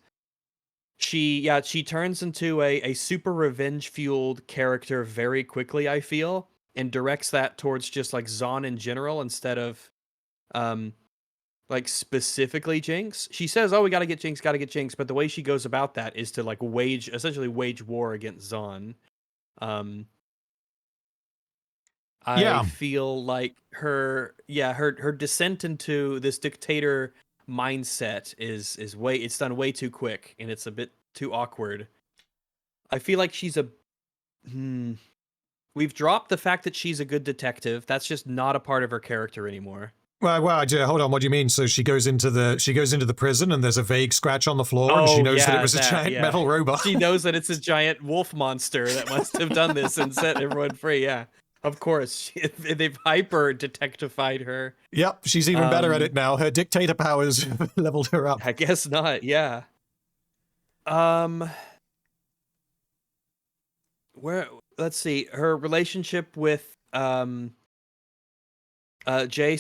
She turns into a super revenge-fueled character very quickly, I feel, and directs that towards just like Zon in general instead of like specifically Jinx. She says, "Oh, we gotta get Jinx, gotta get Jinx," but the way she goes about that is to like essentially wage war against Zahn. I Yeah. feel like her descent into this dictator mindset is it's done way too quick, and it's a bit too awkward. I feel like we've dropped the fact that she's a good detective. That's just not a part of her character anymore. Well, hold on. What do you mean? So she goes into the prison, and there's a vague scratch on the floor, and she knows that it was a giant metal robot. She knows that it's a giant wolf monster that must have done this and set everyone free. Yeah, of course. They've hyper detectivified her. Yep, she's even better at it now. Her dictator powers leveled her up. I guess not. Yeah. Let's see. Her relationship with Jace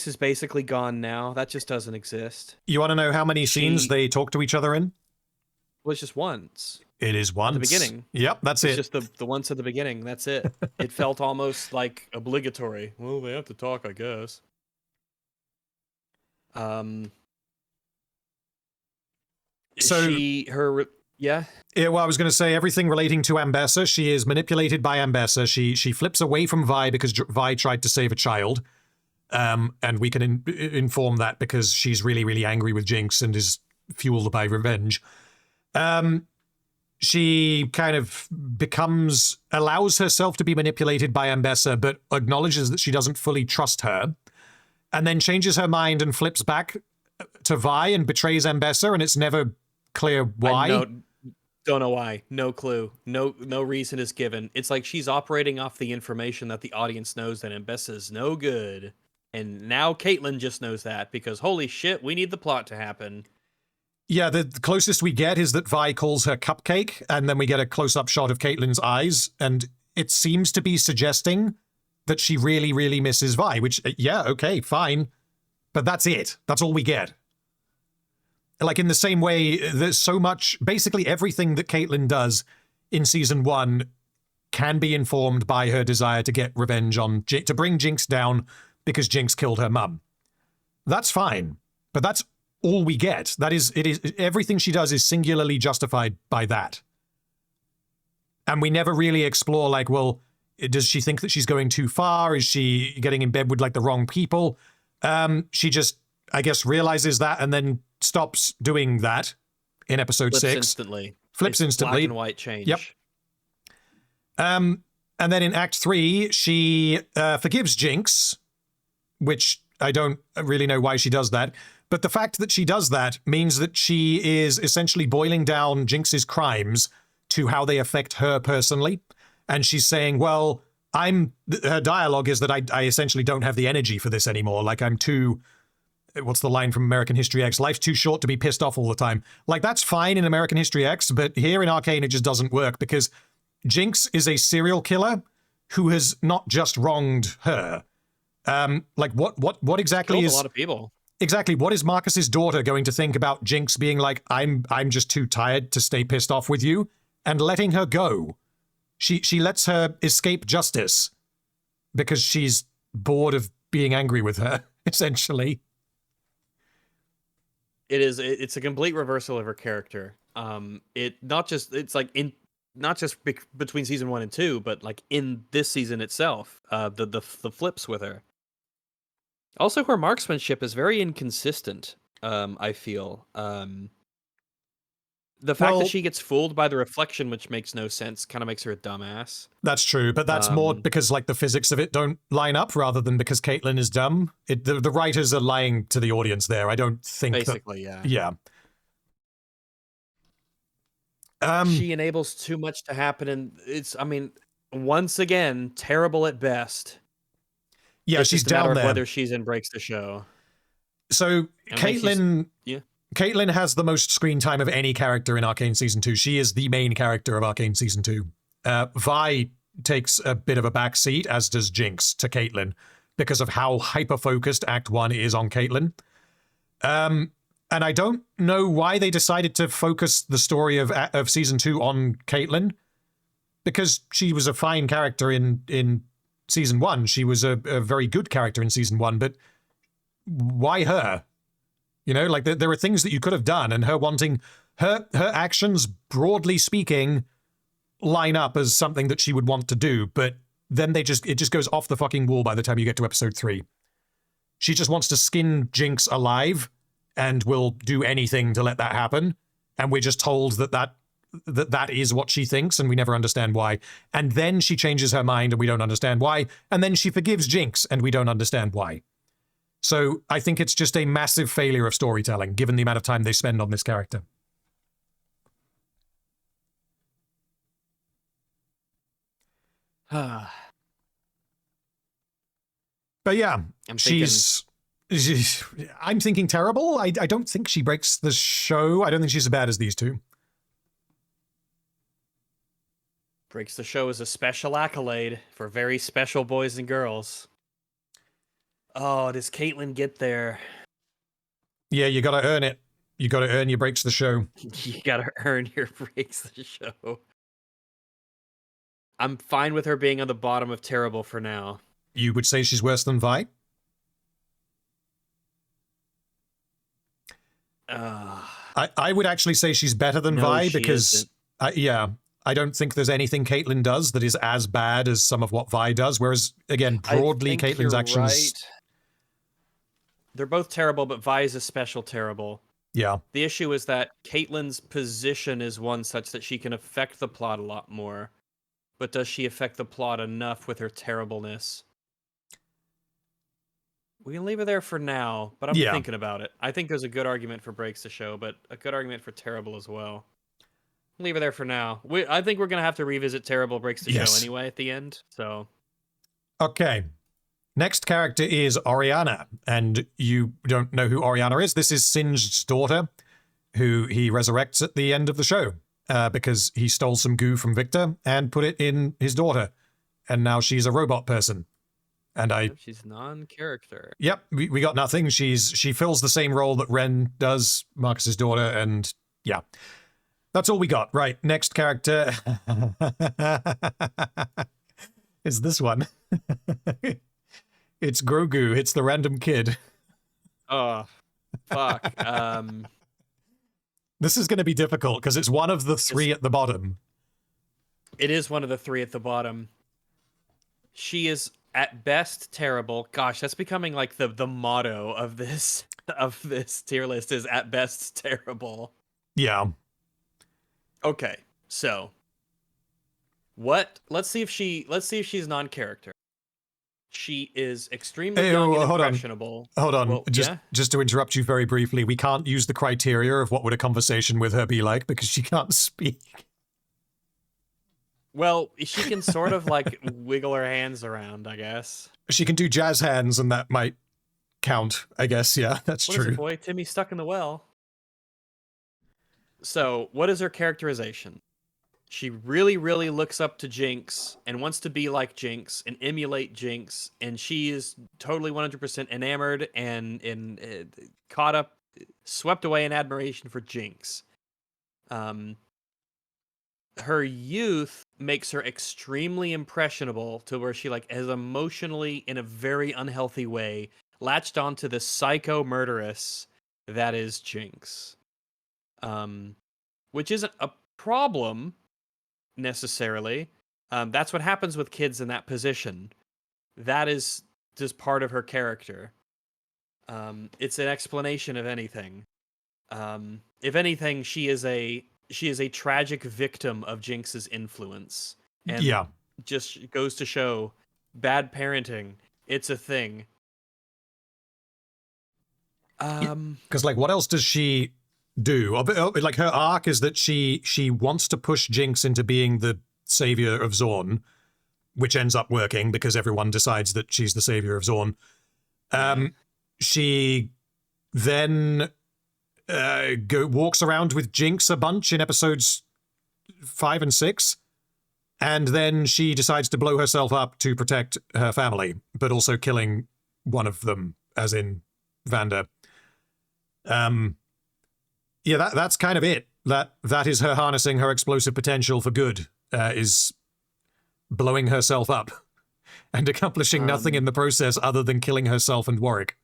is basically gone now. That just doesn't exist. You want to know how many scenes they talk to each other in? Well, it's just once. It is once. At the beginning. Yep, that's it. It's just the once at the beginning. That's it. It felt almost like obligatory. Well, they have to talk, I guess. Yeah. Yeah, well, I was going to say everything relating to Ambessa. She is manipulated by Ambessa. She flips away from Vi because Vi tried to save a child. And we can inform that because she's really, really angry with Jinx and is fueled by revenge. She kind of allows herself to be manipulated by Ambessa, but acknowledges that she doesn't fully trust her, and then changes her mind and flips back to Vi and betrays Ambessa, and it's never clear why. Don't know why. No clue. No reason is given. It's like she's operating off the information that the audience knows that Ambessa's no good. And now Caitlyn just knows that because holy shit, we need the plot to happen. Yeah, the closest we get is that Vi calls her Cupcake, and then we get a close-up shot of Caitlyn's eyes, and it seems to be suggesting that she really, really misses Vi, which, yeah, okay, fine. But that's it. That's all we get. Like, in the same way, there's so much, basically everything that Caitlyn does in Season 1 can be informed by her desire to get revenge to bring Jinx down because Jinx killed her mum. That's fine, but that's all we get. Everything she does is singularly justified by that. And we never really explore, like, well, does she think that she's going too far? Is she getting in bed with, like, the wrong people? She just, I guess, realizes that and then stops doing that in episode 6. Flips instantly. Black and white change. Yep. And then in Act 3, she forgives Jinx, which I don't really know why she does that. But the fact that she does that means that she is essentially boiling down Jinx's crimes to how they affect her personally. And she's saying, well, her dialogue is that I essentially don't have the energy for this anymore. Like, I'm too, what's the line from American History X? Life's too short to be pissed off all the time. Like, that's fine in American History X, but here in Arcane, it just doesn't work because Jinx is a serial killer who has not just wronged her. Like, what exactly killed is a lot of people? Exactly. What is Marcus's daughter going to think about Jinx being like, I'm just too tired to stay pissed off with you, and letting her go? She lets her escape justice because she's bored of being angry with her, essentially. It's a complete reversal of her character. Not just between season 1 and 2, but like in this season itself, the flips with her. Also, her marksmanship is very inconsistent. I feel the fact that she gets fooled by the reflection, which makes no sense, kind of makes her a dumbass. That's true, but that's more because like the physics of it don't line up, rather than because Caitlyn is dumb. The writers are lying to the audience there. I don't think basically, yeah. She enables too much to happen, and once again, terrible at best. Yeah, she's down there. Whether she's in breaks the show. So Caitlyn has the most screen time of any character in Arcane Season 2. She is the main character of Arcane Season 2. Vi takes a bit of a backseat, as does Jinx, to Caitlyn, because of how hyper-focused Act 1 is on Caitlyn. And I don't know why they decided to focus the story of Season 2 on Caitlyn, because she was a fine character in Season 1. She was a very good character in Season 1, but why her? You know, like there are things that you could have done, and her wanting her actions, broadly speaking, line up as something that she would want to do, but then it just goes off the fucking wall by the time you get to episode 3. She just wants to skin Jinx alive and will do anything to let that happen. And we're just told that is what she thinks, and we never understand why. And then she changes her mind and we don't understand why. And then she forgives Jinx and we don't understand why. So I think it's just a massive failure of storytelling, given the amount of time they spend on this character. But yeah, I'm thinking terrible. I don't think she breaks the show. I don't think she's as bad as these two. Breaks the show is a special accolade for very special boys and girls. Oh, does Caitlyn get there? Yeah, you gotta earn it. You gotta earn your breaks the show. You gotta earn your breaks the show. I'm fine with her being on the bottom of terrible for now. You would say she's worse than Vi? I would actually say she's better than Vi because, I don't think there's anything Caitlyn does that is as bad as some of what Vi does. Whereas, again, broadly, Caitlyn's actions... Right. They're both terrible, but Vi is a special terrible. Yeah. The issue is that Caitlyn's position is one such that she can affect the plot a lot more. But does she affect the plot enough with her terribleness? We can leave her there for now, but I'm thinking about it. I think there's a good argument for breaks the show, but a good argument for terrible as well. Leave her there for now. I think we're going to have to revisit terrible breaks the show anyway at the end, so... Okay. Next character is Oriana, and you don't know who Oriana is. This is Singe's daughter, who he resurrects at the end of the show, because he stole some goo from Victor and put it in his daughter, and now she's a robot person. And she's non-character. Yep, we got nothing. She fills the same role that Ren does, Marcus's daughter, and yeah. That's all we got. Right, next character is this one. It's Grogu. It's the random kid. Oh, fuck. This is going to be difficult because it's one of the 3 at the bottom. It is one of the 3 at the bottom. She is at best terrible. Gosh, that's becoming like the motto of this tier list is at best terrible. Yeah. Okay, so let's see if she's non-character. She is extremely young and impressionable. Hold on. Well, just to interrupt you very briefly, we can't use the criteria of what would a conversation with her be like because she can't speak. Well, she can sort of like wiggle her hands around, I guess. She can do jazz hands and that might count, I guess. Yeah, that's true. What is it, boy? Timmy's stuck in the well. So, what is her characterization? She really, really looks up to Jinx and wants to be like Jinx and emulate Jinx, and she is totally 100% enamored and caught up, swept away in admiration for Jinx. Her youth makes her extremely impressionable to where she has emotionally, in a very unhealthy way, latched onto the psycho murderess that is Jinx. Which isn't a problem necessarily. That's what happens with kids in that position. That is just part of her character. It's an explanation of anything. If anything, she is a tragic victim of Jinx's influence. And just goes to show bad parenting. It's a thing. Because what else does she do? Like, her arc is that she wants to push Jinx into being the savior of Zorn, which ends up working because everyone decides that she's the savior of Zorn. She then walks around with Jinx a bunch in episodes 5 and 6, and then she decides to blow herself up to protect her family, but also killing one of them, as in Vanda. Yeah, that's kind of it. That is her harnessing her explosive potential for good, is blowing herself up and accomplishing nothing in the process other than killing herself and Warwick.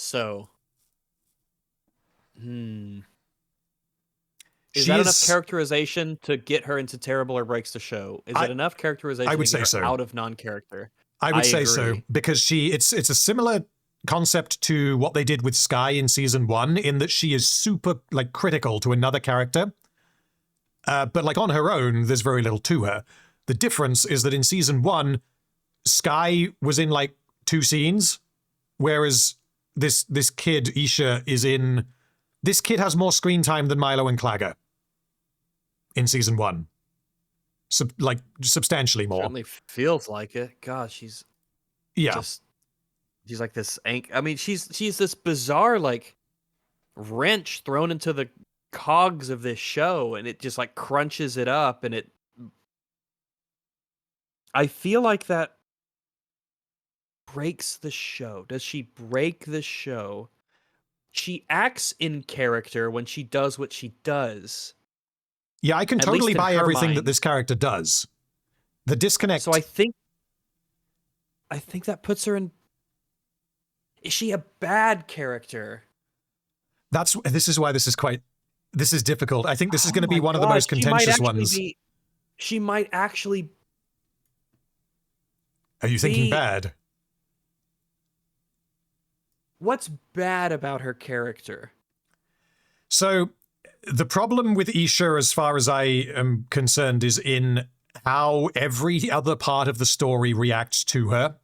So, Is She that enough characterization to get her into terrible or breaks the show? Is it enough characterization I would to say get her so. out of non-character? I would say so, agree. because it's a similar concept to what they did with Skye in season 1, in that she is super like critical to another character. But like on her own, there's very little to her. The difference is that in season 1, Skye was in like 2 scenes, whereas this kid, Isha, is in... This kid has more screen time than Milo and Clagger in season 1. Like, substantially more. Certainly feels like it. God, she's she's like this I mean, she's this bizarre like wrench thrown into the cogs of this show, and it just like crunches it up, and I feel like that breaks the show. Does she break the show? She acts in character when she does what she does. Yeah, I can At totally least in buy her everything that mind. this character does. The disconnect... So I think that puts her in... Is she a bad character? This is why this is difficult. I think this is going to be one of the most contentious ones. She might actually... Are you thinking bad? What's bad about her character? So, the problem with Isha, as far as I am concerned, is in how every other part of the story reacts to her.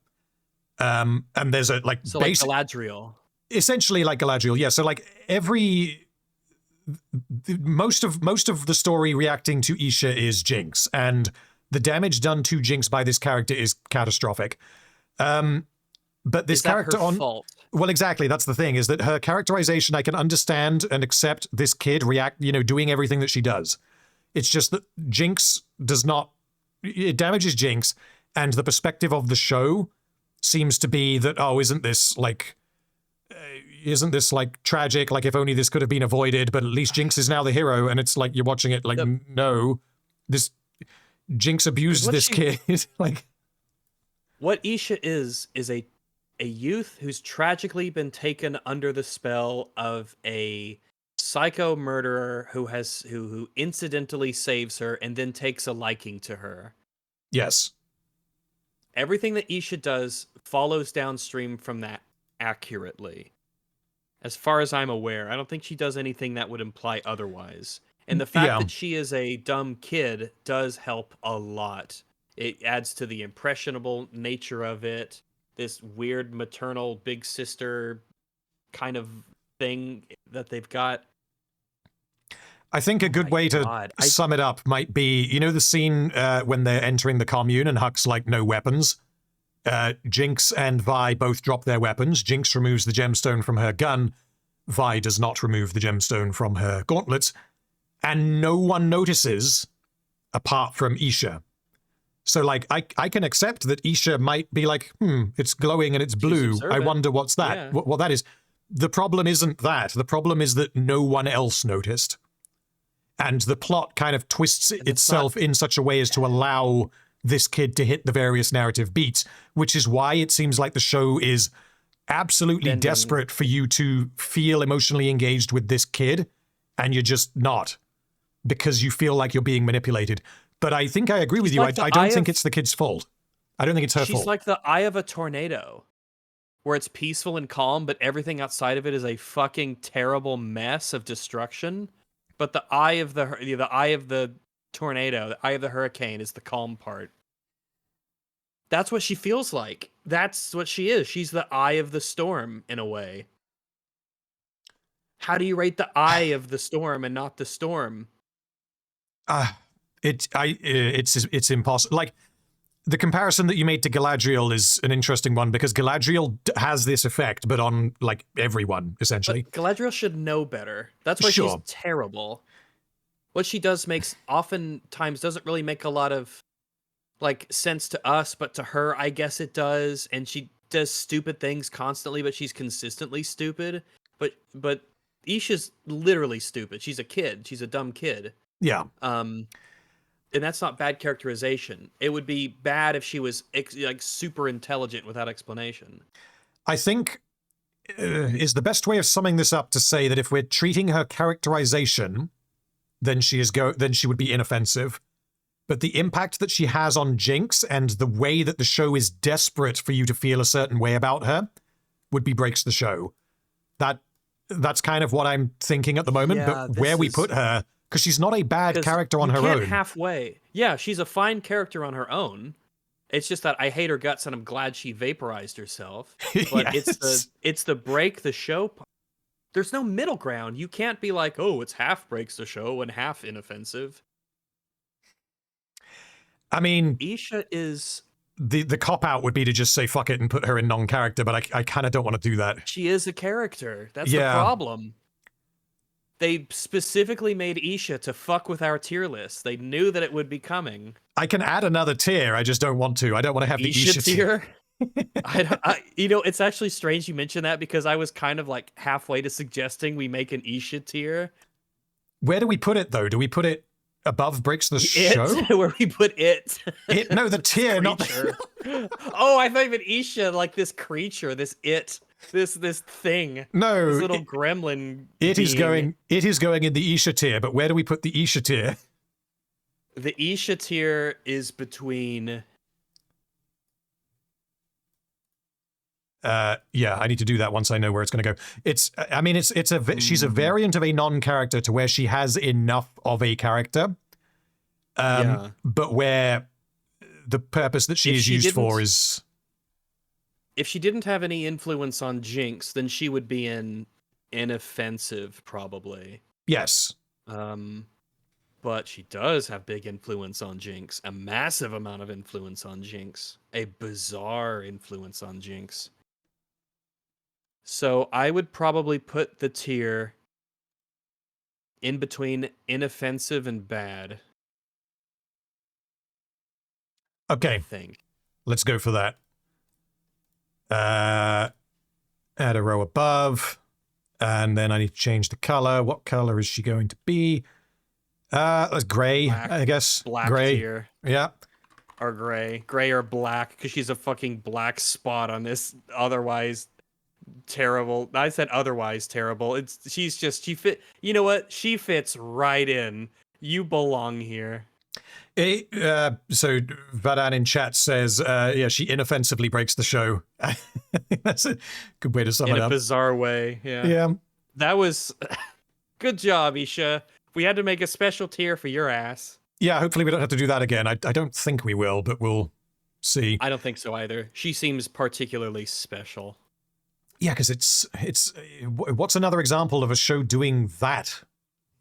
And there's a like basic... like Galadriel. Essentially like Galadriel, yeah. So like most of the story reacting to Isha is Jinx, and the damage done to Jinx by this character is catastrophic. But this character her fault? Well, exactly. That's the thing, is that her characterization, I can understand and accept this kid doing everything that she does. It's just that Jinx does not... It damages Jinx, and the perspective of the show seems to be that, oh, isn't this like tragic? Like, if only this could have been avoided, but at least Jinx is now the hero, and it's like, you're watching it like, no, this Jinx abused this kid. Like, what Isha is a youth who's tragically been taken under the spell of a psycho murderer who incidentally saves her and then takes a liking to her. Yes. Everything that Isha does follows downstream from that accurately. As far as I'm aware, I don't think she does anything that would imply otherwise. And the fact that she is a dumb kid does help a lot. It adds to the impressionable nature of it. This weird maternal big sister kind of thing that they've got. I think a good way to sum it up might be, you know the scene when they're entering the commune and Huck's like, no weapons? Jinx and Vi both drop their weapons. Jinx removes the gemstone from her gun. Vi does not remove the gemstone from her gauntlets. And no one notices apart from Isha. So, like, I can accept that Isha might be like, it's glowing and it's blue. I wonder what's that, yeah. what that is. The problem isn't that. The problem is that no one else noticed. And the plot kind of twists itself in such a way as to allow this kid to hit the various narrative beats, which is why it seems like the show is absolutely desperate for you to feel emotionally engaged with this kid, and you're just not, because you feel like you're being manipulated. But I think I agree with you. I don't think it's the kid's fault. I don't think it's her fault. She's like the eye of a tornado, where it's peaceful and calm, but everything outside of it is a fucking terrible mess of destruction. But the eye of the tornado, the eye of the hurricane, is the calm part. That's what she feels like. That's what she is. She's the eye of the storm, in a way. How do you rate the eye of the storm and not the storm? It's impossible. Like, the comparison that you made to Galadriel is an interesting one, because Galadriel has this effect, but on like everyone essentially. But Galadriel should know better. That's why she's terrible. What she does oftentimes doesn't really make a lot of like sense to us, but to her, I guess it does. And she does stupid things constantly, but she's consistently stupid. But Isha's literally stupid. She's a kid. She's a dumb kid. Yeah. And that's not bad characterization. It would be bad if she was like super intelligent without explanation. I think is the best way of summing this up to say that if we're treating her characterization, then she would be inoffensive. But the impact that she has on Jinx and the way that the show is desperate for you to feel a certain way about her would be breaks the show. That's kind of what I'm thinking at the moment, but where we put her, because she's not a bad character on her own. Halfway. Yeah, she's a fine character on her own. It's just that I hate her guts and I'm glad she vaporized herself. But Yes. it's the break the show part. There's no middle ground. You can't be like, oh, it's half breaks the show and half inoffensive. I mean, Isha is... the cop-out would be to just say fuck it and put her in non-character, but I kind of don't want to do that. She is a character. That's the problem. They specifically made Isha to fuck with our tier list. They knew that it would be coming. I can add another tier, I just don't want to. I don't want to have the Isha tier. It's actually strange you mentioned that because I was kind of like halfway to suggesting we make an Isha tier. Where do we put it, though? Do we put it above breaks the show? Where we put it? No, the tier, not the... Oh, I thought even Isha, like this creature, this thing. No, this little gremlin. It is going in the Isha tier, but where do we put the Isha tier? The Isha tier is between... Yeah, I need to do that once I know where it's going to go. She's a variant of a non-character to where she has enough of a character, but where the purpose that she is used for is... If she didn't have any influence on Jinx, then she would be in inoffensive, probably. Yes. But she does have big influence on Jinx. A massive amount of influence on Jinx. A bizarre influence on Jinx. So I would probably put the tier in between inoffensive and bad. Okay. I think. Let's go for that. Add a row above. And then I need to change the color. What color is she going to be? That's gray, Black. I guess. Black gray. tier. Yeah. Or gray. Gray or black, because she's a fucking black spot on this otherwise terrible. I said otherwise terrible. She fit. You know what? She fits right in. You belong here. So Vadan in chat says, yeah, she inoffensively breaks the show. That's a good way to sum it up. In a bizarre way, yeah. Yeah. That was... Good job, Isha. We had to make a special tier for your ass. Yeah, hopefully we don't have to do that again. I don't think we will, but we'll see. I don't think so either. She seems particularly special. Yeah, because it's what's another example of a show doing that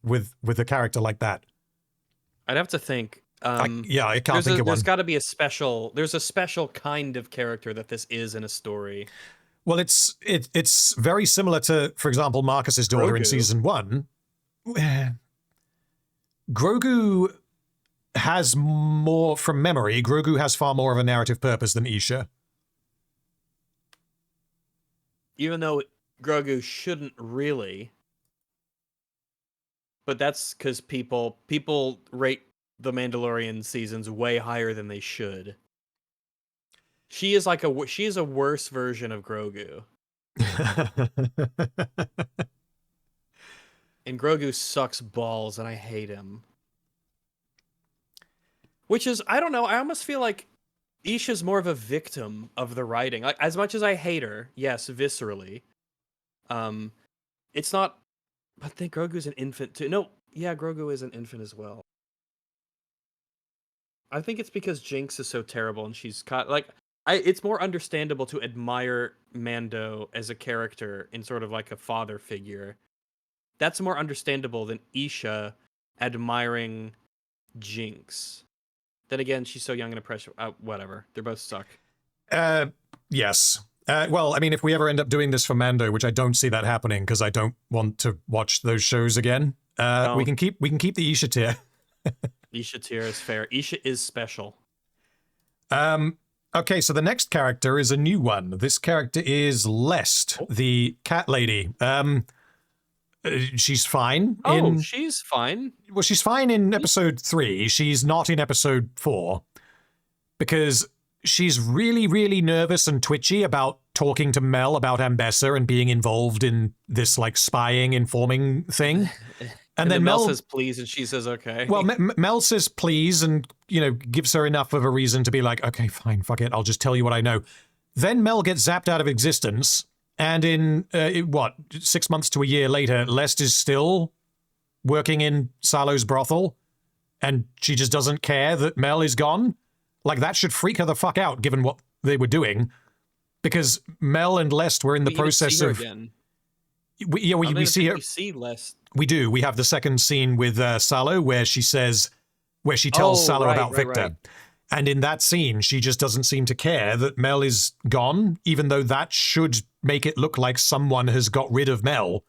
with a character like that? I'd have to think. I can't think of one. There's got to be a special kind of character that this is in a story. Well, it's very similar to, for example, Marcus's daughter in season 1. Grogu has more, from memory, Grogu has far more of a narrative purpose than Isha. Even though Grogu shouldn't really. But that's because people rate the Mandalorian seasons way higher than they should. She is a worse version of Grogu. And Grogu sucks balls and I hate him. Which is, I don't know, I almost feel like Isha's more of a victim of the writing. Like, as much as I hate her, yes, viscerally. It's not, I think Grogu's an infant too. No, yeah, Grogu is an infant as well. I think it's because Jinx is so terrible and she's caught, it's more understandable to admire Mando as a character in sort of like a father figure. That's more understandable than Isha admiring Jinx. Then again, she's so young and impressive. Whatever. They both suck. Yes. Well, I mean, if we ever end up doing this for Mando, which I don't see that happening because I don't want to watch those shows again, we can keep the Isha tier. Isha tier is fair. Isha is special. Okay, so the next character is a new one. This character is Lest, the cat lady. She's fine. She's fine. Well, she's fine in episode 3. She's not in episode 4. Because she's really, really nervous and twitchy about talking to Mel about Ambessa and being involved in this like spying, informing thing. And then Mel says please, and she says okay. Well, Mel says please, and gives her enough of a reason to be like, okay, fine, fuck it, I'll just tell you what I know. Then Mel gets zapped out of existence, and in 6 months to a year later, Lest is still working in Salo's brothel, and she just doesn't care that Mel is gone. Like, that should freak her the fuck out, given what they were doing, because Mel and Lest were in the process of. We see her. We see Lest. We do. We have the second scene with Salo where she tells Salo about Victor. Right. And in that scene, she just doesn't seem to care that Mel is gone, even though that should make it look like someone has got rid of Mel.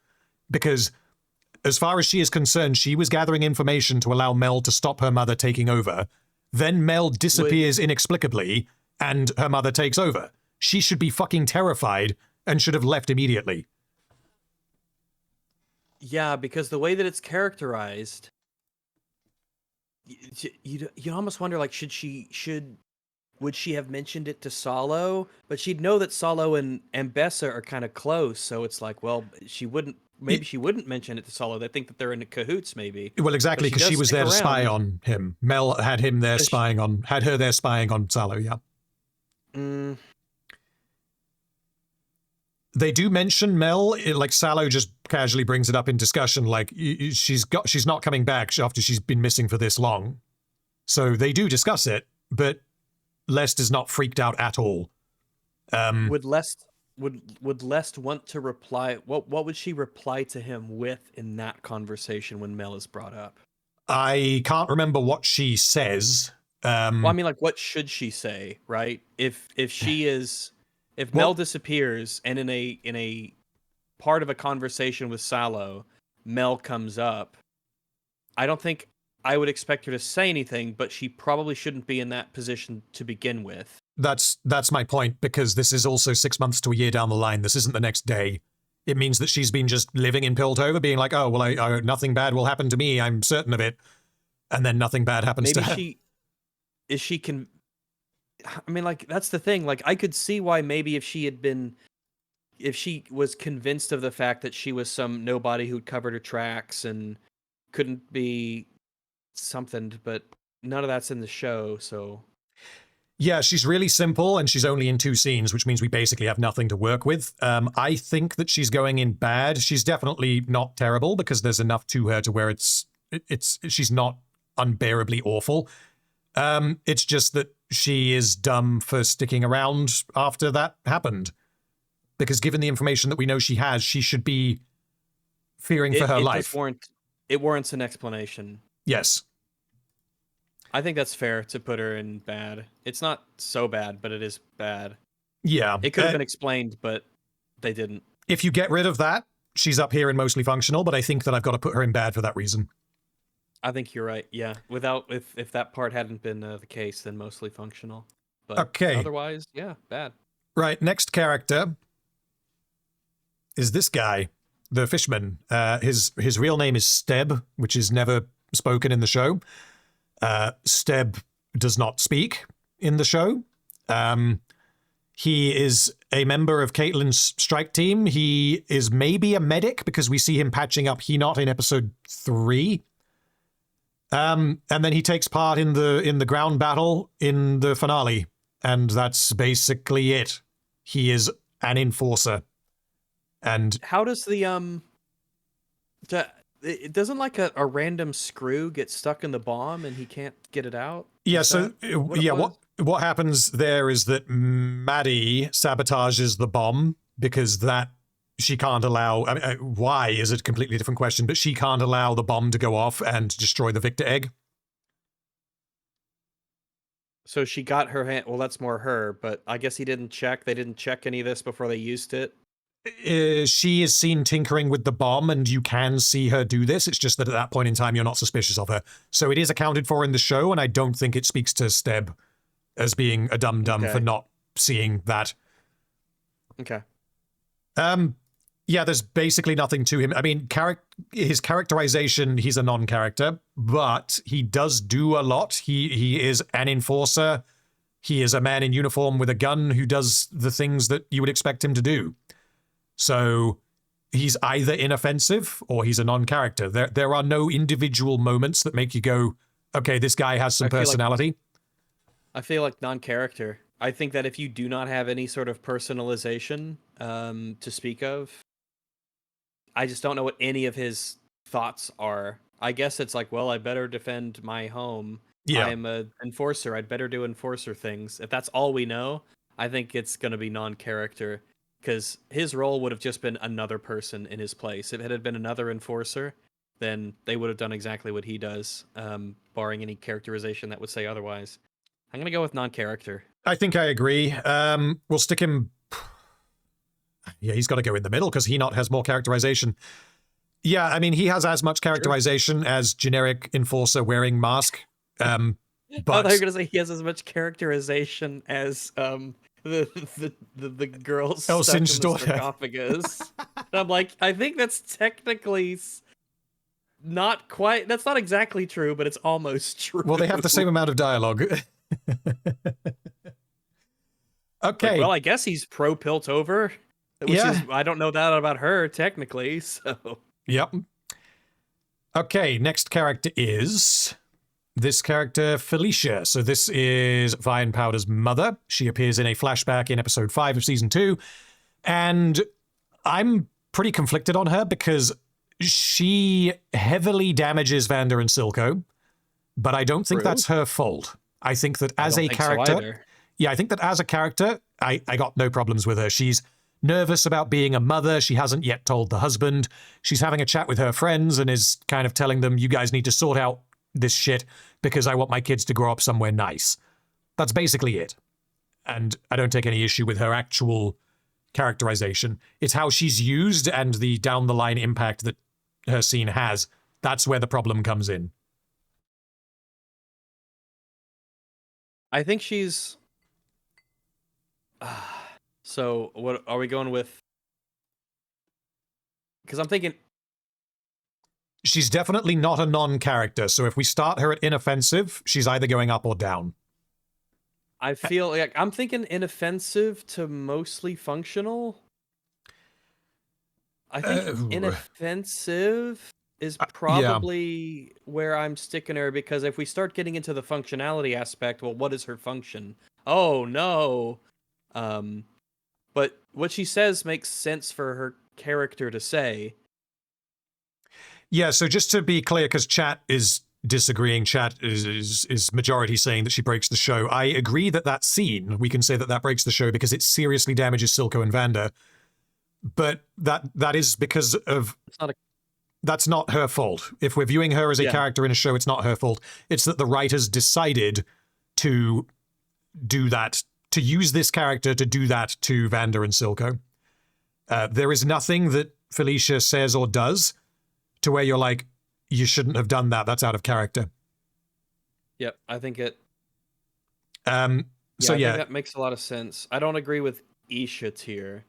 Because as far as she is concerned, she was gathering information to allow Mel to stop her mother taking over. Then Mel disappears inexplicably, and her mother takes over. She should be fucking terrified and should have left immediately. Yeah, because the way that it's characterized, you almost wonder, like, would she have mentioned it to Salo? But she'd know that Salo and Ambessa are kind of close, so it's like, well, she wouldn't mention it to Salo. They think that they're in cahoots, maybe. Well, exactly, because she was there to spy on him. Mel had her there spying on Salo, yeah. They do mention Mel, like Salo just casually brings it up in discussion, like she's not coming back after she's been missing for this long. So they do discuss it, but Lest is not freaked out at all. Would Lest want to reply? What would she reply to him with in that conversation when Mel is brought up? I can't remember what she says. Well, I mean, like, what should she say, right? If Mel disappears and in a part of a conversation with Salo, Mel comes up, I don't think I would expect her to say anything, but she probably shouldn't be in that position to begin with. That's my point, because this is also 6 months to a year down the line. This isn't the next day. It means that she's been just living in Piltover, being like, oh, well, nothing bad will happen to me, I'm certain of it. And then nothing bad happens to her. I mean, like, that's the thing. Like, I could see why maybe if she was convinced of the fact that she was some nobody who'd covered her tracks and couldn't be something, but none of that's in the show, so. Yeah, she's really simple, and she's only in 2 scenes, which means we basically have nothing to work with. I think that she's going in bad. She's definitely not terrible, because there's enough to her to where she's not unbearably awful. It's just that she is dumb for sticking around after that happened. Because given the information that we know she has, she should be fearing for her life. It warrants an explanation. Yes. I think that's fair to put her in bad. It's not so bad, but it is bad. Yeah. It could have been explained, but they didn't. If you get rid of that, she's up here and mostly functional, but I think that I've got to put her in bad for that reason. I think you're right. Yeah, if that part hadn't been the case, then mostly functional. But okay. Otherwise, yeah, bad. Right. Next character is this guy, the fishman. His real name is Steb, which is never spoken in the show. Steb does not speak in the show. He is a member of Caitlyn's strike team. He is maybe a medic because we see him patching up Henot in episode 3. And then he takes part in the ground battle in the finale, and that's basically it. He is an enforcer. And how does it doesn't like a random screw get stuck in the bomb and he can't get it out? Yeah, what happens there is that Maddie sabotages the bomb because she can't allow, why is a completely different question, but she can't allow the bomb to go off and destroy the Victor egg. So she got her hand, well, that's more her, but I guess they didn't check any of this before they used it. She is seen tinkering with the bomb, and you can see her do this. It's just that at that point in time, you're not suspicious of her. So it is accounted for in the show, and I don't think it speaks to Steb as being a dum-dum for not seeing that. Okay. Yeah, there's basically nothing to him. I mean, his characterization, he's a non-character, but he does do a lot. He is an enforcer. He is a man in uniform with a gun who does the things that you would expect him to do. So he's either inoffensive or he's a non-character. There are no individual moments that make you go, okay, this guy has some personality. I feel like non-character. I think that if you do not have any sort of personalization to speak of, I just don't know what any of his thoughts are. I guess it's like, well, I better defend my home. Yeah. I'm an enforcer. I'd better do enforcer things. If that's all we know, I think it's going to be non-character, because his role would have just been another person in his place. If it had been another enforcer, then they would have done exactly what he does, barring any characterization that would say otherwise. I'm going to go with non-character. I think I agree. We'll stick him... Yeah, he's got to go in the middle because he not has more characterization. Yeah, I mean, he has as much characterization as generic enforcer wearing mask. But I thought you were going to say he has as much characterization as the girls stuck in the sarcophagus. And I'm like, I think that's technically not quite... That's not exactly true, but it's almost true. Well, they have the same amount of dialogue. Okay. Like, well, I guess he's pro-Piltover. Which is, I don't know that about her, technically, so... Yep. Okay, next character is this character, Felicia. So this is Vine Powder's mother. She appears in a flashback in episode 5 of season 2. And I'm pretty conflicted on her because she heavily damages Vander and Silco, but I don't think that's her fault. I think that as a character... I think that as a character, I got no problems with her. She's nervous about being a mother. She hasn't yet told the husband. She's having a chat with her friends and is kind of telling them, you guys need to sort out this shit because I want my kids to grow up somewhere nice. That's basically it. And I don't take any issue with her actual characterization. It's how she's used and the down-the-line impact that her scene has. That's where the problem comes in. I think she's... So, what are we going with? Because I'm thinking... She's definitely not a non-character, so if we start her at inoffensive, she's either going up or down. I feel like I'm thinking inoffensive to mostly functional. I think inoffensive is probably where I'm sticking her, because if we start getting into the functionality aspect, well, what is her function? Oh, no. But what she says makes sense for her character to say. Yeah, so just to be clear, because chat is disagreeing, chat is majority saying that she breaks the show. I agree that scene, we can say that breaks the show because it seriously damages Silco and Vander. But that is because of... That's not her fault. If we're viewing her as a character in a show, it's not her fault. It's that the writers decided to do that, to use this character to do that to Vander and Silco. There is nothing that Felicia says or does to where you're like, you shouldn't have done that. That's out of character. Yep, I think it... I think that makes a lot of sense. I don't agree with Isha here.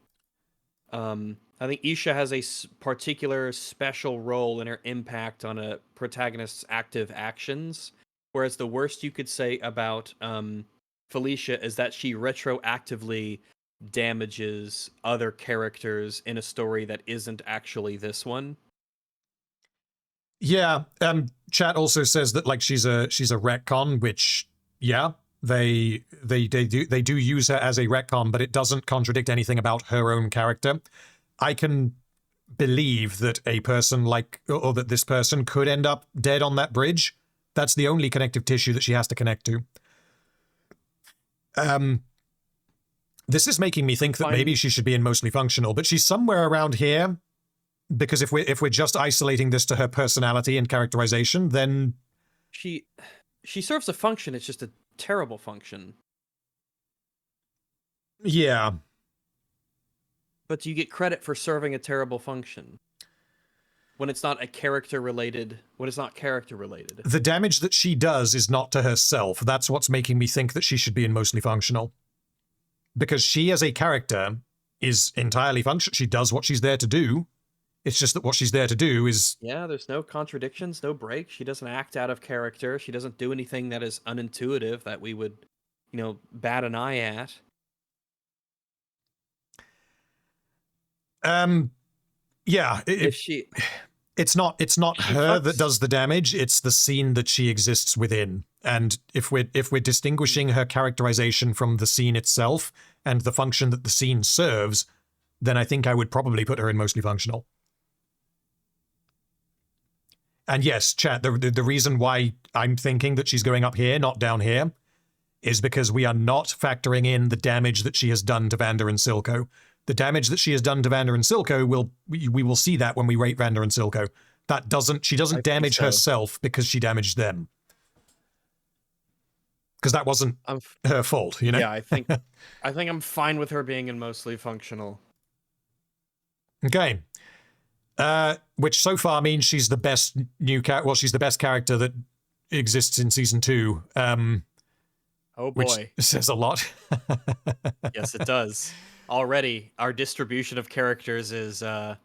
I think Isha has a particular special role in her impact on a protagonist's active actions, whereas the worst you could say about Felicia is that she retroactively damages other characters in a story that isn't actually this one. Yeah, chat also says that like she's a retcon, which they do use her as a retcon, but it doesn't contradict anything about her own character. I can believe that a person or that this person could end up dead on that bridge. That's the only connective tissue that she has to connect to. This is making me think that maybe she should be in mostly functional, but she's somewhere around here, because if we're just isolating this to her personality and characterization, then she serves a function. It's just a terrible function. Yeah. But do you get credit for serving a terrible function when it's not character related? The damage that she does is not to herself. That's what's making me think that she should be in mostly functional. Because she, as a character, is entirely functional. She does what she's there to do. It's just that what she's there to do is... Yeah, there's no contradictions, no breaks. She doesn't act out of character. She doesn't do anything that is unintuitive that we would bat an eye at. Yeah. If she, It's not she her that fucks- does the damage, it's the scene that she exists within. And if we're distinguishing her characterization from the scene itself and the function that the scene serves, then I think I would probably put her in mostly functional. And yes, chat, the reason why I'm thinking that she's going up here, not down here, is because we are not factoring in the damage that she has done to Vander and Silco. The damage that she has done to Vander and Silco, we will see that when we rate Vander and Silco. She doesn't damage herself because she damaged them. Because that wasn't her fault, you know? Yeah, I think I'm fine with her being in mostly functional. Okay. Which so far means she's the best she's the best character that exists in season 2. Oh boy. Which says a lot. Yes, it does. Already, our distribution of characters is a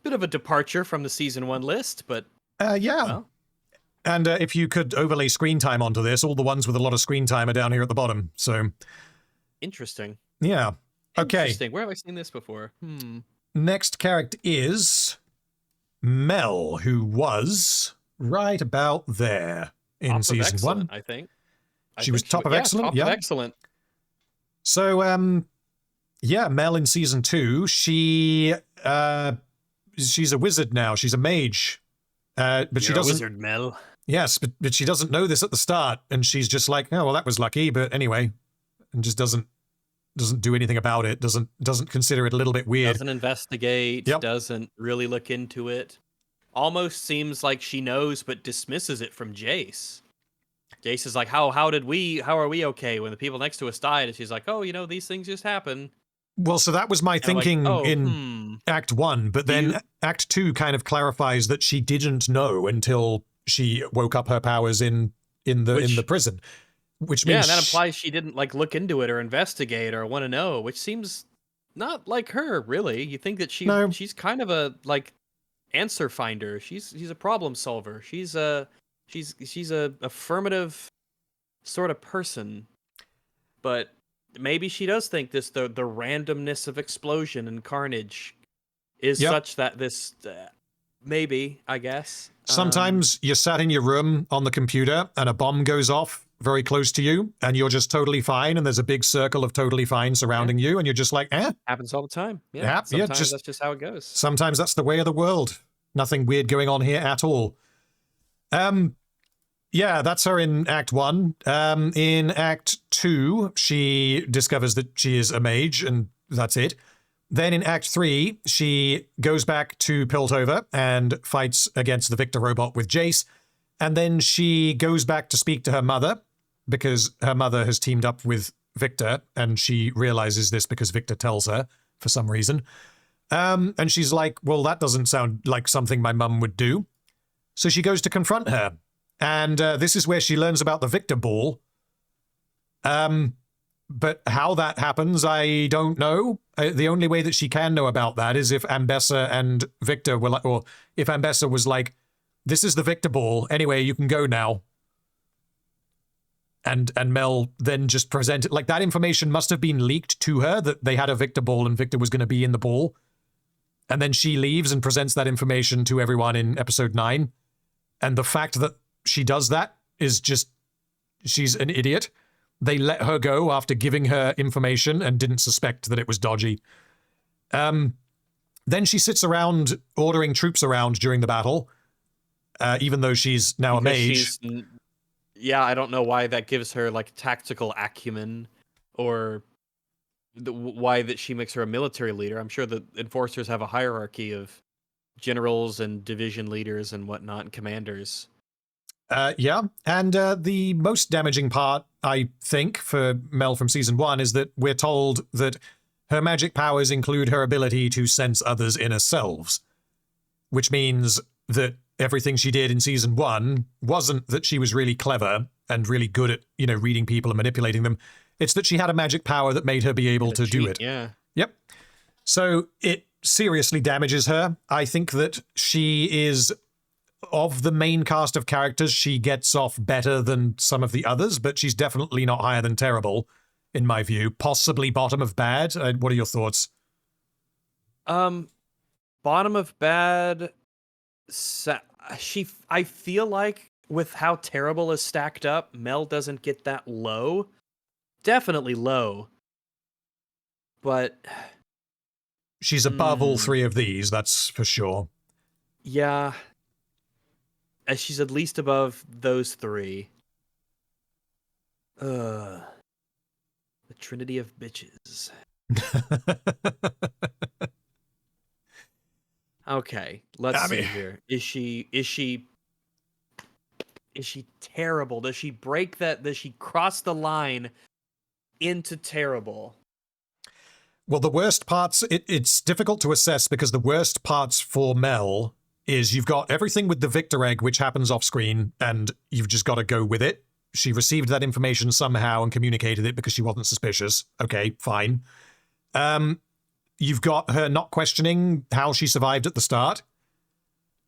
bit of a departure from the season 1 list, but yeah. well. And if you could overlay screen time onto this, all the ones with a lot of screen time are down here at the bottom. So Interesting. Yeah. Okay. Interesting. Where have I seen this before? Next character is Mel, who was right about there in Top season of 1. I think. She was top of excellent. Top of excellent. So, yeah, Mel in season 2, she's a wizard now. She's a mage. But she doesn't. Wizard, Mel. Yes, but she doesn't know this at the start, and she's just like, oh well, that was lucky. But anyway, and just doesn't do anything about it. Doesn't consider it a little bit weird. Doesn't investigate. Yep. Doesn't really look into it. Almost seems like she knows, but dismisses it from Jace. Jace is like, how are we okay when the people next to us died? And she's like, oh, these things just happen. Well, so that was my thinking in Act 1, but then Act 2 kind of clarifies that she didn't know until she woke up her powers in the prison, which means that implies she didn't like look into it or investigate or want to know, which seems not like her really. You think that she's kind of a like answer finder. She's a problem solver. She's a affirmative sort of person, but maybe she does think the randomness of explosion and carnage is such that this maybe, I guess. Sometimes you're sat in your room on the computer and a bomb goes off very close to you and you're just totally fine and there's a big circle of totally fine surrounding you and you're just like, happens all the time. Sometimes that's just how it goes. Sometimes that's the way of the world. Nothing weird going on here at all. Yeah, that's her in Act 1. In Act 2, she discovers that she is a mage, and that's it. Then in Act 3, she goes back to Piltover and fights against the Victor robot with Jace. And then she goes back to speak to her mother, because her mother has teamed up with Victor, and she realizes this because Victor tells her, for some reason. And she's like, well, that doesn't sound like something my mum would do. So she goes to confront her. And this is where she learns about the Victor Ball. But how that happens, I don't know. The only way that she can know about that is if Ambessa and Victor were like, or if Ambessa was like, this is the Victor Ball. Anyway, you can go now. And Mel then just presented, like that information must have been leaked to her that they had a Victor Ball and Victor was going to be in the ball. And then she leaves and presents that information to everyone in episode 9. And the fact that she does that is just, she's an idiot. They let her go after giving her information and didn't suspect that it was dodgy. Then she sits around ordering troops around during the battle, even though she's now a mage. Yeah, I don't know why that gives her like tactical acumen or why that she makes her a military leader. I'm sure the enforcers have a hierarchy of generals and division leaders and whatnot and commanders. Yeah, and the most damaging part, I think, for Mel from Season 1 is that we're told that her magic powers include her ability to sense others' inner selves, which means that everything she did in Season 1 wasn't that she was really clever and really good at, reading people and manipulating them. It's that she had a magic power that made her be able to do it. Yeah. Yep. So it seriously damages her. I think that she is of the main cast of characters, she gets off better than some of the others, but she's definitely not higher than terrible, in my view. Possibly bottom of bad. What are your thoughts? Bottom of bad. I feel like with how terrible is stacked up, Mel doesn't get that low. Definitely low. But she's above all three of these, that's for sure. Yeah. She's at least above those three. The Trinity of bitches. Okay, let's see here. Is she terrible? Does she break that? Does she cross the line into terrible? Well, the worst parts, it's difficult to assess because the worst parts for Mel is you've got everything with the Victor egg, which happens off screen, and you've just got to go with it. She received that information somehow and communicated it because she wasn't suspicious. Okay, fine. You've got her not questioning how she survived at the start.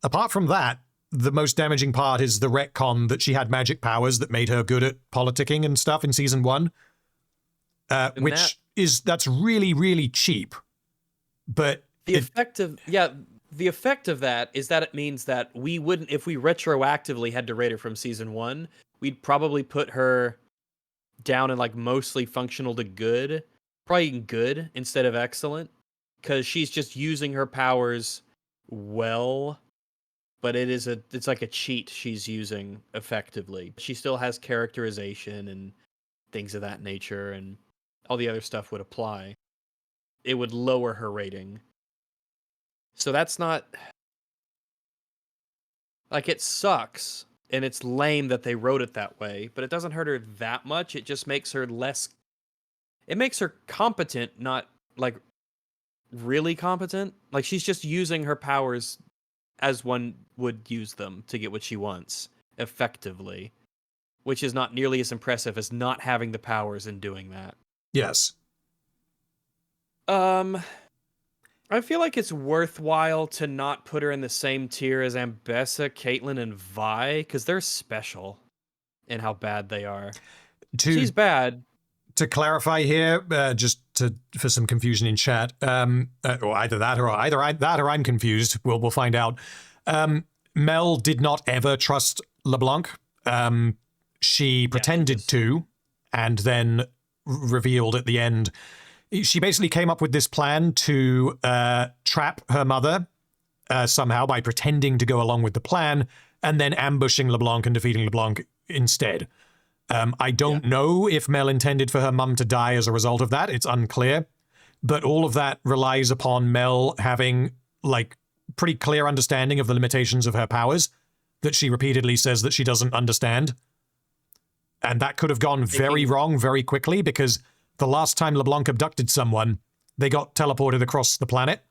Apart from that, the most damaging part is the retcon that she had magic powers that made her good at politicking and stuff in season 1. That's really, really cheap. But the effect of that is that it means that we wouldn't, if we retroactively had to rate her from season 1, we'd probably put her down in like mostly functional to good, probably good instead of excellent, because she's just using her powers well, but it's like a cheat she's using effectively. She still has characterization and things of that nature, and all the other stuff would apply. It would lower her rating. So that's not... Like, it sucks, and it's lame that they wrote it that way, but it doesn't hurt her that much. It just makes her less... It makes her competent, not, like, really competent. Like, she's just using her powers as one would use them to get what she wants, effectively. Which is not nearly as impressive as not having the powers and doing that. Yes. I feel like it's worthwhile to not put her in the same tier as Ambessa, Caitlyn, and Vi, because they're special in how bad they are. She's bad. To clarify here, for some confusion in chat, or either that or I'm confused. We'll find out. Mel did not ever trust LeBlanc. She pretended to, and then revealed at the end. She basically came up with this plan to trap her mother somehow by pretending to go along with the plan, and then ambushing LeBlanc and defeating LeBlanc instead. I don't know if Mel intended for her mum to die as a result of that. It's unclear. But all of that relies upon Mel having, like, pretty clear understanding of the limitations of her powers that she repeatedly says that she doesn't understand. And that could have gone very wrong very quickly, because the last time LeBlanc abducted someone, they got teleported across the planet.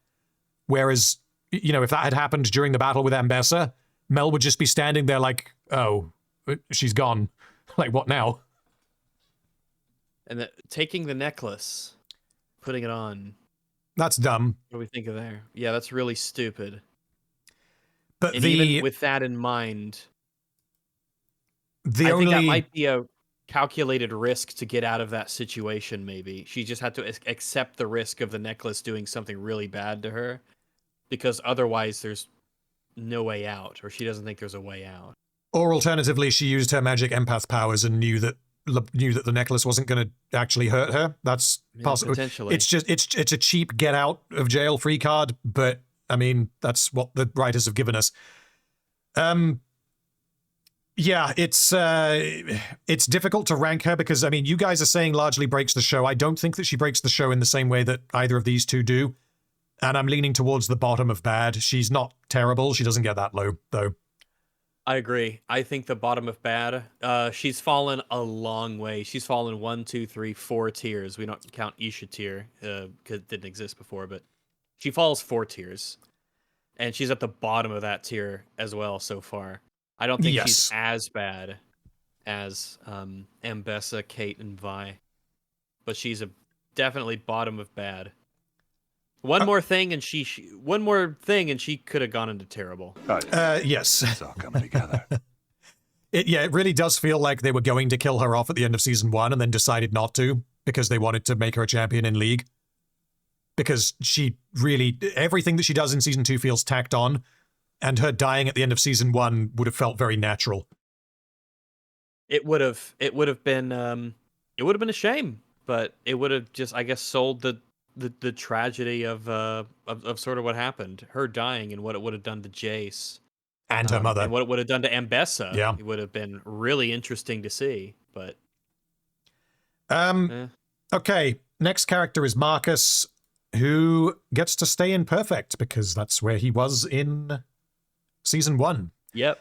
Whereas, you know, if that had happened during the battle with Ambessa, Mel would just be standing there like, oh, she's gone. Like, what now? And taking the necklace, putting it on. That's dumb. What do we think of there? Yeah, that's really stupid. But and even with that in mind, I think that might be a calculated risk to get out of that situation, maybe. She just had to accept the risk of the necklace doing something really bad to her, because otherwise there's no way out, or she doesn't think there's a way out. Or alternatively, she used her magic empath powers and knew that the necklace wasn't going to actually hurt her. That's possible. Potentially. It's a cheap get out of jail free card, but I mean, that's what the writers have given us. Yeah, it's difficult to rank her because, I mean, you guys are saying largely breaks the show. I don't think that she breaks the show in the same way that either of these two do. And I'm leaning towards the bottom of bad. She's not terrible. She doesn't get that low, though. I agree. I think the bottom of bad, she's fallen a long way. She's fallen 1, 2, 3, 4 tiers. We don't count Isha tier, because it didn't exist before, but she falls 4 tiers. And she's at the bottom of that tier as well so far. I don't think she's as bad as Ambessa, Kate, and Vi. But she's definitely bottom of bad. One more thing, and she could have gone into terrible. Yes. It's all coming together. It really does feel like they were going to kill her off at the end of season 1 and then decided not to because they wanted to make her a champion in League. Because she really, everything that she does in season 2 feels tacked on, and her dying at the end of season 1 would have felt very natural. It would have been a shame, but it would have just, I guess, sold the tragedy of sort of what happened, her dying, and what it would have done to Jace. And her mother. And what it would have done to Ambessa. Yeah. It would have been really interesting to see, but... Okay, next character is Marcus, who gets to stay in Perfect, because that's where he was in season 1. Yep.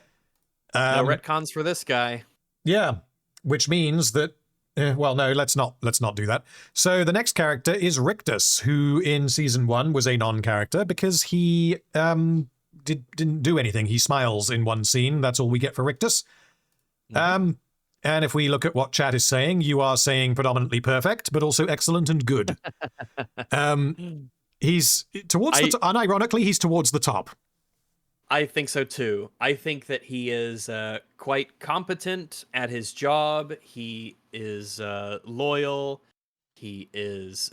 No retcons for this guy. Yeah, which means that... well, no, let's not do that. So the next character is Rictus, who in season 1 was a non-character, because he... didn't do anything. He smiles in one scene. That's all we get for Rictus. And if we look at what chat is saying, you are saying predominantly perfect, but also excellent and good. He's towards unironically, he's towards the top. I think so too. I think that he is quite competent at his job. He is loyal. He is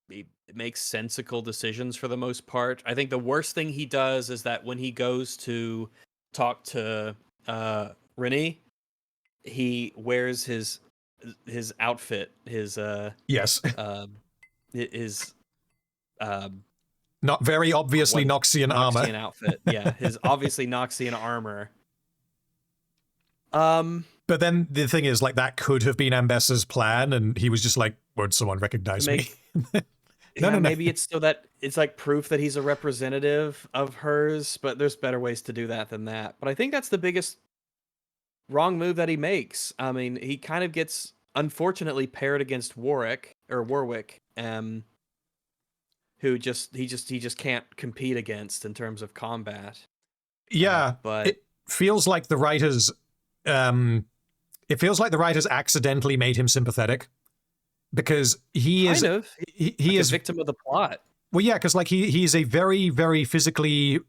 he makes sensical decisions for the most part. I think the worst thing he does is that when he goes to talk to Renee, he wears his outfit, his yes, his not very obviously Noxian armor outfit. Yeah, his obviously Noxian armor. But then the thing is, like, that could have been Ambessa's plan, and he was just like, "Won't someone recognize me?" No. Maybe it's so that it's like proof that he's a representative of hers, but there's better ways to do that than that. But I think that's the biggest wrong move that he makes. I mean, he kind of gets unfortunately paired against Warwick, who he just can't compete against in terms of combat. Yeah, but it feels like the writers accidentally made him sympathetic. Because he is he is a victim of the plot. Well, yeah, because like he is a very, very physically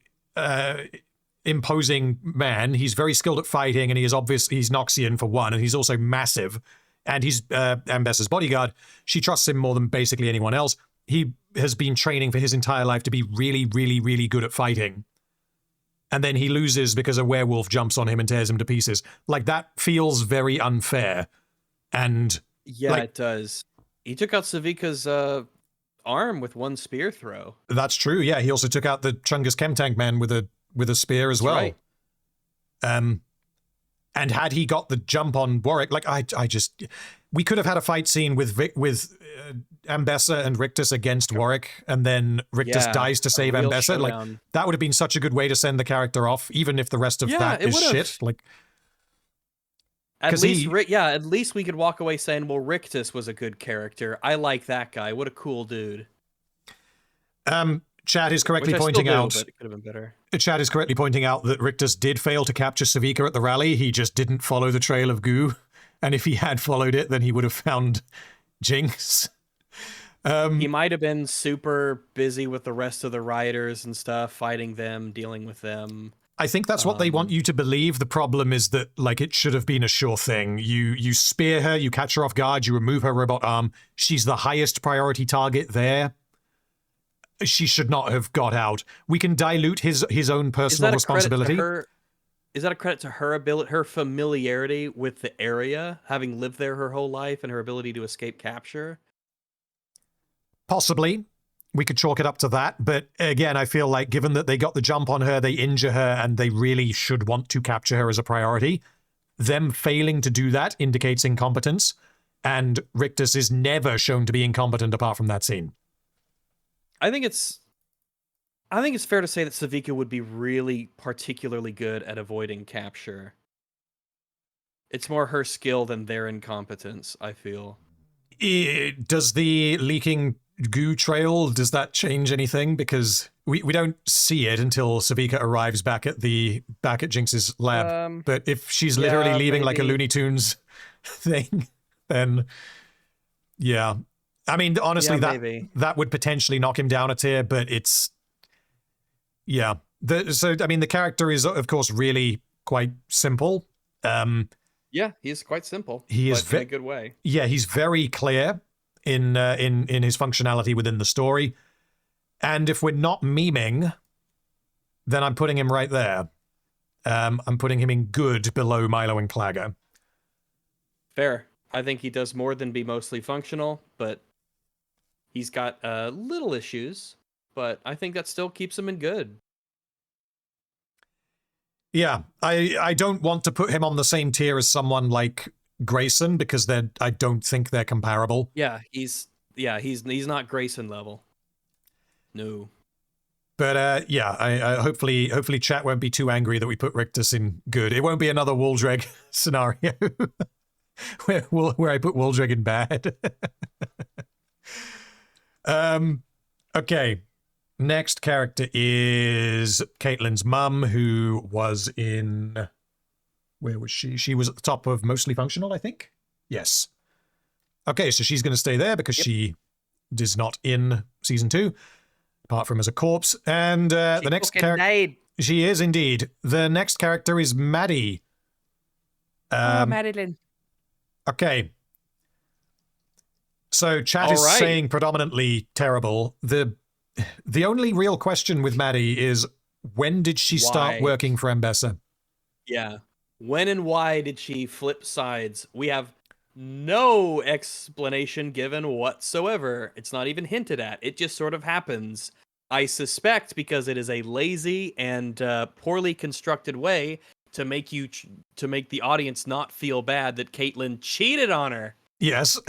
imposing man. He's very skilled at fighting, and he's Noxian for one, and he's also massive. And he's Ambessa's bodyguard. She trusts him more than basically anyone else. He has been training for his entire life to be really, really, really good at fighting. And then he loses because a werewolf jumps on him and tears him to pieces. Like, that feels very unfair. And yeah, it does. He took out Savika's arm with one spear throw. That's true. Yeah, he also took out the Chungus Chemtank man with a spear as well. Right. And had he got the jump on Warwick, like we could have had a fight scene with Ambessa and Rictus against Warwick, and then Rictus dies to save Ambessa. Like, that would have been such a good way to send the character off, even if the rest of that is shit. Like. At least we could walk away saying, well, Rictus was a good character. I like that guy. What a cool dude. Chad is correctly pointing out. But it could have been better. Chad is correctly pointing out that Rictus did fail to capture Savika at the rally. He just didn't follow the trail of goo. And if he had followed it, then he would have found Jinx. He might have been super busy with the rest of the rioters and stuff, fighting them, dealing with them. I think that's what they want you to believe. The problem is that, like, it should have been a sure thing. You spear her, you catch her off guard, you remove her robot arm. She's the highest priority target there. She should not have got out. We can dilute his own personal responsibility. Is that a credit to her ability, her familiarity with the area, having lived there her whole life, and her ability to escape capture? Possibly. We could chalk it up to that, but again, I feel like given that they got the jump on her, they injure her, and they really should want to capture her as a priority, them failing to do that indicates incompetence, and Rictus is never shown to be incompetent apart from that scene. I think it's fair to say that Savika would be really particularly good at avoiding capture. It's more her skill than their incompetence, I feel. Does the leaking goo trail, does that change anything? Because we don't see it until Savika arrives back at Jinx's lab. But if she's literally leaving like a Looney Tunes thing, then yeah. I mean, honestly, Yeah, maybe. that would potentially knock him down a tier, but it's... Yeah. So, I mean, the character is, of course, really quite simple. Yeah, he's quite simple, He is but in a good way. Yeah, he's very clear in his functionality within the story. And if we're not memeing, then I'm putting him right there. I'm putting him in good below Milo and Clagger. Fair. I think he does more than be mostly functional, but he's got little issues, but I think that still keeps him in good. Yeah, I don't want to put him on the same tier as someone like Grayson because I don't think they're comparable. Yeah, he's not Grayson level. No. But yeah, I hopefully chat won't be too angry that we put Rictus in good. It won't be another Waldreg scenario where I put Waldreg in bad. Okay. Next character is Caitlyn's mum, who was in... Where was she? She was at the top of Mostly Functional, I think? Yes. Okay, so she's going to stay there because she is not in Season 2, apart from as a corpse. And the next character... She is indeed. The next character is Maddie. Madeline. Okay. So chat is saying predominantly terrible. The only real question with Maddie is, when did she start working for Ambessa? Yeah. When and why did she flip sides? We have no explanation given whatsoever. It's not even hinted at. It just sort of happens. I suspect because it is a lazy and poorly constructed way to make the audience not feel bad that Caitlyn cheated on her. Yes.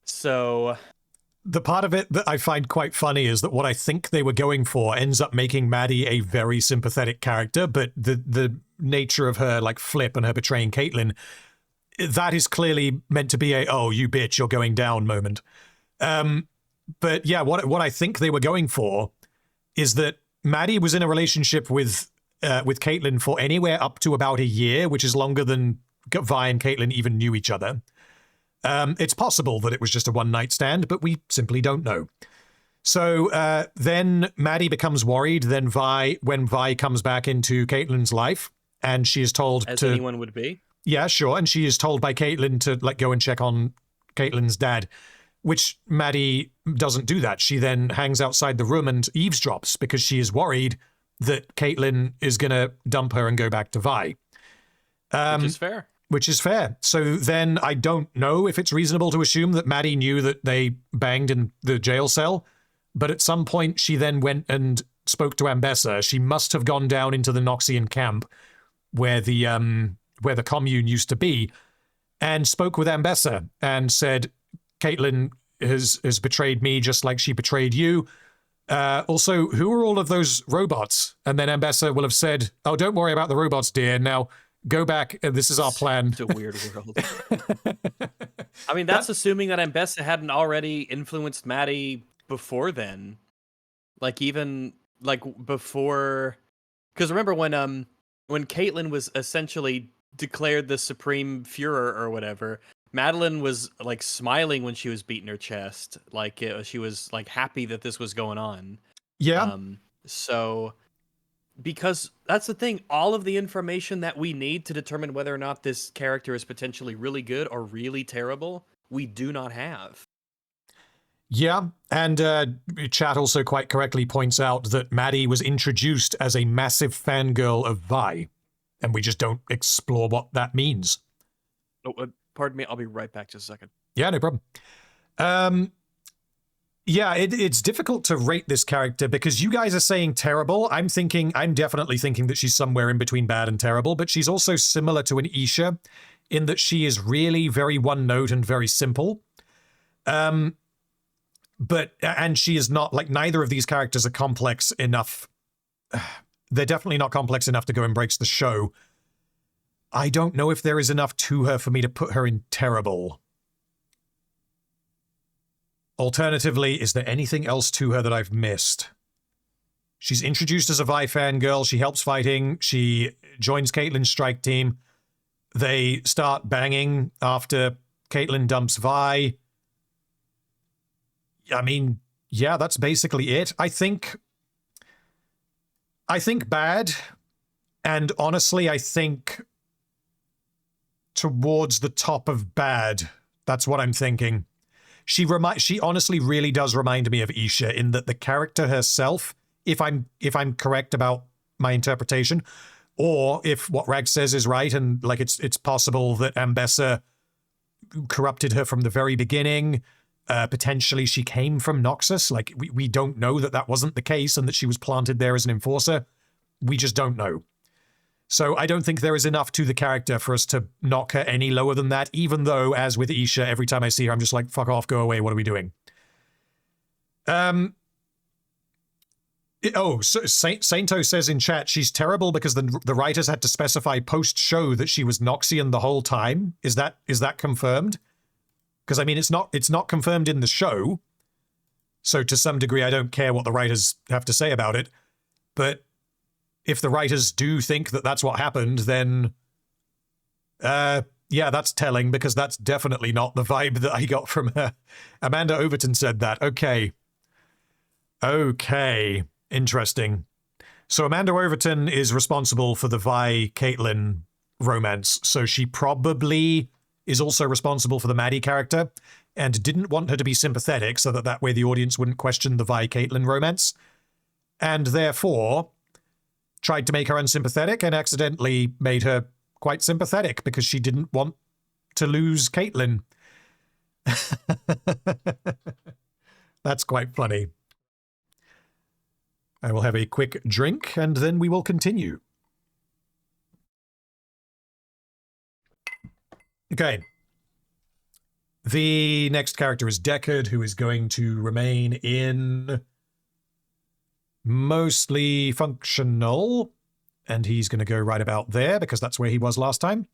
So... The part of it that I find quite funny is that what I think they were going for ends up making Maddie a very sympathetic character, but the nature of her like flip and her betraying Caitlyn, that is clearly meant to be a, oh, you bitch, you're going down moment. But yeah, what I think they were going for is that Maddie was in a relationship with Caitlyn for anywhere up to about a year, which is longer than Vi and Caitlyn even knew each other. It's possible that it was just a one-night stand, but we simply don't know. So then Maddie becomes worried. Then when Vi comes back into Caitlyn's life, and she is told as anyone would be. Yeah, sure. And she is told by Caitlyn to go and check on Caitlyn's dad, which Maddie doesn't do that. She then hangs outside the room and eavesdrops because she is worried that Caitlyn is going to dump her and go back to Vi. Which is fair. Which is fair. So then I don't know if it's reasonable to assume that Maddie knew that they banged in the jail cell, but at some point she then went and spoke to Ambessa. She must have gone down into the Noxian camp where the commune used to be and spoke with Ambessa and said, Caitlyn has betrayed me just like she betrayed you. Also, who are all of those robots? And then Ambessa will have said, oh, don't worry about the robots, dear. Now, go back. This is our plan. It's a weird world. I mean, that's assuming that Ambessa hadn't already influenced Maddie before then. Even before... Because remember when Caitlyn was essentially declared the Supreme Führer or whatever, Madeline was smiling when she was beating her chest. She was happy that this was going on. Yeah. So... Because that's the thing, all of the information that we need to determine whether or not this character is potentially really good or really terrible, we do not have. Yeah, and chat also quite correctly points out that Maddie was introduced as a massive fangirl of Vi, and we just don't explore what that means. Oh, pardon me, I'll be right back just a second. Yeah, no problem. Yeah, it's difficult to rate this character because you guys are saying terrible. I'm definitely thinking that she's somewhere in between bad and terrible, but she's also similar to an Isha in that she is really very one note and very simple. And she is not, neither of these characters are complex enough. They're definitely not complex enough to go and breaks the show. I don't know if there is enough to her for me to put her in terrible. Alternatively, is there anything else to her that I've missed? She's introduced as a Vi fangirl. She helps fighting. She joins Caitlyn's strike team. They start banging after Caitlyn dumps Vi. I mean, yeah, that's basically it. I think bad, and honestly, I think towards the top of bad. That's what I'm thinking. She honestly really does remind me of Isha in that the character herself, if I'm correct about my interpretation, or if what Rag says is right, and like it's possible that Ambessa corrupted her from the very beginning. Potentially she came from Noxus. Like we don't know that wasn't the case and that she was planted there as an enforcer. We just don't know. So I don't think there is enough to the character for us to knock her any lower than that, even though, as with Isha, every time I see her, I'm just like, fuck off, go away, what are we doing? Sainto says in chat, she's terrible because the writers had to specify post-show that she was Noxian the whole time. Is that confirmed? Because, I mean, it's not confirmed in the show, so to some degree I don't care what the writers have to say about it, but if the writers do think that that's what happened, then, yeah, that's telling, because that's definitely not the vibe that I got from her. Amanda Overton said that. Okay. Interesting. So Amanda Overton is responsible for the Vi-Caitlyn romance, so she probably is also responsible for the Maddie character, and didn't want her to be sympathetic so that way the audience wouldn't question the Vi-Caitlyn romance, and therefore tried to make her unsympathetic and accidentally made her quite sympathetic because she didn't want to lose Caitlyn. That's quite funny. I will have a quick drink and then we will continue. Okay. The next character is Deckard, who is going to remain in mostly functional, and he's going to go right about there because that's where he was last time.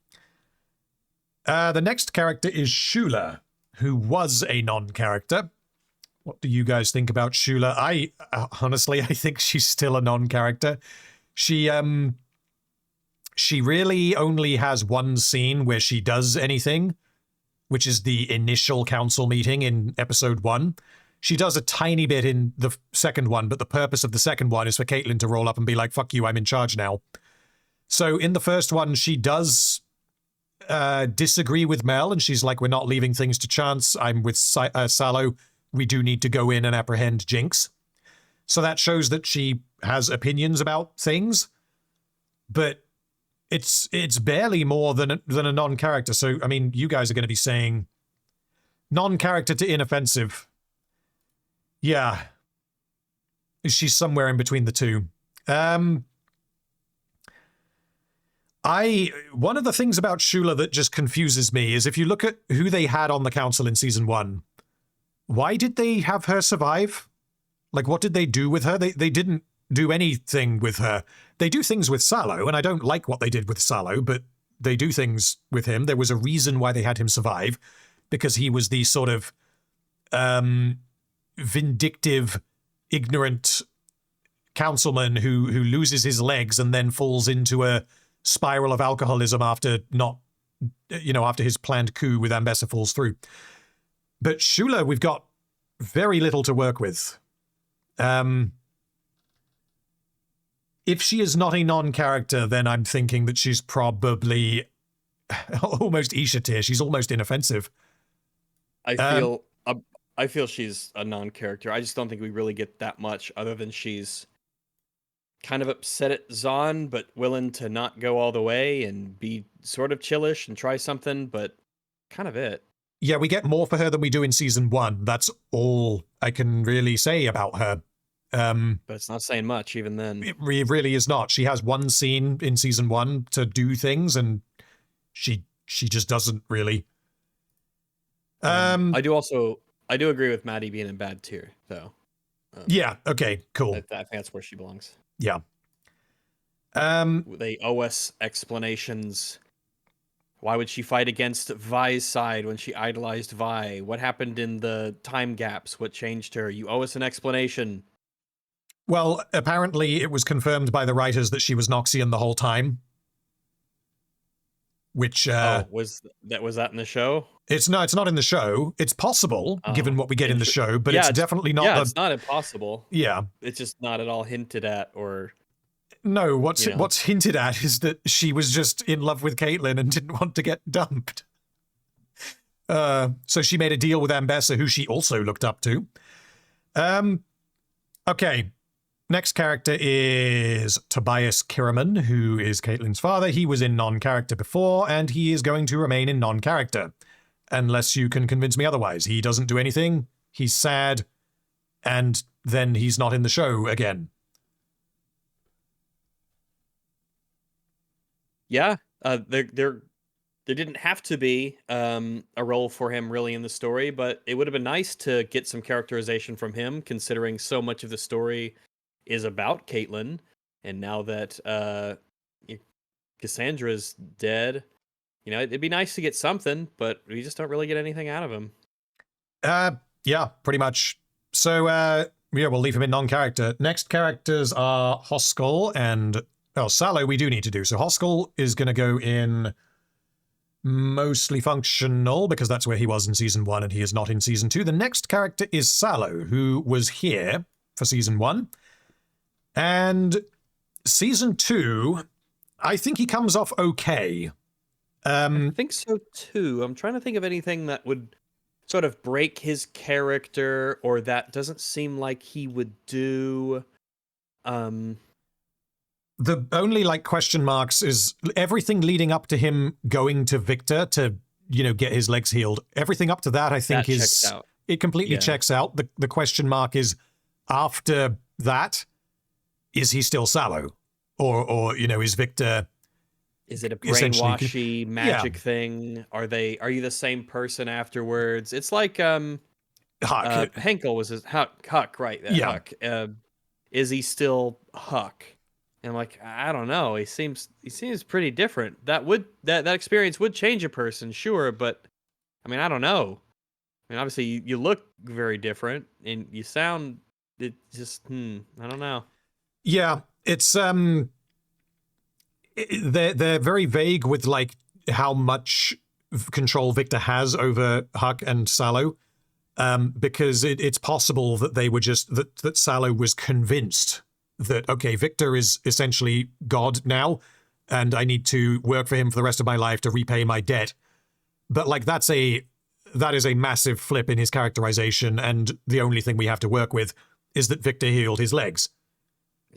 The next character is Shula, who was a non-character. What do you guys think about Shula? Honestly, I think she's still a non-character. She really only has one scene where she does anything, which is the initial council meeting in episode 1. She does a tiny bit in the second one, but the purpose of the second one is for Caitlyn to roll up and be like, fuck you, I'm in charge now. So in the first one, she does disagree with Mel, and she's like, we're not leaving things to chance. I'm with Salo. We do need to go in and apprehend Jinx. So that shows that she has opinions about things, but it's barely more than a non-character. So, I mean, you guys are going to be saying non-character to inoffensive. Yeah. She's somewhere in between the two. One of the things about Shula that just confuses me is if you look at who they had on the council in season 1, why did they have her survive? Like, what did they do with her? They didn't do anything with her. They do things with Salo, and I don't like what they did with Salo, but they do things with him. There was a reason why they had him survive, because he was the sort of vindictive, ignorant councilman who loses his legs and then falls into a spiral of alcoholism after after his planned coup with Ambessa falls through. But Shula, we've got very little to work with. If she is not a non-character, then I'm thinking that she's probably almost Isha tier. She's almost inoffensive. I feel she's a non-character. I just don't think we really get that much, other than she's kind of upset at Zahn, but willing to not go all the way and be sort of chillish and try something, but kind of it. Yeah, we get more for her than we do in season 1. That's all I can really say about her. But it's not saying much even then. It really is not. She has one scene in season 1 to do things, and she just doesn't really. I do agree with Maddie being in bad tier, though. Yeah. Okay. Cool. I think that's where she belongs. Yeah. They owe us explanations. Why would she fight against Vi's side when she idolized Vi? What happened in the time gaps? What changed her? You owe us an explanation. Well, apparently it was confirmed by the writers that she was Noxian the whole time. which was that in the show? it's not in the show. It's possible, given what we get in the show, but it's definitely not. It's not impossible. Yeah, it's just not at all hinted at, or no. What's hinted at is that she was just in love with Caitlyn and didn't want to get dumped. So she made a deal with Ambessa, who she also looked up to. Okay. Next character is Tobias Kiraman, who is Caitlyn's father. He was in non-character before, and he is going to remain in non-character. Unless you can convince me otherwise. He doesn't do anything, he's sad, and then he's not in the show again. Yeah, there didn't have to be a role for him really in the story, but it would have been nice to get some characterization from him, considering so much of the story is about Caitlyn, and now that Cassandra's dead, it'd be nice to get something, but we just don't really get anything out of him. Yeah, pretty much. So, yeah, we'll leave him in non-character. Next characters are Hoskell and... Oh, Sallow we do need to do. So Hoskell is going to go in mostly functional, because that's where he was in Season 1, and he is not in Season 2. The next character is Sallow, who was here for Season 1. And Season 2, I think he comes off okay. I think so too. I'm trying to think of anything that would sort of break his character, or that doesn't seem like he would do. The only question marks is everything leading up to him going to Victor to, get his legs healed. Everything up to that, I think, it completely checks out. The question mark is, after that, is he still Sallow? Or is Victor... Is it a brainwashy magic thing? Are you the same person afterwards? It's like Huck. Henkel was his Huck, right? Huck. Is he still Huck? And I'm like, I don't know. He seems pretty different. That experience would change a person, sure, but I mean, I don't know. I mean, obviously you look very different and you sound I don't know. Yeah, it's they're very vague with how much control Victor has over Huck and Sallow, because it's possible that they were just that Sallow was convinced that, okay, Victor is essentially God now, and I need to work for him for the rest of my life to repay my debt. But that is a massive flip in his characterization, and the only thing we have to work with is that Victor healed his legs.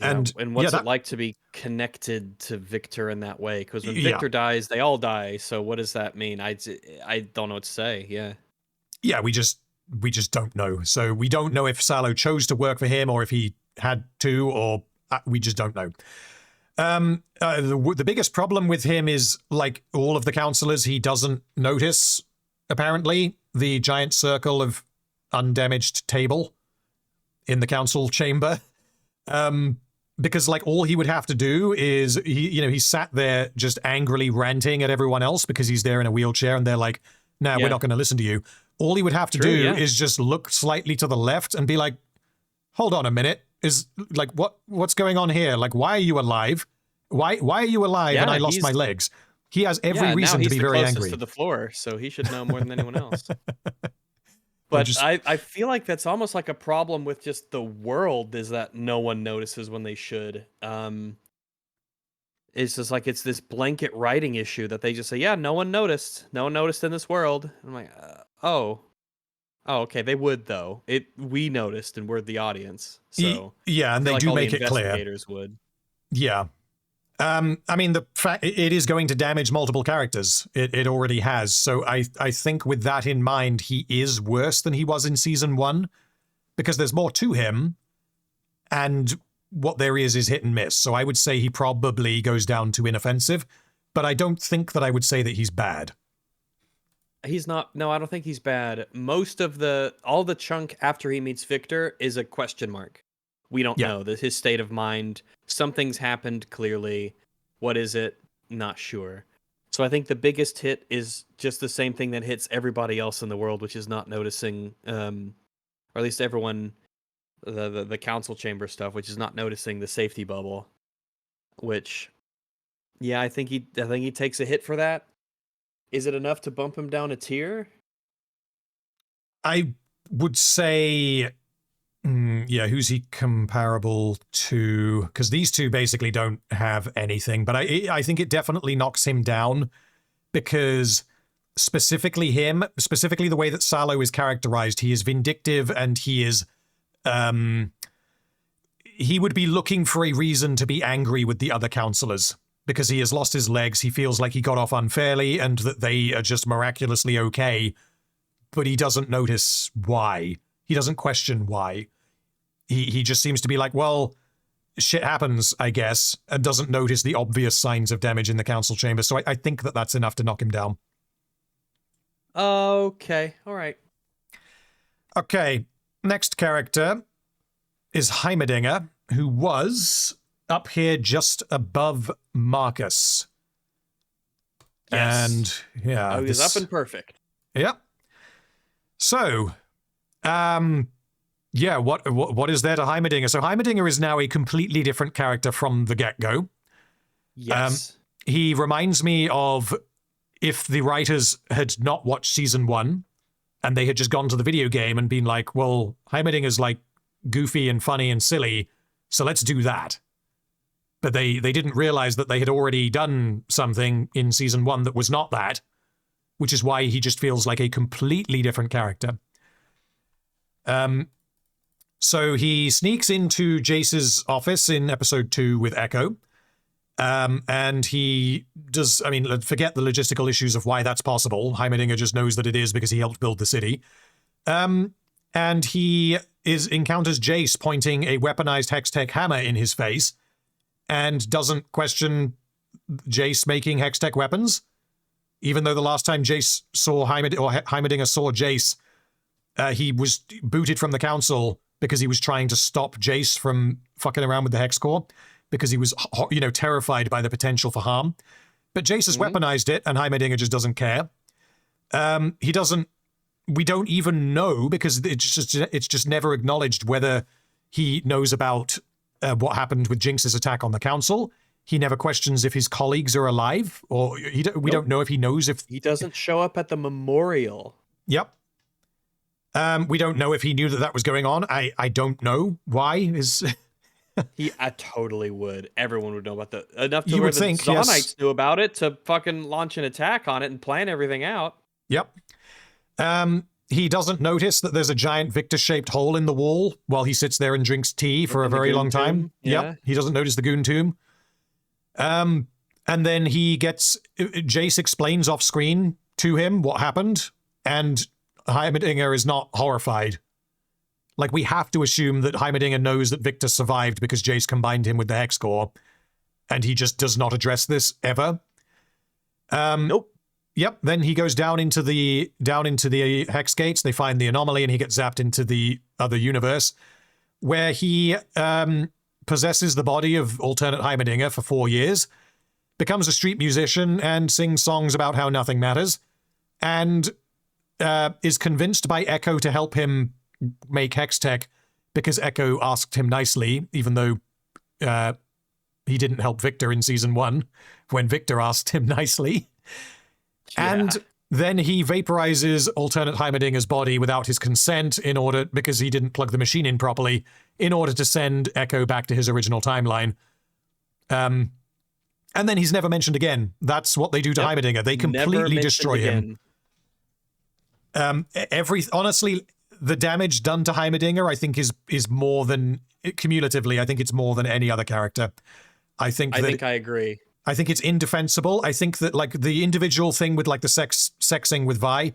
Yeah, and what's it like to be connected to Victor in that way? Because when Victor dies, they all die. So what does that mean? I don't know what to say. Yeah, we just don't know. So we don't know if Sallow chose to work for him or if he had to, or we just don't know. The biggest problem with him is, all of the counselors, he doesn't notice, apparently, the giant circle of undamaged table in the council chamber. Because all he would have to do is he sat there just angrily ranting at everyone else because he's there in a wheelchair, and they're like, "No, we're not going to listen to you." All he would have to do is just look slightly to the left and be like, "Hold on a minute, is what's going on here? Why are you alive? Why are you alive and I lost my legs?" He has every reason to be very angry. To the floor, so he should know more than anyone else. But I feel like that's almost like a problem with just the world, is that no one notices when they should. It's just it's this blanket writing issue that they just say, yeah, no one noticed. No one noticed in this world. I'm like, oh, okay, they would though. We noticed, and we're the audience. So yeah, and they do make it clear. Investigators would. Yeah. I mean, the fact it is going to damage multiple characters. It already has. So I think with that in mind, he is worse than he was in Season 1, because there's more to him, and what there is hit and miss. So I would say he probably goes down to inoffensive, but I don't think that I would say that he's bad. He's not. No, I don't think he's bad. Most of all the chunk after he meets Victor is a question mark. We don't know his state of mind. Something's happened, clearly. What is it? Not sure. So I think the biggest hit is just the same thing that hits everybody else in the world, which is not noticing, or at least everyone, the council chamber stuff, which is not noticing the safety bubble. Which, I think he takes a hit for that. Is it enough to bump him down a tier? I would say, yeah, who's he comparable to? Because these two basically don't have anything, but I think it definitely knocks him down because specifically the way that Salo is characterized, he is vindictive and he is, he would be looking for a reason to be angry with the other counselors because he has lost his legs. He feels like he got off unfairly and that they are just miraculously okay, but he doesn't notice why. He doesn't question why. He just seems to be like, well, shit happens, I guess, and doesn't notice the obvious signs of damage in the council chamber. So I think that that's enough to knock him down. Okay, all right. Okay, next character is Heimerdinger, who was up here just above Marcus. Yes. And yeah, Oh, he's up and perfect. Yeah. So, yeah, what is there to Heimerdinger? So Heimerdinger is now a completely different character from the get-go. Yes. He reminds me of if the writers had not watched season 1 and they had just gone to the video game and been like, well, Heimerdinger's like goofy and funny and silly, so let's do that. But they didn't realize that they had already done something in season 1 that was not that, which is why he just feels like a completely different character. So he sneaks into Jace's office in episode 2 with Echo. And he does, I mean, forget the logistical issues of why that's possible. Heimerdinger just knows that it is because he helped build the city. And he encounters Jace pointing a weaponized Hextech hammer in his face and doesn't question Jace making Hextech weapons. Even though the last time Jace saw Heimerdinger saw Jace, he was booted from the council because he was trying to stop Jace from fucking around with the Hex Core, because he was, terrified by the potential for harm. But Jace has weaponized it, and Heimerdinger just doesn't care. We don't even know, because it's just never acknowledged whether he knows about what happened with Jinx's attack on the council. He never questions if his colleagues are alive, or we don't know if he knows if... He doesn't show up at the memorial. Yep. We don't know if he knew that was going on. I don't know why. I totally would. Everyone would know about enough to You where would the think, Zonites yes. knew about it to fucking launch an attack on it and plan everything out. Yep. He doesn't notice that there's a giant Victor-shaped hole in the wall while he sits there and drinks tea for a very long time. Tomb. Yeah. Yep. He doesn't notice the Goon Tomb. And then Jace explains off screen to him what happened, and Heimerdinger is not horrified. Like, we have to assume that Heimerdinger knows that Victor survived because Jace combined him with the Hex Core, and he just does not address this ever. Nope. Yep. Then he goes down into the Hex Gates. They find the anomaly, and he gets zapped into the other universe, where he possesses the body of alternate Heimerdinger for 4 years, becomes a street musician, and sings songs about how nothing matters, and is convinced by Echo to help him make Hextech because Echo asked him nicely, even though he didn't help Victor in season 1 when Victor asked him nicely. Yeah. And then he vaporizes alternate Heimerdinger's body without his consent because he didn't plug the machine in properly, in order to send Echo back to his original timeline. And then he's never mentioned again. That's what they do to Heimerdinger. They completely destroy him. Honestly, the damage done to Heimerdinger, I think, is more than, cumulatively, I think it's more than any other character. I think I agree. I think it's indefensible. I think that, like, the individual thing with, like, the sexing with Vi,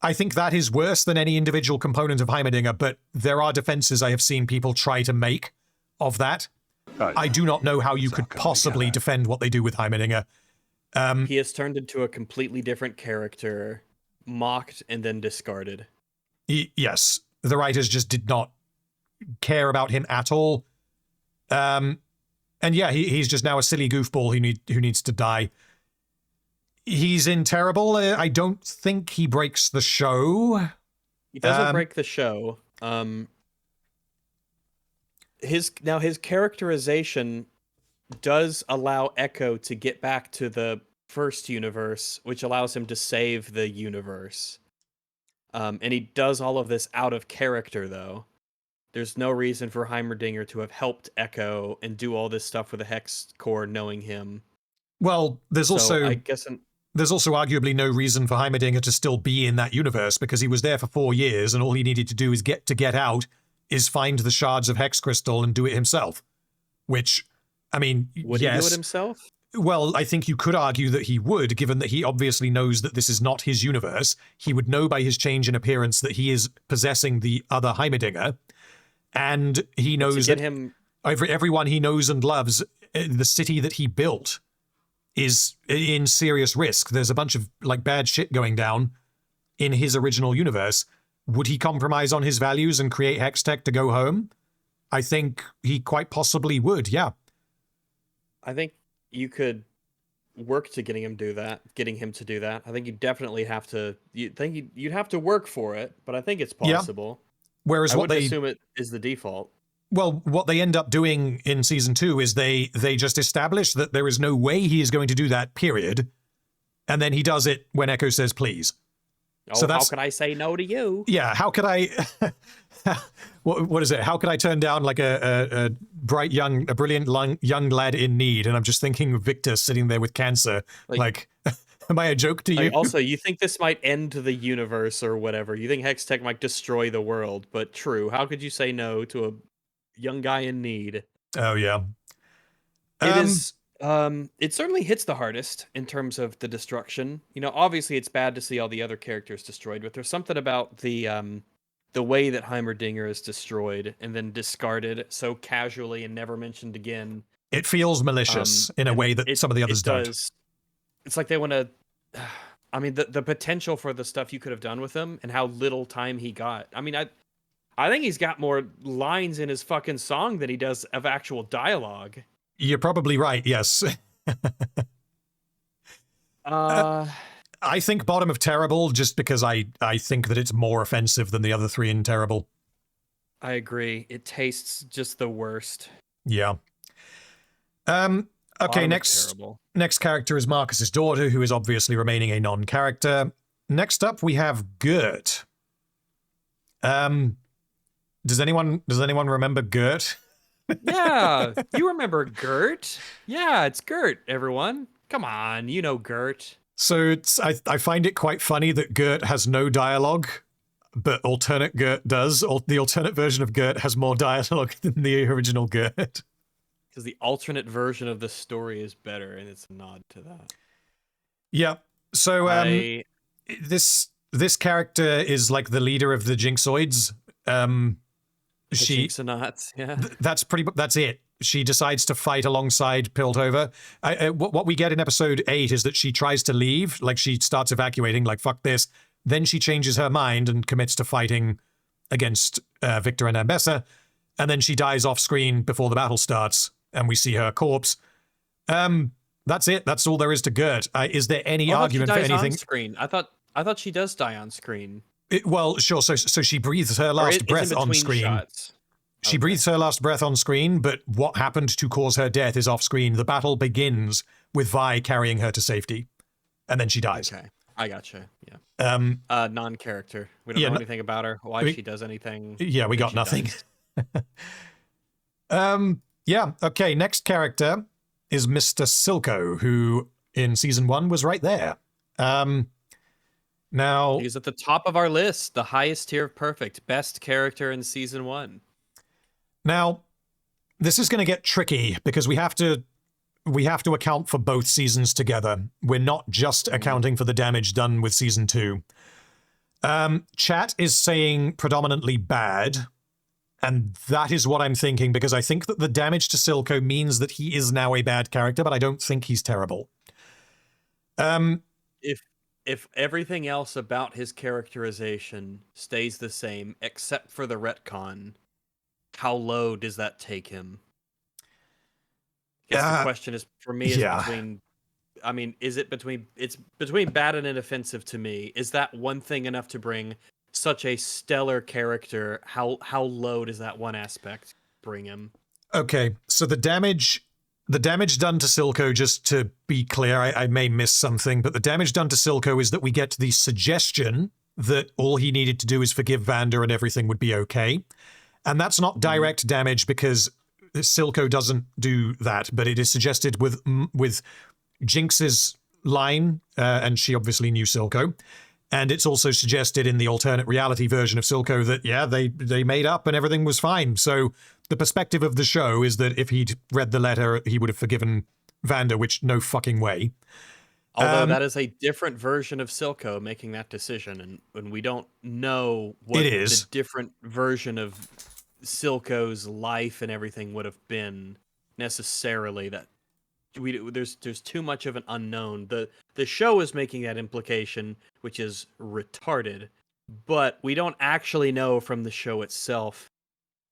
I think that is worse than any individual component of Heimerdinger, but there are defenses I have seen people try to make of that. I do not know how you could possibly defend what they do with Heimerdinger. He has turned into a completely different character, mocked and then discarded. Yes, the writers just did not care about him at all. And yeah, he's just now a silly goofball who needs to die. He's in terrible. I don't think he breaks the show. He doesn't break the show. His characterization does allow Echo to get back to the first universe, which allows him to save the universe. And he does all of this out of character, though. There's no reason for Heimerdinger to have helped Echo and do all this stuff with the Hex Core knowing him. Well, there's So also I guess there's also arguably no reason for Heimerdinger to still be in that universe because he was there for 4 years and all he needed to do is get out is find the shards of Hex Crystal and do it himself. Which, I mean, would yes. he do it himself? Well, I think you could argue that he would, given that he obviously knows that this is not his universe. He would know by his change in appearance that he is possessing the other Heimerdinger. And he knows that everyone he knows and loves, the city that he built, is in serious risk. There's a bunch of like bad shit going down in his original universe. Would he compromise on his values and create Hextech to go home? I think he quite possibly would, yeah. I think you could work to getting him to do that. I think you definitely have to. You'd have to work for it, but I think it's possible. Yeah. Whereas I what wouldn't assume it is the default. Well, what they end up doing in season 2 is they just establish that there is no way he is going to do that, period. And then he does it when Echo says please. Oh, so how could I say no to you? Yeah, how could I... what is it? How could I turn down like a brilliant young lad in need? And I'm just thinking of Victor sitting there with cancer. Like am I a joke to you? Also, you think this might end the universe or whatever. You think Hextech might destroy the world, but true. How could you say no to a young guy in need? Oh, yeah. It certainly hits the hardest in terms of the destruction. You know, obviously it's bad to see all the other characters destroyed, but there's something about the way that Heimerdinger is destroyed and then discarded so casually and never mentioned again. It feels malicious in a way that some of the others don't. It's like they want to... I mean, the potential for the stuff you could have done with him and how little time he got. I mean, I think he's got more lines in his fucking song than he does of actual dialogue. You're probably right, yes. I think bottom of terrible just because I think that it's more offensive than the other 3 in terrible. I agree. It tastes just the worst. Yeah. Okay, next character is Marcus's daughter, who is obviously remaining a non-character. Next up, we have Gert. Does anyone remember Gert? Yeah, you remember Gert? Yeah, it's Gert, everyone. Come on, you know Gert. So I find it quite funny that Gert has no dialogue, but alternate Gert does. The alternate version of Gert has more dialogue than the original Gert. Because the alternate version of the story is better, and it's a nod to that. Yeah. So this character is like the leader of the Jinxoids. Jinxonauts, yeah. That's it. She decides to fight alongside Piltover. What we get in episode 8 is that she tries to leave, like she starts evacuating, like fuck this. Then she changes her mind and commits to fighting against Victor and Ambessa, and then she dies off screen before the battle starts, and we see her corpse. That's it. That's all there is to Gert. Is there any argument for anything? On screen. I thought she does die on screen. Well, sure. So she breathes her last breath on screen. Shots? She breathes her last breath on screen, but what happened to cause her death is off screen. The battle begins with Vi carrying her to safety, and then she dies. Okay, I gotcha. Yeah. Non-character. We don't know anything about her. Why she does anything. Yeah, we got nothing. Yeah. Okay. Next character is Mr. Silco, who in season 1 was right there. Now he's at the top of our list, the highest tier of perfect, best character in season 1. Now, this is going to get tricky because we have to account for both seasons together. We're not just accounting for the damage done with season 2. Chat is saying predominantly bad, and that is what I'm thinking because I think that the damage to Silco means that he is now a bad character, but I don't think he's terrible. If everything else about his characterization stays the same except for the retcon, how low does that take him? I guess the question is for me it's between bad and inoffensive to me. Is that one thing enough to bring such a stellar character? How low does that one aspect bring him? Okay, so the damage The damage done to Silco, just to be clear, I may miss something, but the damage done to Silco is that we get the suggestion that all he needed to do is forgive Vander and everything would be okay. And that's not direct damage because Silco doesn't do that, but it is suggested with Jinx's line, and she obviously knew Silco. And it's also suggested in the alternate reality version of Silco that, yeah, they made up and everything was fine. So the perspective of the show is that if he'd read the letter, he would have forgiven Vander, which no fucking way. Although that is a different version of Silco making that decision, and we don't know what the different version of Silco's life and everything would have been necessarily. That there's too much of an unknown. The show is making that implication, which is retarded, but we don't actually know from the show itself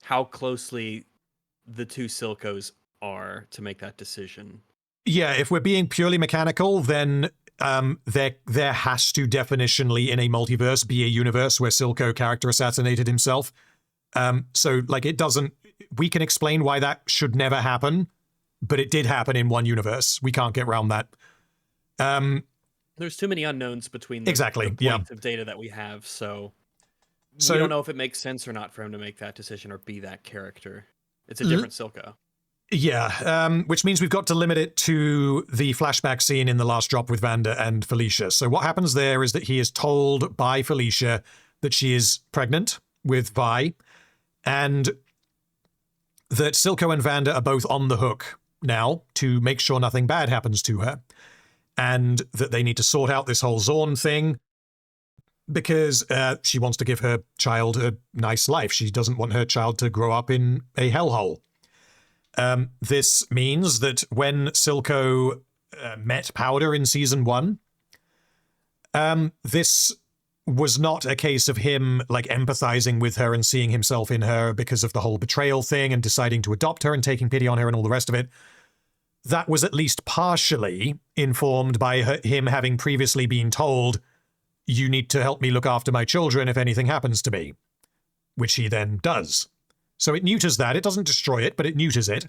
how closely the two Silcos are to make that decision. Yeah, if we're being purely mechanical, then there has to definitionally in a multiverse be a universe where Silco character assassinated himself. So like it doesn't, we can explain why that should never happen, but it did happen in one universe. We can't get around that. There's too many unknowns between the points of data that we have, so we don't know if it makes sense or not for him to make that decision or be that character. It's a different Silco. Yeah, which means we've got to limit it to the flashback scene in the last drop with Vander and Felicia. So what happens there is that he is told by Felicia that she is pregnant with Vi, and that Silco and Vander are both on the hook now to make sure nothing bad happens to her, and that they need to sort out this whole Zorn thing because she wants to give her child a nice life. She doesn't want her child to grow up in a hellhole. This means that when Silco met Powder in season 1, this was not a case of him like empathizing with her and seeing himself in her because of the whole betrayal thing and deciding to adopt her and taking pity on her and all the rest of it. That was at least partially informed by him having previously been told, you need to help me look after my children if anything happens to me, which he then does. So it neuters that. It doesn't destroy it, but it neuters it.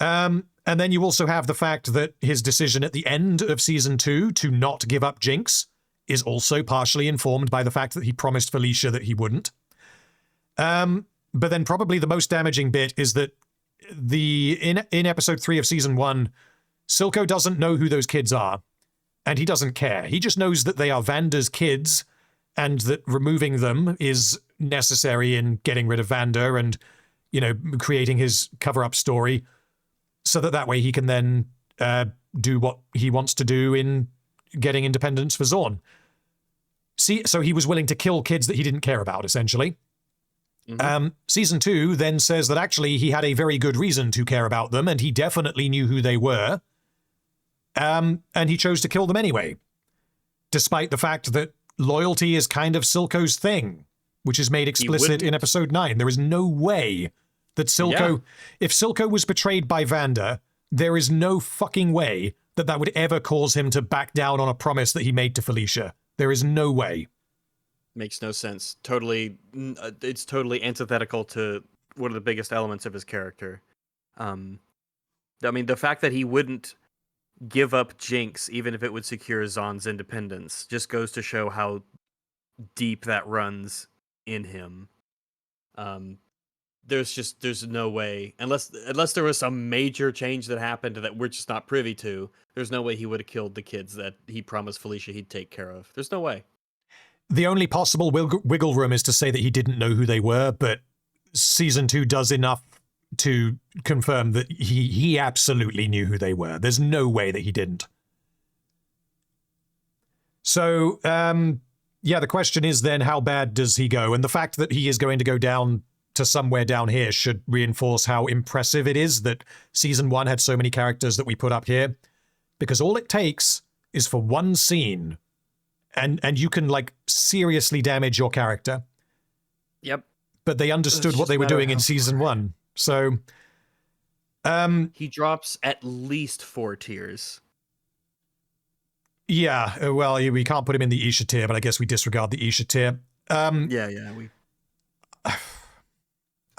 And then you also have the fact that his decision at the end of season 2 to not give up Jinx is also partially informed by the fact that he promised Felicia that he wouldn't. But then probably the most damaging bit is that in episode 3 of season 1, Silco doesn't know who those kids are, and he doesn't care. He just knows that they are Vander's kids, and that removing them is necessary in getting rid of Vander and, you know, creating his cover-up story so that way he can then do what he wants to do in getting independence for Zorn. See, so he was willing to kill kids that he didn't care about, essentially. Season 2 then says that actually he had a very good reason to care about them, and he definitely knew who they were, and he chose to kill them anyway, despite the fact that loyalty is kind of Silco's thing, which is made explicit in episode 9. There is no way that Silco... If Silco was betrayed by Vander, there is no fucking way that that would ever cause him to back down on a promise that he made to Felicia. There is no way. Makes no sense. It's totally antithetical to one of the biggest elements of his character. I mean, the fact that he wouldn't give up Jinx, even if it would secure Zon's independence, just goes to show how deep that runs in him. There's no way, unless there was some major change that happened that we're just not privy to, there's no way he would have killed the kids that he promised Felicia he'd take care of. There's no way. The only possible wiggle room is to say that he didn't know who they were, but season 2 does enough to confirm that he absolutely knew who they were. There's no way that he didn't. So, yeah, the question is then, how bad does he go? And the fact that he is going to go down to somewhere down here should reinforce how impressive it is that season 1 had so many characters that we put up here, because all it takes is for one scene and you can like seriously damage your character. Yep. But they understood what they were doing in season 1. So he drops at least 4 tiers. Yeah, well, we can't put him in the Isha tier, but I guess we disregard the Isha tier. I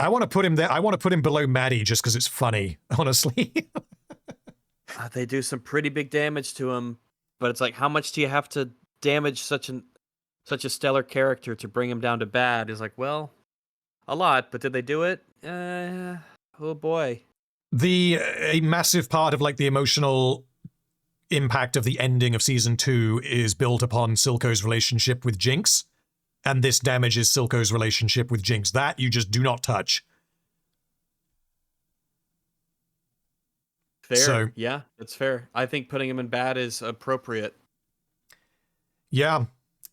want to put him there. I want to put him below Maddie just because it's funny, honestly. They do some pretty big damage to him, but it's like, how much do you have to damage such a stellar character to bring him down to bad? Is like, well, a lot, but did they do it? Oh boy. A massive part of like the emotional impact of the ending of season 2 is built upon Silco's relationship with Jinx, and this damages Silco's relationship with Jinx. That you just do not touch. Fair. So, yeah, that's fair. I think putting him in bad is appropriate. yeah.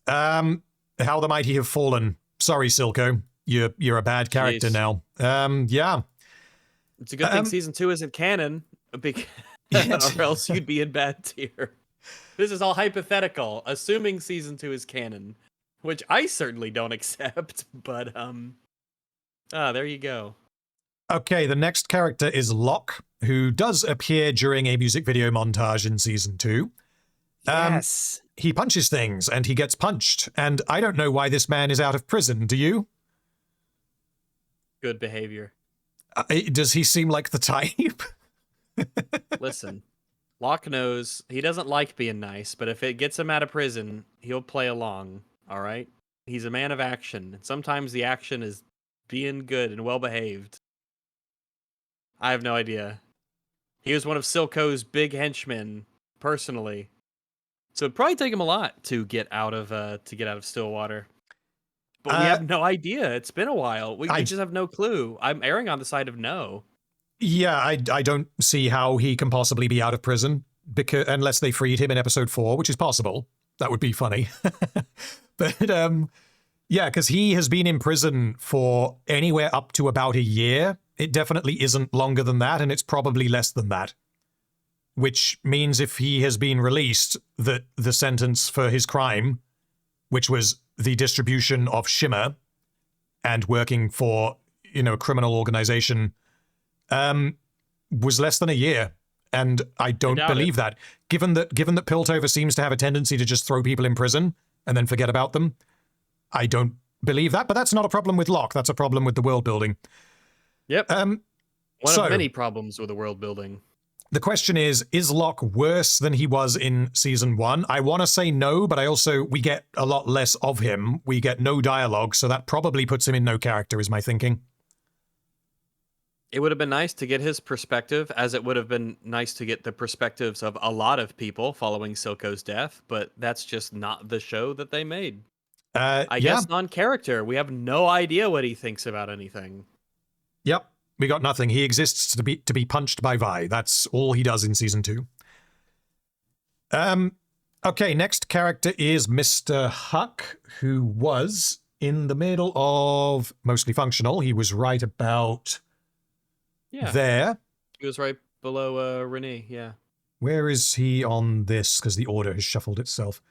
How the mighty have fallen. Sorry, Silco. You're a bad character Jeez. now. Yeah. It's a good thing season 2 isn't canon, because or else you'd be in bad tier. This is all hypothetical, assuming season 2 is canon, which I certainly don't accept. But there you go. Okay, the next character is Locke, who does appear during a music video montage in season 2. Yes. He punches things, and he gets punched, and I don't know why this man is out of prison, do you? Good behavior. Does he seem like the type? Listen, Locke knows he doesn't like being nice, but if it gets him out of prison, he'll play along, all right? He's a man of action, and sometimes the action is being good and well-behaved. I have no idea. He was one of Silco's big henchmen, personally. So it'd probably take him a lot to get out of Stillwater. But we have no idea. It's been a while. We just have no clue. I'm erring on the side of no. Yeah, I don't see how he can possibly be out of prison, because unless they freed him in episode 4, which is possible. That would be funny. But yeah, because he has been in prison for anywhere up to about a year. It definitely isn't longer than that, and it's probably less than that. Which means if he has been released, that the sentence for his crime, which was the distribution of shimmer and working for, a criminal organization, was less than a year. And I don't believe that. Given that Piltover seems to have a tendency to just throw people in prison and then forget about them, I don't believe that. But that's not a problem with Locke. That's a problem with the world building. Yep. One of many problems with the world building. The question is Locke worse than he was in season 1? I want to say no, but we get a lot less of him. We get no dialogue, so that probably puts him in no character, is my thinking. It would have been nice to get his perspective, as it would have been nice to get the perspectives of a lot of people following Silco's death, but that's just not the show that they made. I guess non-character. We have no idea what he thinks about anything. Yep. We got nothing. He exists to be punched by Vi. That's all he does in season 2. Okay, next character is Mr. Huck, who was in the middle of Mostly Functional. He was right about there. He was right below Renee, yeah. Where is he on this? Because the order has shuffled itself.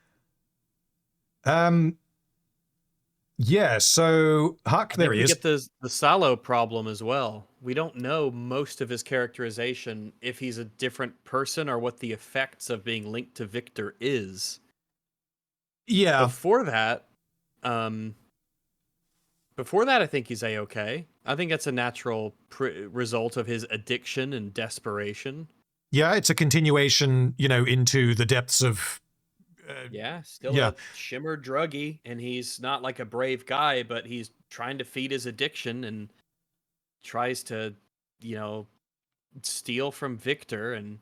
Yeah, so Huck, there he is. We get the Salo problem as well. We don't know most of his characterization, if he's a different person or what the effects of being linked to Victor is. Yeah. Before that, I think he's A-okay. I think that's a natural result of his addiction and desperation. Yeah, it's a continuation, into the depths of... still a shimmer druggie, and he's not like a brave guy, but he's trying to feed his addiction and tries to, steal from Victor, and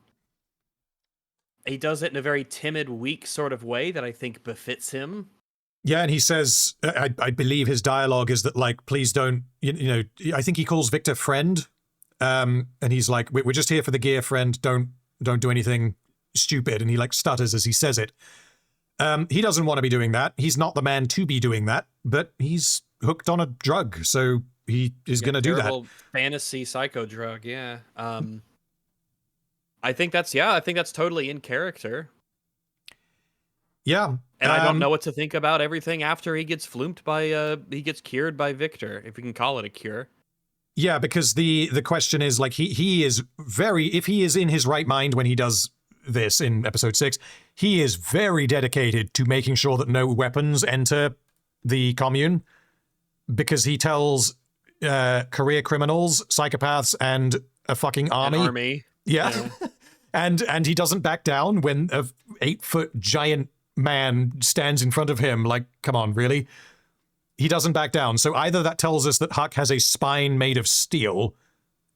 he does it in a very timid, weak sort of way that I think befits him. Yeah, and he says, I believe his dialogue is that, like, please don't, I think he calls Victor friend, and he's like, we're just here for the gear, friend, don't do anything stupid, and he, like, stutters as he says it. He doesn't want to be doing that. He's not the man to be doing that, but he's hooked on a drug, so he is going to do that. Fantasy psycho drug, yeah. I think that's totally in character. Yeah. And I don't know what to think about everything after he gets flumed by, he gets cured by Victor, if we can call it a cure. Yeah, because the question is, like, he is if he is in his right mind when he does this in episode 6, he is very dedicated to making sure that no weapons enter the commune, because he tells career criminals, psychopaths, and a fucking army. An army. Yeah. And he doesn't back down when a 8-foot giant man stands in front of him. Like, come on, really? He doesn't back down. So either that tells us that Huck has a spine made of steel,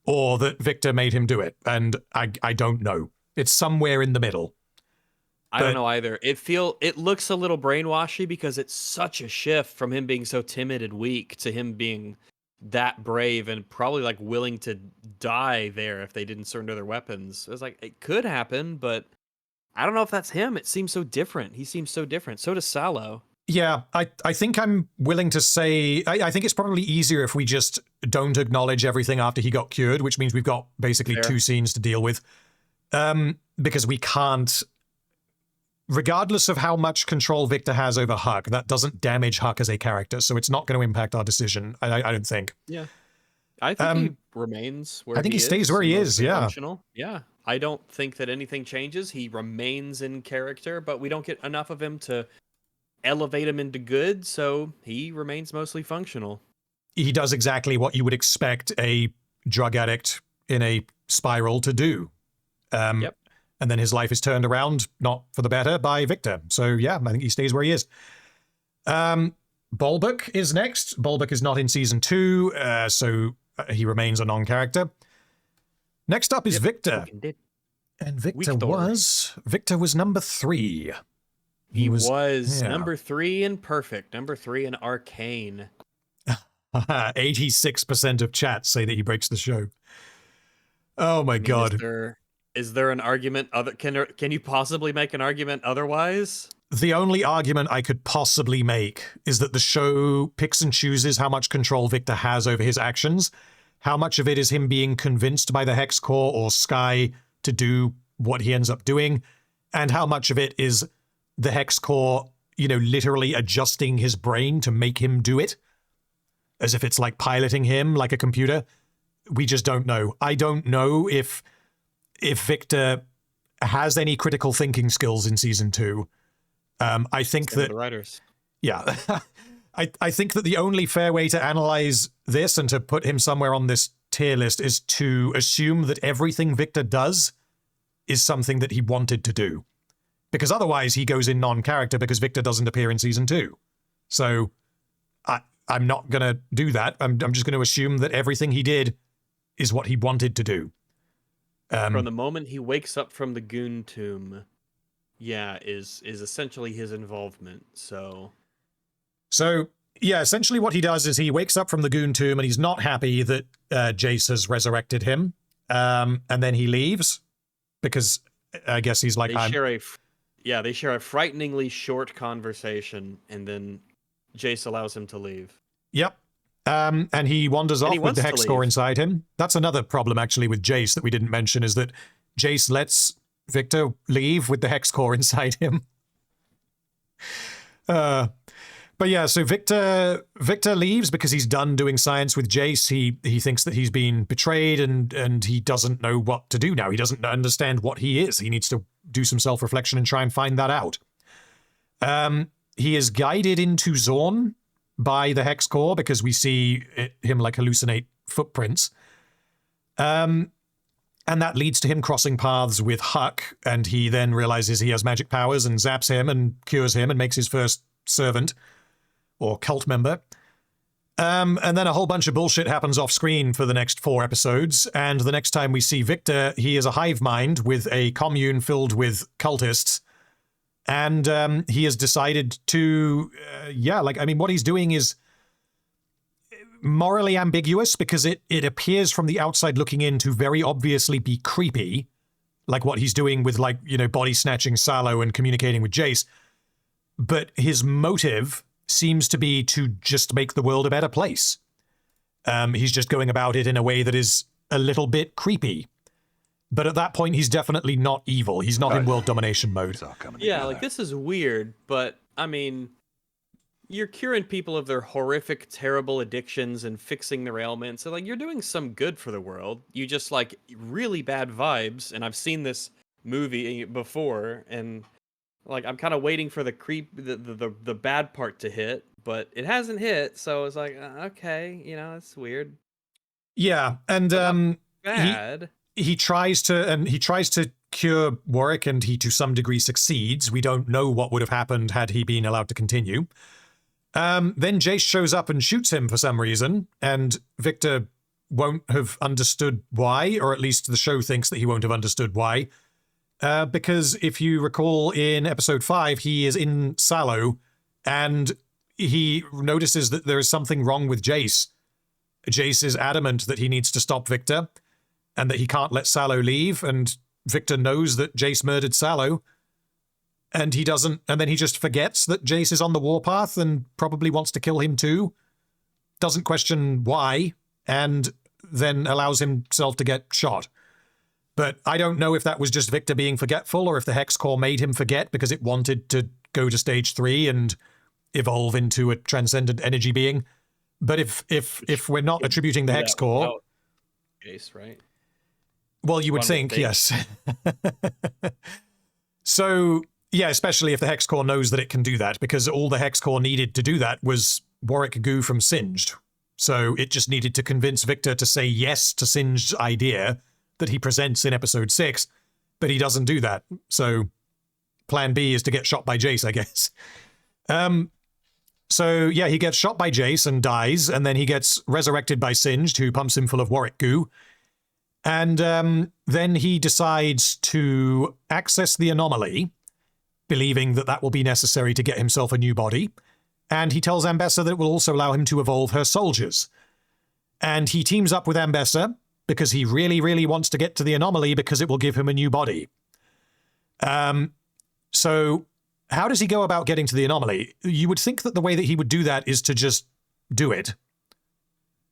or that Victor made him do it. And I don't know. It's somewhere in the middle. I don't know either. It looks a little brainwashy because it's such a shift from him being so timid and weak to him being that brave and probably like willing to die there if they didn't surrender their weapons. It was like, it could happen, but I don't know if that's him. It seems so different. He seems so different. So does Salo. Yeah, I think I'm willing to say, I think it's probably easier if we just don't acknowledge everything after he got cured, which means we've got basically Fair. 2 scenes to deal with. Because we can't, regardless of how much control Victor has over Huck, that doesn't damage Huck as a character, so it's not going to impact our decision, I don't think. Yeah. I think he remains where I think he is, stays where he is, mostly yeah. functional. Yeah. I don't think that anything changes. He remains in character, but we don't get enough of him to elevate him into good, so he remains mostly functional. He does exactly what you would expect a drug addict in a spiral to do. Yep. And then his life is turned around, not for the better, by Victor. So yeah, I think he stays where he is. Bulbuck is next. Bulbuck is not in season 2, so he remains a non-character. Next up is Victor. And Victor was number 3. He was yeah. number 3 in Perfect, number 3 in Arcane. 86% of chat say that he breaks the show. Oh my God. Is there an argument can you possibly make an argument otherwise? The only argument I could possibly make is that the show picks and chooses how much control Victor has over his actions. How much of it is him being convinced by the Hex Core or Sky to do what he ends up doing, and how much of it is the Hex Core, literally adjusting his brain to make him do it, as if it's like piloting him like a computer. We just don't know. I don't know if Victor has any critical thinking skills in season 2. I think that the writers. Yeah. I think that the only fair way to analyze this and to put him somewhere on this tier list is to assume that everything Victor does is something that he wanted to do. Because otherwise he goes in non-character because Victor doesn't appear in season 2. So I'm not going to do that. I'm just going to assume that everything he did is what he wanted to do. From the moment he wakes up from the Goon Tomb, is essentially his involvement. So yeah, essentially what he does is he wakes up from the Goon Tomb and he's not happy that Jace has resurrected him. And then he leaves because I guess he's like, they share a frighteningly short conversation, and then Jace allows him to leave. Yep. And he wanders off with the Hex Core inside him. That's another problem, actually, with Jace that we didn't mention, is that Jace lets Victor leave with the Hex Core inside him. But yeah, so Victor leaves because he's done doing science with Jace. He thinks that he's been betrayed and he doesn't know what to do now. He doesn't understand what he is. He needs to do some self-reflection and try and find that out. He is guided into Zorn by the Hex Core because we see him like hallucinate footprints. And that leads to him crossing paths with Huck, and he then realizes he has magic powers and zaps him and cures him and makes his first servant or cult member. And then a whole bunch of bullshit happens off screen for the next 4 episodes, and the next time we see Victor, he is a hive mind with a commune filled with cultists. And he has decided to, what he's doing is morally ambiguous because it appears from the outside looking in to very obviously be creepy, like what he's doing with, body snatching Salo and communicating with Jace. But his motive seems to be to just make the world a better place. He's just going about it in a way that is a little bit creepy. But at that point, he's definitely not evil. He's not in world domination mode. Yeah, this is weird, but, I mean, you're curing people of their horrific, terrible addictions and fixing their ailments. So, you're doing some good for the world. You just, really bad vibes, and I've seen this movie before, and, I'm kind of waiting for the bad part to hit, but it hasn't hit, so it's okay, it's weird. Yeah, and bad. He tries to cure Warwick, and he to some degree succeeds. We don't know what would have happened had he been allowed to continue. Then Jace shows up and shoots him for some reason, and Victor won't have understood why, or at least the show thinks that he won't have understood why. Because if you recall in episode 5, he is in Sallow, and he notices that there is something wrong with Jace. Jace is adamant that he needs to stop Victor, and that he can't let Sallow leave, and Victor knows that Jace murdered Sallow, and he doesn't, and then he just forgets that Jace is on the warpath and probably wants to kill him too, doesn't question why, and then allows himself to get shot. But I don't know if that was just Victor being forgetful, or if the Hex Core made him forget because it wanted to go to stage 3 and evolve into a transcendent energy being. But if we're not attributing the Hex Core... Jace, right? Well, you would think, yes. So, yeah, especially if the Hex Core knows that it can do that, because all the Hex Core needed to do that was Warwick Goo from Singed. So it just needed to convince Victor to say yes to Singed's idea that he presents in episode 6, but he doesn't do that. So plan B is to get shot by Jace, I guess. So, yeah, he gets shot by Jace and dies, and then he gets resurrected by Singed, who pumps him full of Warwick Goo. And then he decides to access the anomaly, believing that that will be necessary to get himself a new body. And he tells Ambessa that it will also allow him to evolve her soldiers. And he teams up with Ambessa because he really, really wants to get to the anomaly because it will give him a new body. So how does he go about getting to the anomaly? You would think that the way that he would do that is to just do it.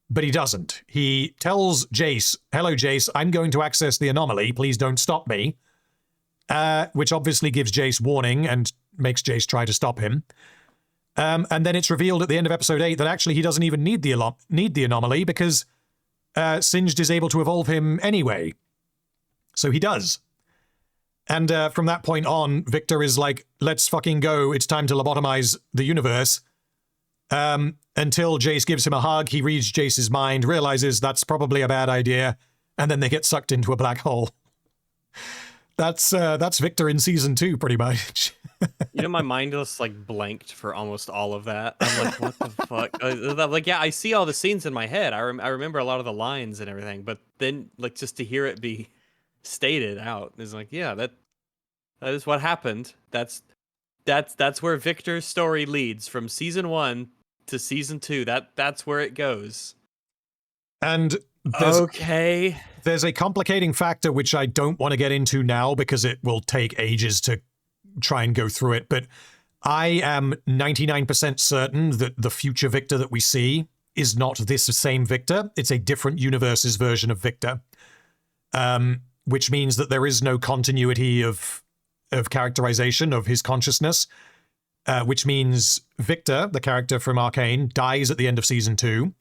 But he doesn't. He tells Jace, "Hello, Jace, I'm going to access the anomaly. Please don't stop me." Which obviously gives Jace warning and makes Jace try to stop him. And then it's revealed at the end of episode 8 that actually he doesn't even need the anomaly because Singed is able to evolve him anyway. So he does. And from that point on, Victor is like, let's fucking go. It's time to lobotomize the universe. Until Jace gives him a hug, he reads Jace's mind, realizes that's probably a bad idea, and then they get sucked into a black hole. That's Victor in season 2, pretty much. You know, my mind just like blanked for almost all of that. I'm like, what the fuck? Like, yeah, I see all the scenes in my head. I remember a lot of the lines and everything, but then like just to hear it be stated out is like, yeah, that is what happened. That's where Victor's story leads from season 1 to season 2. That's where it goes. And there's a complicating factor which I don't want to get into now because it will take ages to try and go through it, but I am 99% certain that the future Victor that we see is not this same Victor. It's a different universe's version of Victor, which means that there is no continuity of characterization of his consciousness, which means Victor, the character from Arcane, dies at the end of season 2,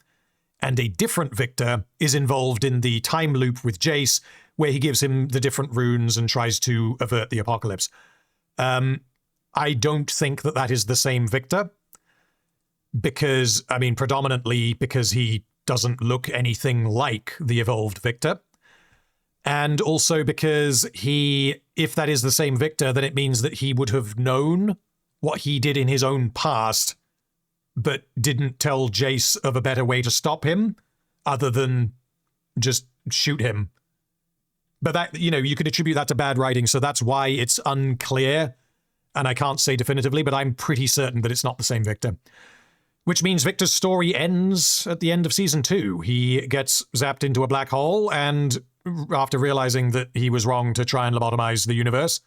and a different Victor is involved in the time loop with Jace, where he gives him the different runes and tries to avert the apocalypse. I don't think that that is the same Victor, because, I mean, predominantly because he doesn't look anything like the evolved Victor. And also because if that is the same Victor, then it means that he would have known what he did in his own past, but didn't tell Jace of a better way to stop him, other than just shoot him. But that, you know, you could attribute that to bad writing, so that's why it's unclear, and I can't say definitively, but I'm pretty certain that it's not the same Victor. Which means Victor's story ends at the end of season 2. He gets zapped into a black hole, and after realizing that he was wrong to try and lobotomize the universe.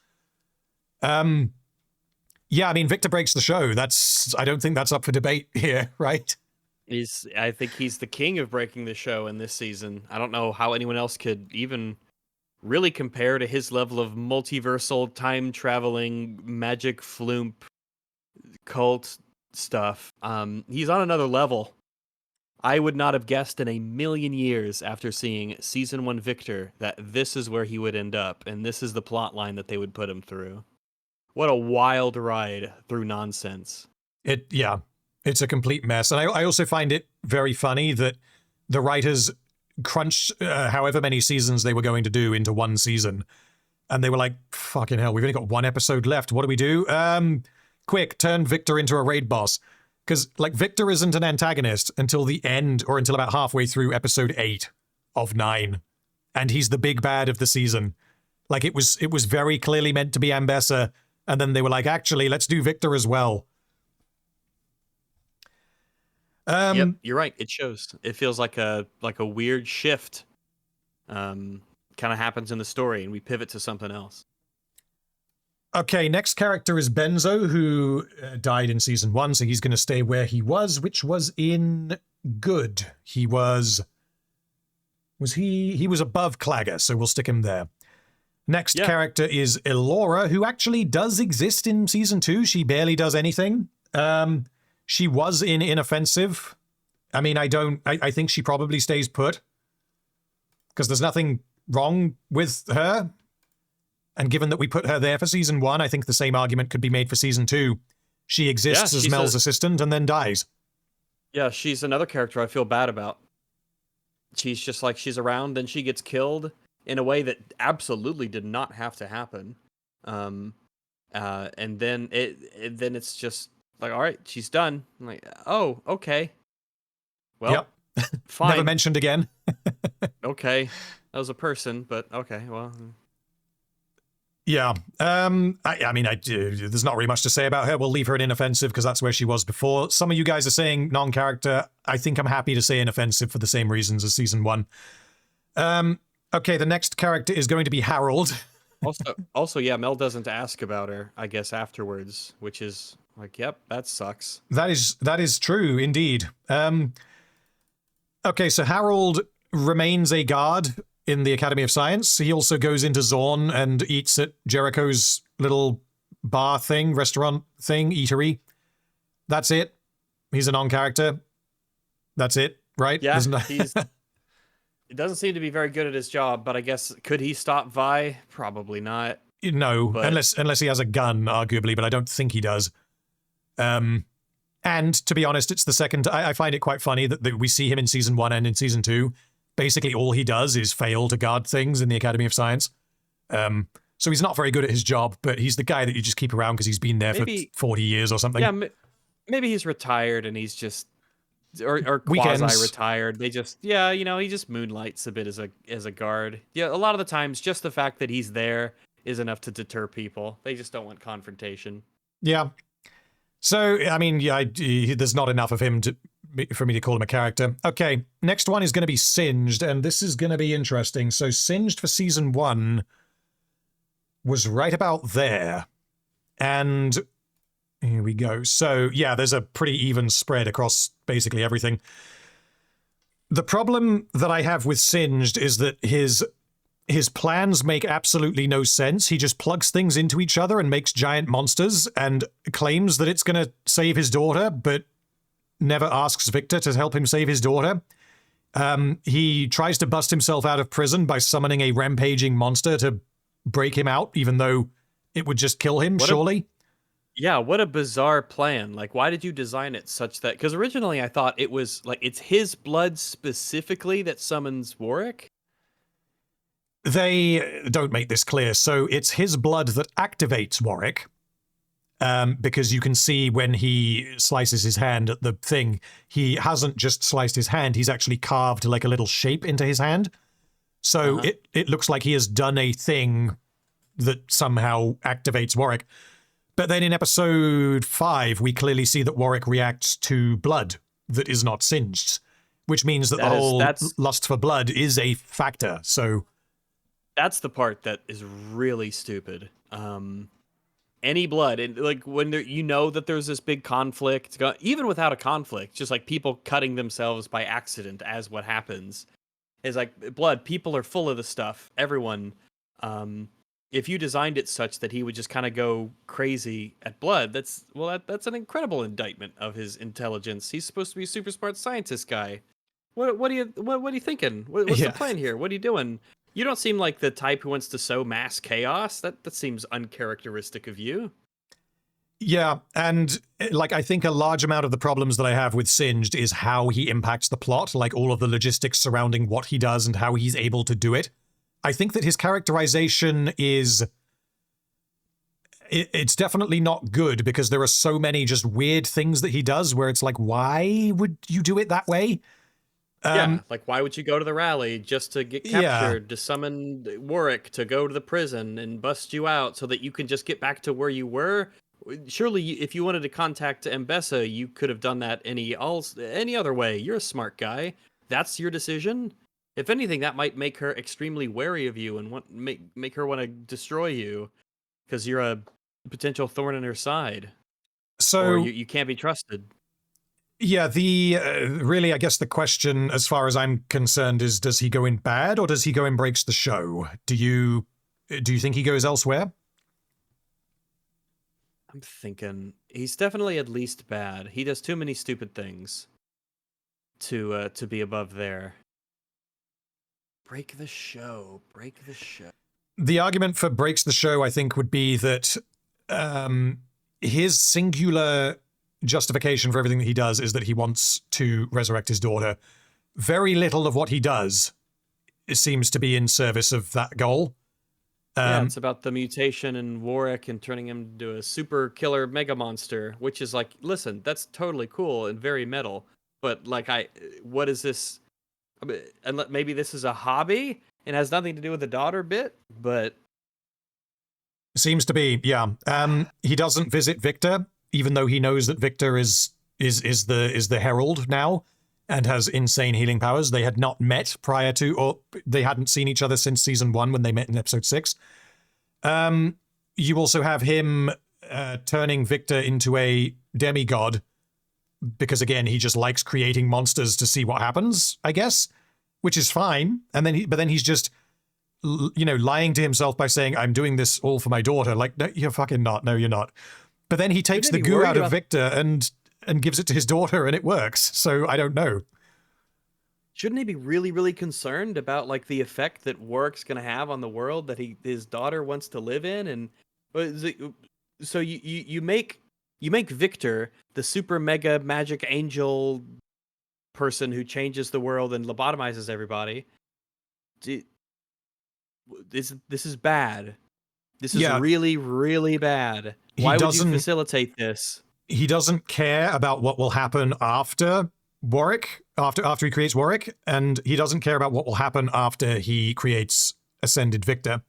Yeah, I mean, Victor breaks the show. I don't think that's up for debate here, right? I think he's the king of breaking the show in this season. I don't know how anyone else could even really compare to his level of multiversal, time-traveling, magic floomp, cult stuff. He's on another level. I would not have guessed in a million years after seeing season 1 Victor that this is where he would end up, and this is the plot line that they would put him through. What a wild ride through nonsense. It's a complete mess. And I also find it very funny that the writers crunched however many seasons they were going to do into one season. And they were like, fucking hell, we've only got one episode left. What do we do? Quick, turn Victor into a raid boss. Because, like, Victor isn't an antagonist until the end, or until about halfway through episode 8 of 9. And he's the big bad of the season. Like, it was very clearly meant to be Ambessa, and then they were like, actually, let's do Victor as well. Yep, you're right. It shows. It feels like a weird shift kind of happens in the story, and we pivot to something else. Okay, next character is Benzo, who died in season 1, so he's going to stay where he was, which was in good. He was above Clagger, so we'll stick him there. Next character is Elora, who actually does exist in season 2. She barely does anything. She was in Inoffensive. I mean, I think she probably stays put, because there's nothing wrong with her. And given that we put her there for season 1, I think the same argument could be made for season 2. She exists as Mel's assistant and then dies. Yeah, she's another character I feel bad about. She's just like, she's around, then she gets killed in a way that absolutely did not have to happen. And then it's just like, all right, she's done. I'm like, oh, okay. Well, fine. Never mentioned again. Okay. That was a person, but okay, well... Yeah, I mean, there's not really much to say about her. We'll leave her in Inoffensive because that's where she was before. Some of you guys are saying non-character. I think I'm happy to say Inoffensive for the same reasons as season 1. Okay, the next character is going to be Harold. Also, yeah, Mel doesn't ask about her, I guess, afterwards, which is like, yep, that sucks. That is true, indeed. Okay, so Harold remains a guard in the Academy of Science. He also goes into Zorn and eats at Jericho's little bar thing, restaurant thing, eatery. That's it. He's a non-character. That's it, right? Yeah, he doesn't seem to be very good at his job, but I guess, could he stop Vi? Probably not. No, but... unless he has a gun, arguably, but I don't think he does. And to be honest, it's the second... I find it quite funny that we see him in season 1 and in season 2. Basically, all he does is fail to guard things in the Academy of Science. So he's not very good at his job, but he's the guy that you just keep around because he's been there for 40 years or something. Yeah, maybe he's retired and he's just... Or quasi-retired. They just... Yeah, you know, he just moonlights a bit as a guard. Yeah, a lot of the times, just the fact that he's there is enough to deter people. They just don't want confrontation. Yeah. So, I mean, yeah, there's not enough of him for me to call him a character. Okay, next one is going to be Singed, and this is going to be interesting. So Singed for season 1 was right about there. And here we go. So, yeah, there's a pretty even spread across basically everything. The problem that I have with Singed is that his plans make absolutely no sense. He just plugs things into each other and makes giant monsters and claims that it's going to save his daughter, but never asks Victor to help him save his daughter. He tries to bust himself out of prison by summoning a rampaging monster to break him out, even though it would just kill him, surely. Yeah, what a bizarre plan. Like, why did you design it such that... Because originally I thought it was, like, it's his blood specifically that summons Warwick? They don't make this clear. So it's his blood that activates Warwick. Because you can see when he slices his hand at the thing, he hasn't just sliced his hand, he's actually carved like a little shape into his hand. So it looks like he has done a thing that somehow activates Warwick. But then in episode 5, we clearly see that Warwick reacts to blood that is not singed, which means that the whole lust for blood is a factor. So that's the part that is really stupid. Any blood, and like when you know that there's this big conflict, even without a conflict, just like people cutting themselves by accident as what happens, is like blood. People are full of the stuff. Everyone, if you designed it such that he would just kind of go crazy at blood, that's an incredible indictment of his intelligence. He's supposed to be a super smart scientist guy. What are you thinking? What's the plan here? What are you doing? You don't seem like the type who wants to sow mass chaos. That seems uncharacteristic of you. Yeah, and like I think a large amount of the problems that I have with Singed is how he impacts the plot, like all of the logistics surrounding what he does and how he's able to do it. I think that his characterization is... It's definitely not good because there are so many just weird things that he does where it's like, why would you do it that way? Yeah, like why would you go to the rally just to get Yeah. captured, to summon Warwick to go to the prison and bust you out so that you can just get back to where you were? Surely, if you wanted to contact Mbessa, you could have done that any other way. You're a smart guy. That's your decision. If anything, that might make her extremely wary of you and make her want to destroy you because you're a potential thorn in her side. So or you can't be trusted. Yeah, the really, I guess the question, as far as I'm concerned, is: does he go in bad or does he go in breaks the show? Do you think he goes elsewhere? I'm thinking he's definitely at least bad. He does too many stupid things to be above there. Break the show. Break the show. The argument for breaks the show, I think, would be that his singular justification for everything that he does is that he wants to resurrect his daughter. Very little of what he does seems to be in service of that goal. Yeah, it's about the mutation in Warwick and turning him into a super killer mega monster, which is like, listen, that's totally cool and very metal. But like, what is this? I mean, and maybe this is a hobby and has nothing to do with the daughter bit, but seems to be, yeah. He doesn't visit Victor, even though he knows that Victor is the Herald now and has insane healing powers. They had not met prior to, or they hadn't seen each other since season 1 when they met in episode 6. You also have him turning Victor into a demigod because, again, he just likes creating monsters to see what happens, I guess, which is fine. And then but then he's just, lying to himself by saying, I'm doing this all for my daughter. Like, no, you're fucking not. No, you're not. But then he takes the goo out of Victor and gives it to his daughter, and it works. So I don't know. Shouldn't he be really, really concerned about like the effect that Warwick's going to have on the world that his daughter wants to live in? And so you make Victor the super mega magic angel person who changes the world and lobotomizes everybody. This is bad. This is really, really bad. Why would you facilitate this? He doesn't care about what will happen after Warwick, after he creates Warwick, and he doesn't care about what will happen after he creates Ascended Victor.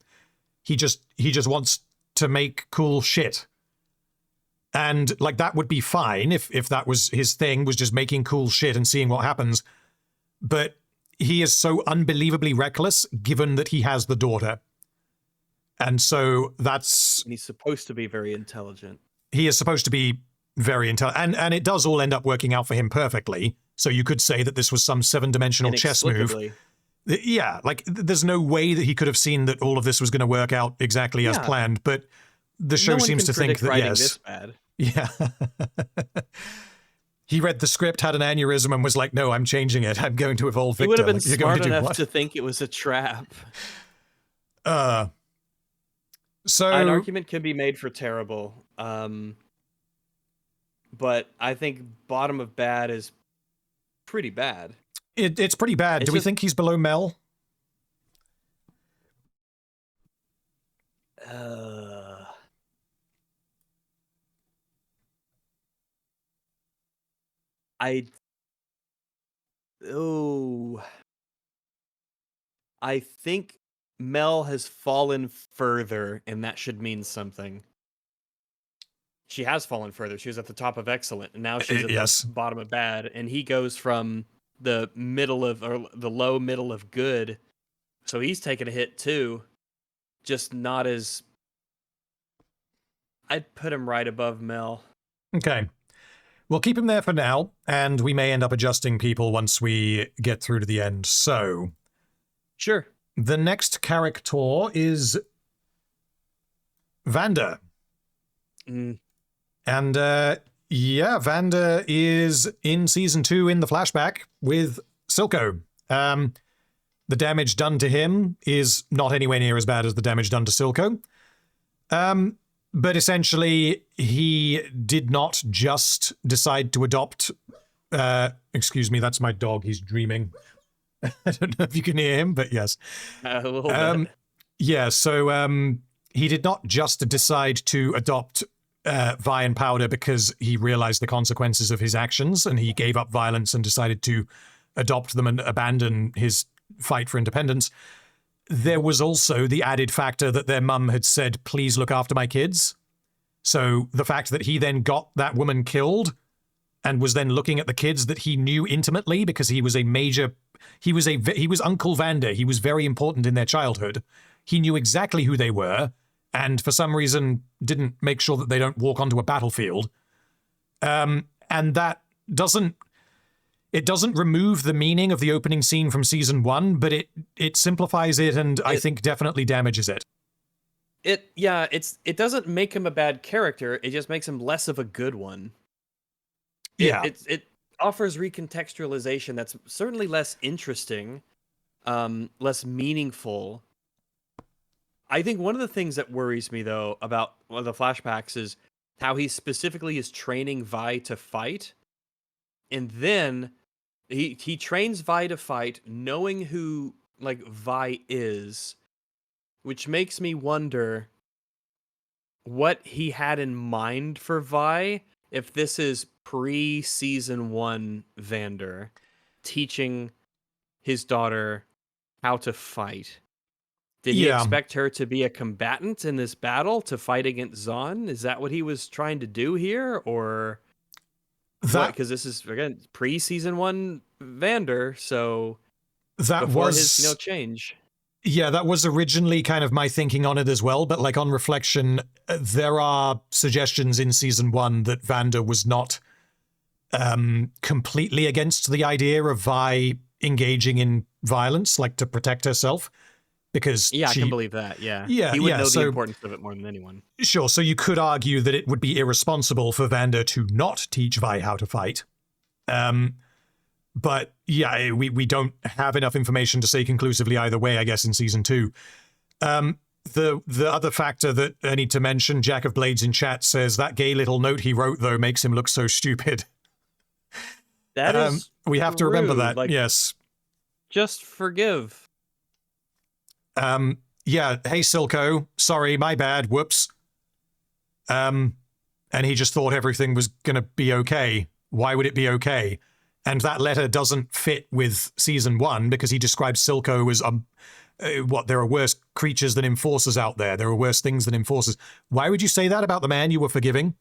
He just wants to make cool shit. And like that would be fine if that was his thing, was just making cool shit and seeing what happens. But he is so unbelievably reckless given that he has the daughter. And so that's... He's supposed to be very intelligent. He is supposed to be very intelligent. And it does all end up working out for him perfectly. So you could say that this was some 7-dimensional chess move. Yeah, like there's no way that he could have seen that all of this was going to work out exactly as planned. But the show seems to think that, yes. This bad. Yeah. He read the script, had an aneurysm, and was like, no, I'm changing it. I'm going to evolve Victor. He would have been smart enough to think it was a trap. So an argument could be made for terrible. But I think bottom of bad is pretty bad. It's pretty bad. Do we think he's below Mel? I think Mel has fallen further, and that should mean something. She has fallen further. She was at the top of excellent, and now she's at the bottom of bad. And he goes from the middle of, or the low middle of good. So he's taken a hit too. Just not as... I'd put him right above Mel. Okay. We'll keep him there for now, and we may end up adjusting people once we get through to the end. So... Sure. The next character is Vanda. And, Vanda is in Season 2 in the flashback with Silco. The damage done to him is not anywhere near as bad as the damage done to Silco. But essentially, he did not just decide to adopt... excuse me, that's my dog. He's dreaming. I don't know if you can hear him, but yes. A little bit. Yeah, so he did not just decide to adopt Vi and Powder because he realized the consequences of his actions, and he gave up violence and decided to adopt them and abandon his fight for independence. There was also the added factor that their mum had said, please look after my kids. So the fact that he then got that woman killed and was then looking at the kids that he knew intimately because he was Uncle Vander. He was very important in their childhood. He knew exactly who they were, and for some reason didn't make sure that they don't walk onto a battlefield. And that doesn't remove the meaning of the opening scene from season 1, but it simplifies it and I think definitely damages it. It doesn't make him a bad character. It just makes him less of a good one. It offers recontextualization that's certainly less interesting, less meaningful. I think one of the things that worries me, though, about one of the flashbacks is how he specifically is training Vi to fight. And then he trains Vi to fight knowing who, like, Vi is, which makes me wonder what he had in mind for Vi, if this is pre-season 1 Vander teaching his daughter how to fight. Did he expect her to be a combatant in this battle to fight against Zahn? Is that what he was trying to do here? Or that, because this is, again, pre-season 1 Vander, so that before was his change. Yeah, that was originally kind of my thinking on it as well, but like on reflection, there are suggestions in season 1 that Vander was not completely against the idea of Vi engaging in violence, like to protect herself. Because I can believe that. Yeah, he would know the importance of it more than anyone. Sure. So you could argue that it would be irresponsible for Vander to not teach Vi how to fight. But yeah, we don't have enough information to say conclusively either way, I guess, in season 2. The other factor that I need to mention, Jack of Blades in chat says that gay little note he wrote, though, makes him look so stupid. That is we have to remember that. Like, yes. Just forgive. Yeah, hey Silco, sorry, my bad, whoops. And he just thought everything was gonna be okay. Why would it be okay? And that letter doesn't fit with season 1 because he describes Silco as there are worse creatures than enforcers out there. There are worse things than enforcers. Why would you say that about the man you were forgiving?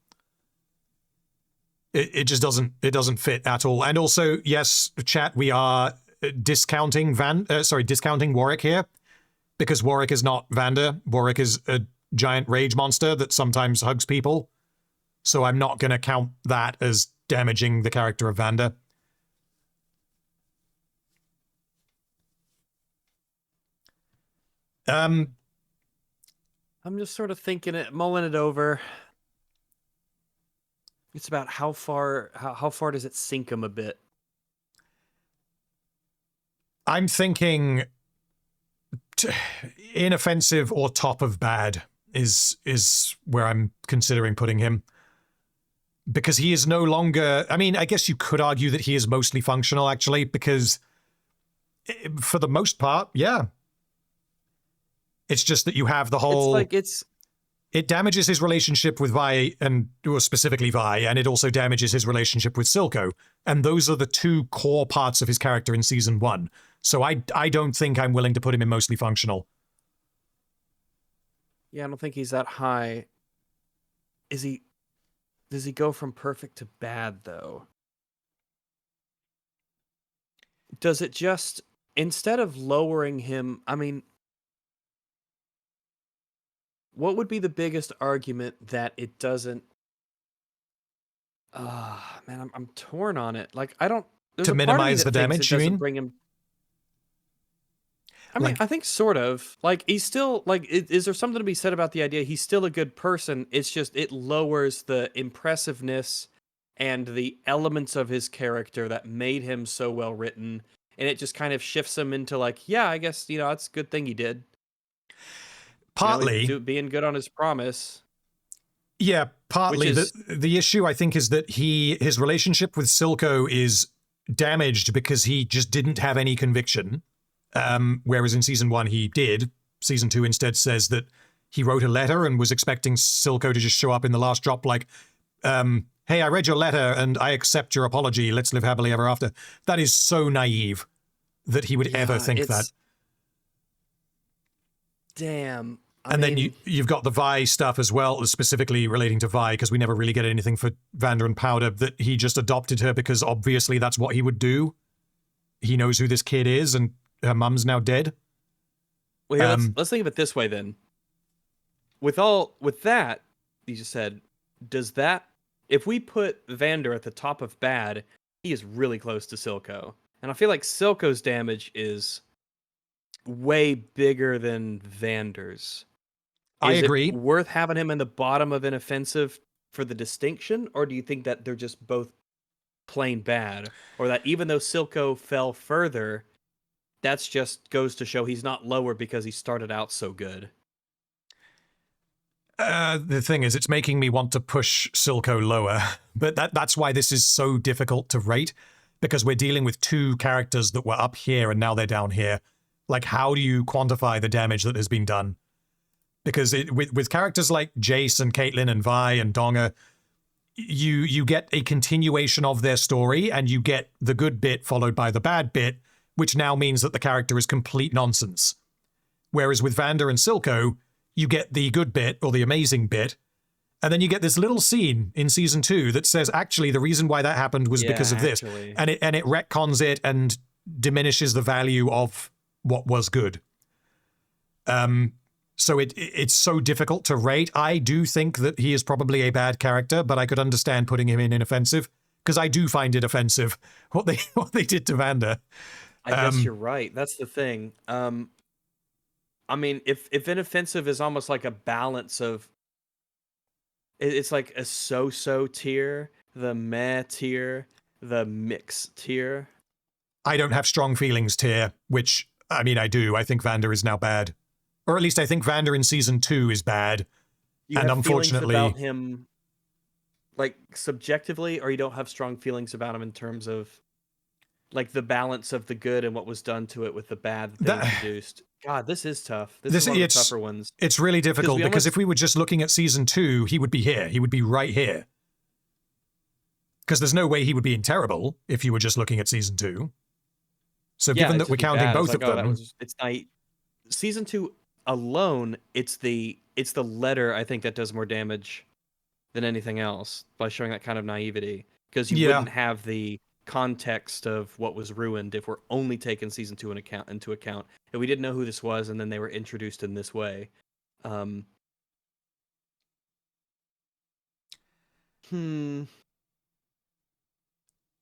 It just doesn't fit at all. And also, yes, chat, we are discounting Warwick here. Because Warwick is not Vander. Warwick is a giant rage monster that sometimes hugs people. So I'm not going to count that as damaging the character of Vander. I'm just sort of mulling it over. It's about how far does it sink him a bit? I'm thinking inoffensive or top of bad is where I'm considering putting him. Because he is no longer... I mean, I guess you could argue that he is mostly functional, actually, because for the most part, yeah. It's just that you have the whole... It damages his relationship with Vi, or specifically Vi, and it also damages his relationship with Silco. And those are the 2 core parts of his character in season 1. So I don't think I'm willing to put him in mostly functional. Yeah, I don't think he's that high. Does he go from perfect to bad, though? Does it just, instead of lowering him, I mean, what would be the biggest argument that it doesn't... man, I'm torn on it. Like, I don't... To minimize the damage, you mean? Bring him... I mean, I think sort of. Like, he's still, like, is there something to be said about the idea he's still a good person? It's just, it lowers the impressiveness and the elements of his character that made him so well written. And it just kind of shifts him into, like, yeah, I guess, that's a good thing he did. Partly. Being good on his promise. Yeah, partly. The issue, I think, is that his relationship with Silco is damaged because he just didn't have any conviction. Whereas in season 1 he did. Season 2 instead says that he wrote a letter and was expecting Silco to just show up in the last drop like, hey, I read your letter and I accept your apology. Let's live happily ever after. That is so naive that he would ever think that. Damn. And then you've got the Vi stuff as well, specifically relating to Vi, because we never really get anything for Vander and Powder, that he just adopted her because obviously that's what he would do. He knows who this kid is, and her mum's now dead. Well, here, let's think of it this way then. With that, you just said, does that, if we put Vander at the top of bad, he is really close to Silco. And I feel like Silco's damage is way bigger than Vander's. I agree. Is it worth having him in the bottom of inoffensive for the distinction, or do you think that they're just both plain bad? Or that even though Silco fell further, that's just goes to show he's not lower because he started out so good? The thing is, it's making me want to push Silco lower, but that's why this is so difficult to rate, because we're dealing with two characters that were up here and now they're down here. Like, how do you quantify the damage that has been done? Because with characters like Jace and Caitlyn and Vi and Donga, you get a continuation of their story, and you get the good bit followed by the bad bit, which now means that the character is complete nonsense. Whereas with Vander and Silco, you get the good bit, or the amazing bit, and then you get this little scene in season 2 that says, actually, the reason why that happened was because of this. And it retcons it and diminishes the value of what was good. So it's so difficult to rate. I do think that he is probably a bad character, but I could understand putting him in inoffensive, because I do find it offensive what they did to Vander. I guess you're right. That's the thing. I mean, if inoffensive is almost like a balance of, it's like a so-so tier, the meh tier, the mix tier. I don't have strong feelings tier, which, I mean, I do. I think Vander is now bad. Or at least I think Vander in season 2 is bad. You and have unfortunately feelings about him, like, subjectively, or you don't have strong feelings about him in terms of, like, the balance of the good and what was done to it with the bad that they introduced. God, this is tough. This is one of the tougher ones. It's really difficult, because if we were just looking at season 2, he would be here. He would be right here. Because there's no way he would be in terrible if you were just looking at season 2. So given that we're counting both of them, it's not season 2 alone. It's the letter, I think, that does more damage than anything else by showing that kind of naivety, because you wouldn't have the context of what was ruined if we're only taking season 2 into account. If we didn't know who this was and then they were introduced in this way.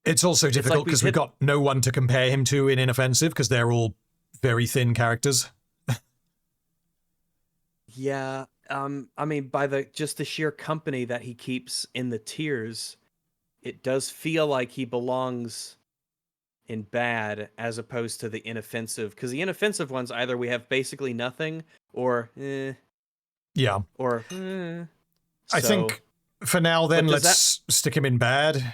It's also difficult because we've got no one to compare him to in inoffensive, because they're all very thin characters. Yeah, I mean, by just the sheer company that he keeps in the tiers, it does feel like he belongs in bad as opposed to the inoffensive. Because the inoffensive ones, either we have basically nothing, or yeah, or I think for now, then let's stick him in bad.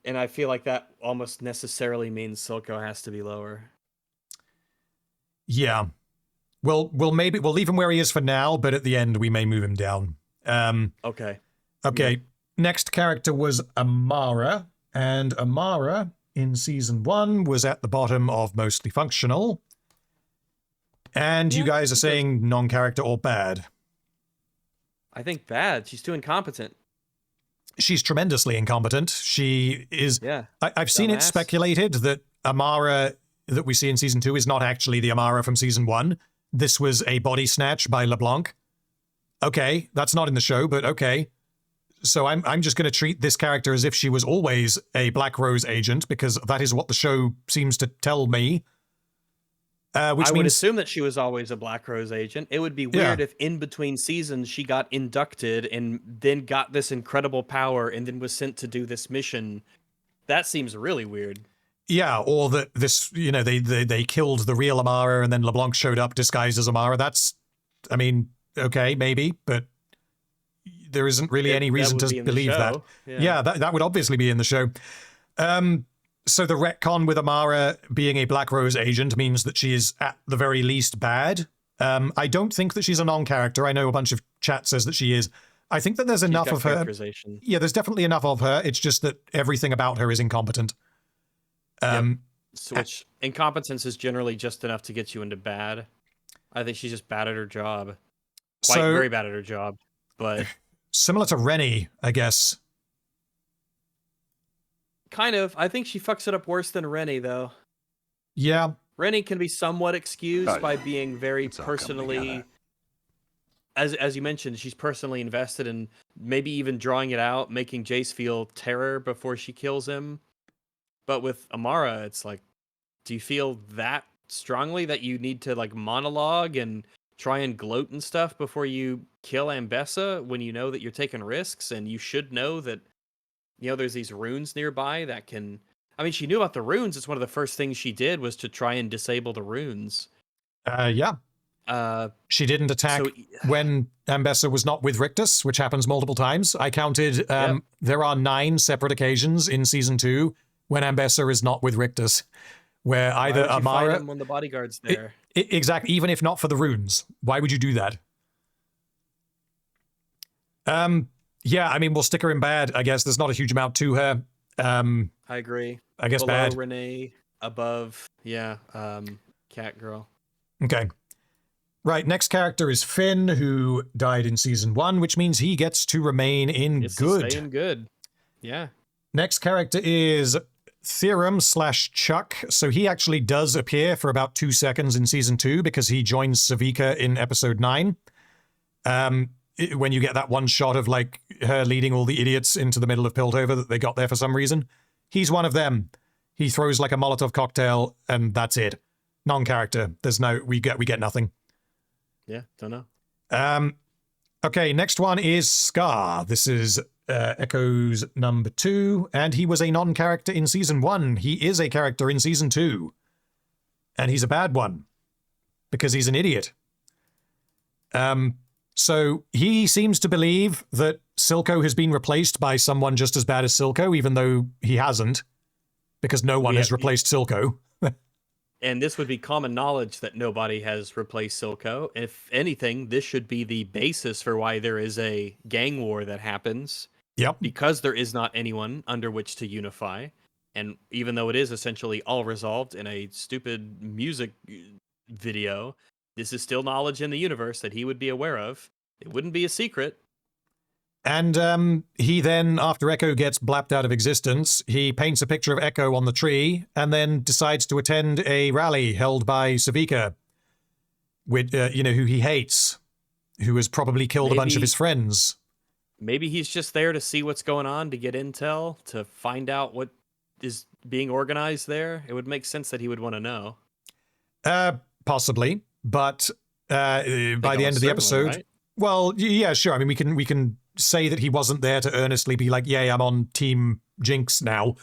And I feel like that almost necessarily means Silco has to be lower. Yeah. We'll leave him where he is for now, but at the end we may move him down. Okay. Yeah. Next character was Amara, and Amara in season 1 was at the bottom of mostly functional. And you guys are saying non-character or bad? I think bad. She's too incompetent. She's tremendously incompetent. She is. Yeah. I've seen it speculated that Amara that we see in season 2 is not actually the Amara from season 1. This was a body snatch by LeBlanc. Okay, that's not in the show, but okay. So I'm just going to treat this character as if she was always a Black Rose agent, because that is what the show seems to tell me. I would assume that she was always a Black Rose agent. It would be weird if in between seasons she got inducted and then got this incredible power and then was sent to do this mission. That seems really weird. Yeah, or that this, they killed the real Amara and then LeBlanc showed up disguised as Amara. That's, I mean, okay, maybe, but there isn't really any reason to believe that. Yeah, that would obviously be in the show. So the retcon with Amara being a Black Rose agent means that she is at the very least bad. I don't think that she's a non-character. I know a bunch of chat says that she is. I think that there's enough of her. Yeah, there's definitely enough of her. It's just that everything about her is incompetent. So which incompetence is generally just enough to get you into bad. I think she's just bad at her job. Very bad at her job. But similar to Rennie, I guess. Kind of. I think she fucks it up worse than Rennie, though. Yeah. Rennie can be somewhat excused by being very personally, as you mentioned, she's personally invested in maybe even drawing it out, making Jace feel terror before she kills him. But with Amara, it's like, do you feel that strongly that you need to like monologue and try and gloat and stuff before you kill Ambessa when you know that you're taking risks and you should know that, there's these runes nearby that can... I mean, she knew about the runes. It's one of the first things she did was to try and disable the runes. Yeah. She didn't attack when Ambessa was not with Rictus, which happens multiple times. I counted, there are 9 separate occasions in Season 2 when Ambessa is not with Rictus, where either Amara... Fight him when the bodyguard's there? Exactly, even if not for the runes. Why would you do that? Yeah, I mean, we'll stick her in bad, I guess. There's not a huge amount to her. I agree. I guess below bad. Renee, above, Cat Girl. Okay. Right, next character is Finn, who died in Season 1, which means he gets to remain in good. Stay in good. Yeah. Next character is Theorem/Chuck. So he actually does appear for about 2 seconds in Season 2 because he joins Savika in Episode 9. When you get that one shot of, like, her leading all the idiots into the middle of Piltover that they got there for some reason. He's one of them. He throws, like, a Molotov cocktail, and that's it. Non-character. There's no... We get nothing. Yeah, don't know. Okay, next one is Scar. This is Echo's number 2, and he was a non-character in Season 1. He is a character in Season 2. And he's a bad one. Because he's an idiot. So he seems to believe that Silco has been replaced by someone just as bad as Silco, even though he hasn't, because no one has replaced Silco. And this would be common knowledge that nobody has replaced Silco. If anything, this should be the basis for why there is a gang war that happens. Yep. Because there is not anyone under which to unify. And even though it is essentially all resolved in a stupid music video, this is still knowledge in the universe that he would be aware of. It wouldn't be a secret. And he then, after Echo gets blapped out of existence, he paints a picture of Echo on the tree and then decides to attend a rally held by Savika, with, who he hates, who has probably killed a bunch of his friends. Maybe he's just there to see what's going on, to get intel, to find out what is being organized there. It would make sense that he would want to know. Possibly. But by the end of the episode, right? Well, yeah, sure. I mean, we can say that he wasn't there to earnestly be like, "Yay, I'm on Team Jinx now."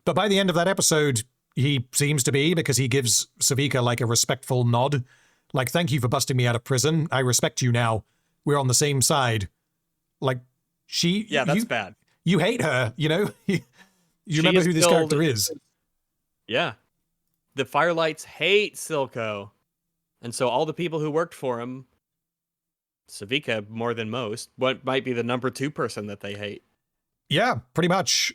But by the end of that episode, he seems to be, because he gives Savika like a respectful nod, like, "Thank you for busting me out of prison. I respect you now. We're on the same side." Like, that's bad. You hate her, you know. You remember who this character is. Yeah, the Firelights hate Silco. And so all the people who worked for him, Savika more than most, what might be the number 2 person that they hate. Yeah, pretty much.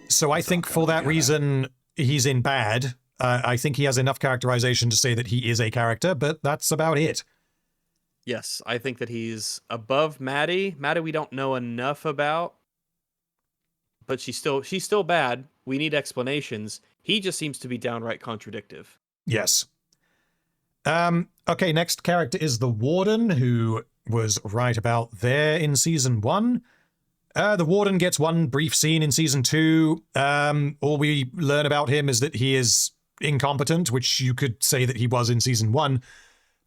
So I think for that reason, he's in bad. I think he has enough characterization to say that he is a character, but that's about it. Yes, I think that he's above Maddie. Maddie we don't know enough about, but she's still bad. We need explanations. He just seems to be downright contradictive. Yes. Okay, next character is the Warden, who was right about there in Season 1. The Warden gets one brief scene in Season 2. All we learn about him is that he is incompetent, which you could say that he was in Season 1.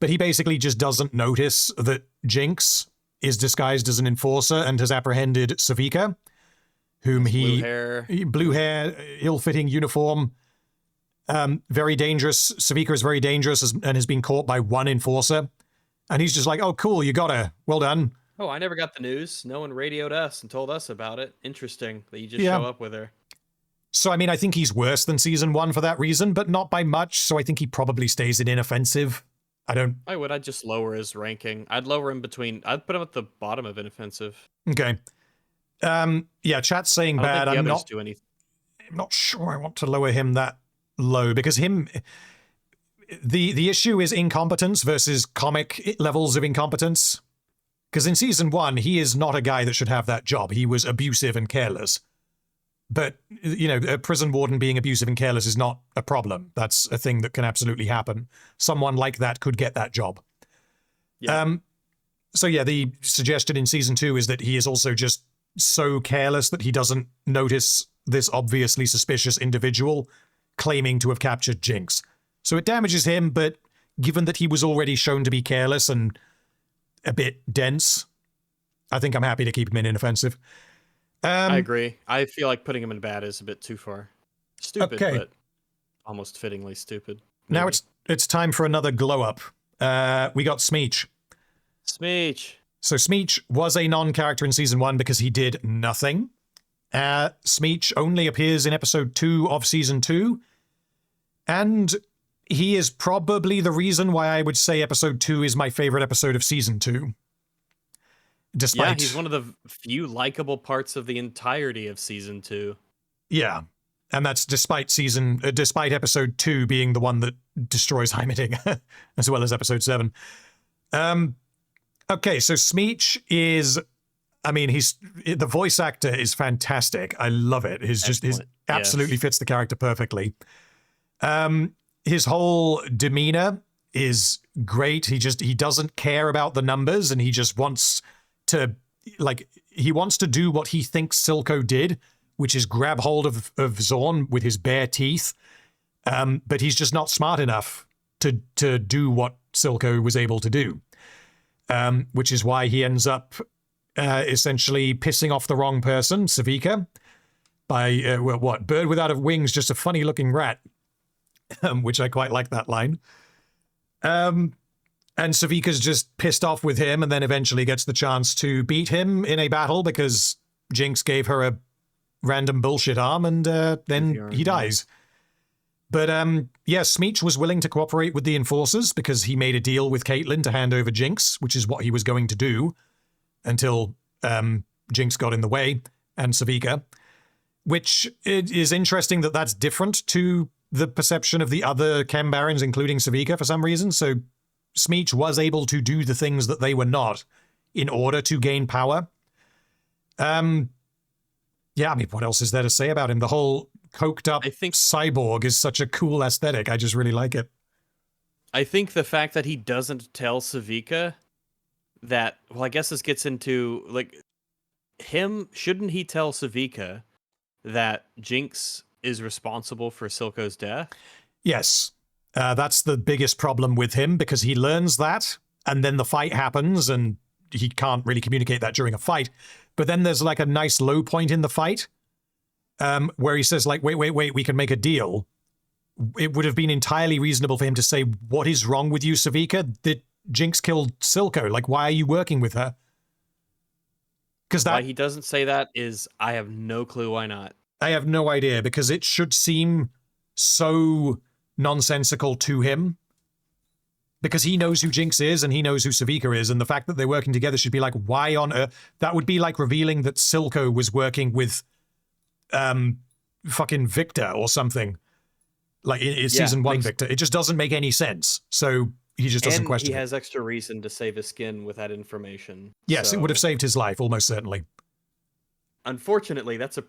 But he basically just doesn't notice that Jinx is disguised as an enforcer and has apprehended Savika, whom blue hair, ill-fitting uniform. Very dangerous. Savika is very dangerous and has been caught by one enforcer. And he's just like, "Oh, cool, you got her. Well done." Oh, I never got the news. No one radioed us and told us about it. Interesting that you just show up with her. So, I mean, I think he's worse than season 1 for that reason, but not by much. So I think he probably stays in inoffensive. I'd just lower his ranking. I'd lower him I'd put him at the bottom of inoffensive. Okay. Yeah, chat's saying I don't bad. think the I'm others do anything. not sure I want to lower him that low because the issue is incompetence versus comic levels of incompetence. Because in season 1, he is not a guy that should have that job. He was abusive and careless. But, you know, a prison warden being abusive and careless is not a problem. That's a thing that can absolutely happen. Someone like that could get that job. Yeah. So yeah, the suggestion in season 2 is that he is also just so careless that he doesn't notice this obviously suspicious individual claiming to have captured Jinx. So it damages him, but given that he was already shown to be careless and a bit dense, I think I'm happy to keep him in inoffensive. I agree. I feel like putting him in bad is a bit too far. Stupid, Okay. but almost fittingly stupid. Now maybe. it's time for another glow up. We got Smeech. Smeech. So Smeech was a non-character in season 1 because he did nothing. Smeech only appears in episode 2 of season 2. And he is probably the reason why I would say episode 2 is my favorite episode of season 2. Yeah, he's one of the few likable parts of the entirety of season 2. Yeah. And that's despite episode 2 being the one that destroys Heimerdinger, as well as episode 7. Okay, so Smeech is, I mean, the voice actor is fantastic. I love it. His absolutely fits the character perfectly. His whole demeanor is great. He doesn't care about the numbers, and he just wants to, he wants to do what he thinks Silco did, which is grab hold of Zorn with his bare teeth. But he's just not smart enough to do what Silco was able to do. Which is why he ends up essentially pissing off the wrong person, Savika, by, bird without wings, just a funny-looking rat, which I quite like that line. And Savika's just pissed off with him and then eventually gets the chance to beat him in a battle because Jinx gave her a random bullshit arm and then he dies. But yeah, Smeech was willing to cooperate with the Enforcers because he made a deal with Caitlyn to hand over Jinx, which is what he was going to do until Jinx got in the way, and Savika, which it is interesting that that's different to the perception of the other Chem Barons, including Savika, for some reason. So Smeech was able to do the things that they were not in order to gain power. Yeah, I mean, what else is there to say about him? The whole coked up cyborg is such a cool aesthetic. I just really like it. I think the fact that he doesn't tell Savika that, well, I guess this gets into, shouldn't he tell Savika that Jinx is responsible for Silco's death? Yes. That's the biggest problem with him because he learns that and then the fight happens and he can't really communicate that during a fight. But then there's a nice low point in the fight where he says wait, we can make a deal. It would have been entirely reasonable for him to say, what is wrong with you, Savika? That Jinx killed Silco. Why are you working with her? Because why he doesn't say that is, I have no clue why not. I have no idea because it should seem so nonsensical to him because he knows who Jinx is and he knows who Savika is, and the fact that they're working together should be why on earth? That would be like revealing that Silco was working with fucking Victor or something, in season 1 Victor. It just doesn't make any sense, so he just doesn't question he it. has extra reason to save his skin with that information. Yes, it would have saved his life almost certainly. Unfortunately, that's a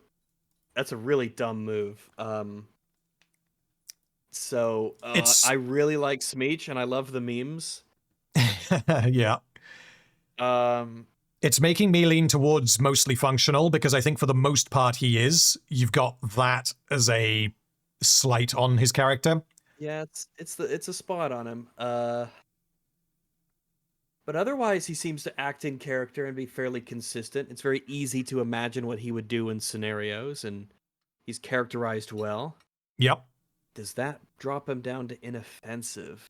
really dumb move. I really like Smeech and I love the memes. Yeah. It's making me lean towards mostly functional because I think for the most part he is. You've got that as a slight on his character. Yeah, it's a spot on him. But otherwise he seems to act in character and be fairly consistent. It's very easy to imagine what he would do in scenarios, and he's characterized well. Yep. Does that drop him down to inoffensive?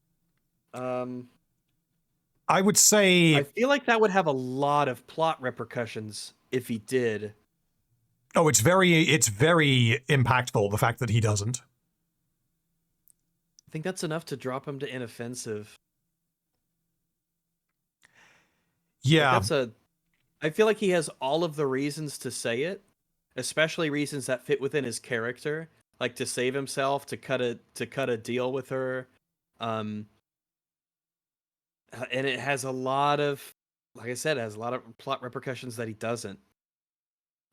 I would say... I feel like that would have a lot of plot repercussions if he did. Oh, it's very impactful, the fact that he doesn't. I think that's enough to drop him to inoffensive. Yeah. I feel like he has all of the reasons to say it, especially reasons that fit within his character, like to save himself, to cut a deal with her. And it has a lot of, like I said, it has a lot of plot repercussions that he doesn't.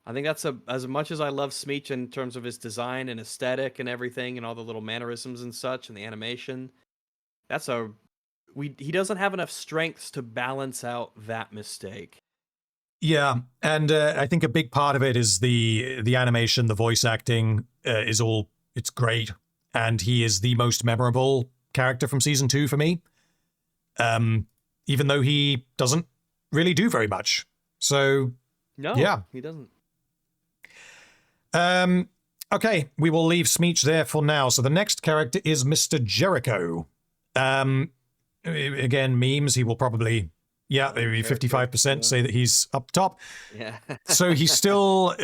I think that's as much as I love Smeech in terms of his design and aesthetic and everything and all the little mannerisms and such and the animation. He doesn't have enough strengths to balance out that mistake. Yeah, and I think a big part of it is the animation, the voice acting it's great, and he is the most memorable character from season 2 for me. Even though he doesn't really do very much. So no, yeah, he doesn't. Okay, we will leave Smeech there for now. So the next character is Mr. Jericho. Again, memes, he will probably, maybe 55% say that he's up top. Yeah. So he's still,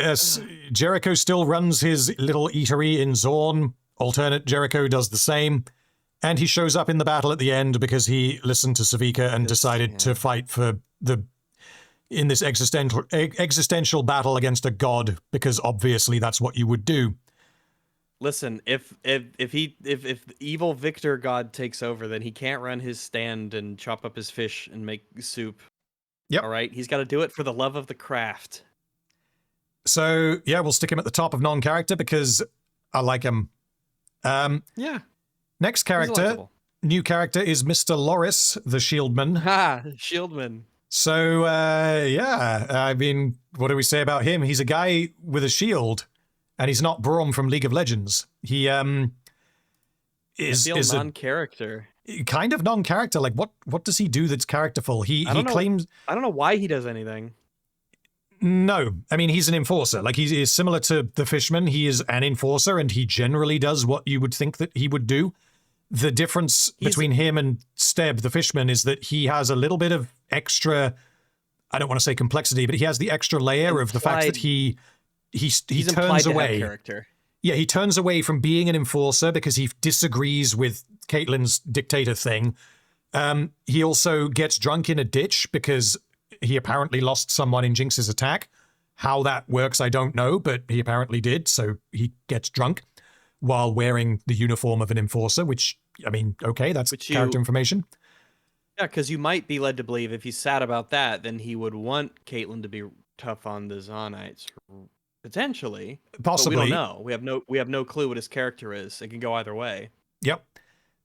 Jericho still runs his little eatery in Zorn. Alternate Jericho does the same. And he shows up in the battle at the end because he listened to Savika and decided to fight for in this existential battle against a god, because obviously that's what you would do. Listen, if evil Victor God takes over, then he can't run his stand and chop up his fish and make soup. Yep. All right, he's got to do it for the love of the craft. So yeah, we'll stick him at the top of non-character because I like him. Yeah. Next character, new character, is Mr. Loris, the Shieldman. Ha, Shieldman. So, I mean, what do we say about him? He's a guy with a shield, and he's not Braum from League of Legends. He is a non-character. Kind of non-character. Like, what does he do that's characterful? He claims... I don't know why he does anything. No. I mean, he's an enforcer. Like, he is similar to the Fishman. He is an enforcer, and he generally does what you would think that he would do. The difference between him and Steb, the Fishman, is that he has a little bit of extra, I don't want to say complexity, but he has the extra layer of the fact that he turns away. Character. Yeah, he turns away from being an enforcer because he disagrees with Caitlyn's dictator thing. He also gets drunk in a ditch because he apparently lost someone in Jinx's attack. How that works, I don't know, but he apparently did, so he gets drunk while wearing the uniform of an enforcer, which, I mean, okay, that's character information. Yeah, because you might be led to believe if he's sad about that, then he would want Caitlyn to be tough on the Zonites. Potentially. Possibly. But we don't know. We have no clue what his character is. It can go either way. Yep.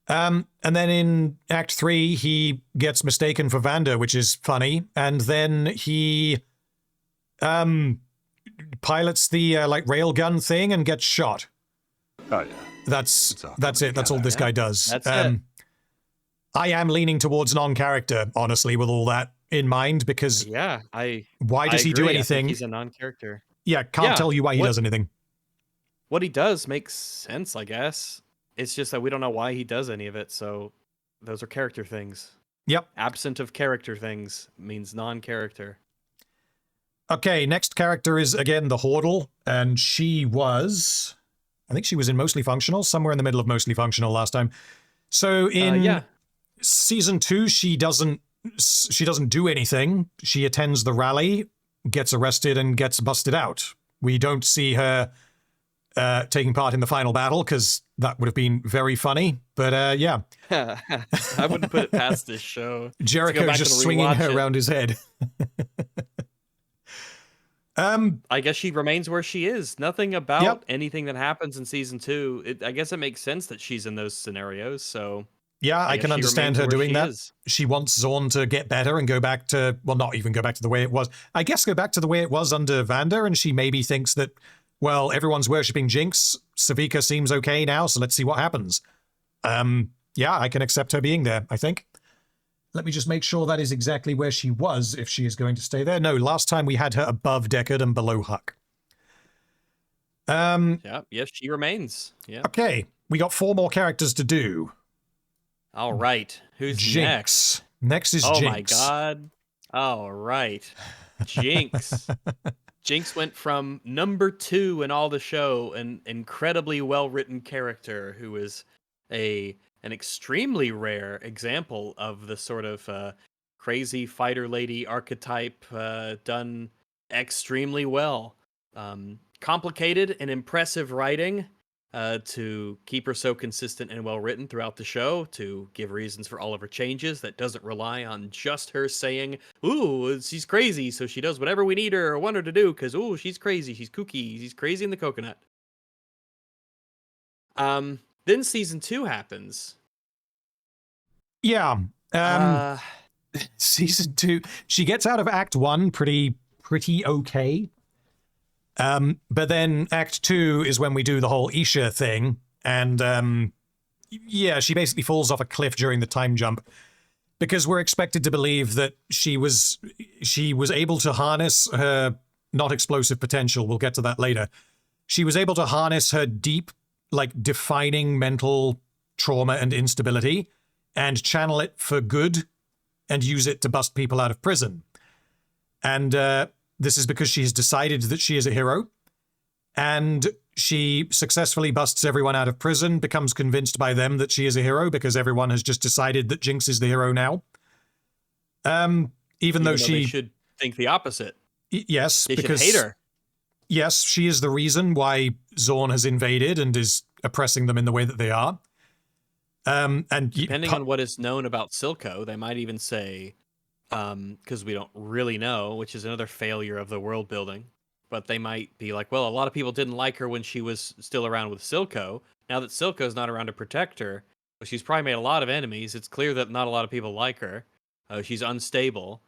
And then in Act 3, he gets mistaken for Vander, which is funny. And then he pilots the railgun thing and gets shot. Oh, yeah. That's it. That's all this guy does. That's it. I am leaning towards non-character, honestly, with all that in mind, because why does he do anything? He's a non-character. Yeah, can't tell you why he does anything. What he does makes sense, I guess. It's just that we don't know why he does any of it, so those are character things. Yep. Absent of character things means non-character. Okay, next character is, again, the Hordle, and I think she was in Mostly Functional, somewhere in the middle of Mostly Functional last time. So in season 2, she doesn't do anything. She attends the rally, gets arrested, and gets busted out. We don't see her taking part in the final battle, because that would have been very funny. But yeah. I wouldn't put it past this show. Jericho just swinging her around his head. I guess she remains where she is. Nothing about anything that happens in season 2. I guess it makes sense that she's in those scenarios. So yeah, I can understand her doing that. She wants Zorn to get better and go back to, well, not even go back to the way it was. I guess go back to the way it was under Vander, and she maybe thinks that, well, everyone's worshipping Jinx. Savika seems okay now, so let's see what happens. Yeah, I can accept her being there, I think. Let me just make sure that is exactly where she was, if she is going to stay there. No, last time we had her above Deckard and below Huck. Yes, she remains. Yeah. Okay, we got 4 more characters to do. All right. Who's Jinx. Next is Jinx. Oh my god. All right. Jinx. Jinx went from number 2 in all the show, an incredibly well-written character who is an extremely rare example of the sort of crazy fighter lady archetype done extremely well. Complicated and impressive writing to keep her so consistent and well written throughout the show, to give reasons for all of her changes that doesn't rely on just her saying, ooh, she's crazy, so she does whatever we need her or want her to do, because, ooh, she's crazy, she's kooky, she's crazy in the coconut. Then season 2 happens. Yeah. Season 2, she gets out of Act 1 pretty okay. But then Act 2 is when we do the whole Isha thing, and yeah, she basically falls off a cliff during the time jump, because we're expected to believe that she was able to harness her not explosive potential. We'll get to that later. She was able to harness her deep, like, defining mental trauma and instability and channel it for good and use it to bust people out of prison. And this is because she has decided that she is a hero, and she successfully busts everyone out of prison, becomes convinced by them that she is a hero because everyone has just decided that Jinx is the hero now. Even though she they should think the opposite. Yes, they because should hate her. Yes, she is the reason why Zorn has invaded and is oppressing them in the way that they are. And depending on what is known about Silco, they might even say, because we don't really know, which is another failure of the world building, but they might be like, well, a lot of people didn't like her when she was still around with Silco. Now that Silco's not around to protect her, well, she's probably made a lot of enemies. It's clear that not a lot of people like her. She's unstable.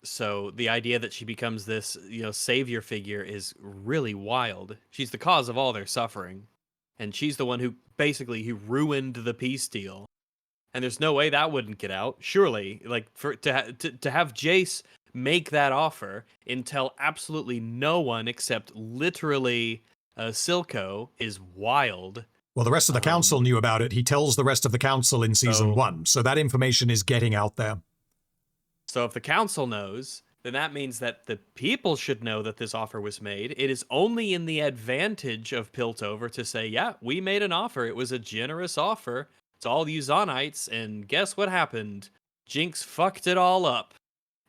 So the idea that she becomes this, savior figure is really wild. She's the cause of all their suffering. And she's the one who basically ruined the peace deal. And there's no way that wouldn't get out. Surely, like, to have Jace make that offer and tell absolutely no one except literally Silco is wild. Well, the rest of the council knew about it. He tells the rest of the council in season 1. So that information is getting out there. So if the council knows, then that means that the people should know that this offer was made. It is only in the advantage of Piltover to say, yeah, we made an offer. It was a generous offer. It's all you Zonites, and guess what happened? Jinx fucked it all up.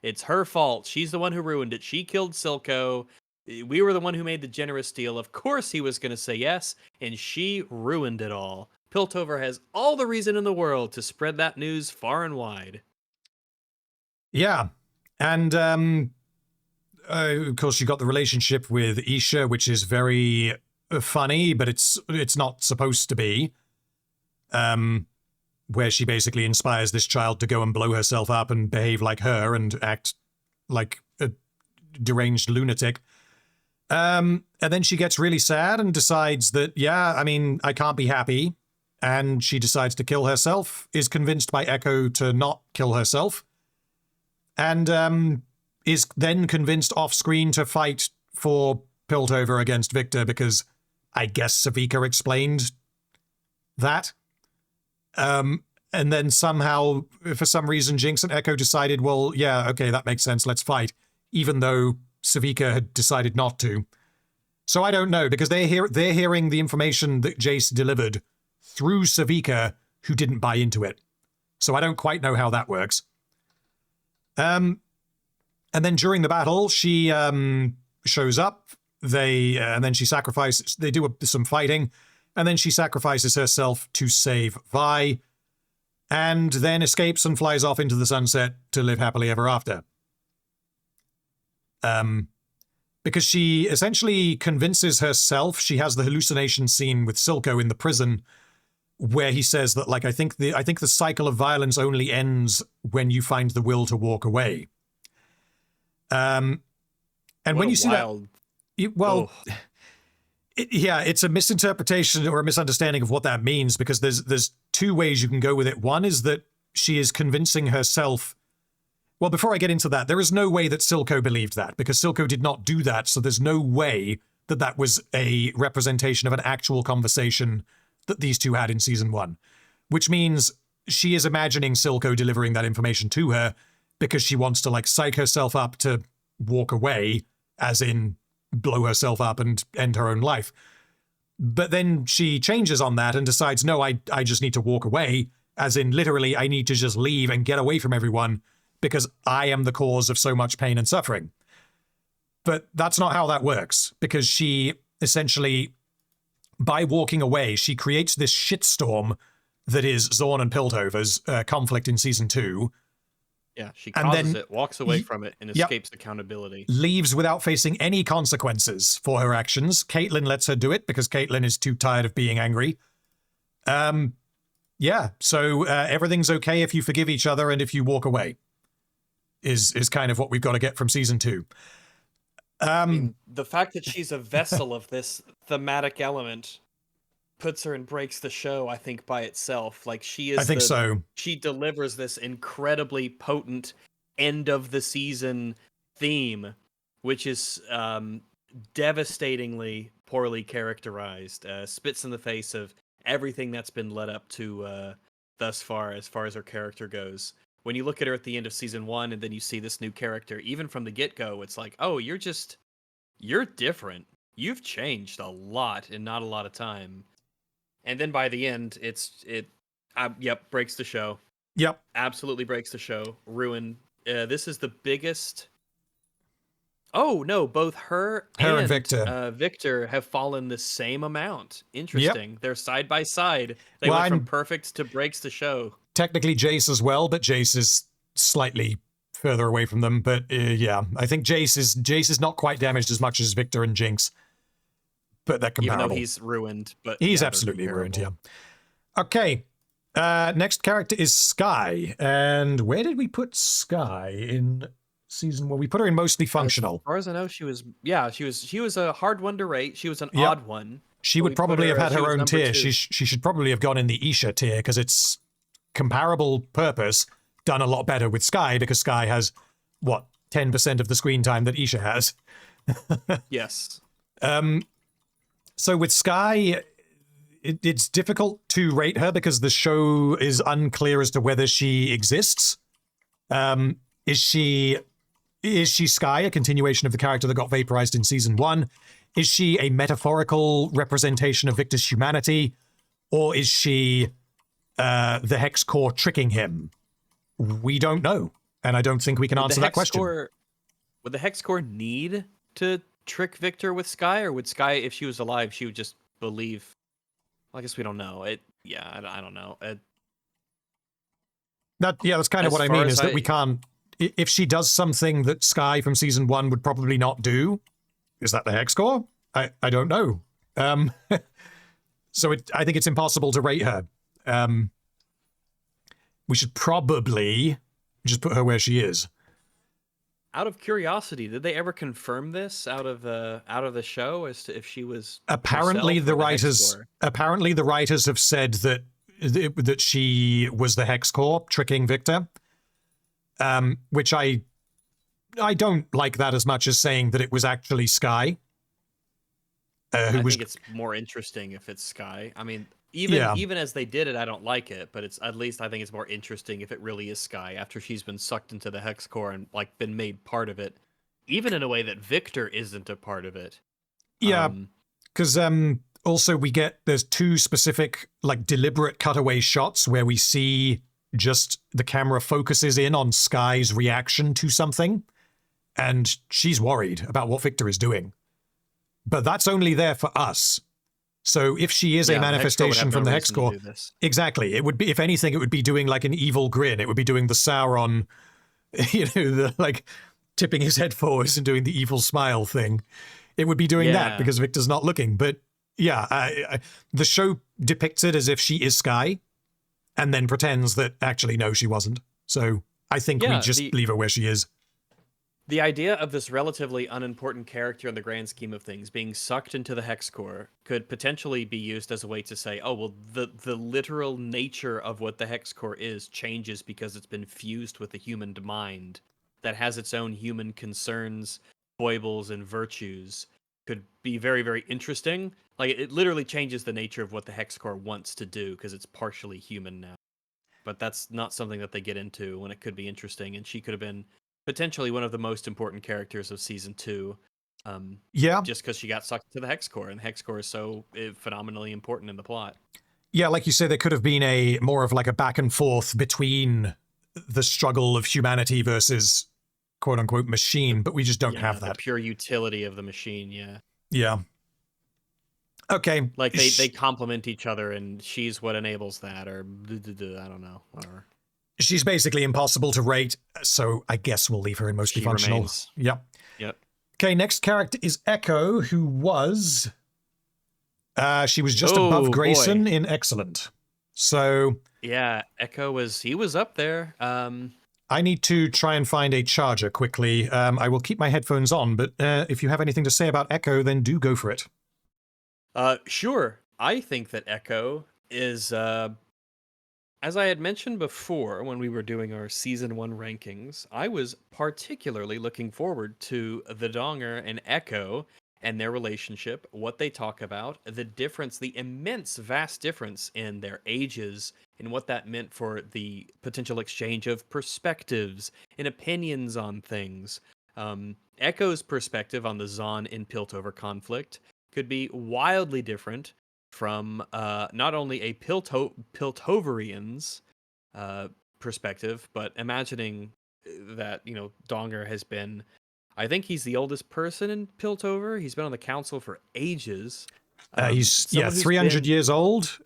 It's her fault. She's the one who ruined it. She killed Silco. We were the one who made the generous deal. Of course he was going to say yes, and she ruined it all. Piltover has all the reason in the world to spread that news far and wide. Yeah, and of course you got the relationship with Isha, which is very funny, but it's not supposed to be. Where she basically inspires this child to go and blow herself up and behave like her and act like a deranged lunatic. And then she gets really sad and decides that, yeah, I mean, I can't be happy. And she decides to kill herself, is convinced by Echo to not kill herself, and is then convinced off-screen to fight for Piltover against Victor because I guess Savika explained that. And then somehow, for some reason, Jinx and Echo decided, well, yeah, okay, that makes sense, let's fight, even though Savika had decided not to. So I don't know, because they're hearing the information that Jace delivered through Savika, who didn't buy into it. So I don't quite know how that works. And then during the battle, she shows up, and then she sacrifices, they do some fighting, and then she sacrifices herself to save Vi, and then escapes and flies off into the sunset to live happily ever after. Because she essentially convinces herself, she has the hallucination scene with Silco in the prison, where he says that, like, I think the cycle of violence only ends when you find the will to walk away. And when you see that, it's a misinterpretation or a misunderstanding of what that means, because there's two ways you can go with it. One is that she is convincing herself. Well, before I get into that, there is no way that Silco believed that, because Silco did not do that, so there's no way that that was a representation of an actual conversation that these two had in season 1, which means she is imagining Silco delivering that information to her because she wants to, like, psych herself up to walk away as in blow herself up and end her own life. But then she changes on that and decides, no, I just need to walk away, as in literally I need to just leave and get away from everyone because I am the cause of so much pain and suffering. But that's not how that works, because she essentially, by walking away, she creates this shitstorm that is Zorn and Piltover's conflict in season 2. Yeah, she And causes then it, walks away from it, and escapes accountability. Leaves without facing any consequences for her actions. Caitlyn lets her do it because Caitlyn is too tired of being angry. Yeah, so everything's okay if you forgive each other and if you walk away, is kind of what we've got to get from season 2. I mean, the fact that she's a vessel of this thematic element puts her and breaks the show, I think, by itself. Like, she is I think so. She delivers this incredibly potent end of the season theme, which is devastatingly poorly characterized, spits in the face of everything that's been led up to thus far as her character goes. When you look at her at the end of season 1 and then you see this new character, even from the get-go, it's like, oh, you're different. You've changed a lot in not a lot of time. And then by the end, breaks the show. Yep. Absolutely breaks the show. Ruin. This is the biggest. Oh, no, both her and Victor. Victor have fallen the same amount. Interesting. Yep. They're side by side. They went from perfect to breaks the show. Technically Jace as well, but Jace is slightly further away from them. But yeah, I think Jace is not quite damaged as much as Victor and Jinx. But they're comparable. Even though he's ruined. But he's absolutely ruined, yeah. Okay. Next character is Skye. And where did we put Skye in season 1? We put her in mostly functional. As far as I know, she was a hard one to rate. She was an odd one. She would probably have had her own tier. She should probably have gone in the Isha tier because it's comparable purpose done a lot better with Skye, because Skye has, 10% of the screen time that Isha has. Yes. So with Skye, it's difficult to rate her because the show is unclear as to whether she exists. Is she Skye, a continuation of the character that got vaporized in season 1? Is she a metaphorical representation of Victor's humanity? Or is she the Hex Core tricking him? We don't know. And I don't think we can answer that question. Would the Hex Core need to trick Victor with Skye? Or would Skye, if she was alive, she would just believe? Well, I guess we don't know. I don't know. That's kind of what I mean, is that we can't... If she does something that Skye from season 1 would probably not do, is that the Hex Core? I don't know. So I think it's impossible to rate her. We should probably just put her where she is. Out of curiosity, did they ever confirm this out of the show as to if she was apparently the writers have said that she was the Hex Core tricking Victor, which I don't like that as much as saying that it was actually Skye. I think it's more interesting if it's Skye. I mean, even as they did it, I don't like it, but at least I think it's more interesting if it really is Skye after she's been sucked into the Hex Core and been made part of it, even in a way that Victor isn't a part of it. Yeah, because also there's 2 specific deliberate cutaway shots where we see just the camera focuses in on Skye's reaction to something, and she's worried about what Victor is doing. But that's only there for us. So if she is a manifestation from the Hex Core, exactly, it would be, if anything, it would be doing an evil grin. It would be doing the Sauron, the tipping his head forwards and doing the evil smile thing. It would be doing that because Victor's not looking. But yeah, the show depicts it as if she is Skye, and then pretends that actually no, she wasn't. So I think we just leave her where she is. The idea of this relatively unimportant character in the grand scheme of things being sucked into the Hex Core could potentially be used as a way to say, oh, well, the literal nature of what the Hex Core is changes because it's been fused with the human mind that has its own human concerns, foibles, and virtues. Could be very, very interesting. It literally changes the nature of what the Hex Core wants to do because it's partially human now. But that's not something that they get into when it could be interesting, and she could have been potentially one of the most important characters of season 2. Yeah. Just because she got sucked to the hex core, and the hex core is so phenomenally important in the plot. Yeah, like you say, there could have been a more of like a back and forth between the struggle of humanity versus quote unquote machine, but we just don't have that. The pure utility of the machine, Yeah. Okay. Like they complement each other, and she's what enables that, or I don't know, whatever. She's basically impossible to rate, so I guess we'll leave her in mostly functional. Remains. Yep. Yep. Okay, next character is Echo, who was... she was just above Grayson in excellent. So... Yeah, Echo he was up there. I need to try and find a charger quickly. I will keep my headphones on, but if you have anything to say about Echo, then do go for it. Sure. I think that Echo is, as I had mentioned before when we were doing our Season 1 rankings, I was particularly looking forward to the Donger and Echo and their relationship, what they talk about, the difference, the immense, vast difference in their ages, and what that meant for the potential exchange of perspectives and opinions on things. Echo's perspective on the Zon and Piltover conflict could be wildly different from not only a Piltoverian's perspective, but imagining that, Donger has been... I think he's the oldest person in Piltover. He's been on the council for ages. He's 300 years old.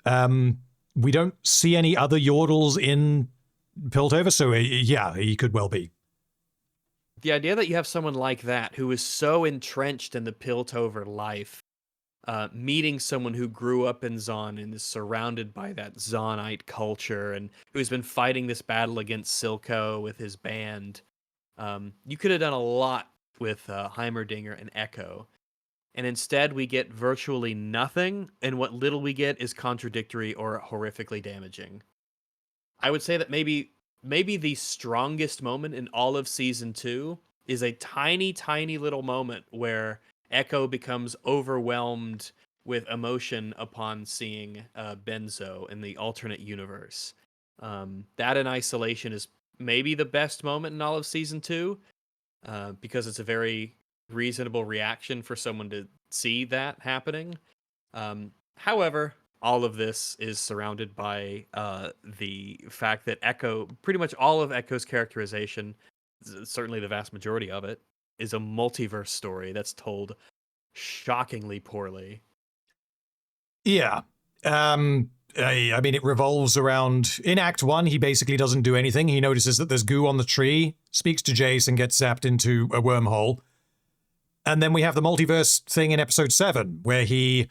We don't see any other Yordles in Piltover, so he could well be. The idea that you have someone like that who is so entrenched in the Piltover life, meeting someone who grew up in Zon and is surrounded by that Zonite culture and who's been fighting this battle against Silco with his band, you could have done a lot with Heimerdinger and Echo. And instead we get virtually nothing, and what little we get is contradictory or horrifically damaging. I would say that maybe the strongest moment in all of Season 2 is a tiny, tiny little moment where Echo becomes overwhelmed with emotion upon seeing Benzo in the alternate universe. That in isolation is maybe the best moment in all of Season 2, because it's a very reasonable reaction for someone to see that happening. However, all of this is surrounded by the fact that Echo, pretty much all of Echo's characterization, certainly the vast majority of it, is a multiverse story that's told shockingly poorly. Yeah. I mean, it revolves around... In Act 1, he basically doesn't do anything. He notices that there's goo on the tree, speaks to Jace, and gets zapped into a wormhole. And then we have the multiverse thing in Episode 7, where he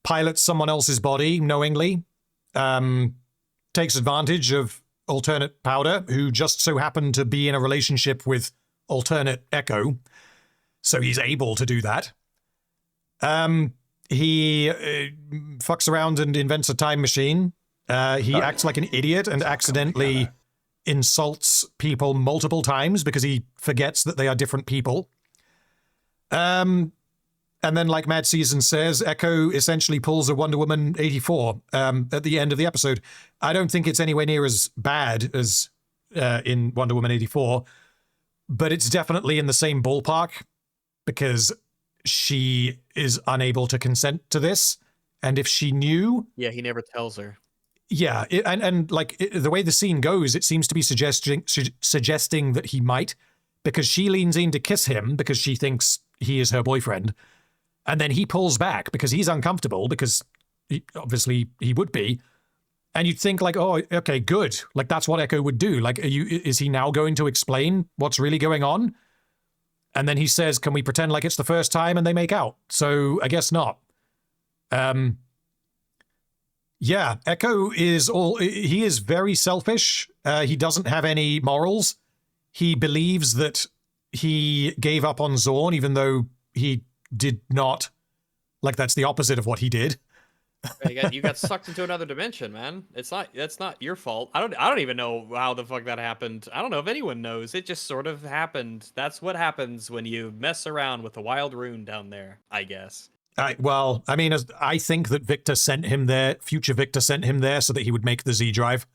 pilots someone else's body knowingly, takes advantage of alternate Powder, who just so happened to be in a relationship with alternate Echo. So he's able to do that. He fucks around and invents a time machine. He acts like an idiot and accidentally insults people multiple times because he forgets that they are different people. And then, like Mad Season says, Echo essentially pulls a Wonder Woman 84 at the end of the episode. I don't think it's anywhere near as bad as in Wonder Woman 84, but it's definitely in the same ballpark because she is unable to consent to this. And if she knew... Yeah, he never tells her. Yeah, the way the scene goes, it seems to be suggesting that he might, because she leans in to kiss him because she thinks he is her boyfriend. And then he pulls back because he's uncomfortable, because obviously he would be. And you'd think like, oh, okay, good. Like, that's what Echo would do. Like, is he now going to explain what's really going on? And then he says, can we pretend like it's the first time? And they make out. So I guess not. Yeah, Echo he is very selfish. He doesn't have any morals. He believes that he gave up on Zorn, even though he did not. Like, that's the opposite of what he did. You got sucked into another dimension, man. That's not your fault. I don't even know how the fuck that happened. I don't know if anyone knows. It just sort of happened. That's what happens when you mess around with the wild rune down there, I guess. I think that Victor sent him there, future Victor sent him there so that he would make the Z drive.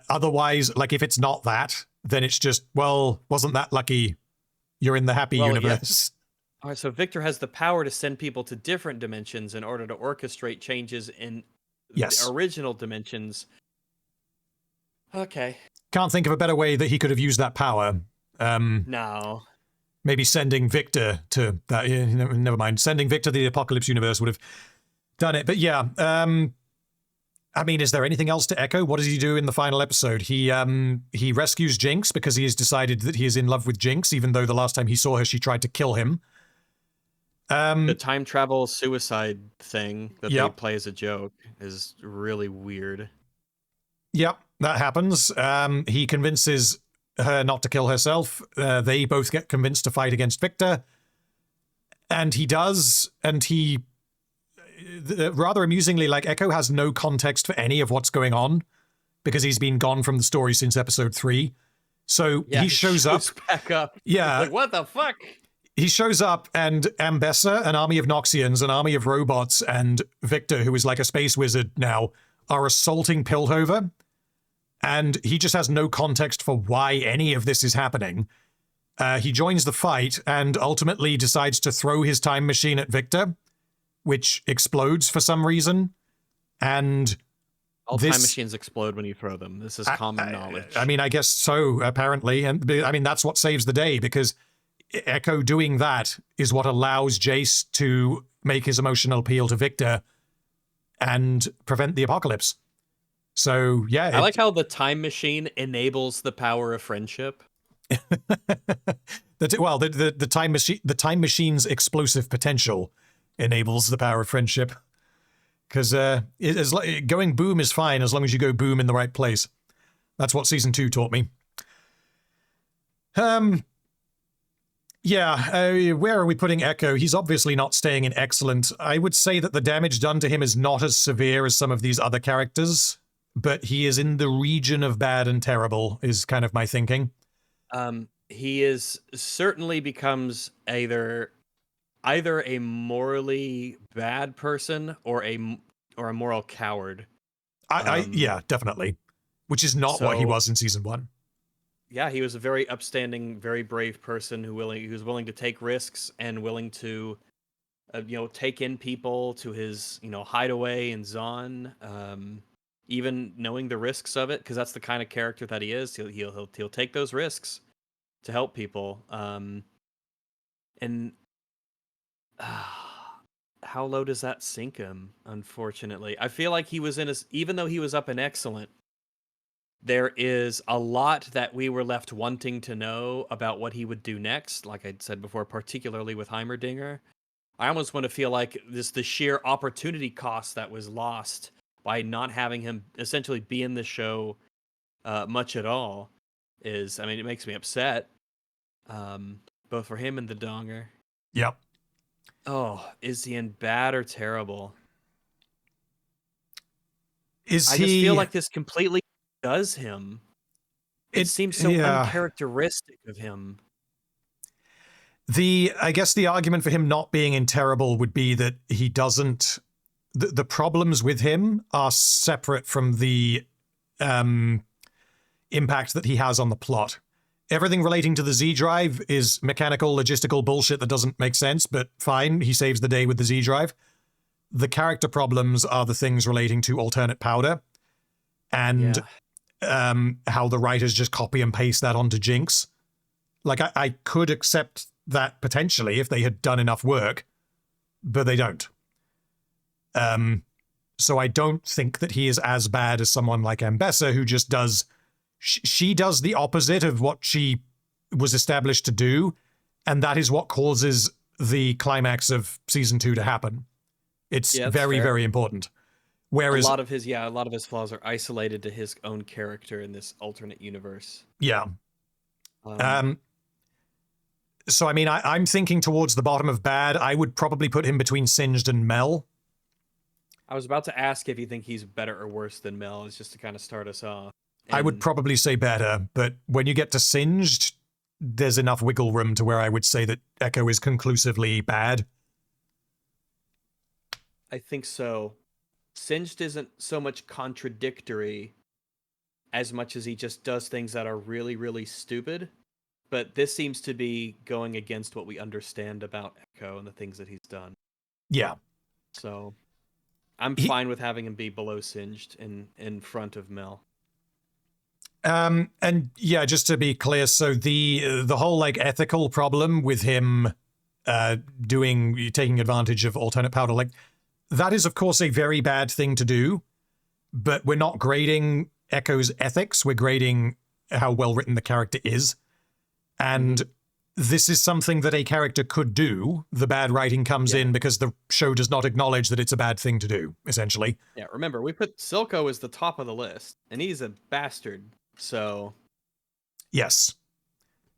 Otherwise, like, if it's not that, then it's just, well, wasn't that lucky? You're in the happy universe. All right, so Victor has the power to send people to different dimensions in order to orchestrate changes in the Yes. original dimensions. Okay. Can't think of a better way that he could have used that power. No. Maybe sending Victor to that. Yeah, never mind. Sending Victor to the Apocalypse universe would have done it. But yeah, I mean, is there anything else to echo? What does he do in the final episode? He rescues Jinx because he has decided that he is in love with Jinx, even though the last time he saw her, she tried to kill him. The time travel suicide thing that they Yep. play as a joke is really weird. Yep, that happens. He convinces her not to kill herself. They both get convinced to fight against Victor. And he does, and he... rather amusingly, like, Echo has no context for any of what's going on because he's been gone from the story since episode 3. So Yeah, he shows up. back up. Yeah. Like, what the fuck? He shows up, and Ambessa, an army of Noxians, an army of robots, and Victor, who is like a space wizard now, are assaulting Piltover. And he just has no context for why any of this is happening. He joins the fight and ultimately decides to throw his time machine at Victor, which explodes for some reason. And all time machines explode when you throw them. This is common knowledge. I mean, I guess so, apparently. And I mean, that's what saves the day, because Echo doing that is what allows Jace to make his emotional appeal to Victor and prevent the apocalypse. So, yeah. I like how the time machine enables the power of friendship. The time machine's explosive potential enables the power of friendship. Because going boom is fine as long as you go boom in the right place. That's what season 2 taught me. Yeah, where are we putting Echo? He's obviously not staying in excellent. I would say that the damage done to him is not as severe as some of these other characters, but he is in the region of bad and terrible, is kind of my thinking. He is certainly becomes either a morally bad person or a moral coward. Yeah, definitely. Which is not what he was in season 1. Yeah, he was a very upstanding, very brave person who was willing to take risks and willing to, take in people to his, hideaway in Zon, even knowing the risks of it, because that's the kind of character that he is. He'll take those risks to help people. And how low does that sink him? Unfortunately, I feel like he was even though he was up in excellent. There is a lot that we were left wanting to know about what he would do next, like I said before, particularly with Heimerdinger. I almost want to feel like the sheer opportunity cost that was lost by not having him essentially be in the show much at all it makes me upset, both for him and the Donger. Yep. Oh, is he in bad or terrible? I just feel like this completely does him. It seems so uncharacteristic of him. I guess the argument for him not being in terrible would be that he doesn't... The problems with him are separate from the impact that he has on the plot. Everything relating to the Z drive is mechanical, logistical bullshit that doesn't make sense, but fine, he saves the day with the Z drive. The character problems are the things relating to alternate powder, and how the writers just copy and paste that onto Jinx. Like, I could accept that potentially if they had done enough work, but they don't. So I don't think that he is as bad as someone like Ambessa, who just does... She does the opposite of what she was established to do, and that is what causes the climax of season 2 to happen. It's very, very important. Whereas a lot of his flaws are isolated to his own character in this alternate universe. Yeah. So, I mean, I'm thinking towards the bottom of bad. I would probably put him between Singed and Mel. I was about to ask if you think he's better or worse than Mel, is just to kind of start us off. I would probably say better, but when you get to Singed, there's enough wiggle room to where I would say that Echo is conclusively bad. I think so. Singed isn't so much contradictory as much as he just does things that are really, really stupid. but this seems to be going against what we understand about Echo and the things that he's done. Yeah. So I'm fine with having him be below Singed in front of Mel. And yeah, just to be clear, so the whole like ethical problem with him taking advantage of alternate powder, like that is of course a very bad thing to do, but we're not grading Echo's ethics, we're grading how well written the character is. And this is something that a character could do. The bad writing comes in because the show does not acknowledge that it's a bad thing to do, essentially. Yeah, remember, we put Silco as the top of the list, and he's a bastard, so... Yes.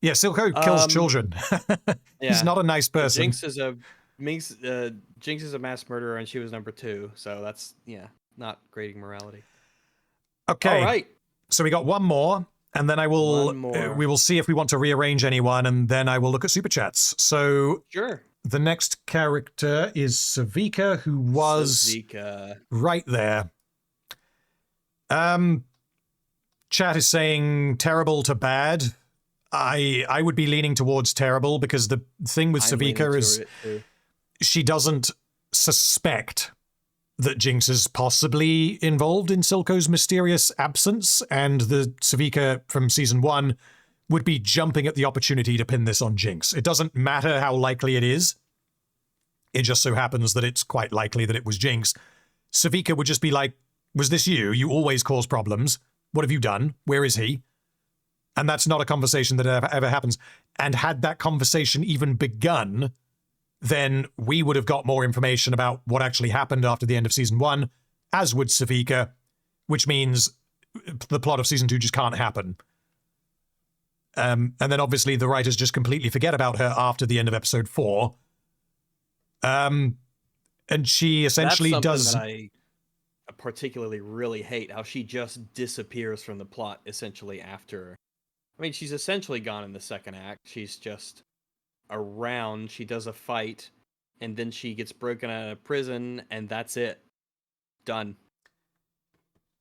Yeah, Silco kills children. He's not a nice person. Jinx is a mass murderer, and she was number 2, so that's, not grading morality. Okay. All right. So we got one more, and then we will see if we want to rearrange anyone, and then I will look at super chats. So sure. The next character is Savika, who was right there. Chat is saying terrible to bad. I would be leaning towards terrible, because the thing with Savika is she doesn't suspect that Jinx is possibly involved in Silco's mysterious absence, and the Savika from season 1 would be jumping at the opportunity to pin this on Jinx. It doesn't matter how likely it is. It just so happens that it's quite likely that it was Jinx. Savika would just be like, was this you? You always cause problems. What have you done? Where is he? And that's not a conversation that ever happens. And had that conversation even begun, then we would have got more information about what actually happened after the end of season 1, as would Savika, which means the plot of season 2 just can't happen. And then obviously the writers just completely forget about her after the end of episode 4. And she essentially does... That I particularly really hate, how she just disappears from the plot essentially after... I mean, she's essentially gone in the second act. She's just around, she does a fight, and then she gets broken out of prison, and that's it. Done.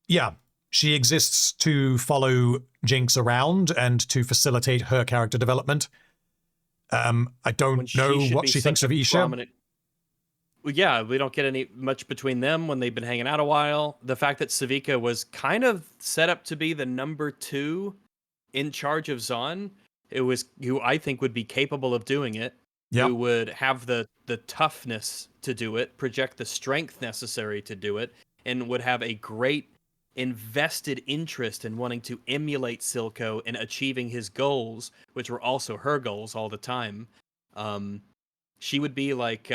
Yeah. She exists to follow Jinx around and to facilitate her character development. I don't know what she thinks of Isha. Well, yeah, we don't get much between them when they've been hanging out a while. The fact that Savika was kind of set up to be the number 2 in charge of Zon, who I think would be capable of doing it, who would have the toughness to do it, project the strength necessary to do it, and would have a great invested interest in wanting to emulate Silco in achieving his goals, which were also her goals all the time. She would be like,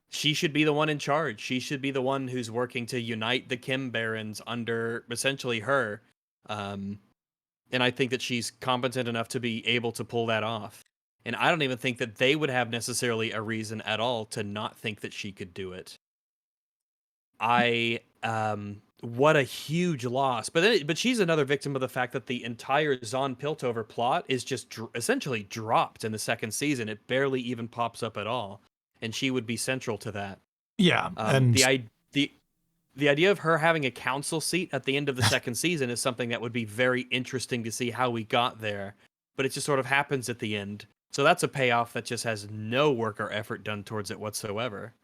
she should be the one in charge. She should be the one who's working to unite the Kim Barons under essentially her. And I think that she's competent enough to be able to pull that off. And I don't even think that they would have necessarily a reason at all to not think that she could do it. What a huge loss. But she's another victim of the fact that the entire Zon Piltover plot is just essentially dropped in the second season. It barely even pops up at all. And she would be central to that. Yeah. And the idea of her having a council seat at the end of the second season is something that would be very interesting to see how we got there. But it just sort of happens at the end. So that's a payoff that just has no work or effort done towards it whatsoever.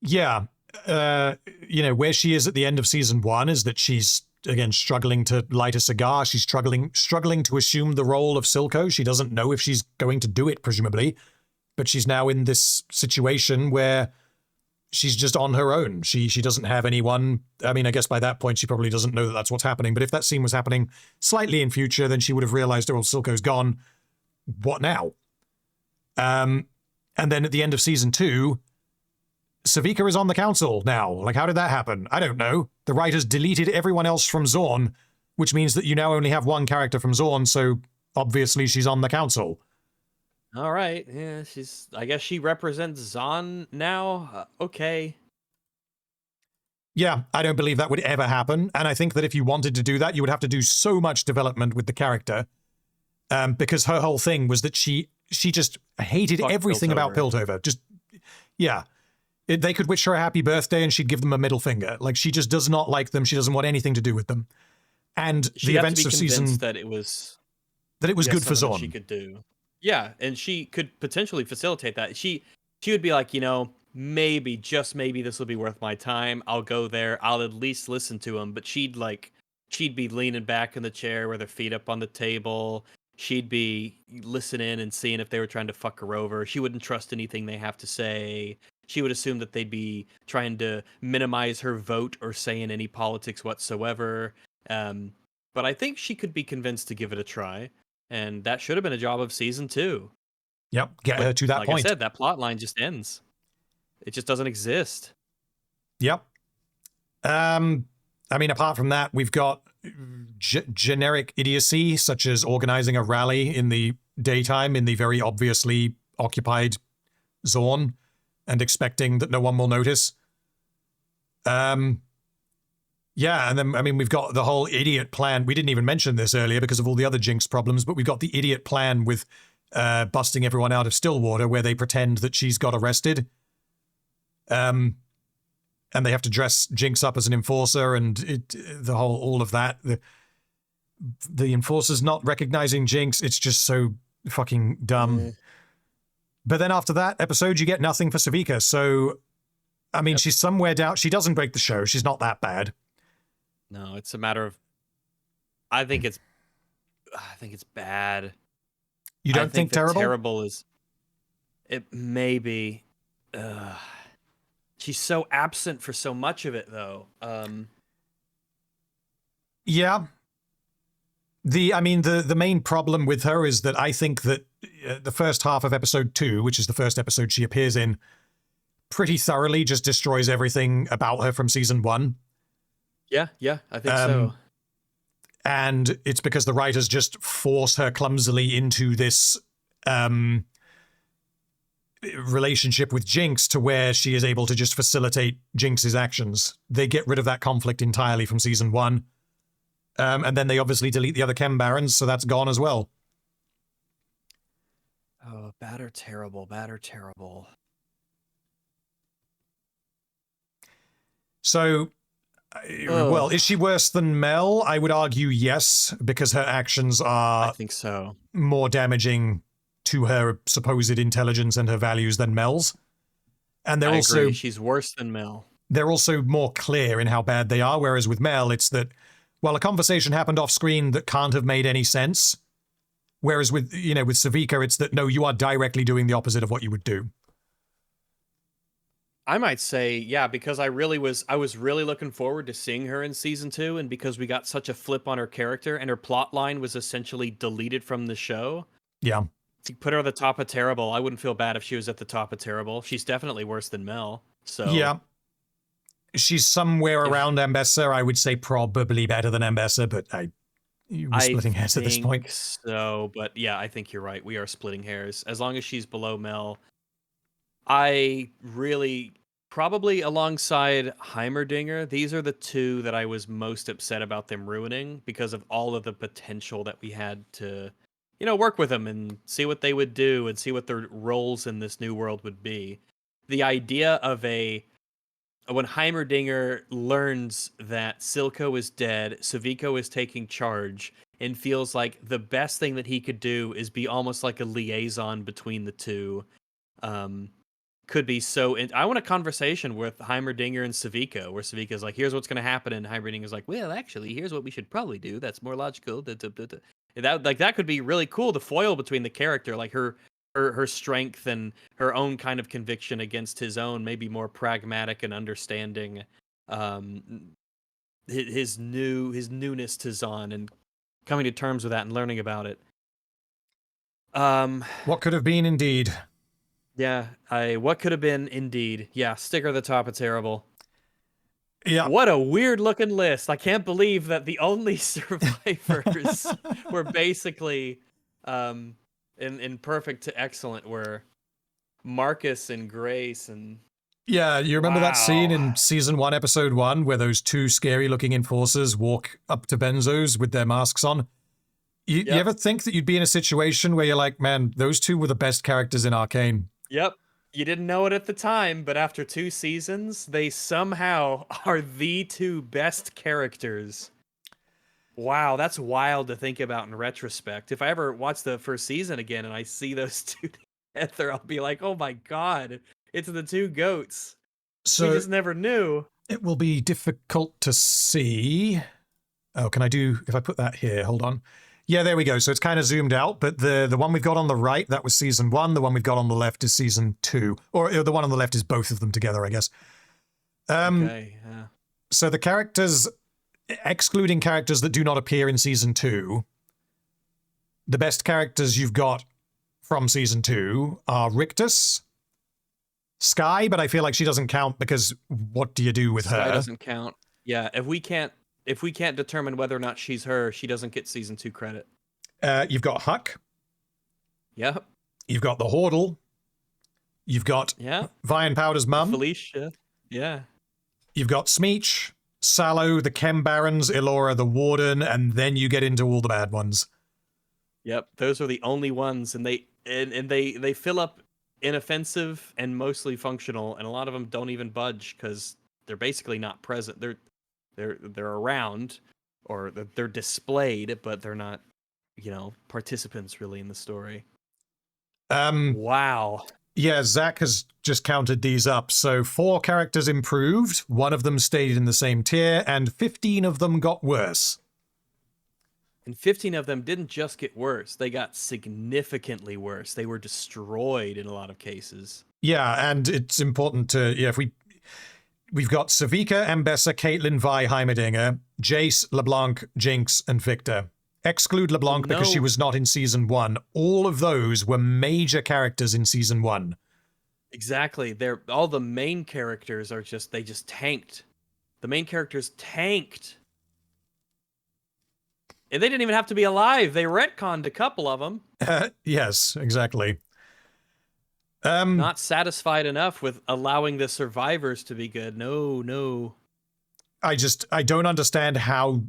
Yeah. Where she is at the end of season 1 is that she's, again, struggling to light a cigar. She's struggling to assume the role of Silco. She doesn't know if she's going to do it, presumably. But she's now in this situation where she's just on her own. She doesn't have anyone. I mean, I guess by that point, she probably doesn't know that that's what's happening. But if that scene was happening slightly in future, then she would have realized, oh, well, Silco's gone. What now? And then at the end of season 2, Savika is on the council now. Like, how did that happen? I don't know. The writers deleted everyone else from Zorn, which means that you now only have one character from Zorn, so obviously she's on the council. All right. Yeah, I guess she represents Zon now. Okay. Yeah, I don't believe that would ever happen. And I think that if you wanted to do that, you would have to do so much development with the character. Because her whole thing was that she just hated everything about Piltover. Just, yeah. They could wish her a happy birthday and she'd give them a middle finger. Like, she just does not like them. She doesn't want anything to do with them. And the events of season... that it was... That it was good for something that she Zorn. could do. Yeah, and she could potentially facilitate that. She would be like, maybe, just maybe this will be worth my time. I'll go there. I'll at least listen to him. But she'd be leaning back in the chair with her feet up on the table. She'd be listening and seeing if they were trying to fuck her over. She wouldn't trust anything they have to say. She would assume that they'd be trying to minimize her vote or saying any politics whatsoever. But I think she could be convinced to give it a try. And that should have been a job of season 2. Yep, get her to that like point. I said, that plot line just ends. It just doesn't exist. Yep. I mean, apart from that, we've got generic idiocy, such as organizing a rally in the daytime in the very obviously occupied Zorn and expecting that no one will notice. Yeah, and then, I mean, we've got the whole idiot plan. We didn't even mention this earlier because of all the other Jinx problems, but we've got the idiot plan with busting everyone out of Stillwater where they pretend that she's got arrested. And they have to dress Jinx up as an enforcer and all of that. The enforcer's not recognizing Jinx. It's just so fucking dumb. Mm. But then after that episode, you get nothing for Savika. So, I mean, she's somewhere down. She doesn't break the show. She's not that bad. No, it's a matter of. I think it's bad. You don't think terrible? Terrible is. It may be. She's so absent for so much of it, though. Yeah. The main problem with her is that I think that the first half of episode 2, which is the first episode she appears in, pretty thoroughly just destroys everything about her from season 1. Yeah, I think so. And it's because the writers just force her clumsily into this relationship with Jinx to where she is able to just facilitate Jinx's actions. They get rid of that conflict entirely from season 1. And then they obviously delete the other Chem Barons, so that's gone as well. Oh, bad or terrible, bad or terrible. So, well, is she worse than Mel? I would argue yes, because her actions are I think so. more damaging to her supposed intelligence and her values than Mel's. And they're agree. She's worse than Mel. They're also more clear in how bad they are, whereas with Mel, it's that, well, a conversation happened off screen that can't have made any sense. Whereas with Savika, it's that, no, you are directly doing the opposite of what you would do. I might say, yeah, because I was really looking forward to seeing her in season 2, and because we got such a flip on her character and her plot line was essentially deleted from the show. Yeah. To put her at the top of terrible, I wouldn't feel bad if she was at the top of terrible. She's definitely worse than Mel. So yeah. She's somewhere around Ambessa. I would say probably better than Ambessa, but we're splitting hairs at this point. So, but yeah, I think you're right. We are splitting hairs. As long as she's below Mel, I really, probably alongside Heimerdinger, these are the two that I was most upset about them ruining because of all of the potential that we had to, work with them and see what they would do and see what their roles in this new world would be. The idea of when Heimerdinger learns that Silco is dead, Saviko is taking charge, and feels like the best thing that he could do is be almost like a liaison between the two. Could be so. I want a conversation with Heimerdinger and Saviko, where Saviko's like, "Here's what's going to happen," and Heimerdinger's like, "Well, actually, here's what we should probably do. That's more logical." That could be really cool. The foil between the character, like her strength and her own kind of conviction against his own, maybe more pragmatic and understanding his newness to Zahn and coming to terms with that and learning about it. What could have been, indeed. Yeah, what could have been, indeed. Yeah, stick her at the top of terrible. Yeah. What a weird looking list. I can't believe that the only survivors were basically in perfect to excellent were Marcus and Grace and yeah, you remember that scene in season 1, episode 1, where those two scary looking enforcers walk up to Benzo's with their masks on? You ever think that you'd be in a situation where you're like, man, those two were the best characters in Arcane? Yep. You didn't know it at the time, but after 2 seasons, they somehow are the 2 best characters. Wow, that's wild to think about in retrospect. If I ever watch the first season again and I see those two together, I'll be like, oh my god, it's the two goats. We So just never knew. it will be difficult to see. Oh, can I do, if I put that here, hold on. Yeah, there we go. So it's kind of zoomed out, but the one we've got on the right, that was season 1. The one we've got on the left is season 2. Or the one on the left is both of them together, I guess. Okay, yeah. So the characters, excluding characters that do not appear in season 2, the best characters you've got from season 2 are Rictus, Sky, but I feel like she doesn't count because what do you do with Sky her? doesn't count. Yeah, if we can't determine whether or not she's her, she doesn't get season 2 credit. You've got Huck. Yep. You've got the Hordle. You've got Vian Powder's mum. Felicia. Yeah. You've got Smeech, Sallow, the Chem Barons, Elora, the Warden, and then you get into all the bad ones. Yep, those are the only ones, and they fill up inoffensive and mostly functional, and a lot of them don't even budge because they're basically not present. They're around, or they're displayed, but they're not, participants really in the story. Wow. Yeah, Zach has just counted these up. So 4 characters improved, 1 of them stayed in the same tier, and 15 of them got worse. And 15 of them didn't just get worse, they got significantly worse. They were destroyed in a lot of cases. Yeah, and it's important to, if we've got Savika, Ambessa, Caitlin, Vi, Heimerdinger, Jace, LeBlanc, Jinx, and Victor. Exclude LeBlanc because she was not in season 1. All of those were major characters in season 1. Exactly. All the main characters are they just tanked. The main characters tanked. And they didn't even have to be alive. They retconned a couple of them. Yes, exactly. Not satisfied enough with allowing the survivors to be good. No. I don't understand how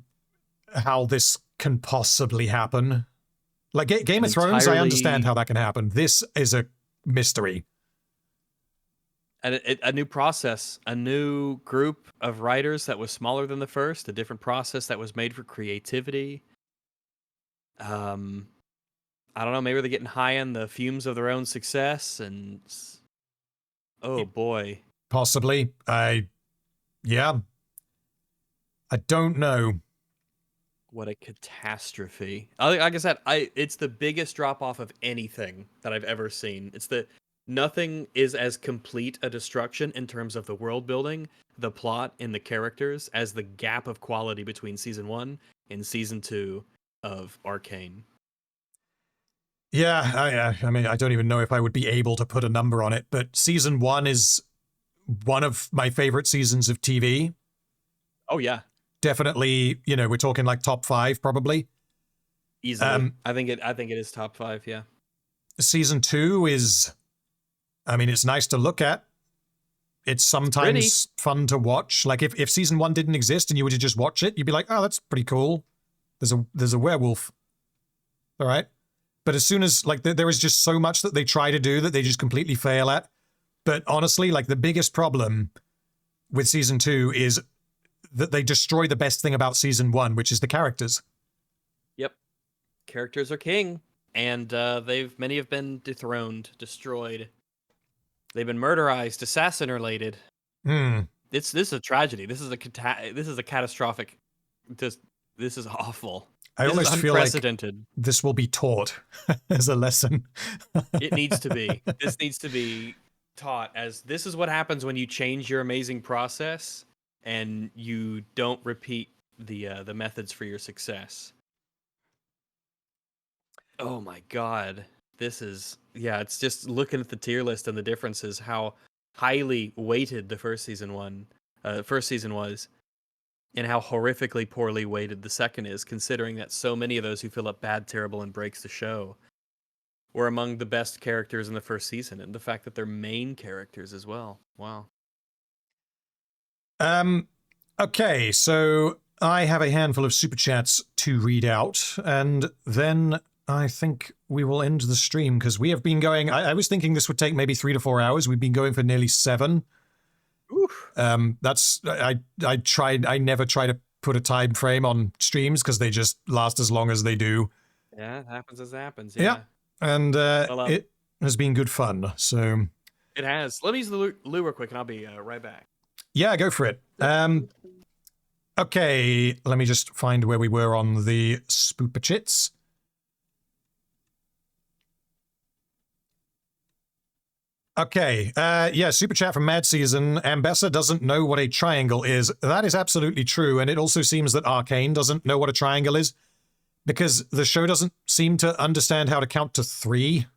this can possibly happen. Like Game of Thrones, I understand how that can happen. This is a mystery. And a new process, a new group of writers that was smaller than the first, a different process that was made for creativity. I don't know, maybe they're getting high on the fumes of their own success, and oh boy. Possibly. I don't know. What a catastrophe. Like I said, it's the biggest drop off of anything that I've ever seen. Nothing is as complete a destruction in terms of the world building, the plot, and the characters as the gap of quality between season 1 and season 2 of Arcane. Yeah, I mean, I don't even know if I would be able to put a number on it, but season 1 is one of my favorite seasons of TV. Oh, yeah. Definitely, we're talking like top 5 probably. Easily. I think it is top 5, yeah. Season 2 is, I mean, it's nice to look at. It's sometimes fun to watch. Like if season 1 didn't exist and you were to just watch it, you'd be like, oh, that's pretty cool. There's a werewolf. All right. But as soon as there is just so much that they try to do that they just completely fail at. But honestly, like the biggest problem with season 2 is that they destroy the best thing about season 1, which is the characters. Yep. Characters are king, and many have been dethroned, destroyed. They've been murderized, assassin-related. This is a tragedy. This is a catastrophic. This is awful. I almost feel like this will be taught as a lesson. It needs to be. This needs to be taught as this is what happens when you change your amazing process and you don't repeat the methods for your success. Oh my god. This is, it's just looking at the tier list and the differences, how highly weighted the first season was, and how horrifically poorly weighted the second is, considering that so many of those who fill up bad, terrible, and breaks the show were among the best characters in the first season, and the fact that they're main characters as well. Wow. Okay, so I have a handful of super chats to read out, and then I think we will end the stream because we have been going. I was thinking this would take maybe 3 to 4 hours. We've been going for nearly 7. Oof. I never try to put a time frame on streams because they just last as long as they do. Yeah, it happens as it happens. Yeah. Yeah. And Well, it has been good fun. So it has. Let me use the loo real quick, and I'll be right back. yeah, go for it. Okay, let me just find where we were on the spooper chits. Okay, yeah, super chat from Mad Season. Ambessa doesn't know what a triangle is. That is absolutely true, and it also seems that Arcane doesn't know what a triangle is, because the show doesn't seem to understand how to count to 3.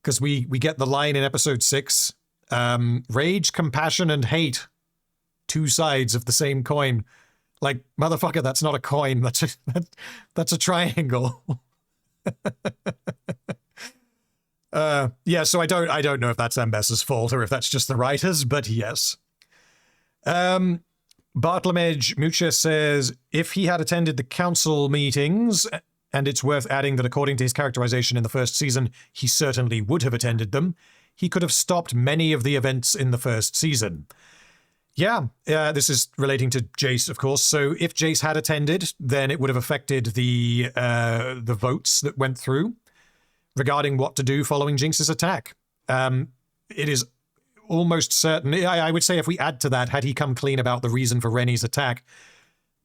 Because we get the line in episode 6, rage, compassion, and hate, 2 sides of the same coin. Like, motherfucker, that's not a coin. That's a triangle. Yeah, so I don't know if that's Ambessa's fault or if that's just the writers, but yes. Bartlemage Mucha says, if he had attended the council meetings, and it's worth adding that according to his characterization in the first season, he certainly would have attended them, he could have stopped many of the events in the first season. Yeah, this is relating to Jace, of course. So if Jace had attended, then it would have affected the votes that went through regarding what to do following Jinx's attack. It is almost certain. I would say if we add to that, had he come clean about the reason for Rennie's attack,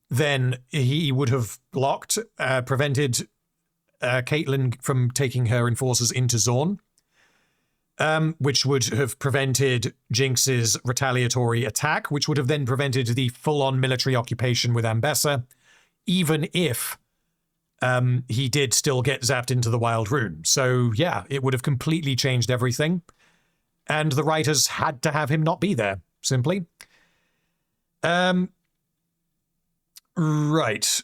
then he would have blocked, prevented Caitlyn from taking her enforcers into Zorn, which would have prevented Jinx's retaliatory attack, which would have then prevented the full-on military occupation with Ambessa, even if he did still get zapped into the Wild Rune. So yeah, it would have completely changed everything. And the writers had to have him not be there, simply. Right.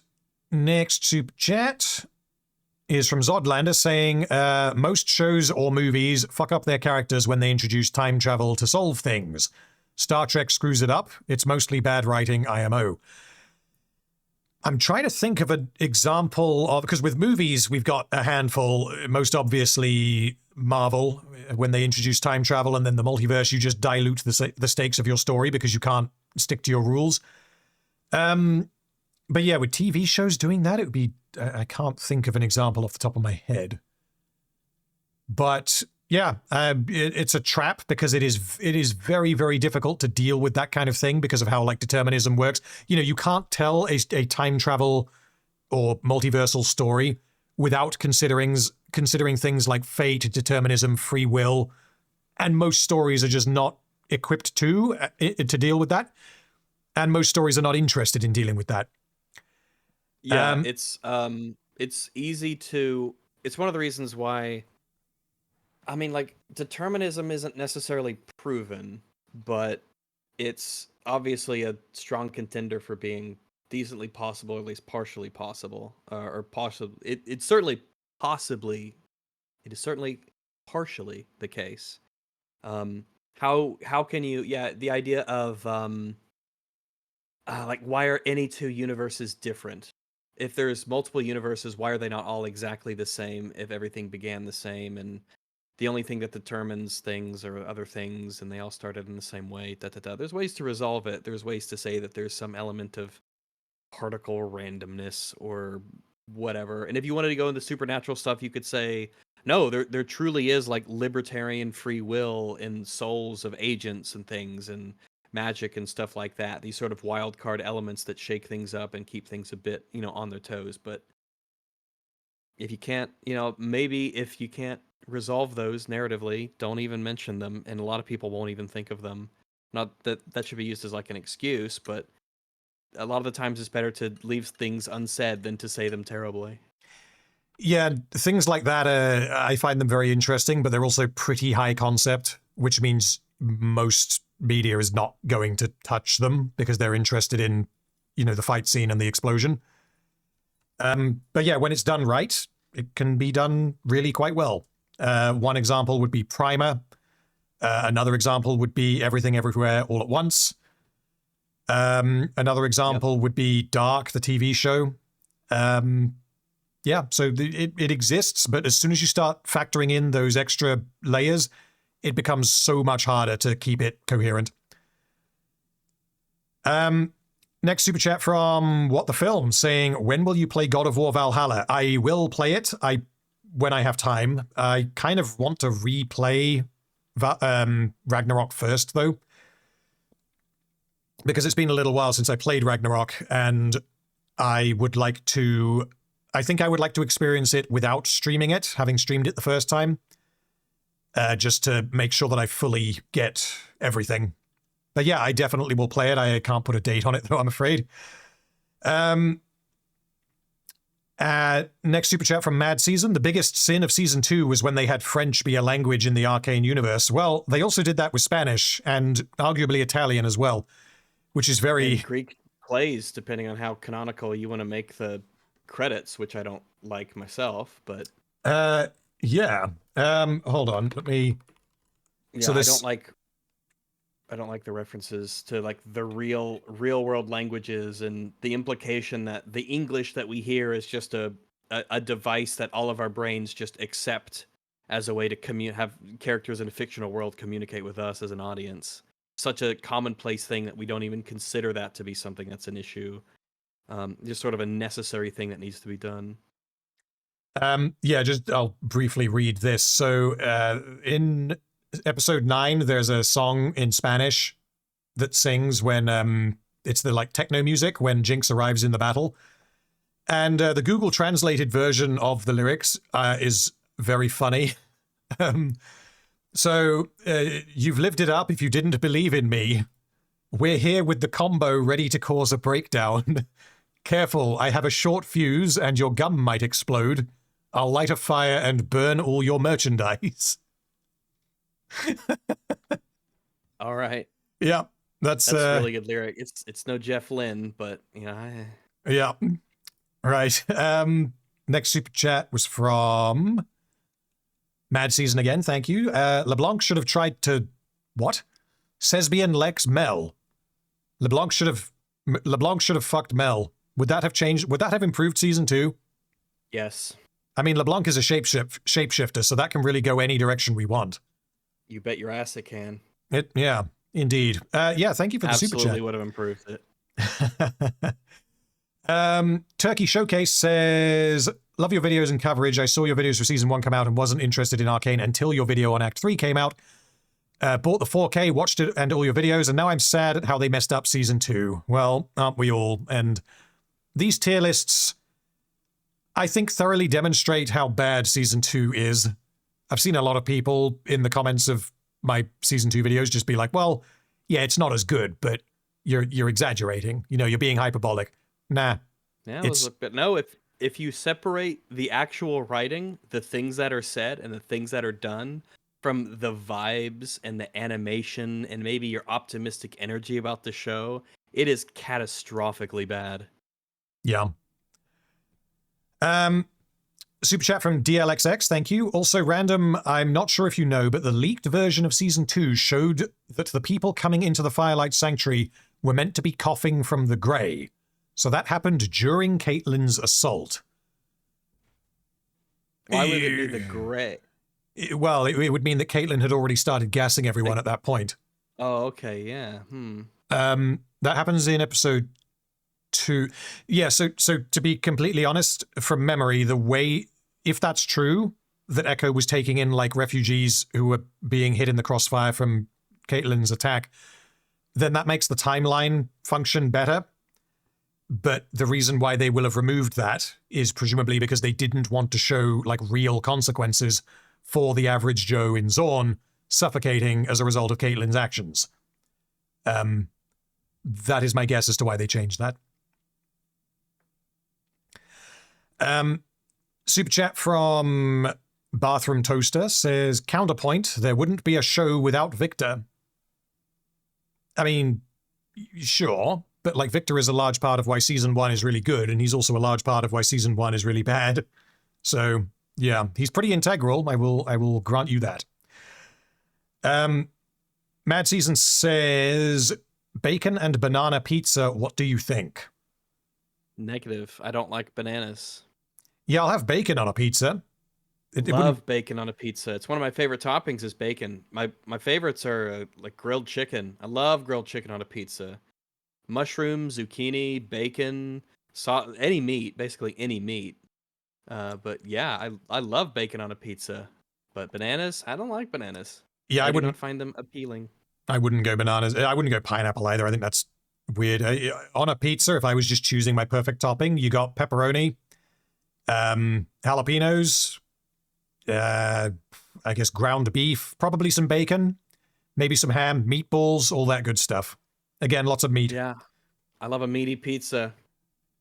Next super chat is from Zodlander saying, most shows or movies fuck up their characters when they introduce time travel to solve things. Star Trek screws it up. It's mostly bad writing, IMO. I'm trying to think of an example of, because with movies, we've got a handful, most obviously Marvel, when they introduce time travel, and then the multiverse, you just dilute the stakes of your story because you can't stick to your rules. But yeah, with TV shows doing that, it would be, I can't think of an example off the top of my head. But yeah, it's a trap because it is very, very difficult to deal with that kind of thing because of how like determinism works. You know, you can't tell a time travel or multiversal story without considering things like fate, determinism, free will, and most stories are just not equipped to deal with that. And most stories are not interested in dealing with that. Yeah, it's easy to. It's one of the reasons why. I mean, like, determinism isn't necessarily proven, but it's obviously a strong contender for being decently possible, or at least partially possible, or possible. It's certainly possibly. It is certainly partially the case. How can you? Yeah, the idea of like, why are any two universes different? If there's multiple universes, why are they not all exactly the same if everything began the same? And the only thing that determines things are other things, and they all started in the same way, There's ways to resolve it. There's ways to say that there's some element of particle randomness or whatever. And if you wanted to go into supernatural stuff, you could say, no, there truly is like libertarian free will in souls of agents and things, and magic and stuff like that. These sort of wild card elements that shake things up and keep things a bit, on their toes. But if you can't, maybe if you can't resolve those narratively, don't even mention them, and a lot of people won't even think of them. Not that should be used as like an excuse, but a lot of the times it's better to leave things unsaid than to say them terribly. Yeah, things like that, I find them very interesting, but they're also pretty high concept, which means most media is not going to touch them because they're interested in, the fight scene and the explosion. But yeah, when it's done right, it can be done really quite well. One example would be Primer. Another example would be Everything Everywhere All at Once. Another example would be Dark, the TV show. Yeah, so it exists, but as soon as you start factoring in those extra layers, it becomes so much harder to keep it coherent. Next super chat from What the Film saying, when will you play God of War Valhalla? I will play it when I have time. I kind of want to replay Ragnarok first, though, because it's been a little while since I played Ragnarok, and I think I would like to experience it without streaming it, having streamed it the first time, just to make sure that I fully get everything. But yeah, I definitely will play it. I can't put a date on it, though, I'm afraid. Next super chat from Mad Season. The biggest sin of Season 2 was when they had French be a language in the Arcane universe. Well, they also did that with Spanish, and arguably Italian as well, which is very... And Greek plays, depending on how canonical you want to make the credits, which I don't like myself, but... yeah. Hold on, let me... Yeah, so this... I don't like the references to like the real world languages and the implication that the English that we hear is just a device that all of our brains just accept as a way to have characters in a fictional world communicate with us as an audience. Such a commonplace thing that we don't even consider that to be something that's an issue. Just sort of a necessary thing that needs to be done. Yeah, I'll briefly read this. So in episode 9, there's a song in Spanish that sings when it's the like techno music when Jinx arrives in the battle. And the Google translated version of the lyrics is very funny. So you've lived it up if you didn't believe in me. We're here with the combo ready to cause a breakdown. Careful, I have a short fuse and your gum might explode. I'll light a fire and burn all your merchandise. All right. Yeah, that's a really good lyric. It's no Jeff Lynne, but you know. Yeah. Right. Next super chat was from Mad Season again. Thank you. LeBlanc should have tried to what? Sesbian Lex Mel. LeBlanc should have fucked Mel. Would that have changed? Would that have improved Season 2? Yes. I mean, LeBlanc is a shapeshifter, so that can really go any direction we want. You bet your ass it can. Yeah, indeed. Yeah, thank you for the super chat. Absolutely would have improved it. Turkey Showcase says, love your videos and coverage. I saw your videos for Season 1 come out and wasn't interested in Arcane until your video on Act 3 came out. Bought the 4K, watched it and all your videos, and now I'm sad at how they messed up Season 2. Well, aren't we all? And these tier lists, I think, thoroughly demonstrate how bad Season 2 is. I've seen a lot of people in the comments of my Season 2 videos just be like, well, yeah, it's not as good, but you're exaggerating. You know, you're being hyperbolic. Nah. Yeah, but no, if you separate the actual writing, the things that are said and the things that are done from the vibes and the animation and maybe your optimistic energy about the show, it is catastrophically bad. Yeah. Super chat from DLXX, thank you. Also random, I'm not sure if you know, but the leaked version of Season 2 showed that the people coming into the Firelight Sanctuary were meant to be coughing from the grey. So that happened during Caitlyn's assault. Why would it be the grey? Well, it would mean that Caitlyn had already started gassing everyone at that point. Oh, okay, yeah. That happens in episode 2. Yeah, so to be completely honest, from memory, the way, if that's true, that Echo was taking in like refugees who were being hit in the crossfire from Caitlyn's attack, then that makes the timeline function better. But the reason why they will have removed that is presumably because they didn't want to show like real consequences for the average Joe in Zorn suffocating as a result of Caitlyn's actions. That is my guess as to why they changed that. Super chat from Bathroom Toaster says, counterpoint, there wouldn't be a show without Victor. I mean, sure, but like Victor is a large part of why Season 1 is really good, and he's also a large part of why Season 1 is really bad. So, yeah, he's pretty integral. I will grant you that. Mad Season says, bacon and banana pizza, what do you think? Negative. I don't like bananas. Yeah, I'll have bacon on a pizza. Love bacon on a pizza. It's one of my favorite toppings is bacon. My favorites are like grilled chicken. I love grilled chicken on a pizza. mushroom, zucchini, bacon, any meat, basically any meat. But yeah, I love bacon on a pizza. But bananas, I don't like bananas. Yeah, I I do not wouldn't. find them appealing. I wouldn't go bananas. I wouldn't go pineapple either. I think that's weird. On a pizza, if I was just choosing my perfect topping, you got pepperoni, jalapenos, I guess ground beef, probably some bacon, maybe some ham, meatballs, all that good stuff. Again, lots of meat. Yeah, I love a meaty pizza.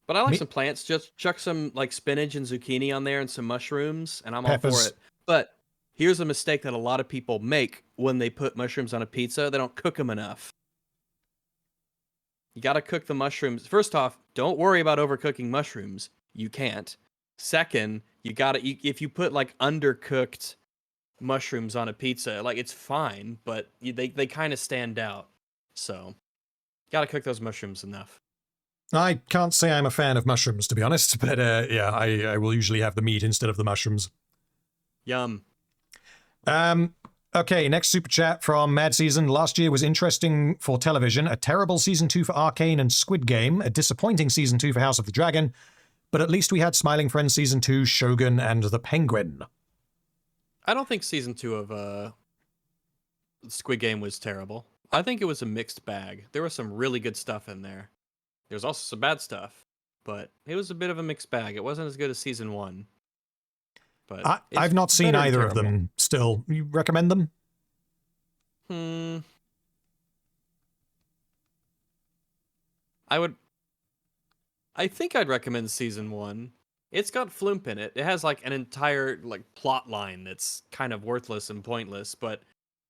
But I like some plants. Just chuck some like spinach and zucchini on there and some mushrooms, and I'm all for it. But here's a mistake that a lot of people make when they put mushrooms on a pizza. They don't cook them enough. You got to cook the mushrooms. First off, don't worry about overcooking mushrooms. You can't. Second, if you put like undercooked mushrooms on a pizza, like it's fine, but they kind of stand out. So, got to cook those mushrooms enough. I can't say I'm a fan of mushrooms, to be honest, but yeah, I will usually have the meat instead of the mushrooms. Yum. Okay, next super chat from Mad Season. Last year was interesting for television. A terrible season 2 for Arcane and Squid Game. A disappointing season 2 for House of the Dragon. But at least we had Smiling Friends season 2, Shogun, and The Penguin. I don't think season 2 of Squid Game was terrible. I think it was a mixed bag. There was some really good stuff in there. There's also some bad stuff, but it was a bit of a mixed bag. It wasn't as good as season 1. But I've not seen either of them still. You recommend them? I think I'd recommend season 1. It's got Floomp in it. It has like an entire like plot line that's kind of worthless and pointless, but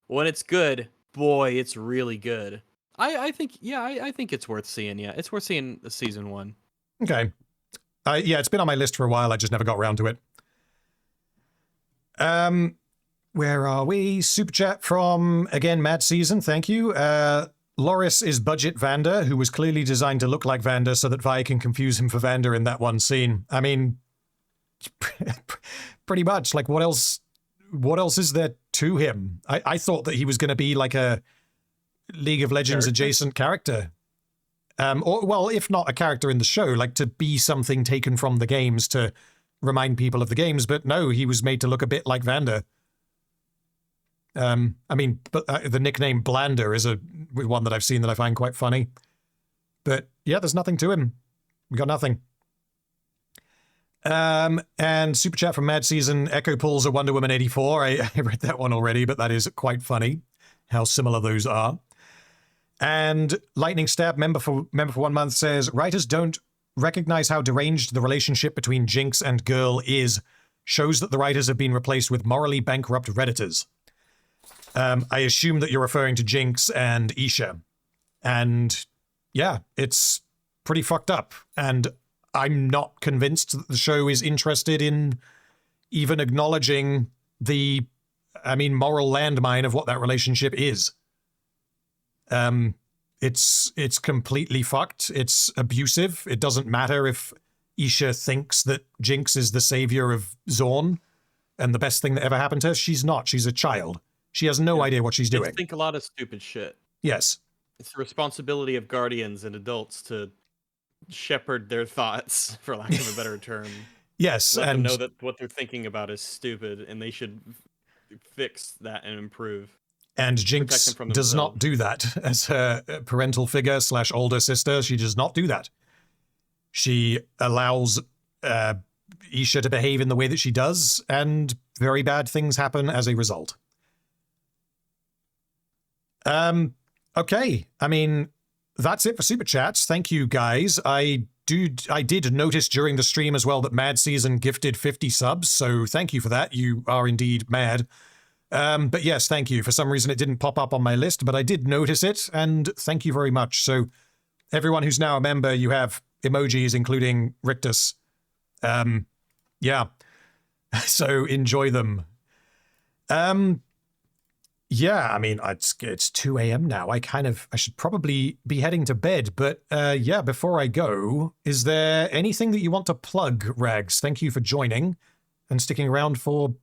when it's good, boy, it's really good. I think it's worth seeing. Yeah, it's worth seeing the season 1. Okay. Yeah, it's been on my list for a while. I just never got around to it. Where are we? Super chat from, again, Mad Season. Thank you. Loris is budget Vander, who was clearly designed to look like Vander so that Vi can confuse him for Vander in that one scene. I mean, pretty much. Like, what else is there to him? I thought that he was going to be like a League of Legends adjacent character. Or, well, if not a character in the show, like to be something taken from the games to remind people of the games, but no, he was made to look a bit like Vander. I mean, but the nickname Blander is one that I've seen that I find quite funny. But yeah, there's nothing to him. We got nothing. And super chat from Mad Season, Echo pulls a Wonder Woman 84. I read that one already, but that is quite funny how similar those are. And Lightning Stab, member for 1 month, says, writers don't recognize how deranged the relationship between Jinx and Girl is. Shows that the writers have been replaced with morally bankrupt Redditors. I assume that you're referring to Jinx and Isha. And yeah, it's pretty fucked up. And I'm not convinced that the show is interested in even acknowledging the, moral landmine of what that relationship is. It's completely fucked. It's abusive. It doesn't matter if Isha thinks that Jinx is the savior of Zorn and the best thing that ever happened to her. She's not. She's a child. She has no idea what she's doing. They think a lot of stupid shit. Yes. It's the responsibility of guardians and adults to shepherd their thoughts, for lack of a better term. Yes, Let them know that what they're thinking about is stupid, and they should fix that and improve. And Jinx does not do that as her parental figure / older sister. She does not do that. She allows Isha to behave in the way that she does, and very bad things happen as a result. Okay. I mean, that's it for Super Chats. Thank you, guys. I did notice during the stream as well that Mad Season gifted 50 subs, so thank you for that. You are indeed mad. But yes, thank you. For some reason, it didn't pop up on my list, but I did notice it, and thank you very much. So everyone who's now a member, you have emojis, including Rictus. Yeah. So enjoy them. Yeah, I mean, it's 2 a.m. now. I should probably be heading to bed, but yeah, before I go, is there anything that you want to plug, Rags? Thank you for joining and sticking around for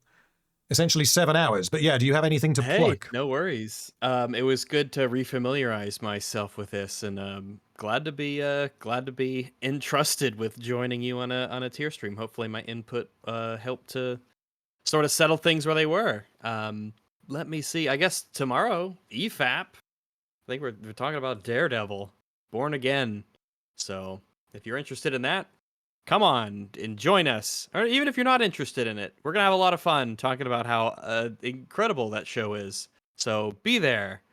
essentially 7 hours. But yeah, do you have anything to Hey, plug? no worries. It was good to refamiliarize myself with this, and glad to be entrusted with joining you on a tier stream. Hopefully, my input helped to sort of settle things where they were. Let me see. I guess tomorrow, EFAP. I think we're talking about Daredevil, Born Again. So if you're interested in that, come on and join us. Or even if you're not interested in it, we're gonna have a lot of fun talking about how incredible that show is. So be there.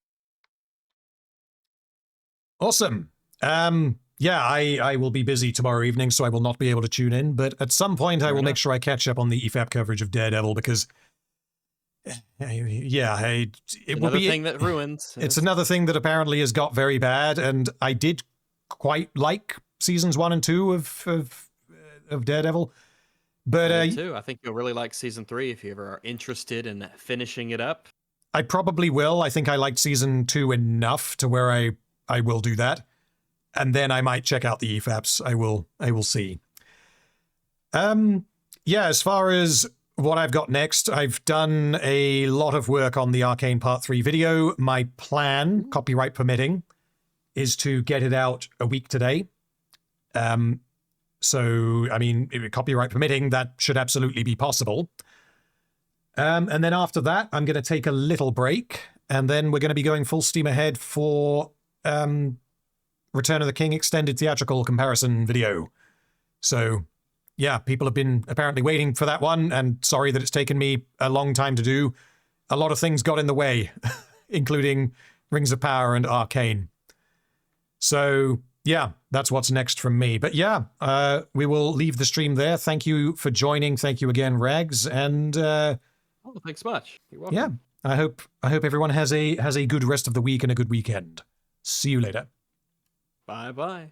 Awesome. Yeah, I will be busy tomorrow evening, so I will not be able to tune in. But at some point, I will make sure I catch up on the EFAP coverage of Daredevil because, yeah, it will Another be thing that ruins. It's another thing that apparently has got very bad, and I did quite like seasons 1 and 2 of Daredevil. But I do too. I think you'll really like season 3 if you ever are interested in finishing it up. I probably will. I think I liked season 2 enough to where I will do that. And then I might check out the EFAPs. I will see. Yeah, as far as what I've got next, I've done a lot of work on the Arcane Part 3 video. My plan, copyright permitting, is to get it out a week today. So, I mean, copyright permitting, that should absolutely be possible. And then after that, I'm going to take a little break, and then we're going to be going full steam ahead for Return of the King extended theatrical comparison video. So, yeah, people have been apparently waiting for that one, and sorry that it's taken me a long time to do. A lot of things got in the way, including Rings of Power and Arcane. So, yeah, that's what's next from me. But yeah, we will leave the stream there. Thank you for joining. Thank you again, Rags. And thanks much. You're welcome. yeah, I hope everyone has a good rest of the week and a good weekend. See you later. Bye-bye.